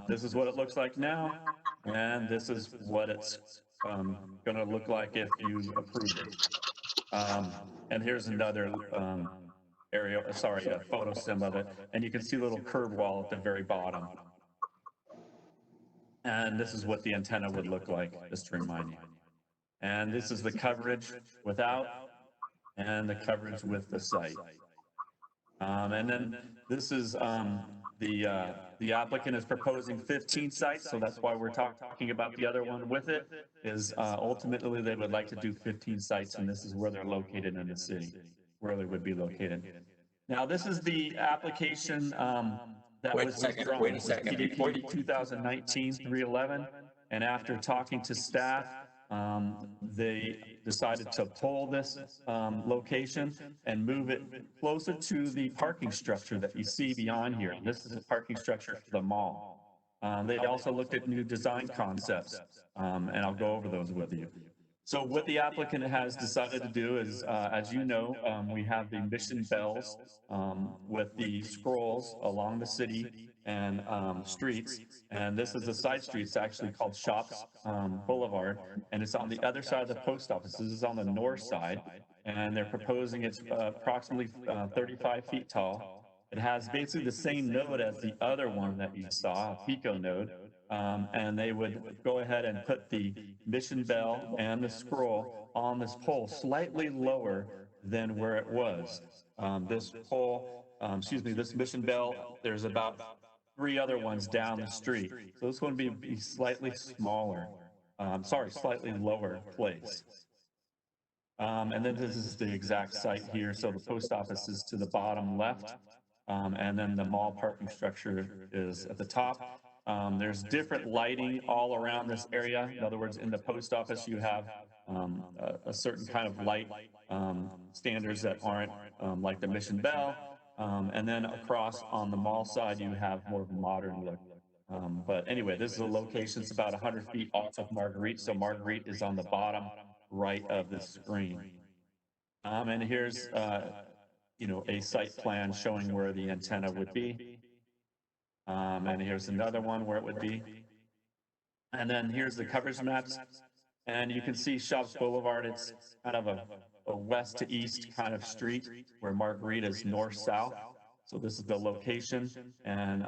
This is what it looks like now. And this is what it's going to look like if you approve it. And here's another a photo sim of it. And you can see a little curb wall at the very bottom. And this is what the antenna would look like, just to remind you. And this is the coverage without and the coverage with the site. And then this is the applicant is proposing 15 sites, so that's why we're talking about the other one with it, is ultimately they would like to do 15 sites, and this is where they're located in the city, where they would be located. Now, this is the application that was withdrawn. Wait a second. PDP 2019-311, and after talking to staff, they decided to pull this location and move it closer to the parking structure that you see beyond here. This is a parking structure for the mall. They also looked at new design concepts, and I'll go over those with you. So what the applicant has decided to do is, as you know, we have the mission bells with the scrolls along the city and streets. And this is a side street. It's actually called Shops Boulevard. And it's on the other side of the post office. This is on the north side. And they're proposing it's approximately 35 feet tall. It has basically the same node as the other one that you saw, a Pico node. And they would go ahead and put the mission bell and the scroll on this pole slightly lower than where it was. This pole, this mission bell, there's about 3 other ones down the street. So this one would be slightly smaller, slightly lower place. And then this is the exact site here. So the post office is to the bottom left. And then the mall parking structure is at the top. There's different lighting all around this area. In other words, in the post office, you have a certain kind of light standards that aren't like the mission bell. And then across on the mall side, you have more of a modern look. But anyway, this is a location. It's about 100 feet off of Marguerite. So Marguerite is on the bottom right of the screen. And here's a site plan showing where the antenna would be. And here's another one where it would be. And then here's the coverage maps. And you can see Shops Boulevard. It's kind of a west to east kind of street where Marguerite is north-south. So this is the location. And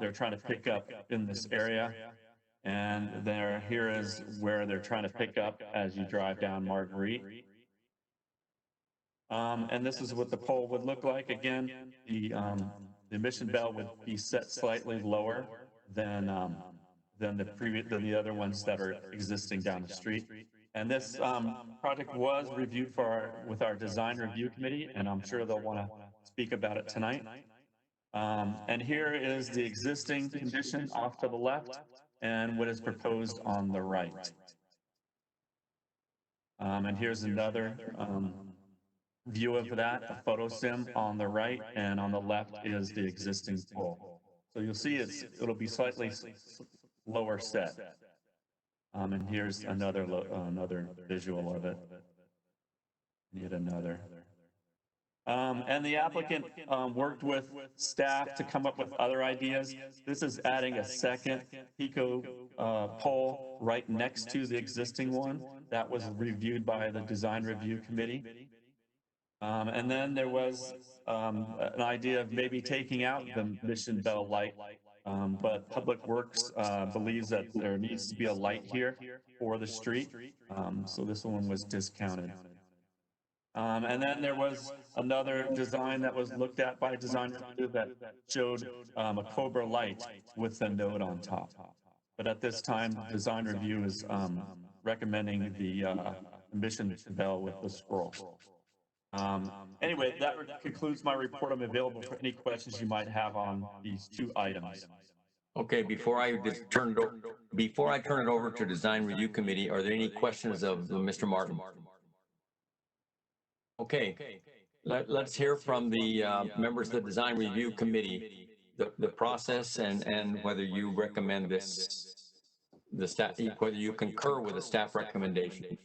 they're trying to pick up in this area. And here is where they're trying to pick up as you drive down Marguerite. And this is what the pole would look like. Again, the mission bell would be set slightly lower than the other ones that are existing down the street. And this project was reviewed with our design review committee, and I'm sure they'll want to speak about it tonight. And here is the existing condition off to the left and what is proposed on the right. And here's another view of that, a photo sim on the right, and on the left is the existing pole. So you'll see it'll be slightly lower set. And here's another visual of it. Yet another. And the applicant worked with staff to come up with other ideas. This is adding a second Pico pole right next to the existing one. That was reviewed by the design review committee. And then there was an idea of maybe taking out the mission bell light, but Public Works believes that there needs to be a light here for the street. So this one was discounted. And then there was another design that was looked at by design review that showed a Cobra light with a node on top. But at this time, design review is recommending the mission bell with the scroll. Anyway, that concludes my report. I'm available for any questions you might have on these 2 items. Okay, before I turn it over to Design Review Committee, are there any questions of Mr. Martin? Okay, let's hear from the members of the Design Review Committee, the process and whether you recommend this, the staff, whether you concur with the staff recommendation.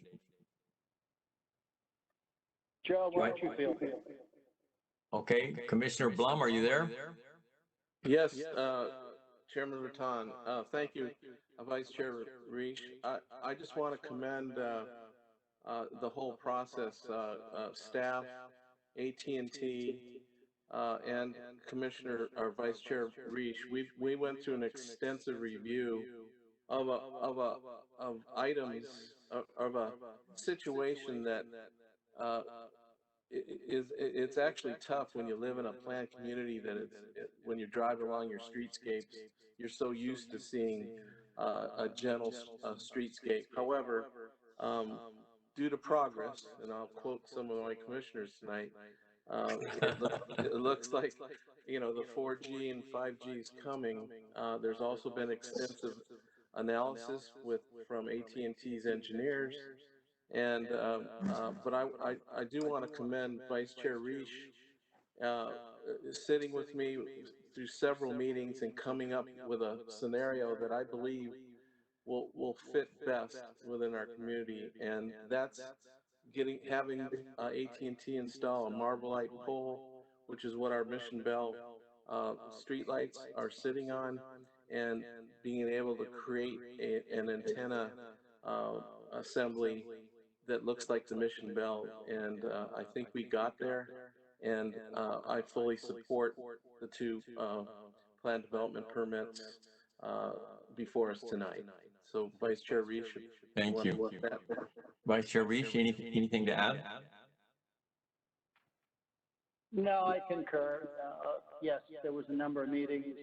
Joe, what do you feel? Okay, Commissioner Blum, are you there? Yes, Chairman Raton. Thank you, Vice Chair Reish. I just want to commend the whole process, staff, AT&T, and Commissioner or Vice Chair Reish. We went through an extensive review of items of a situation that it's actually tough when you live in a planned community that when you drive along your streetscapes, you're so used to seeing a gentle streetscape. However, due to progress, and I'll quote some of my commissioners tonight, it looks like, you know, the 4G and 5G is coming. There's also been extensive analysis from AT&T's engineers. And but I do want to commend Vice Chair Reish sitting with me through several meetings and coming up with a scenario that I believe will fit best within our community, and that's having AT&T install a Marblite pole, which is what our Mission Bell streetlights are sitting on, and being able to create an antenna assembly that looks like the Mission Bell, and I think we got there, and I fully support the two plan development permits before us tonight. So Vice Chair Reish, thank you. Vice Chair Reish, anything to add? No, I concur. Yes, there was a number of meetings.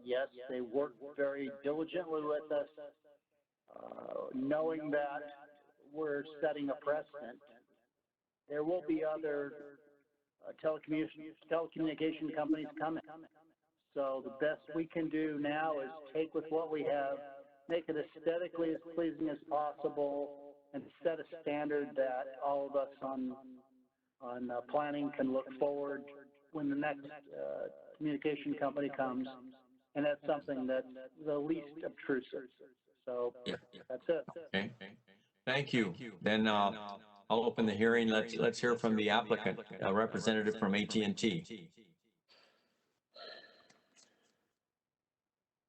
Yes, they worked very diligently with us, knowing that we're setting a precedent. There will be other telecommunication companies coming. So the best we can do now is take with what we have, make it aesthetically as pleasing as possible, and set a standard that all of us on planning can look forward when the next communication company comes. And that's something that's the least obtrusive. So that's it. Okay. Thank you. Then I'll open the hearing. Let's hear from the applicant, a representative from AT&T.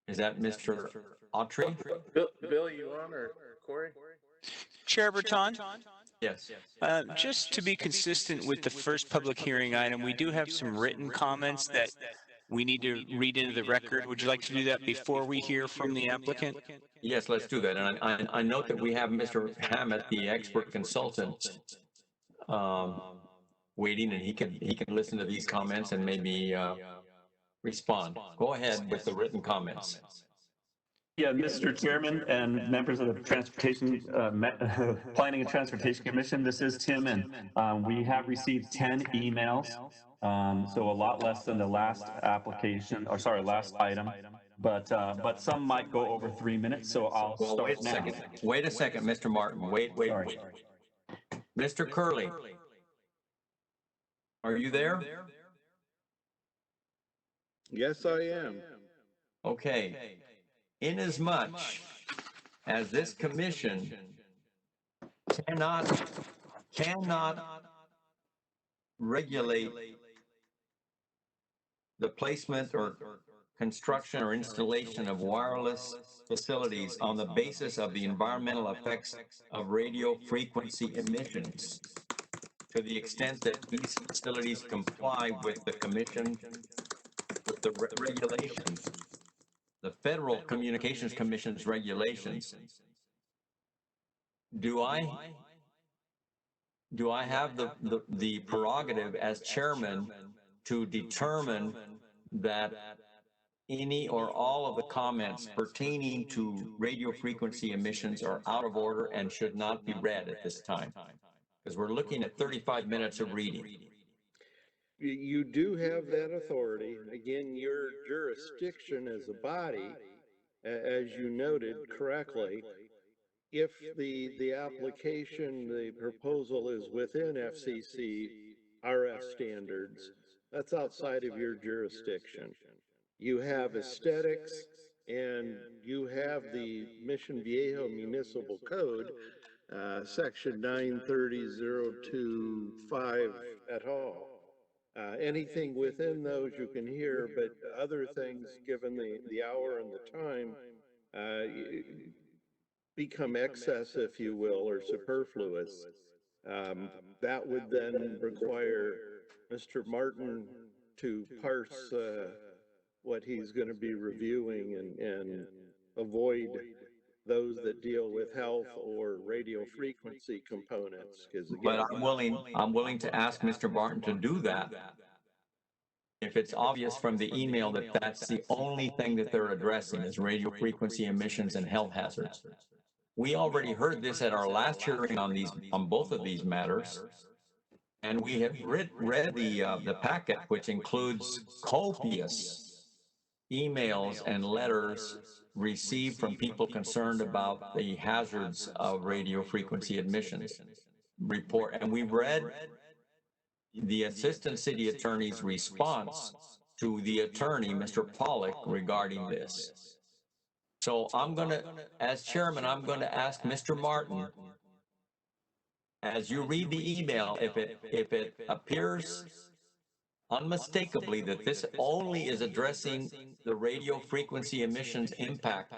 Is that Mr. Autry? Bill, you on, or Corey? Chair Berton? Yes. Just to be consistent with the first public hearing item, we do have some written comments that we need to read into the record. Would you like to do that before we hear from the applicant? Yes, let's do that. And I note that we have Mr. Hammett, the expert consultant, waiting, and he can listen to these comments and maybe respond. Go ahead with the written comments. Yeah, Mr. Chairman and members of the Transportation, Planning and Transportation Commission, this is Tim, and we have received 10 emails, so a lot less than the last application, or sorry, last item, but some might go over 3 minutes, so I'll start wait a second. Wait a second, Mr. Martin. Wait. Mr. Curley, are you there? Yes, I am. Okay. Inasmuch as this commission cannot regulate the placement or construction or installation of wireless facilities on the basis of the environmental effects of radio frequency emissions, to the extent that these facilities comply with the commission, with the regulations, the Federal Communications Commission's regulations, do I have the prerogative as chairman to determine that any or all of the comments pertaining to radio frequency emissions are out of order and should not be read at this time? Because we're looking at 35 minutes of reading. you do have that authority. Again, your jurisdiction as a body, as you noted correctly, if the application, the proposal is within FCC RF standards, that's outside of your jurisdiction. You have aesthetics and you have the Mission Viejo Municipal Code, section 930.025 et al. Anything within those you can hear, but other things, given the hour and the time, become excess, if you will, or superfluous. That would then require Mr. Martin to parse what he's going to be reviewing and avoid those that deal with health or radio frequency components. Because again, But I'm willing to ask Mr. Martin to do that if it's obvious from the email that that's the only thing that they're addressing is radio frequency emissions and health hazards. We already heard this at our last hearing on both of these matters, and we have read the packet, which includes copious emails and letters received from people concerned about the hazards of radio frequency emissions report, and we read the Assistant City Attorney's response to the attorney, Mr. Pollock, regarding this. So I'm going to, as chairman, I'm going to ask Mr. Martin, as you read the email, if it appears unmistakably that this only is addressing the radio frequency emissions impact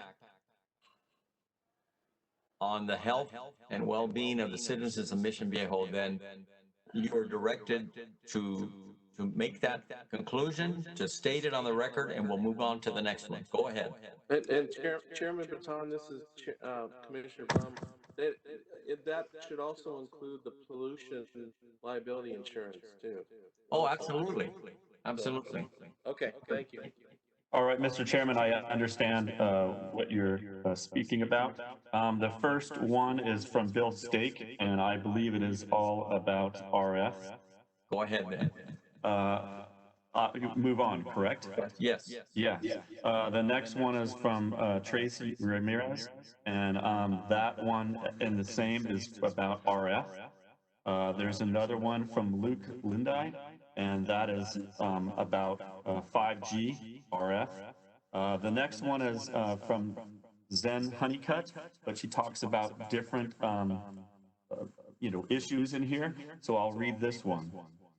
on the health and well-being of the citizens of Mission Viejo, then you are directed to make that conclusion, to state it on the record, and we'll move on to the next one. Go ahead. And Chairman Baton, this is Commissioner Bum. That should also include the pollution liability insurance too. Oh, absolutely. Absolutely. Okay, thank you. All right, Mr. Chairman, I understand what you're speaking about. The first one is from Bill Stake, and I believe it is all about RF. Go ahead, then. Move on, correct? Yes. Yeah. The next one is from Tracy Ramirez, and that one in the same is about RF. There's another one from Luke Lindai, and that is about 5G RF. The next one is from Zen Honeycutt, but she talks about different issues in here. So I'll read this one.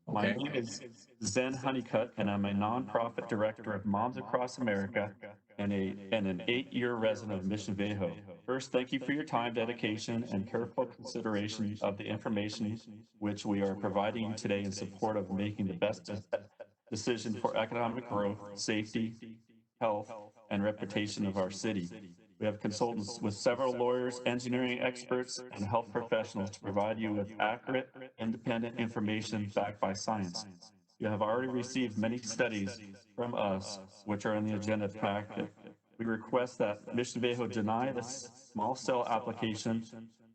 My name is Zen Honeycutt, and I'm a nonprofit director of Moms Across America and an 8-year resident of Mission Viejo. First, thank you for your time, dedication, and careful consideration of the information which we are providing you today in support of making the best decision for economic growth, safety, health, and reputation of our city. We have consultants with several lawyers, engineering experts, and health professionals to provide you with accurate, independent information backed by science. You have already received many studies from us, which are in the agenda packet. We request that Mission Viejo deny the small cell application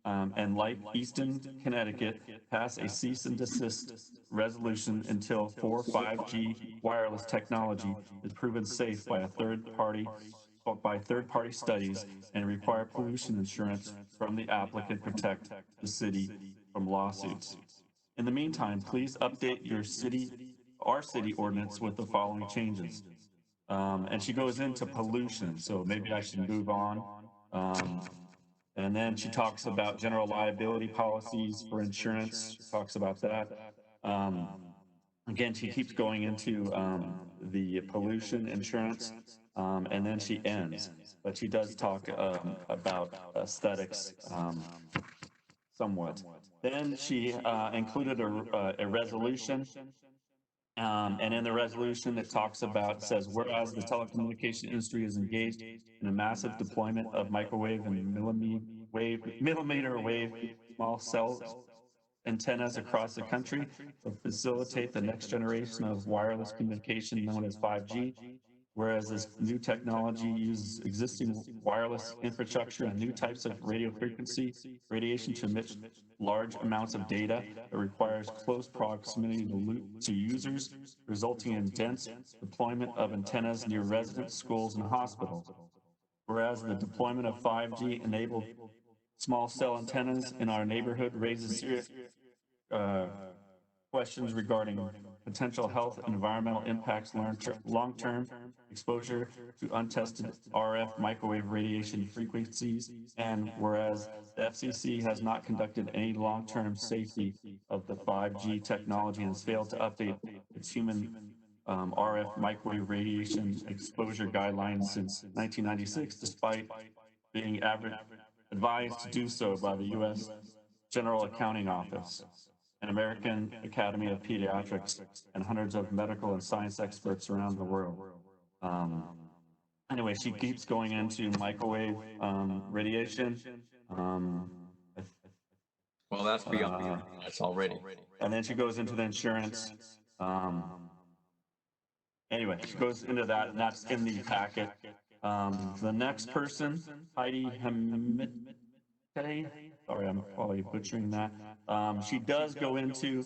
and, like Easton, Connecticut, pass a cease and desist resolution until 5G wireless technology is proven safe by third-party studies and require pollution insurance from the applicant to protect the city from lawsuits. In the meantime, please update our city ordinance with the following changes. And she goes into pollution, so maybe I should move on. And then she talks about general liability policies for insurance. She talks about that. Again, she keeps going into the pollution insurance, and then she ends. But she does talk about aesthetics somewhat. Then she included a resolution. And in the resolution, it talks about, says, whereas the telecommunication industry is engaged in a massive deployment of microwave and millimeter wave small cell antennas across the country to facilitate the next generation of wireless communication known as 5G, Whereas this new technology uses existing wireless infrastructure and new types of radio frequency radiation to emit large amounts of data, it requires close proximity to users, resulting in dense deployment of antennas near residents, schools, and hospitals. Whereas the deployment of 5G-enabled small cell antennas in our neighborhood raises serious questions regarding potential health and environmental impacts, long-term exposure to untested RF microwave radiation frequencies, and whereas the FCC has not conducted any long-term safety of the 5G technology and has failed to update its human RF microwave radiation exposure guidelines since 1996, despite being advised to do so by the U.S. General Accounting Office, an American Academy of Pediatrics, and hundreds of medical and science experts around the world. Anyway, she keeps going into microwave radiation. Well, that's beyond that's already. And then she goes into the insurance. Anyway, she goes into that, and that's in the packet. The next person, Heidi Hamid. Sorry, I'm probably butchering that. She does go into,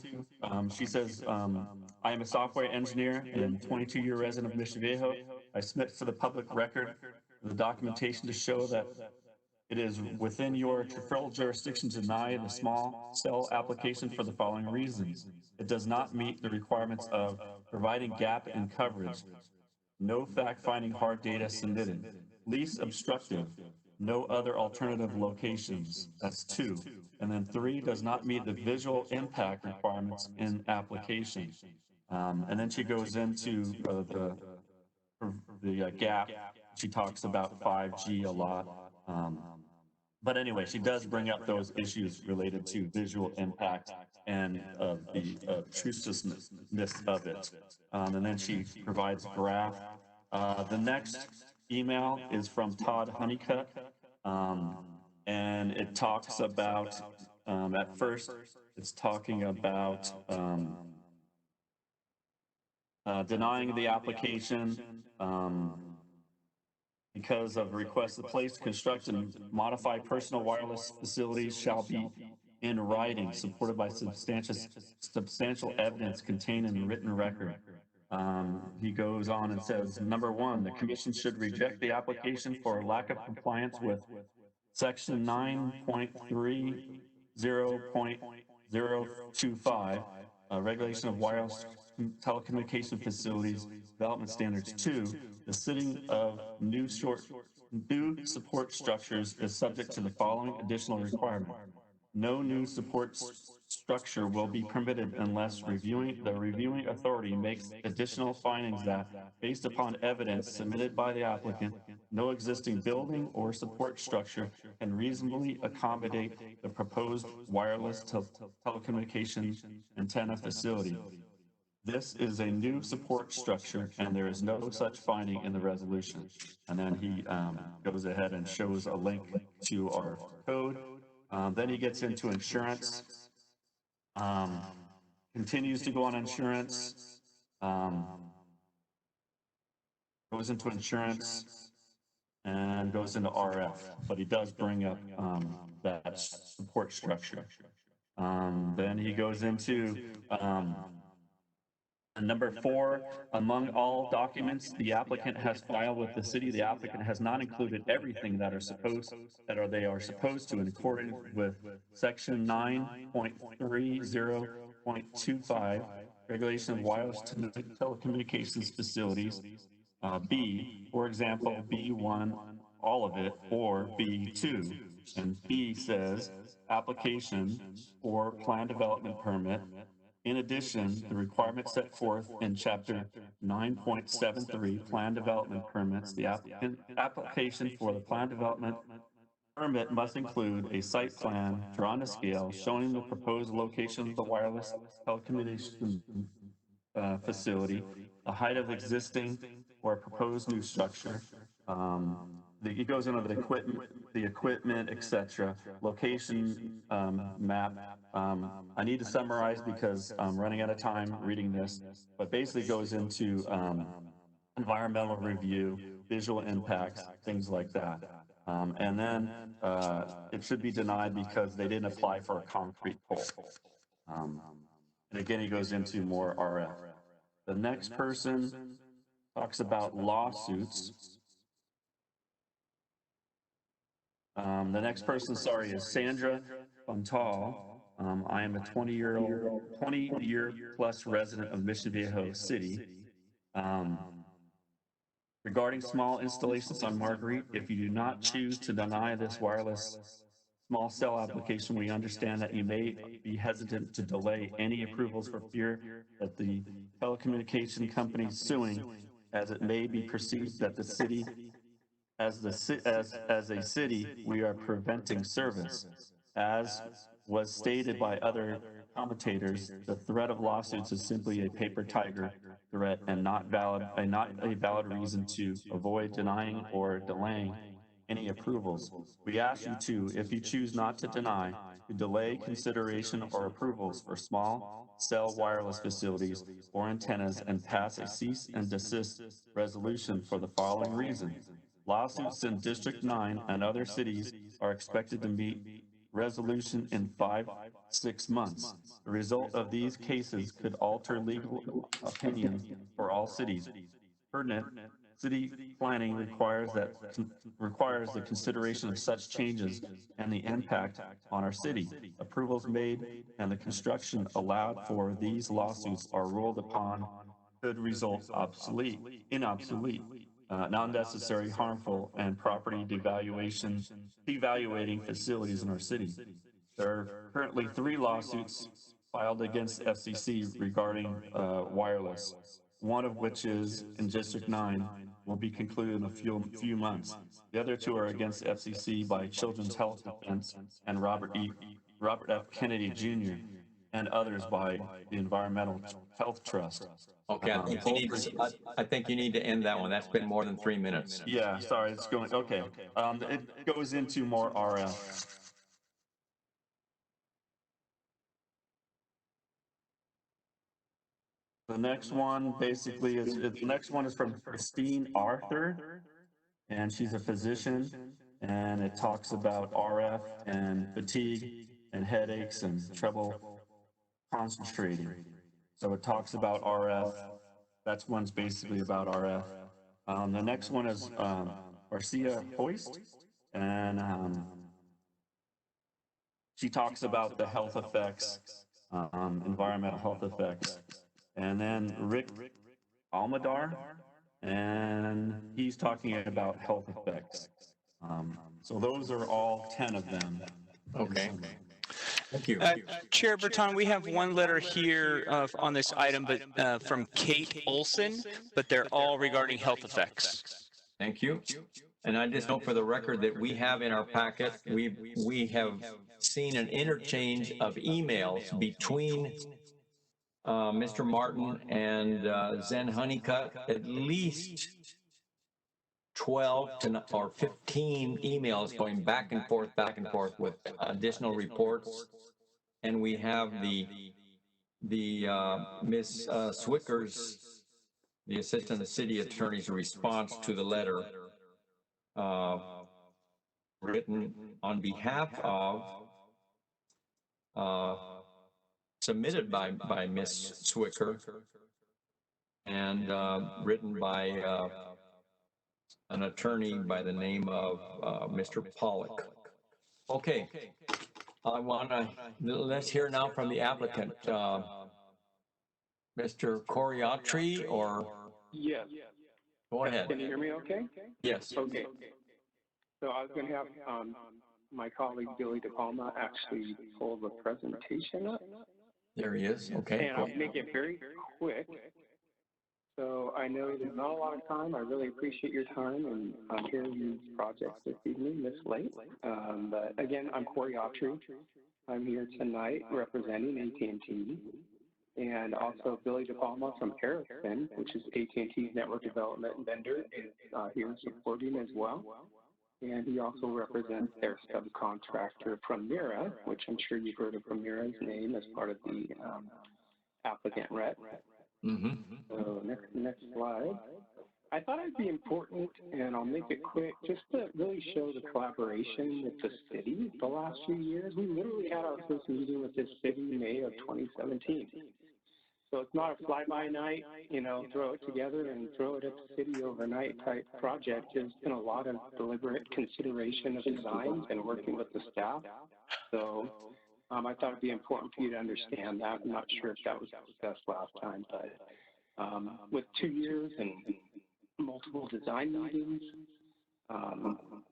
she says, I am a software engineer and 22-year resident of Mission Viejo. I submit for the public record the documentation to show that it is within your federal jurisdiction to deny the small cell application for the following reasons. It does not meet the requirements of providing gap in coverage, no fact-finding hard data submitted, least obstructive, no other alternative locations. That's 2. And then 3, does not meet the visual impact requirements in application. And then she goes into the gap. She talks about 5G a lot. But anyway, she does bring up those issues related to visual impact and the obtrusiveness of it. And then she provides a graph. The next email is from Todd Honeycutt, and it talks about, at first, it's talking about denying the application because of requests to place, construct, and modify personal wireless facilities shall be in writing, supported by substantial evidence contained in the written record. He goes on and says, number 1, the commission should reject the application for lack of compliance with section 9.30.025, regulation of wireless telecommunication facilities development standards. 2, the setting of new support structures is subject to the following additional requirement. No new support structure will be permitted unless the reviewing authority makes additional findings that, based upon evidence submitted by the applicant, no existing building or support structure can reasonably accommodate the proposed wireless telecommunication antenna facility. This is a new support structure, and there is no such finding in the resolution. And then he goes ahead and shows a link to our code. Then he gets into insurance, continues to go on insurance, goes into insurance, and goes into RF. But he does bring up that support structure. Then he goes into number 4, among all documents the applicant has filed with the city, the applicant has not included everything that they are supposed to in accordance with section 9.30.25, regulation of wireless telecommunications facilities. B, for example, B1, all of it, or B2. And B says application for plan development permit. In addition, the requirements set forth in Chapter 9.73, Plan Development Permits, the application for the Plan Development Permit must include a site plan drawn to scale showing the proposed location of the wireless telecommunications facility, the height of existing or proposed new structure. It goes into the equipment, etc. Location map. I need to summarize because I'm running out of time reading this, but basically goes into environmental review, visual impacts, things like that. And then it should be denied because they didn't apply for a concrete pole. And again, he goes into more RF. The next person talks about lawsuits. The next person, sorry, is Sandra Fontal. I am a 20-year plus resident of Mission Viejo City. Regarding small installations on Marguerite, if you do not choose to deny this wireless small cell application, we understand that you may be hesitant to delay any approvals for fear that the telecommunication company suing, as it may be perceived that the city, as a city, we are preventing service. As was stated by other commentators, the threat of lawsuits is simply a paper tiger threat and not a valid reason to avoid denying or delaying any approvals. We ask you to, if you choose not to deny, to delay consideration or approvals for small cell wireless facilities or antennas and pass a cease and desist resolution for the following reason. Lawsuits in District 9 and other cities are expected to meet resolution in 5-6 months. The result of these cases could alter legal opinion for all cities. Pertinent city planning requires the consideration of such changes and the impact on our city. Approvals made and the construction allowed for these lawsuits are ruled upon could result inobsolete, non-necessary, harmful, and property devaluating facilities in our city. There are currently 3 lawsuits filed against FCC regarding wireless, one of which is in District 9, will be concluded in a few months. The other 2 are against FCC by Children's Health Defense and Robert F. Kennedy Jr., and others by the Environmental Health Trust. Okay, I think you need to end that one. That's been more than 3 minutes. Yeah, sorry, it's going, okay. It goes into more RF. The next one basically is, the next one is from Christine Arthur, and she's a physician, and it talks about RF and fatigue and headaches and trouble concentrating. So it talks about RF. That's one's basically about RF. The next one is Marcia Hoist, and she talks about the health effects, environmental health effects. And then Rick Almadar, and he's talking about health effects. So those are all 10 of them. Okay. Thank you. Chair Berton, we have one letter here on this item, but from Kate Olson, but they're all regarding health effects. Thank you. And I just note for the record that we have in our packet, we have seen an interchange of emails between Mr. Martin and Zen Honeycutt, at least 12 or 15 emails going back and forth with additional reports. And we have the Ms. Swicker's, the Assistant City Attorney's response to the letter written on behalf of, submitted by Ms. Swicker and written by an attorney by the name of Mr. Pollock. Okay, let's hear now from the applicant. Mr. Coriatri, or? Yes. Go ahead. Can you hear me okay? Yes. Okay. So I was going to have my colleague Billy DePalma actually pull the presentation up. There he is. Okay. And I'll make it very quick. So I know there's not a lot of time. I really appreciate your time and hearing these projects this evening, this late. But again, I'm Corey Autry. I'm here tonight representing AT&T, and also Billy DePalma from Ericsson, which is AT&T's network development vendor, is here supporting as well. And he also represents their subcontractor, Primera, which I'm sure you've heard of Primera's name as part of the applicant rep. Mm-hmm. So next slide. I thought it'd be important, and I'll make it quick, just to really show the collaboration with the city the last few years. We literally had our first meeting with this city in May of 2017. So it's not a fly-by-night, you know, throw it together and throw it at the city overnight type project. There's been a lot of deliberate consideration of designs and working with the staff. So I thought it'd be important for you to understand that. I'm not sure if that was discussed last time, but with 2 years and multiple design meetings,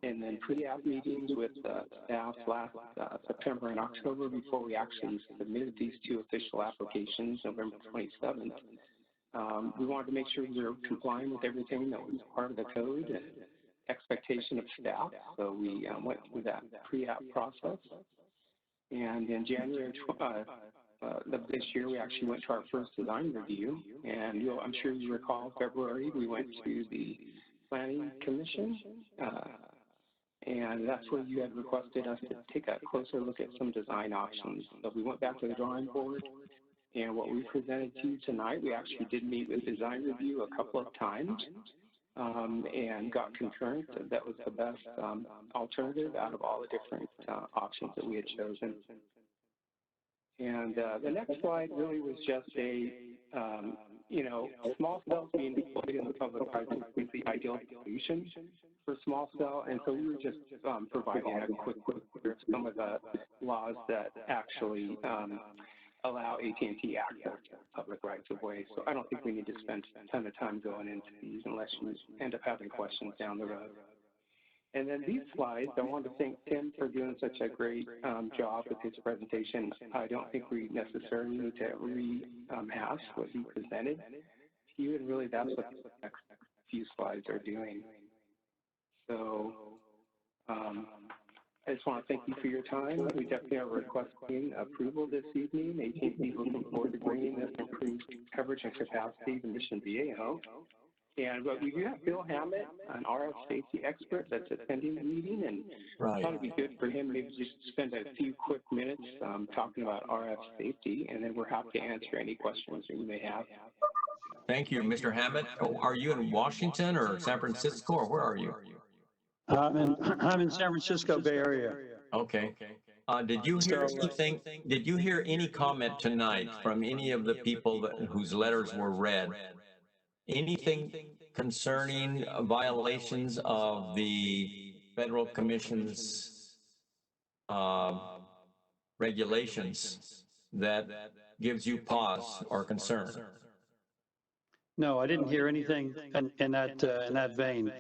and then pre-app meetings with staff last September and October before we actually submitted these 2 official applications, November 27th. We wanted to make sure we were complying with everything that was part of the code and expectation of staff. So we went through that pre-app process. And in January of this year, we actually went to our first design review. And I'm sure you recall, February, we went to the Planning Commission, and that's where you had requested us to take a closer look at some design options. So we went back to the drawing board, and what we presented to you tonight, we actually did meet with design review a couple of times, and got concurrence that that was the best alternative out of all the different options that we had chosen. And the next slide really was just a, you know, small cells being deployed in the public right is the ideal solution for small cell. And so we were just providing a quick of some of the laws that actually allow AT&T access to public rights of way. So I don't think we need to spend a ton of time going into these unless you end up having questions down the road. And then these slides, I want to thank Tim for doing such a great job with his presentation. I don't think we necessarily need to rehash what he presented to you, and really that's what the next few slides are doing. So I just want to thank you for your time. We definitely are requesting approval this evening. AT&T is looking forward to bringing this improved coverage and capacity to Mission Viejo. And but we do have Bill Hammett, an RF safety expert that's attending the meeting, and I thought it'd be good for him maybe just spend a few quick minutes talking about RF safety, and then we're happy to answer any questions that you may have. Thank you, Mr. Hammett. Oh, are you in Washington or San Francisco, or where are you? I'm in San Francisco Bay Area. Okay. Did you hear anything? Did you hear any comment tonight from any of the people whose letters were read? Anything concerning violations of the Federal Commission's regulations that gives you pause or concern? No, I didn't hear anything in that vein.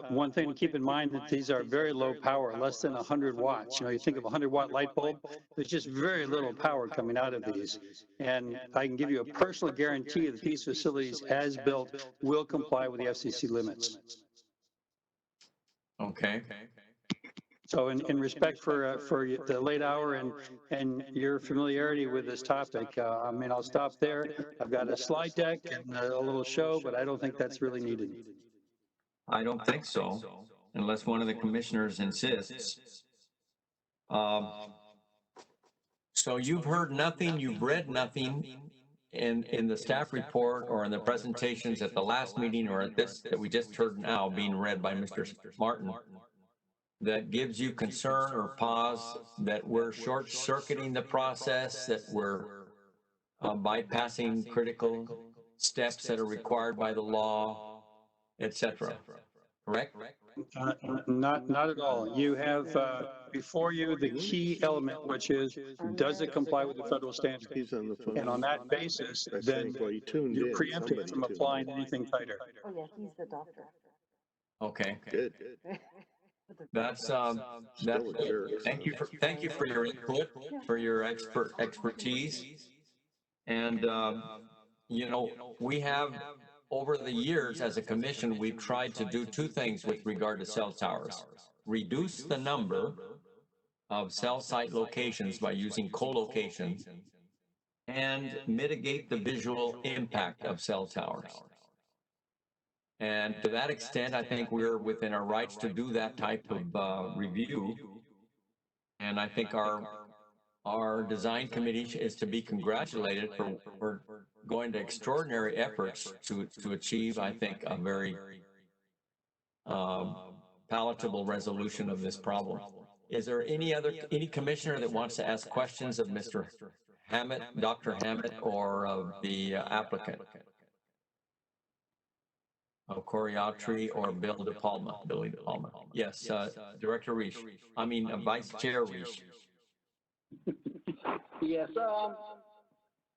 One thing to keep in mind that these are very low power, less than 100 watts. You know, you think of a 100-watt light bulb, there's just very little power coming out of these. And I can give you a personal guarantee that these facilities, as built, will comply with the FCC limits. Okay. So in respect for the late hour and your familiarity with this topic, I mean, I'll stop there. I've got a slide deck and a little show, but I don't think that's really needed. I don't think so, unless one of the commissioners insists. So you've heard nothing, you've read nothing in the staff report or in the presentations at the last meeting or at this that we just heard now being read by Mr. Martin that gives you concern or pause that we're short-circuiting the process, that we're bypassing critical steps that are required by the law, etc. Correct? Not at all. You have before you the key element, which is, does it comply with the federal standard? He's on the phone. And on that basis, I then think, well, he tuned you're in. preempted Somebody from tuned applying in. anything tighter. Oh, yeah, he's the doctor. Okay. Good. That's Still a jerk. thank you for your input, for your expertise. And you know, we have over the years as a commission, we've tried to do two things with regard to cell towers. Reduce the number of cell site locations by using co-location and mitigate the visual impact of cell towers. And to that extent, I think we're within our rights to do that type of review. And I think our design committee is to be congratulated for going to extraordinary efforts to achieve, I think, a very palatable resolution of this problem. Is there any commissioner that wants to ask questions of Mr. Hammett, Dr. Hammett, or of the applicant? Of Corey Autry or Billy De Palma? Yes, Director Reich. Vice Chair Reich. Yes,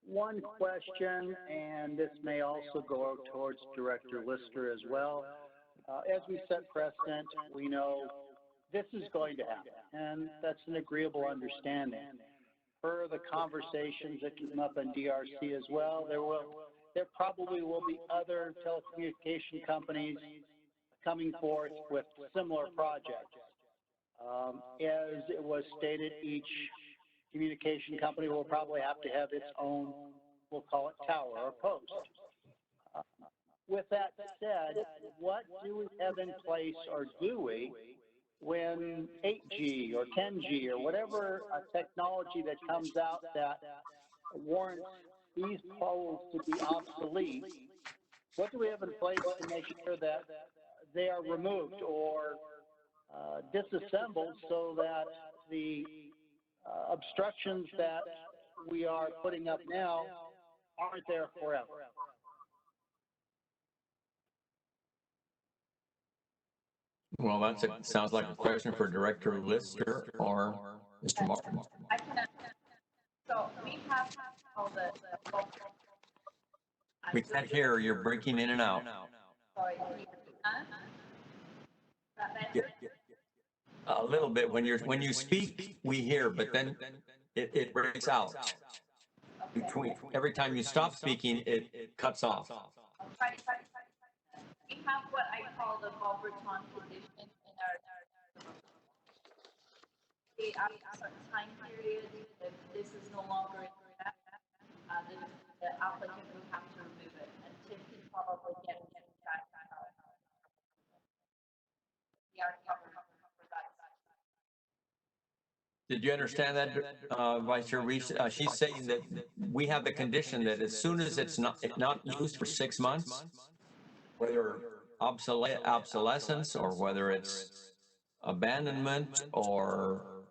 one question, and this may also go towards Director Lister as well. As we set precedent, we know this is going to happen, and that's an agreeable understanding. Per the conversations that came up in DRC as well, there probably will be other telecommunication companies coming forth with similar projects. As it was stated, each communication company will probably have to have its own, we'll call it tower or post. With that said, what do we have in place, or do we, when 8G or 10G or whatever technology that comes out that warrants these poles to be obsolete, what do we have in place to make sure that they are removed or disassembled so that the obstructions that we are putting up now aren't there forever? Well, sounds like a question for Director Lister or Mr. Martin. I can answer. So we have all the We can't hear, you're breaking in and out. sorry, that better? A little bit. When you speak, we hear, but then it breaks out. Every time you stop speaking, it cuts off. I'll try to. We have what I call the Volverton condition in our after a certain time period, if this is no longer in effect, the applicant would have to remove it, and Tim can probably get that. We are covered for that. Did you understand that, Vice Chair Reese? She's saying that we have the condition that as soon as it's not used for 6 months, whether obsolescence or whether it's abandonment or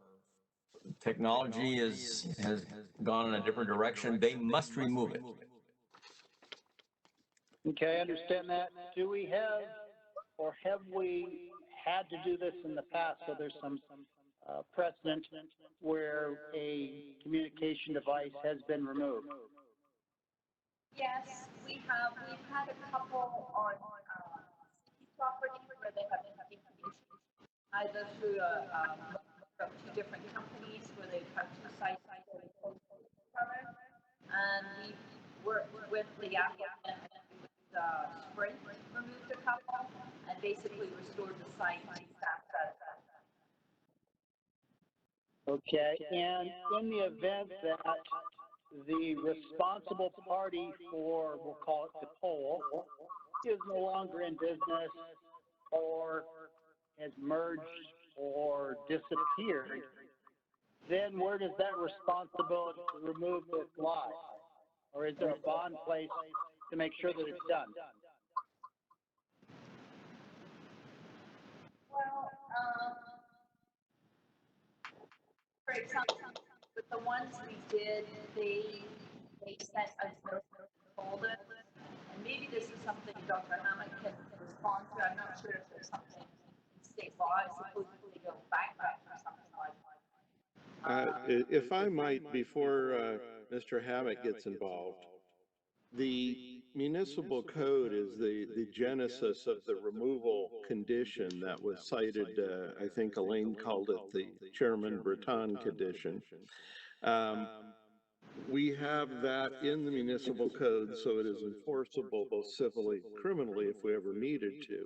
technology has gone in a different direction, they must remove it. Okay, I understand that. Do we have, or have we had to do this in the past? So there's some precedent where a communication device has been removed. Yes, we have. We've had a couple on city property where they have been decommissioned, either through from two different companies where they've had two sites very close to each other, and we worked with the applicant with Sprint, removed a couple, and basically restored the site to staff satisfaction. Okay, and in the event that the responsible party for, we'll call it the pole, is no longer in business or has merged or disappeared, then where does that responsibility to remove this lie? Or is there a bond placed to make sure that it's done? Well, for example, with the ones we did, they sent us notice and told us, and maybe this is something Dr. Hammett can respond to. I'm not sure if there's something in state law, I suppose they go bankrupt or something like that. If I might, before Mr. Hammett gets involved, the municipal code is the genesis of the removal condition that was cited. I think Elaine called it the Chairman Breton condition. We have that in the municipal code, so it is enforceable both civilly and criminally if we ever needed to.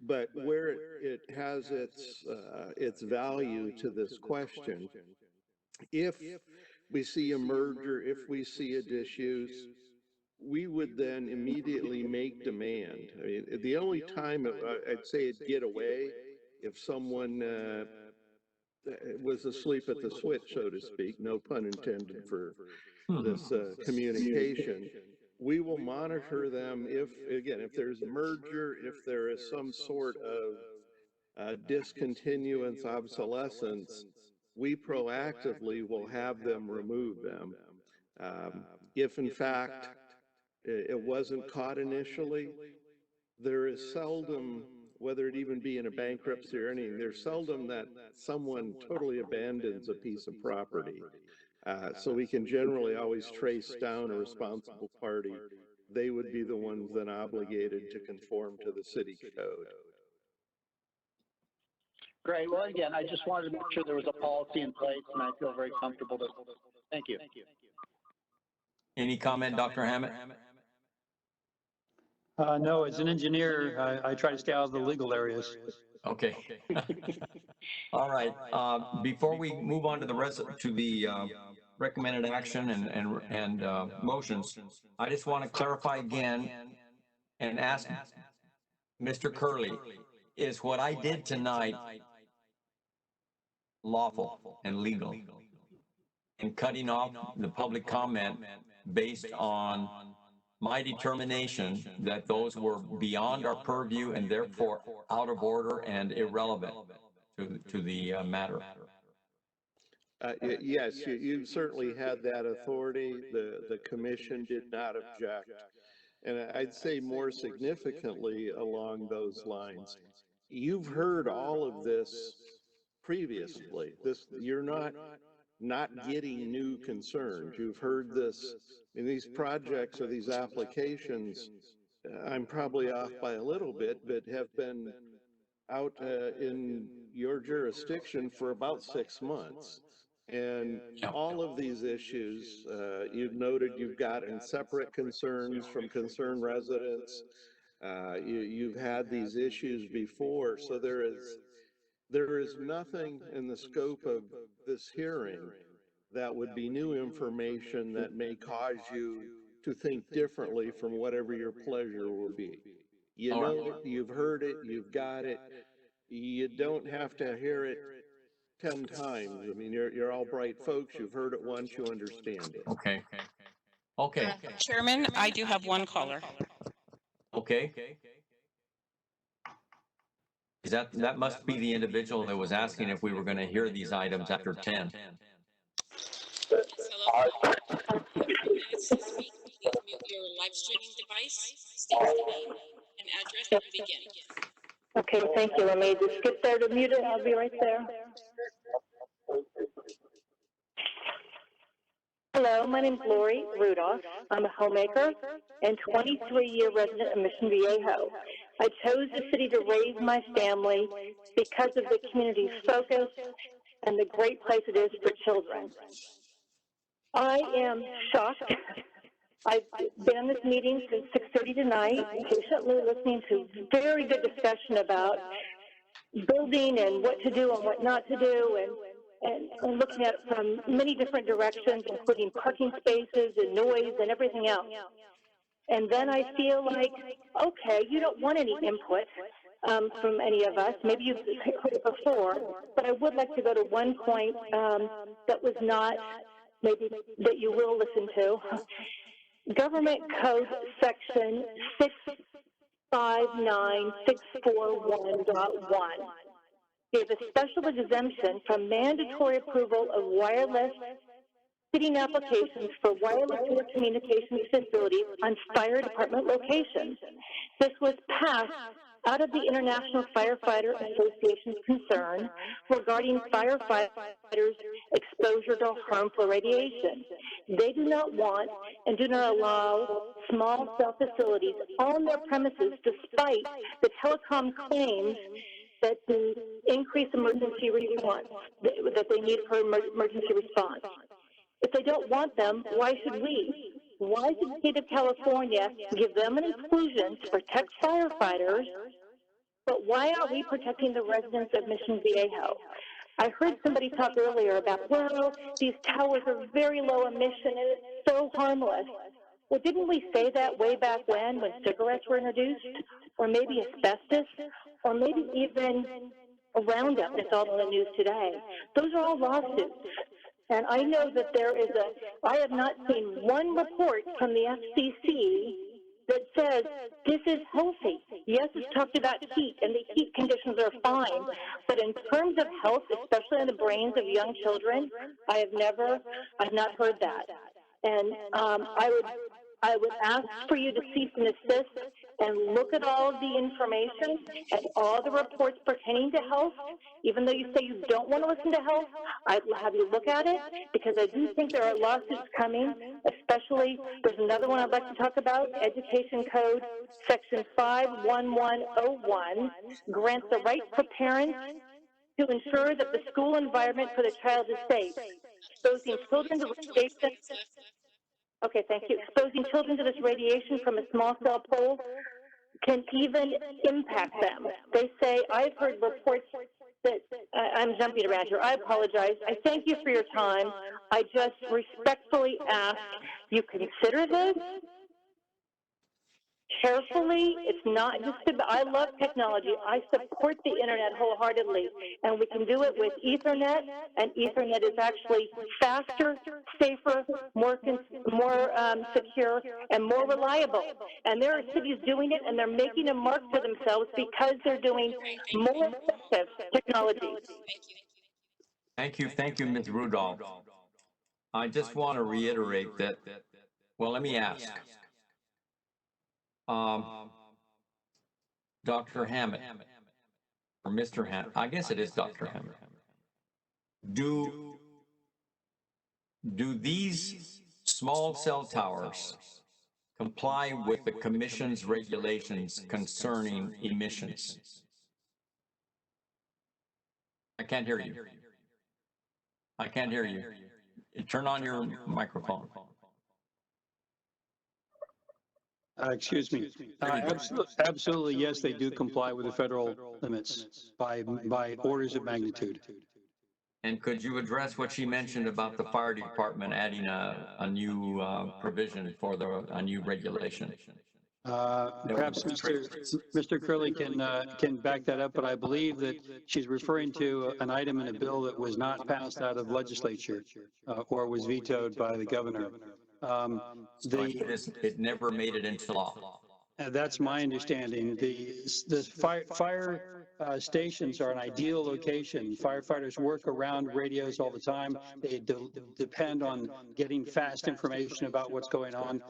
But where it has its value to this question, if we see a merger, if we see a disuse, we would then immediately make demand. I mean, the only time I'd say it'd get away if someone was asleep at the switch, so to speak, no pun intended for communication. We will monitor them if, again, if there's a merger, if there is some sort of discontinuance, obsolescence, we proactively will have them remove them. If in fact it wasn't caught initially, there is seldom, whether it even be in a bankruptcy or anything, there's seldom that someone totally abandons a piece of property. So we can generally always trace down a responsible party. They would be the ones then obligated to conform to the city code. Great. Well, again, I just wanted to make sure there was a policy in place, and I feel very comfortable to. Thank you. Any comment, Dr. Hammett? No, as an engineer, I try to stay out of the legal areas. Okay. All right. Before we move on to the recommended action and motions, I just want to clarify again and ask Mr. Curley, is what I did tonight lawful and legal? And cutting off the public comment based on my determination that those were beyond our purview and therefore out of order and irrelevant to the matter. Yes, you certainly had that authority. The commission did not object. And I'd say more significantly along those lines, you've heard all of this previously. You're not getting new concerns. You've heard this in these projects or these applications. I'm probably off by a little bit, but have been out in your jurisdiction for about 6 months. And all of these issues, you've noted you've gotten separate concerns from concerned residents. You've had these issues before, so there is nothing in the scope of this hearing that would be new information that may cause you to think differently from whatever your pleasure will be. You know it, you've heard it, you've got it. You don't have to hear it 10 times. I mean, you're all bright folks. You've heard it once, you understand it. Okay. Okay. Chairman, I do have one caller. Okay. Is that must be the individual that was asking if we were going to hear these items after 10. Minutes to speak, please mute your live streaming device, state your name and address, and begin. Okay, thank you. Let me just get there to mute it. I'll be right there. Hello, my name's Lori Rudolph. I'm a homemaker and 23-year resident of Mission Viejo. I chose the city to raise my family because of the community's focus and the great place it is for children. I am shocked. I've been in this meeting since 6:30 tonight, patiently listening to very good discussion about building and what to do and what not to do, and looking at it from many different directions, including parking spaces and noise and everything else. And then I feel like, okay, you don't want any input from any of us. Maybe you've heard it before, but I would like to go to one point that was not, maybe that you will listen to. Government Code Section 659641.1 gave a special exemption from mandatory approval of wireless fitting applications for wireless telecommunications facilities on fire department locations. This was passed out of the International Firefighter Association's concern regarding firefighters' exposure to harmful radiation. They do not want and do not allow small cell facilities on their premises despite the telecom claims that the increased emergency response, that they need for emergency response. If they don't want them, why should we? Why should the state of California give them an exclusion to protect firefighters, but why aren't we protecting the residents of Mission Viejo? I heard somebody talk earlier about, well, these towers are very low emission and it's so harmless. Well, didn't we say that way back when cigarettes were introduced? Or maybe asbestos? Or maybe even a Roundup that's all in the news today? Those are all lawsuits. And I know that I have not seen one report from the FCC that says this is healthy. Yes, it's talked about heat, and the heat conditions are fine, but in terms of health, especially in the brains of young children, I've not heard that. And I would ask for you to cease and desist and look at all of the information and all the reports pertaining to health. Even though you say you don't want to listen to health, I'd have you look at it, because I do think there are lawsuits coming, especially, there's another one I'd like to talk about, Education Code Section 51101 grants the right for parents to ensure that the school environment for the child is safe, exposing children to radiation. Okay, thank you. Exposing children to this radiation from a small cell pole can even impact them. They say, I've heard reports that, I'm jumping around here, I apologize. I thank you for your time. I just respectfully ask you consider this carefully. It's not just about, I love technology. I support the internet wholeheartedly, and we can do it with Ethernet, and Ethernet is actually faster, safer, more secure, and more reliable. And there are cities doing it, and they're making a mark for themselves because they're doing more effective technology. Thank you, Ms. Rudolph. I just want to reiterate that, well, let me ask. Dr. Hammett, or Mr. Hammett, I guess it is Dr. Hammett. Do these small cell towers comply with the Commission's regulations concerning emissions? I can't hear you. I can't hear you. Turn on your microphone. Excuse me. Absolutely, yes, they do comply with the federal limits by orders of magnitude. And could you address what she mentioned about the fire department adding a new provision for a new regulation? Perhaps Mr. Curley can back that up, but I believe that she's referring to an item in a bill that was not passed out of legislature or was vetoed by the governor. It never made it into law. That's my understanding. The fire stations are an ideal location. Firefighters work around radios all the time. They depend on getting fast information about what's going on,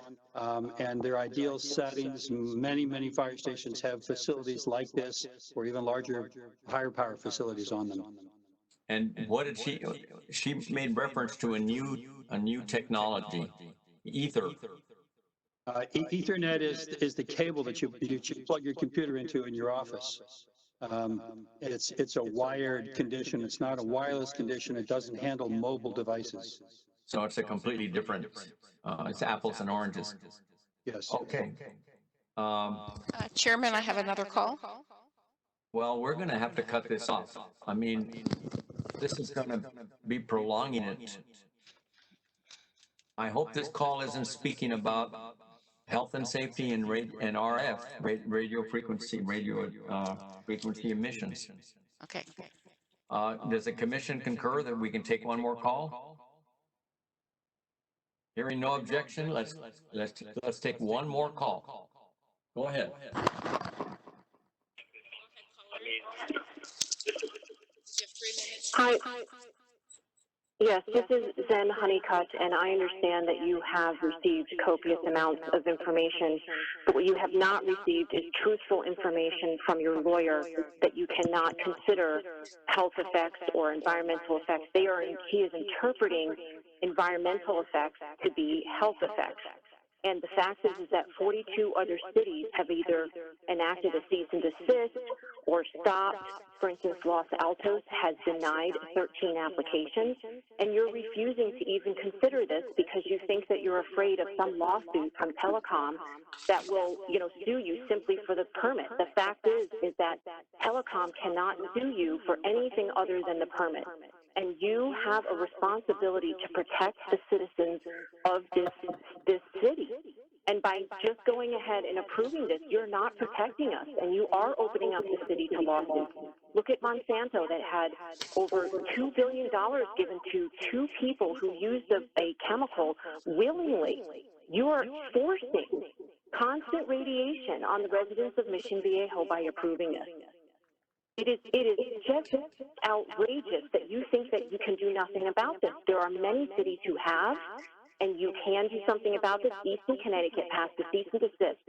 and they're ideal settings. Many fire stations have facilities like this, or even larger, higher power facilities on them. And what did she made reference to a new technology, ether. Ethernet is the cable that you plug your computer into in your office. It's a wired condition. It's not a wireless condition. It doesn't handle mobile devices. So it's a completely different, it's apples and oranges. Yes. Okay. Chairman, I have another call. Well, we're going to have to cut this off. I mean, this is going to be prolonging it. I hope this call isn't speaking about health and safety and RF, radio frequency emissions. Okay. Does the commission concur that we can take one more call? Hearing no objection, let's take one more call. Go ahead. Hi. Yes, this is Zen Honeycutt, and I understand that you have received copious amounts of information, but what you have not received is truthful information from your lawyer that you cannot consider health effects or environmental effects. He is interpreting environmental effects to be health effects. And the fact is that 42 other cities have either enacted a cease and desist or stopped. For instance, Los Altos has denied 13 applications, and you're refusing to even consider this because you think that you're afraid of some lawsuit from Telecom that will, sue you simply for the permit. The fact is that Telecom cannot sue you for anything other than the permit. And you have a responsibility to protect the citizens of this city. And by just going ahead and approving this, you're not protecting us, and you are opening up the city to lawsuits. Look at Monsanto that had over $2 billion given to two people who used a chemical willingly. You are forcing constant radiation on the residents of Mission Viejo by approving this. It is just outrageous that you think that you can do nothing about this. There are many cities who have, and you can do something about this. Eastern Connecticut passed a cease and desist.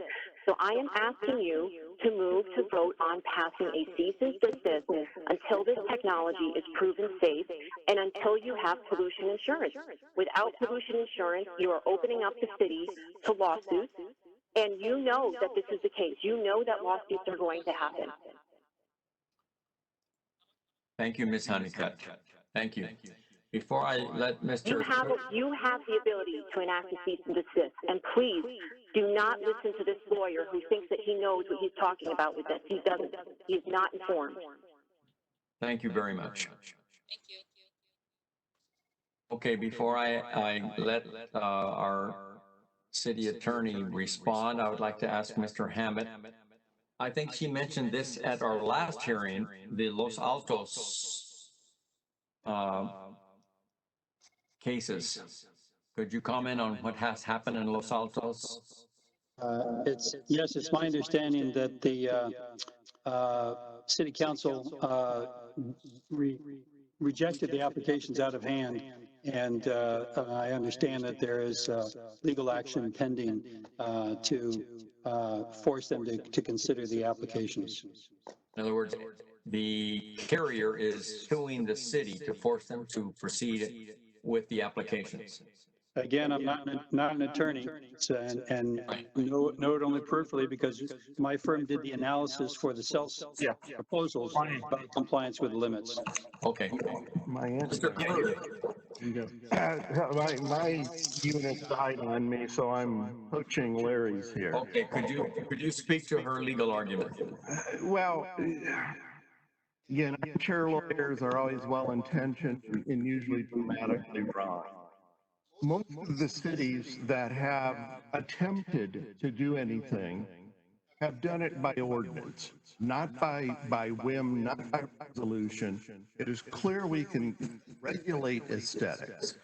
So I am asking you to move to vote on passing a cease and desist until this technology is proven safe and until you have pollution insurance. Without pollution insurance, you are opening up the city to lawsuits, and you know that this is the case. You know that lawsuits are going to happen. Thank you, Ms. Honeycutt. Thank you. Before I let Mr. You have the ability to enact a cease and desist, and please do not listen to this lawyer who thinks that he knows what he's talking about with this. He doesn't. He is not informed. Thank you very much. Thank you. Okay, before I let our city attorney respond, I would like to ask Mr. Hammett. I think she mentioned this at our last hearing, the Los Altos cases. Could you comment on what has happened in Los Altos? Yes, it's my understanding that the city council rejected the applications out of hand, and I understand that there is legal action pending to force them to consider the applications. In other words, the carrier is suing the city to force them to proceed with the applications. Again, I'm not an attorney, and know it only peripherally because my firm did the analysis for the proposals about compliance with limits. Okay. My unit died on me, so I'm poaching Larry's here. Okay, could you speak to her legal argument? Well, again, chair lawyers are always well-intentioned and usually dramatically wrong. Most of the cities that have attempted to do anything have done it by ordinance, not by whim, not by resolution. It is clear we can regulate aesthetics.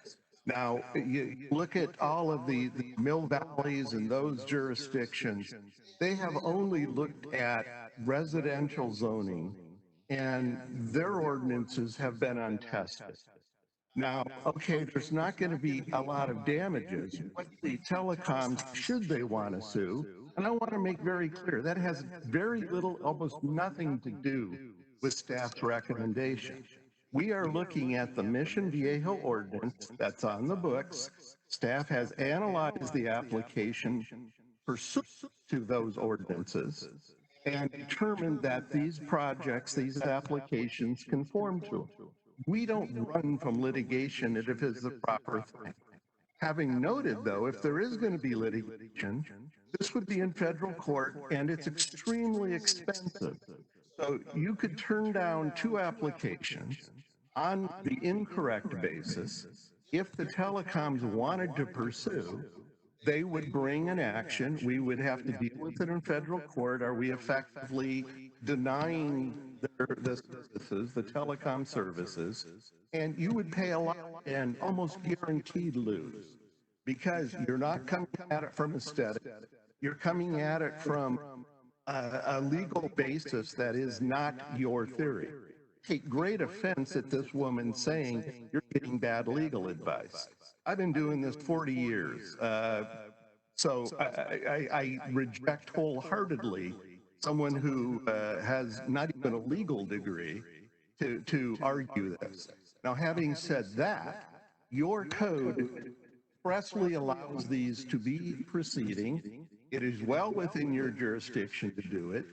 Now, you look at all of the Mill Valleys and those jurisdictions, they have only looked at residential zoning, and their ordinances have been untested. Now, okay, there's not going to be a lot of damages, but the telecoms, should they want to sue, and I want to make very clear, that has very little, almost nothing to do with staff's recommendation. We are looking at the Mission Viejo ordinance that's on the books. Staff has analyzed the application pursuant to those ordinances and determined that these projects, these applications conform to them. We don't run from litigation if it is the proper thing. Having noted, though, if there is going to be litigation, this would be in federal court, and it's extremely expensive. So you could turn down 2 applications on the incorrect basis. If the telecoms wanted to pursue, they would bring an action. We would have to deal with it in federal court. Are we effectively denying the services, the telecom services? And you would pay a lot and almost guaranteed lose, because you're not coming at it from aesthetic. You're coming at it from a legal basis that is not your theory. Take great offense at this woman saying you're getting bad legal advice. I've been doing this 40 years, so I reject wholeheartedly someone who has not even a legal degree to argue this. Now, having said that, your code expressly allows these to be proceeding. It is well within your jurisdiction to do it.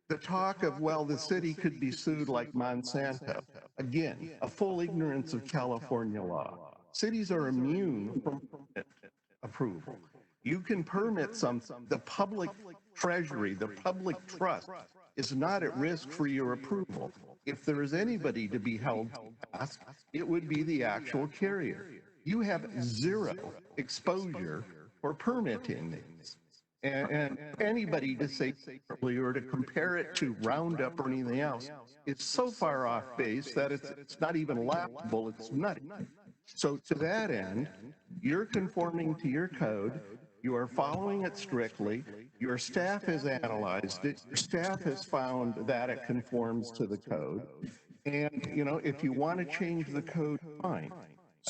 The talk of, well, the city could be sued like Monsanto. Again, a full ignorance of California law. Cities are immune from permit approval. You can permit something. The public treasury, the public trust is not at risk for your approval. If there is anybody to be held to task, it would be the actual carrier. You have zero exposure for permitting these. And anybody to say differently or to compare it to Roundup or anything else, it's so far off base that it's not even laughable, it's nutty. So to that end, you're conforming to your code, you are following it strictly, your staff has analyzed it, your staff has found that it conforms to the code, and, you know, if you want to change the code, fine.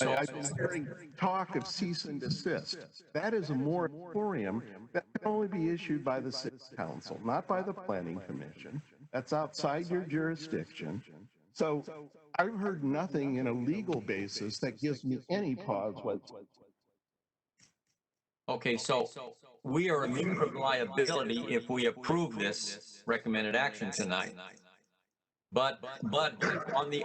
I've been hearing talk of cease and desist. That is a moratorium that can only be issued by the city council, not by the planning commission. That's outside your jurisdiction. So I've heard nothing in a legal basis that gives me any pause whatsoever. Okay, so we are immune from liability if we approve this recommended action tonight. But on the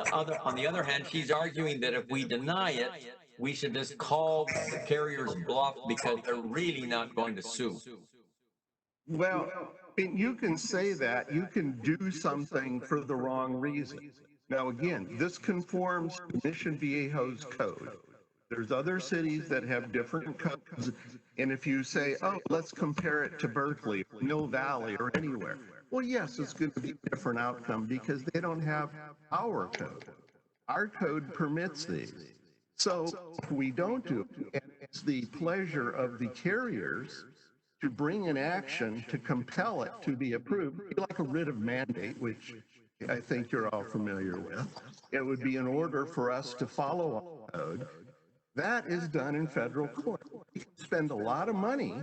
other hand, she's arguing that if we deny it, we should just call the carrier's bluff because they're really not going to sue. Well, you can say that. You can do something for the wrong reason. Now, again, this conforms to Mission Viejo's code. There's other cities that have different codes. And if you say, oh, let's compare it to Berkeley, Mill Valley, or anywhere, well, yes, it's going to be a different outcome because they don't have our code. Our code permits these. So if we don't do it, and it's the pleasure of the carriers to bring an action to compel it to be approved, like a writ of mandate, which I think you're all familiar with. It would be in order for us to follow our code. That is done in federal court. You can spend a lot of money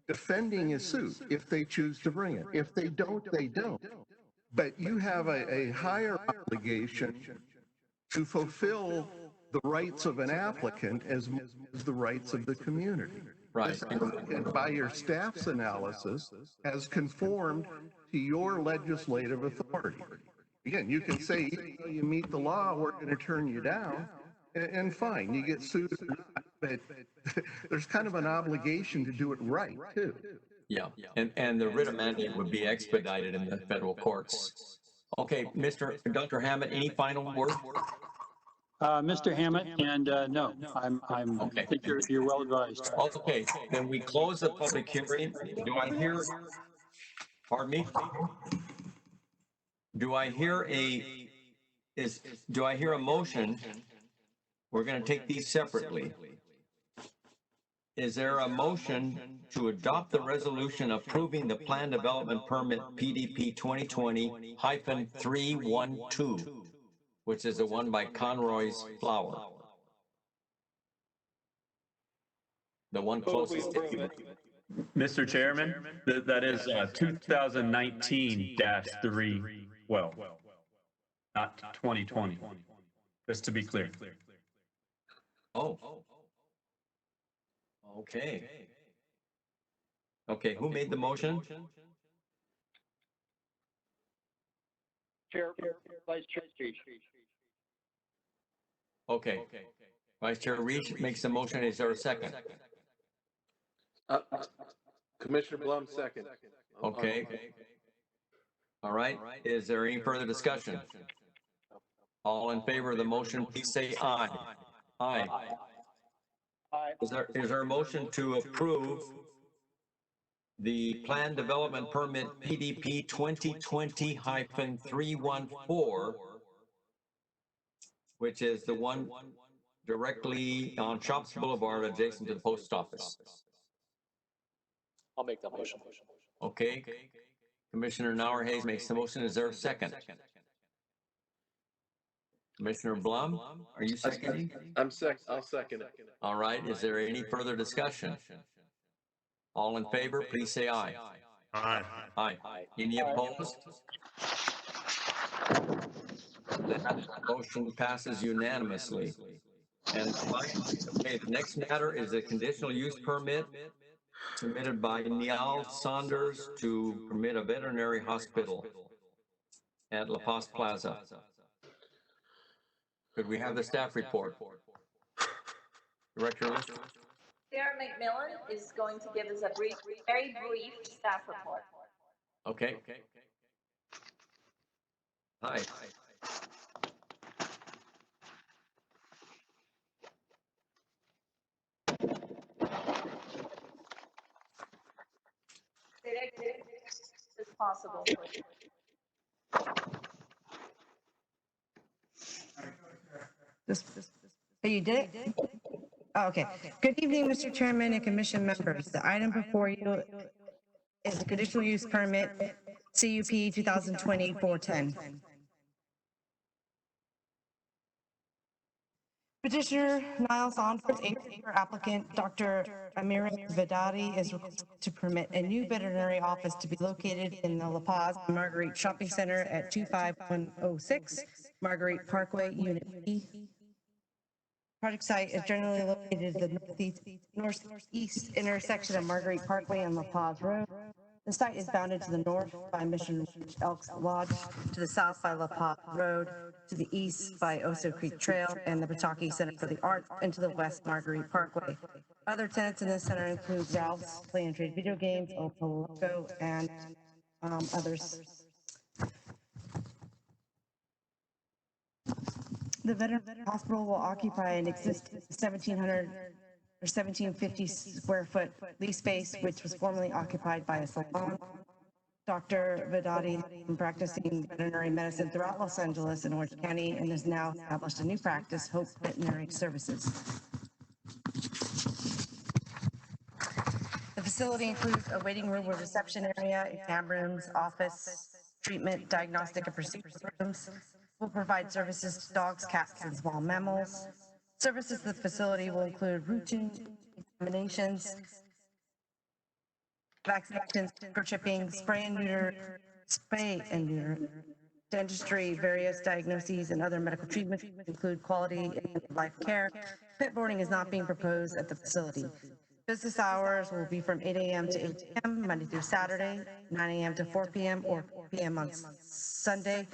defending a suit if they choose to bring it. If they don't, they don't. But you have a higher obligation to fulfill the rights of an applicant as much as the rights of the community. Right. This applicant, by your staff's analysis, has conformed to your legislative authority. Again, you can say, even though you meet the law, we're going to turn you down, and fine, you get sued or not, but there's kind of an obligation to do it right, too. Yeah, and the writ of mandate would be expedited in the federal courts. Okay, Dr. Hammett, any final word? Mr. Hammett, and no, Okay. I think you're well advised. Okay, then we close the public hearing. Do I hear, pardon me? Do I hear a motion? We're going to take these separately. Is there a motion to adopt the resolution approving the plan development permit PDP 2020-312, which is the one by Conroy's Flower? The one closest to you. Mr. Chairman, that is 2019-312, not 2020, just to be clear. Oh. Okay. Okay, who made the motion? Vice Chair Reach. Okay. Vice Chair Reach makes the motion. Is there a second? Commissioner Blum, second. Okay. All right. Is there any further discussion? All in favor of the motion, please say aye. Aye. Is there a motion to approve the plan development permit PDP 2020-314, which is the one directly on Shops Boulevard adjacent to the post office? I'll make that motion. Okay. Commissioner Nauerhase makes the motion. Is there a second? Commissioner Blum, are you seconding? I'll second it. All right. Is there any further discussion? All in favor, please say aye. Aye. Aye. Any opposed? That motion passes unanimously. And okay, the next matter is a conditional use permit submitted by Niall Saunders to permit a veterinary hospital at La Paz Plaza. Could we have the staff report? Director List? Sarah McMillan is going to give us a very brief staff report. Okay. Hi. possible, please. Oh, you did it? Oh, okay. Good evening, Mr. Chairman and Commission members. The item before you is a conditional use permit, CUP 2020-410. Petitioner Niles Onford's acre applicant, Dr. Amira Vidadi, is requested to permit a new veterinary office to be located in the La Paz Marguerite Shopping Center at 25106 Marguerite Parkway, Unit B. Project site is generally located at the northeast intersection of Marguerite Parkway and La Paz Road. The site is bounded to the north by Mission Elks Lodge, to the south by La Paz Road, to the east by Oso Creek Trail and the Pataki Center for the Arts, and to the west Marguerite Parkway. Other tenants in this center include Ralph's Play and Trade Video Games, El Poloco, and others. The veterinary hospital will occupy an existing 1,700 or 1,750 square foot lease space, which was formerly occupied by a salon. Dr. Vidadi has been practicing veterinary medicine throughout Los Angeles and Orange County and has now established a new practice, Hope Veterinary Services. The facility includes a waiting room with reception area, exam rooms, office, treatment, diagnostic, and procedure rooms. Will provide services to dogs, cats, and small mammals. Services to the facility will include routine examinations, vaccinations, microchipping, spray and neuter, dentistry, various diagnoses, and other medical treatments include quality and life care. Pet boarding is not being proposed at the facility. Business hours will be from 8 a.m. to 8 p.m., Monday through Saturday, 9 a.m. to 4 p.m., or 4 p.m. on Sunday.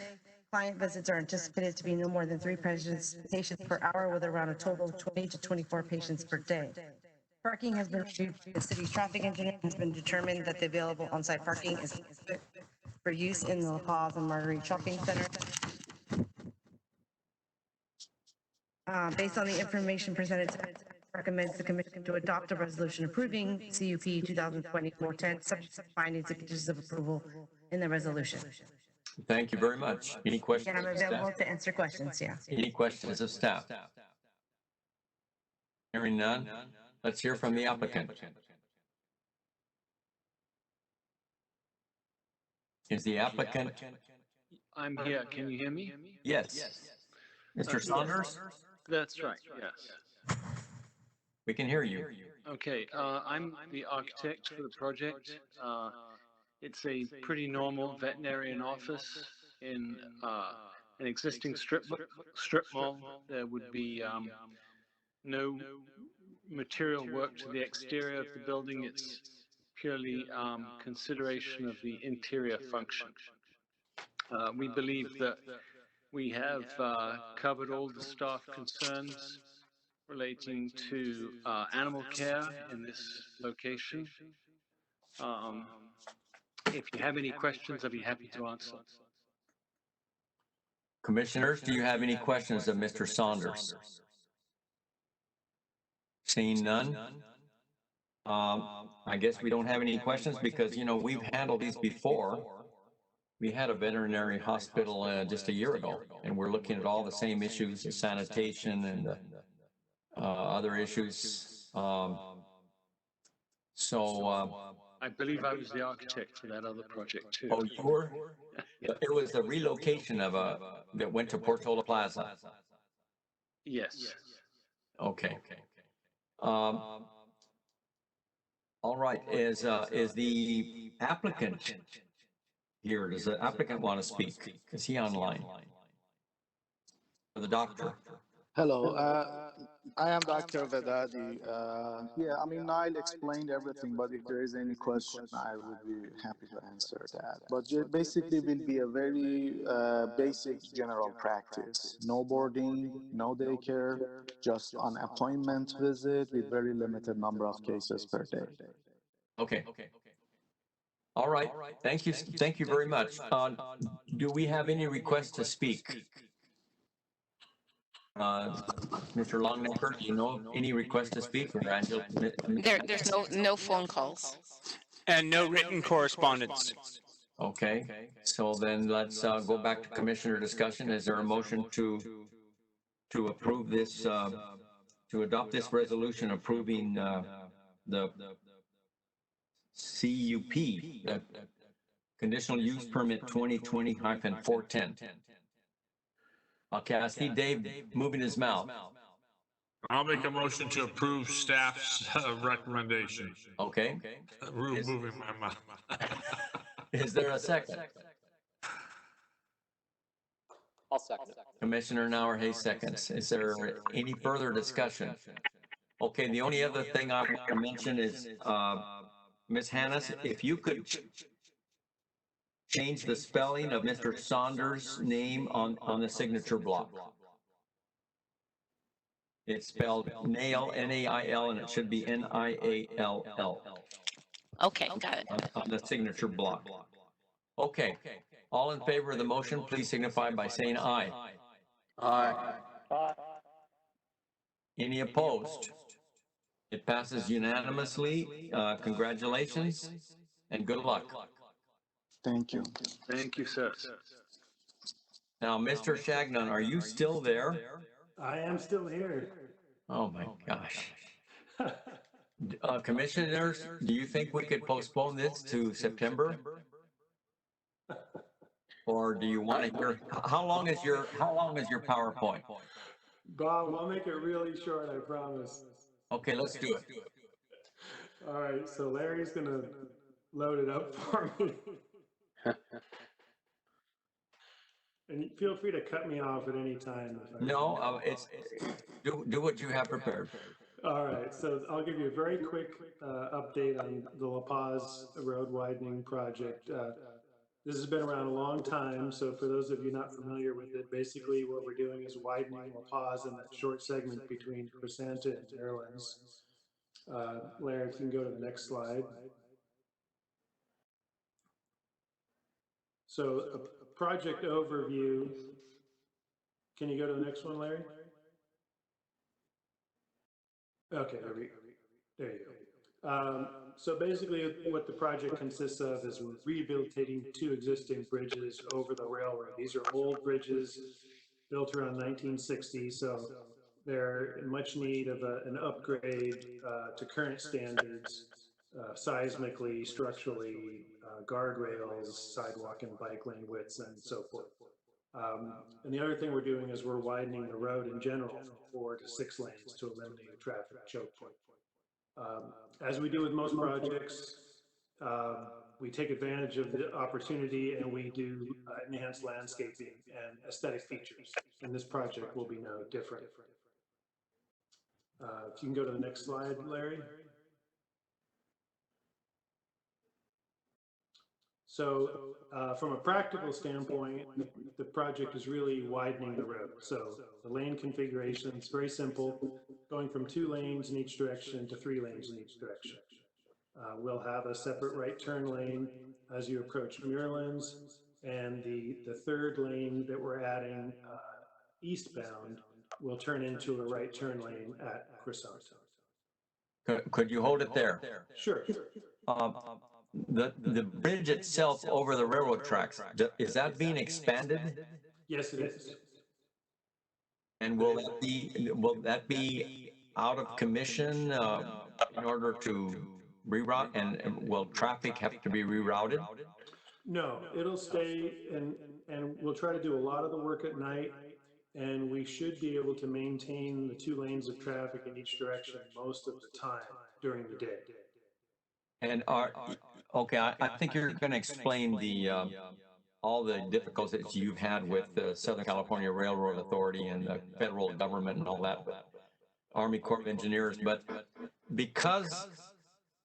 Client visits are anticipated to be no more than 3 patients per hour, with around a total of 20 to 24 patients per day. Parking has been reviewed. The city's traffic engineer has been determined that the available on-site parking is adequate for use in the La Paz and Marguerite Shopping Center. Based on the information presented, recommends the commission to adopt a resolution approving CUP 2020-410, subject to findings and conditions of approval in the resolution. Thank you very much. Any questions? And I'm available to answer questions, yeah. Any questions of staff? Hearing none, let's hear from the applicant. Is the applicant? I'm here. Can you hear me? Yes. Mr. Saunders? That's right, yes. We can hear you. Okay, I'm the architect for the project. It's a pretty normal veterinarian office in an existing strip mall. There would be no material work to the exterior of the building. It's purely consideration of the interior function. We believe that we have covered all the staff concerns relating to animal care in this location. If you have any questions, I'd be happy to answer. Commissioners, do you have any questions of Mr. Saunders? Seeing none, I guess we don't have any questions because, you know, we've handled these before. We had a veterinary hospital just a year ago, and we're looking at all the same issues, the sanitation and the other issues. I believe I was the architect for that other project too. Oh, you were? It was the relocation of that went to Portola Plaza. Yes. Okay. All right. Is the applicant here? Does the applicant want to speak? Is he online? Or the doctor? Hello, I am Dr. Vedadi. Yeah, I mean, Nile explained everything, but if there is any question, I would be happy to answer that. But basically, will be a very basic general practice. No boarding, no daycare, just an appointment visit with very limited number of cases per day. Okay. All right. Thank you. Thank you very much. Do we have any requests to speak? Mr. Longnecker, do you know any request to speak? Or Angela? There's no phone calls. And no written correspondence. Okay, so then let's go back to commissioner discussion. Is there a motion to approve this, to adopt this resolution approving the CUP, the conditional use permit 2020-410? Okay, I see Dave moving his mouth. I'll make a motion to approve staff's recommendation. Okay. Moving my mouth. Is there a second? I'll second it. Commissioner Nauer Hayes seconds. Is there any further discussion? Okay, the only other thing I want to mention is, Ms. Hannes, if you could change the spelling of Mr. Saunders' name on the signature block. It's spelled Nail, N-A-I-L, and it should be N-I-A-L-L. Okay, got it. On the signature block. Okay, all in favor of the motion, please signify by saying aye. Aye. Any opposed? It passes unanimously. Congratulations and good luck. Thank you. Thank you, sir. Now, Mr. Shagnon, are you still there? I am still here. Oh my gosh. Commissioners, do you think we could postpone this to September? Or do you want to hear, how long is your PowerPoint? Bob, I'll make it really short, I promise. Okay, let's do it. All right, so Larry's gonna load it up for me. And feel free to cut me off at any time. No, do what you have prepared. All right, so I'll give you a very quick update on the La Paz Road Widening Project. This has been around a long time, so for those of you not familiar with it, basically what we're doing is widening La Paz in that short segment between Crescenta and Maryland's. Larry, if you can go to the next slide. So a project overview. Can you go to the next one, Larry? Okay, there you go. So basically what the project consists of is rehabilitating 2 existing bridges over the railroad. These are old bridges built around 1960, so they're in much need of an upgrade to current standards, seismically, structurally, guardrails, sidewalk and bike lane widths, and so forth. And the other thing we're doing is we're widening the road in general from 4 to 6 lanes to eliminate a traffic choke point. As we do with most projects, we take advantage of the opportunity and we do enhanced landscaping and aesthetic features. And this project will be no different. If you can go to the next slide, Larry. So from a practical standpoint, the project is really widening the road. So the lane configuration is very simple, going from 2 lanes in each direction to 3 lanes in each direction. We'll have a separate right turn lane as you approach Muirlands, and the 3rd lane that we're adding eastbound will turn into a right turn lane at Crescenta. Could you hold it there? Sure. The bridge itself over the railroad tracks, is that being expanded? Yes, it is. And will that be out of commission in order to reroute, and will traffic have to be rerouted? No, it'll stay, and we'll try to do a lot of the work at night, and we should be able to maintain the 2 lanes of traffic in each direction most of the time during the day. And okay, I think you're going to explain the all the difficulties you've had with the Southern California Railroad Authority and the federal government and all that, Army Corps of Engineers, but because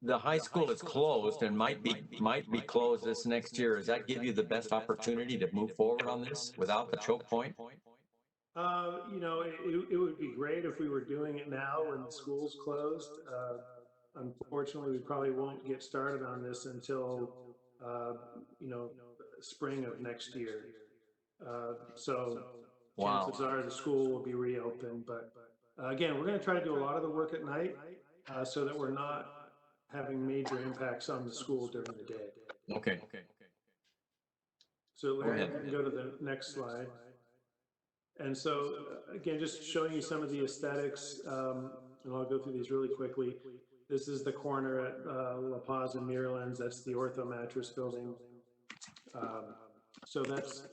the high school is closed and might be closed this next year, does that give you the best opportunity to move forward on this without the choke point? You know, it would be great if we were doing it now when the school's closed. Unfortunately, we probably won't get started on this until, you know, spring of next year. So chances are the school will be reopened. But again, we're going to try to do a lot of the work at night so that we're not having major impacts on the school during the day. Okay. So Larry, ahead. you can go to the next slide. And so, again, just showing you some of the aesthetics, and I'll go through these really quickly. This is the corner at La Paz and Miralens. That's the Ortho Mattress building. So that's,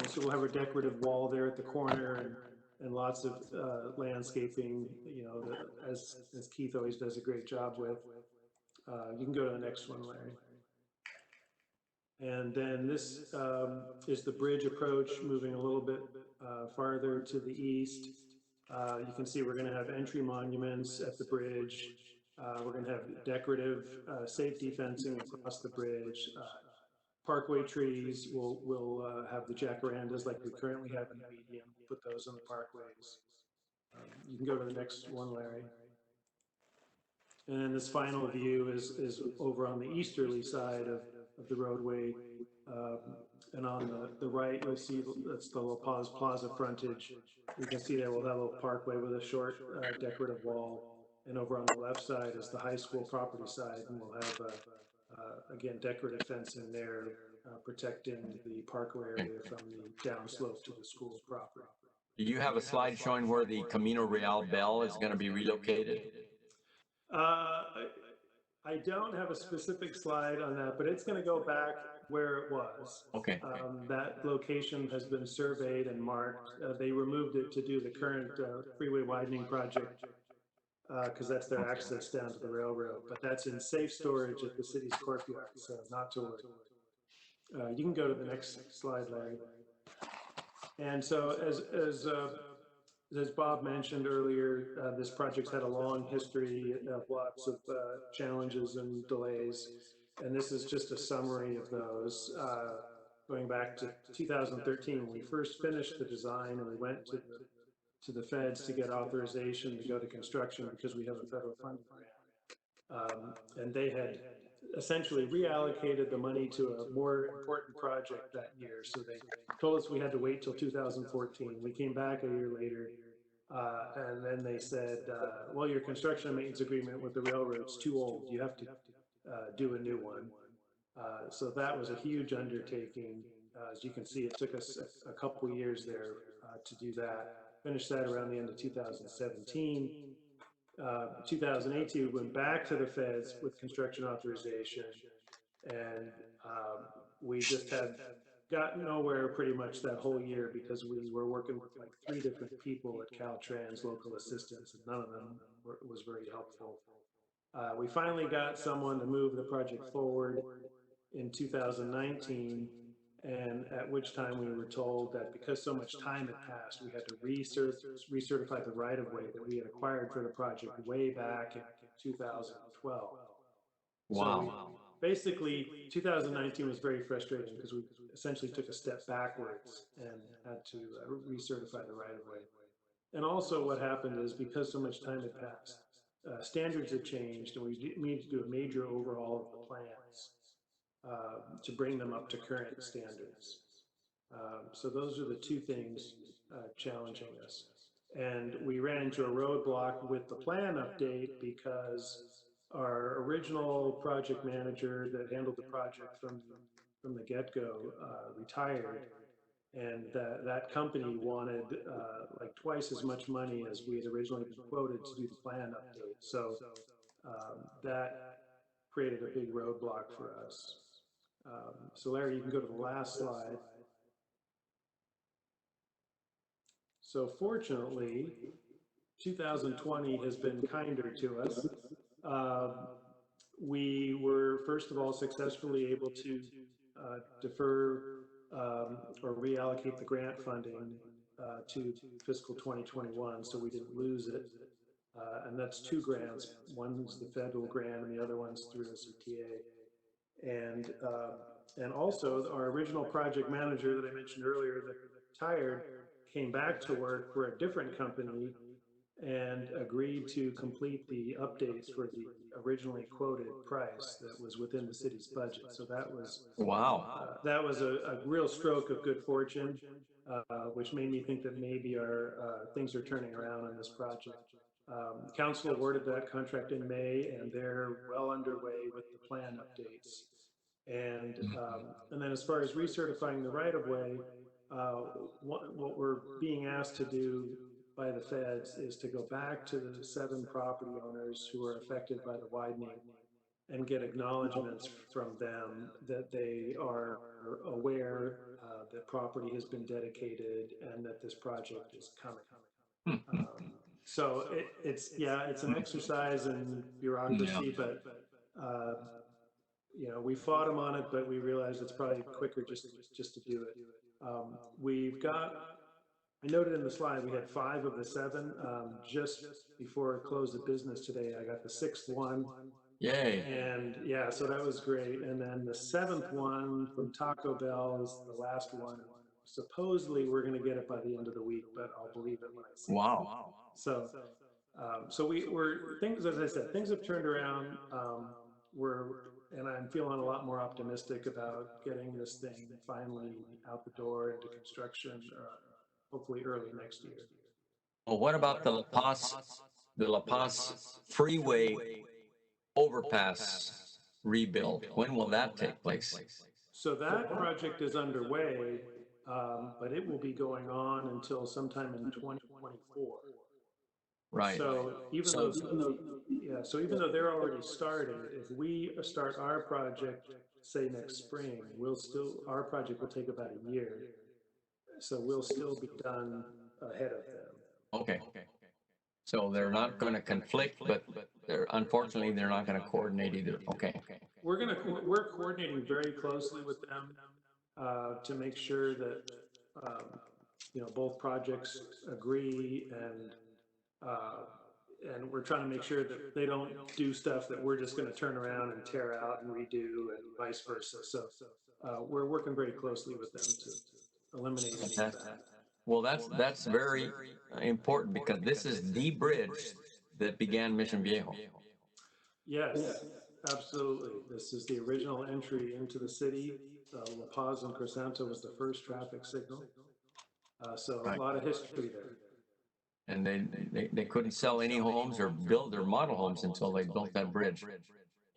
so we'll have a decorative wall there at the corner and lots of landscaping, as Keith always does a great job with. You can go to the next one, Larry. And then this is the bridge approach, moving a little bit farther to the east. You can see we're going to have entry monuments at the bridge. We're going to have decorative safety fencing across the bridge. Parkway trees, we'll have the jacarandas like we currently have in the median. We'll put those on the parkways. You can go to the next one, Larry. And then this final view is over on the easterly side of the roadway. And on the right, you'll see that's the La Paz Plaza frontage. You can see there we'll have a little parkway with a short decorative wall. And over on the left side is the high school property side, and we'll have, again, decorative fencing there protecting the parkway area from the downslope to the school property. Do you have a slide showing where the Camino Real Bell is going to be relocated? I don't have a specific slide on that, but it's going to go back where it was. Okay. That location has been surveyed and marked. They removed it to do the current freeway widening project because that's their access down to the railroad. But that's in safe storage at the city's courtyard, so not to worry. You can go to the next slide, Larry. And so as Bob mentioned earlier, this project's had a long history of lots of challenges and delays, and this is just a summary of those. Going back to 2013, when we first finished the design and we went to the feds to get authorization to go to construction because we have a federal funding grant. And they had essentially reallocated the money to a more important project that year. So they told us we had to wait till 2014. We came back a year later, and then they said, well, your construction and maintenance agreement with the railroad's too old. You have to do a new one. So that was a huge undertaking. As you can see, it took us a couple years there to do that. Finished that around the end of 2017. 2018, we went back to the feds with construction authorization, and we just had gotten nowhere pretty much that whole year because we were working with like 3 different people at Caltrans, local assistants, and none of them was very helpful. We finally got someone to move the project forward in 2019, and at which time we were told that because so much time had passed, we had to recertify the right-of-way that we had acquired for the project way back in 2012. Wow. So basically, 2019 was very frustrating because we essentially took a step backwards and had to recertify the right-of-way. And also what happened is because so much time had passed, standards had changed, and we needed to do a major overhaul of the plans to bring them up to current standards. So those are the 2 things challenging us. And we ran into a roadblock with the plan update because our original project manager that handled the project from the get-go retired, and that company wanted like twice as much money as we had originally been quoted to do the plan update. So that created a big roadblock for us. So Larry, you can go to the last slide. So fortunately, 2020 has been kinder to us. We were, first of all, successfully able to defer or reallocate the grant funding to fiscal 2021, so we didn't lose it. And that's 2 grants. One's the federal grant and the other one's through SETA. And also our original project manager that I mentioned earlier that retired came back to work for a different company and agreed to complete the updates for the originally quoted price that was within the city's budget. So that was that was a real stroke of good fortune, which made me think that maybe our things are turning around on this project. Council awarded that contract in May, and they're well underway with the plan updates. And then as far as recertifying the right-of-way, what we're being asked to do by the feds is to go back to the 7 property owners who are affected by the widening and get acknowledgements from them that they are aware that property has been dedicated and that this project is coming. So it's an exercise in bureaucracy, but we fought them on it, but we realized it's probably quicker just to do it. We've got, I noted in the slide, we had 5 of the 7. Just before I closed the business today, I got the 6th one. Yay. And yeah, so that was great. And then the 7th one from Taco Bell is the last one. Supposedly we're going to get it by the end of the week, but I'll believe it when I see it. Wow. So we're things, as I said, things have turned around. And I'm feeling a lot more optimistic about getting this thing finally out the door into construction, hopefully early next year. Well, what about the La Paz freeway overpass rebuild? When will that take place? So that project is underway, but it will be going on until sometime in 2024. Right. So even though they're already started, if we start our project, say next spring, our project will take about a year. So we'll still be done ahead of them. Okay. So they're not going to conflict, but unfortunately they're not going to coordinate either. Okay. We're coordinating very closely with them to make sure that both projects agree, and we're trying to make sure that they don't do stuff that we're just going to turn around and tear out and redo, and vice versa. So we're working very closely with them to eliminate any of that. Well, that's very important, because this is the bridge that began Mission Viejo. Yes, absolutely. This is the original entry into the city. La Paz and Crisanto was the first traffic signal. So a lot of history there. And they couldn't sell any homes or build their model homes until they built that bridge.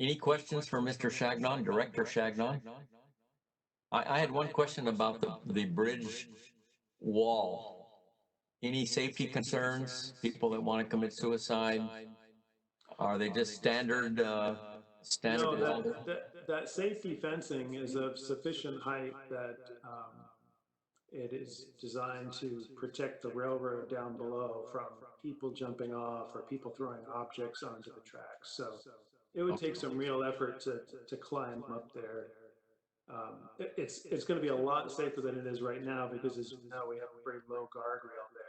Any questions for Mr. Chagnon, Director Chagnon? I had one question about the bridge wall. Any safety concerns? People that want to commit suicide? Are they just standard? No, that safety fencing is of sufficient height that it is designed to protect the railroad down below from people jumping off or people throwing objects onto the tracks. So it would take some real effort to climb up there. It's going to be a lot safer than it is right now, because as you know, we have a very low guardrail there.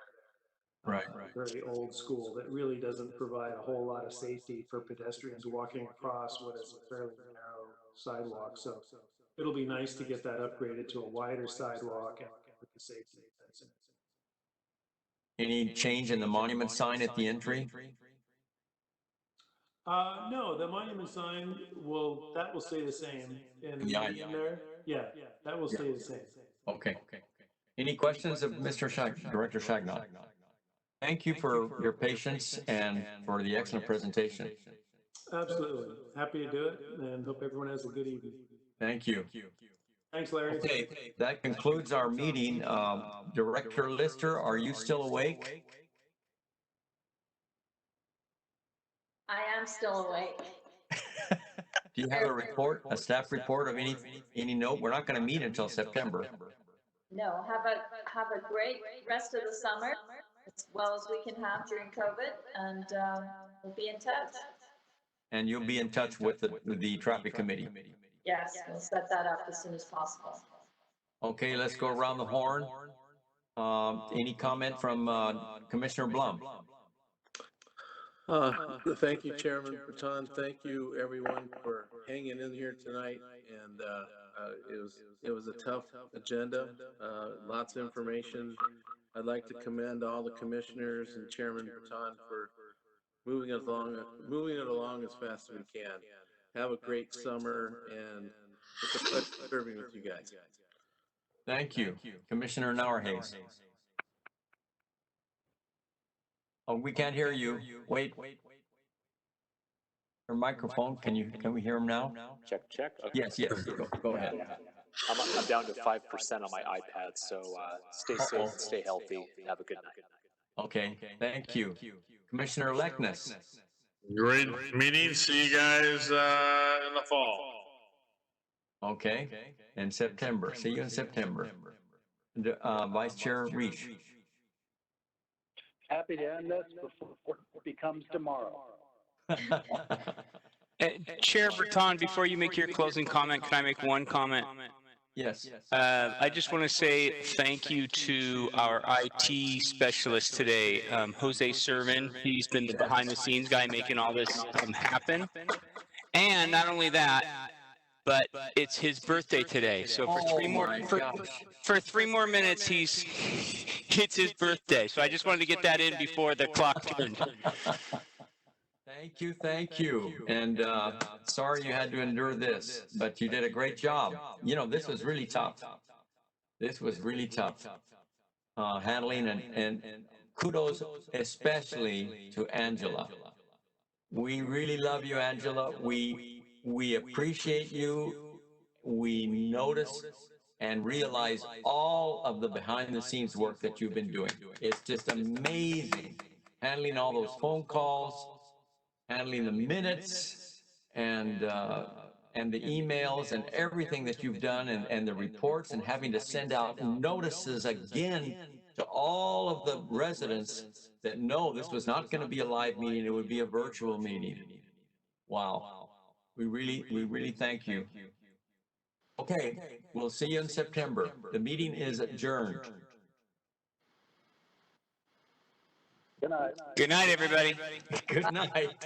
Right. Very old school that really doesn't provide a whole lot of safety for pedestrians walking across what is a fairly narrow sidewalk. So it'll be nice to get that upgraded to a wider sidewalk and with the safety fencing. Any change in the monument sign at the entry? No, the monument sign will stay the same in there. Yeah, that will stay the same. Okay. Any questions of Mr. Director Chagnon? Thank you for your patience and for the excellent presentation. Absolutely. Happy to do it, and hope everyone has a good evening. Thank you. Thanks, Larry. Okay, that concludes our meeting. Director Lister, are you still awake? I am still awake. Do you have a report, a staff report of any note? We're not going to meet until September. No, have a great rest of the summer, as well as we can have during COVID, and we'll be in touch. And you'll be in touch with the traffic committee. Yes, we'll set that up as soon as possible. Okay, let's go around the horn. Any comment from Commissioner Blum? Thank you, Chairman Breton. Thank you, everyone, for hanging in here tonight. And it was a tough agenda, lots of information. I'd like to commend all the commissioners and Chairman Breton for moving it along as fast as we can. Have a great summer, and it's a pleasure serving with you guys. Thank you. Commissioner Nauerhase. Oh, we can't hear you. Wait. Your microphone, can we hear him now? Check, check. Okay. Yes, yes, go ahead. I'm down to 5% on my iPad, so stay safe and stay healthy. Have a good night. Okay, thank you. Commissioner Leckness. Great meeting. See you guys in the fall. Okay, in September. See you in September. Vice Chair Reach. Happy to end this before it becomes tomorrow. Chair Breton, before you make your closing comment, can I make one comment? Yes. I just want to say thank you to our IT specialist today, Jose Servin. He's been the behind-the-scenes guy making all this happen. And not only that, but it's his birthday today. So for three more minutes, it's his birthday. So I just wanted to get that in before the clock turned. Thank you. And sorry you had to endure this, but you did a great job. You know, this was really tough. This was really tough. Handling and kudos especially to Angela. We really love you, Angela. We appreciate you. We notice and realize all of the behind the scenes work that you've been doing. It's just amazing handling all those phone calls, handling the minutes and the emails and everything that you've done and the reports and having to send out notices again to all of the residents that no, this was not going to be a live meeting, it would be a virtual meeting. Wow. We really thank you. Okay, we'll see you in September. The meeting is adjourned. Good night. Good night, everybody. Good night.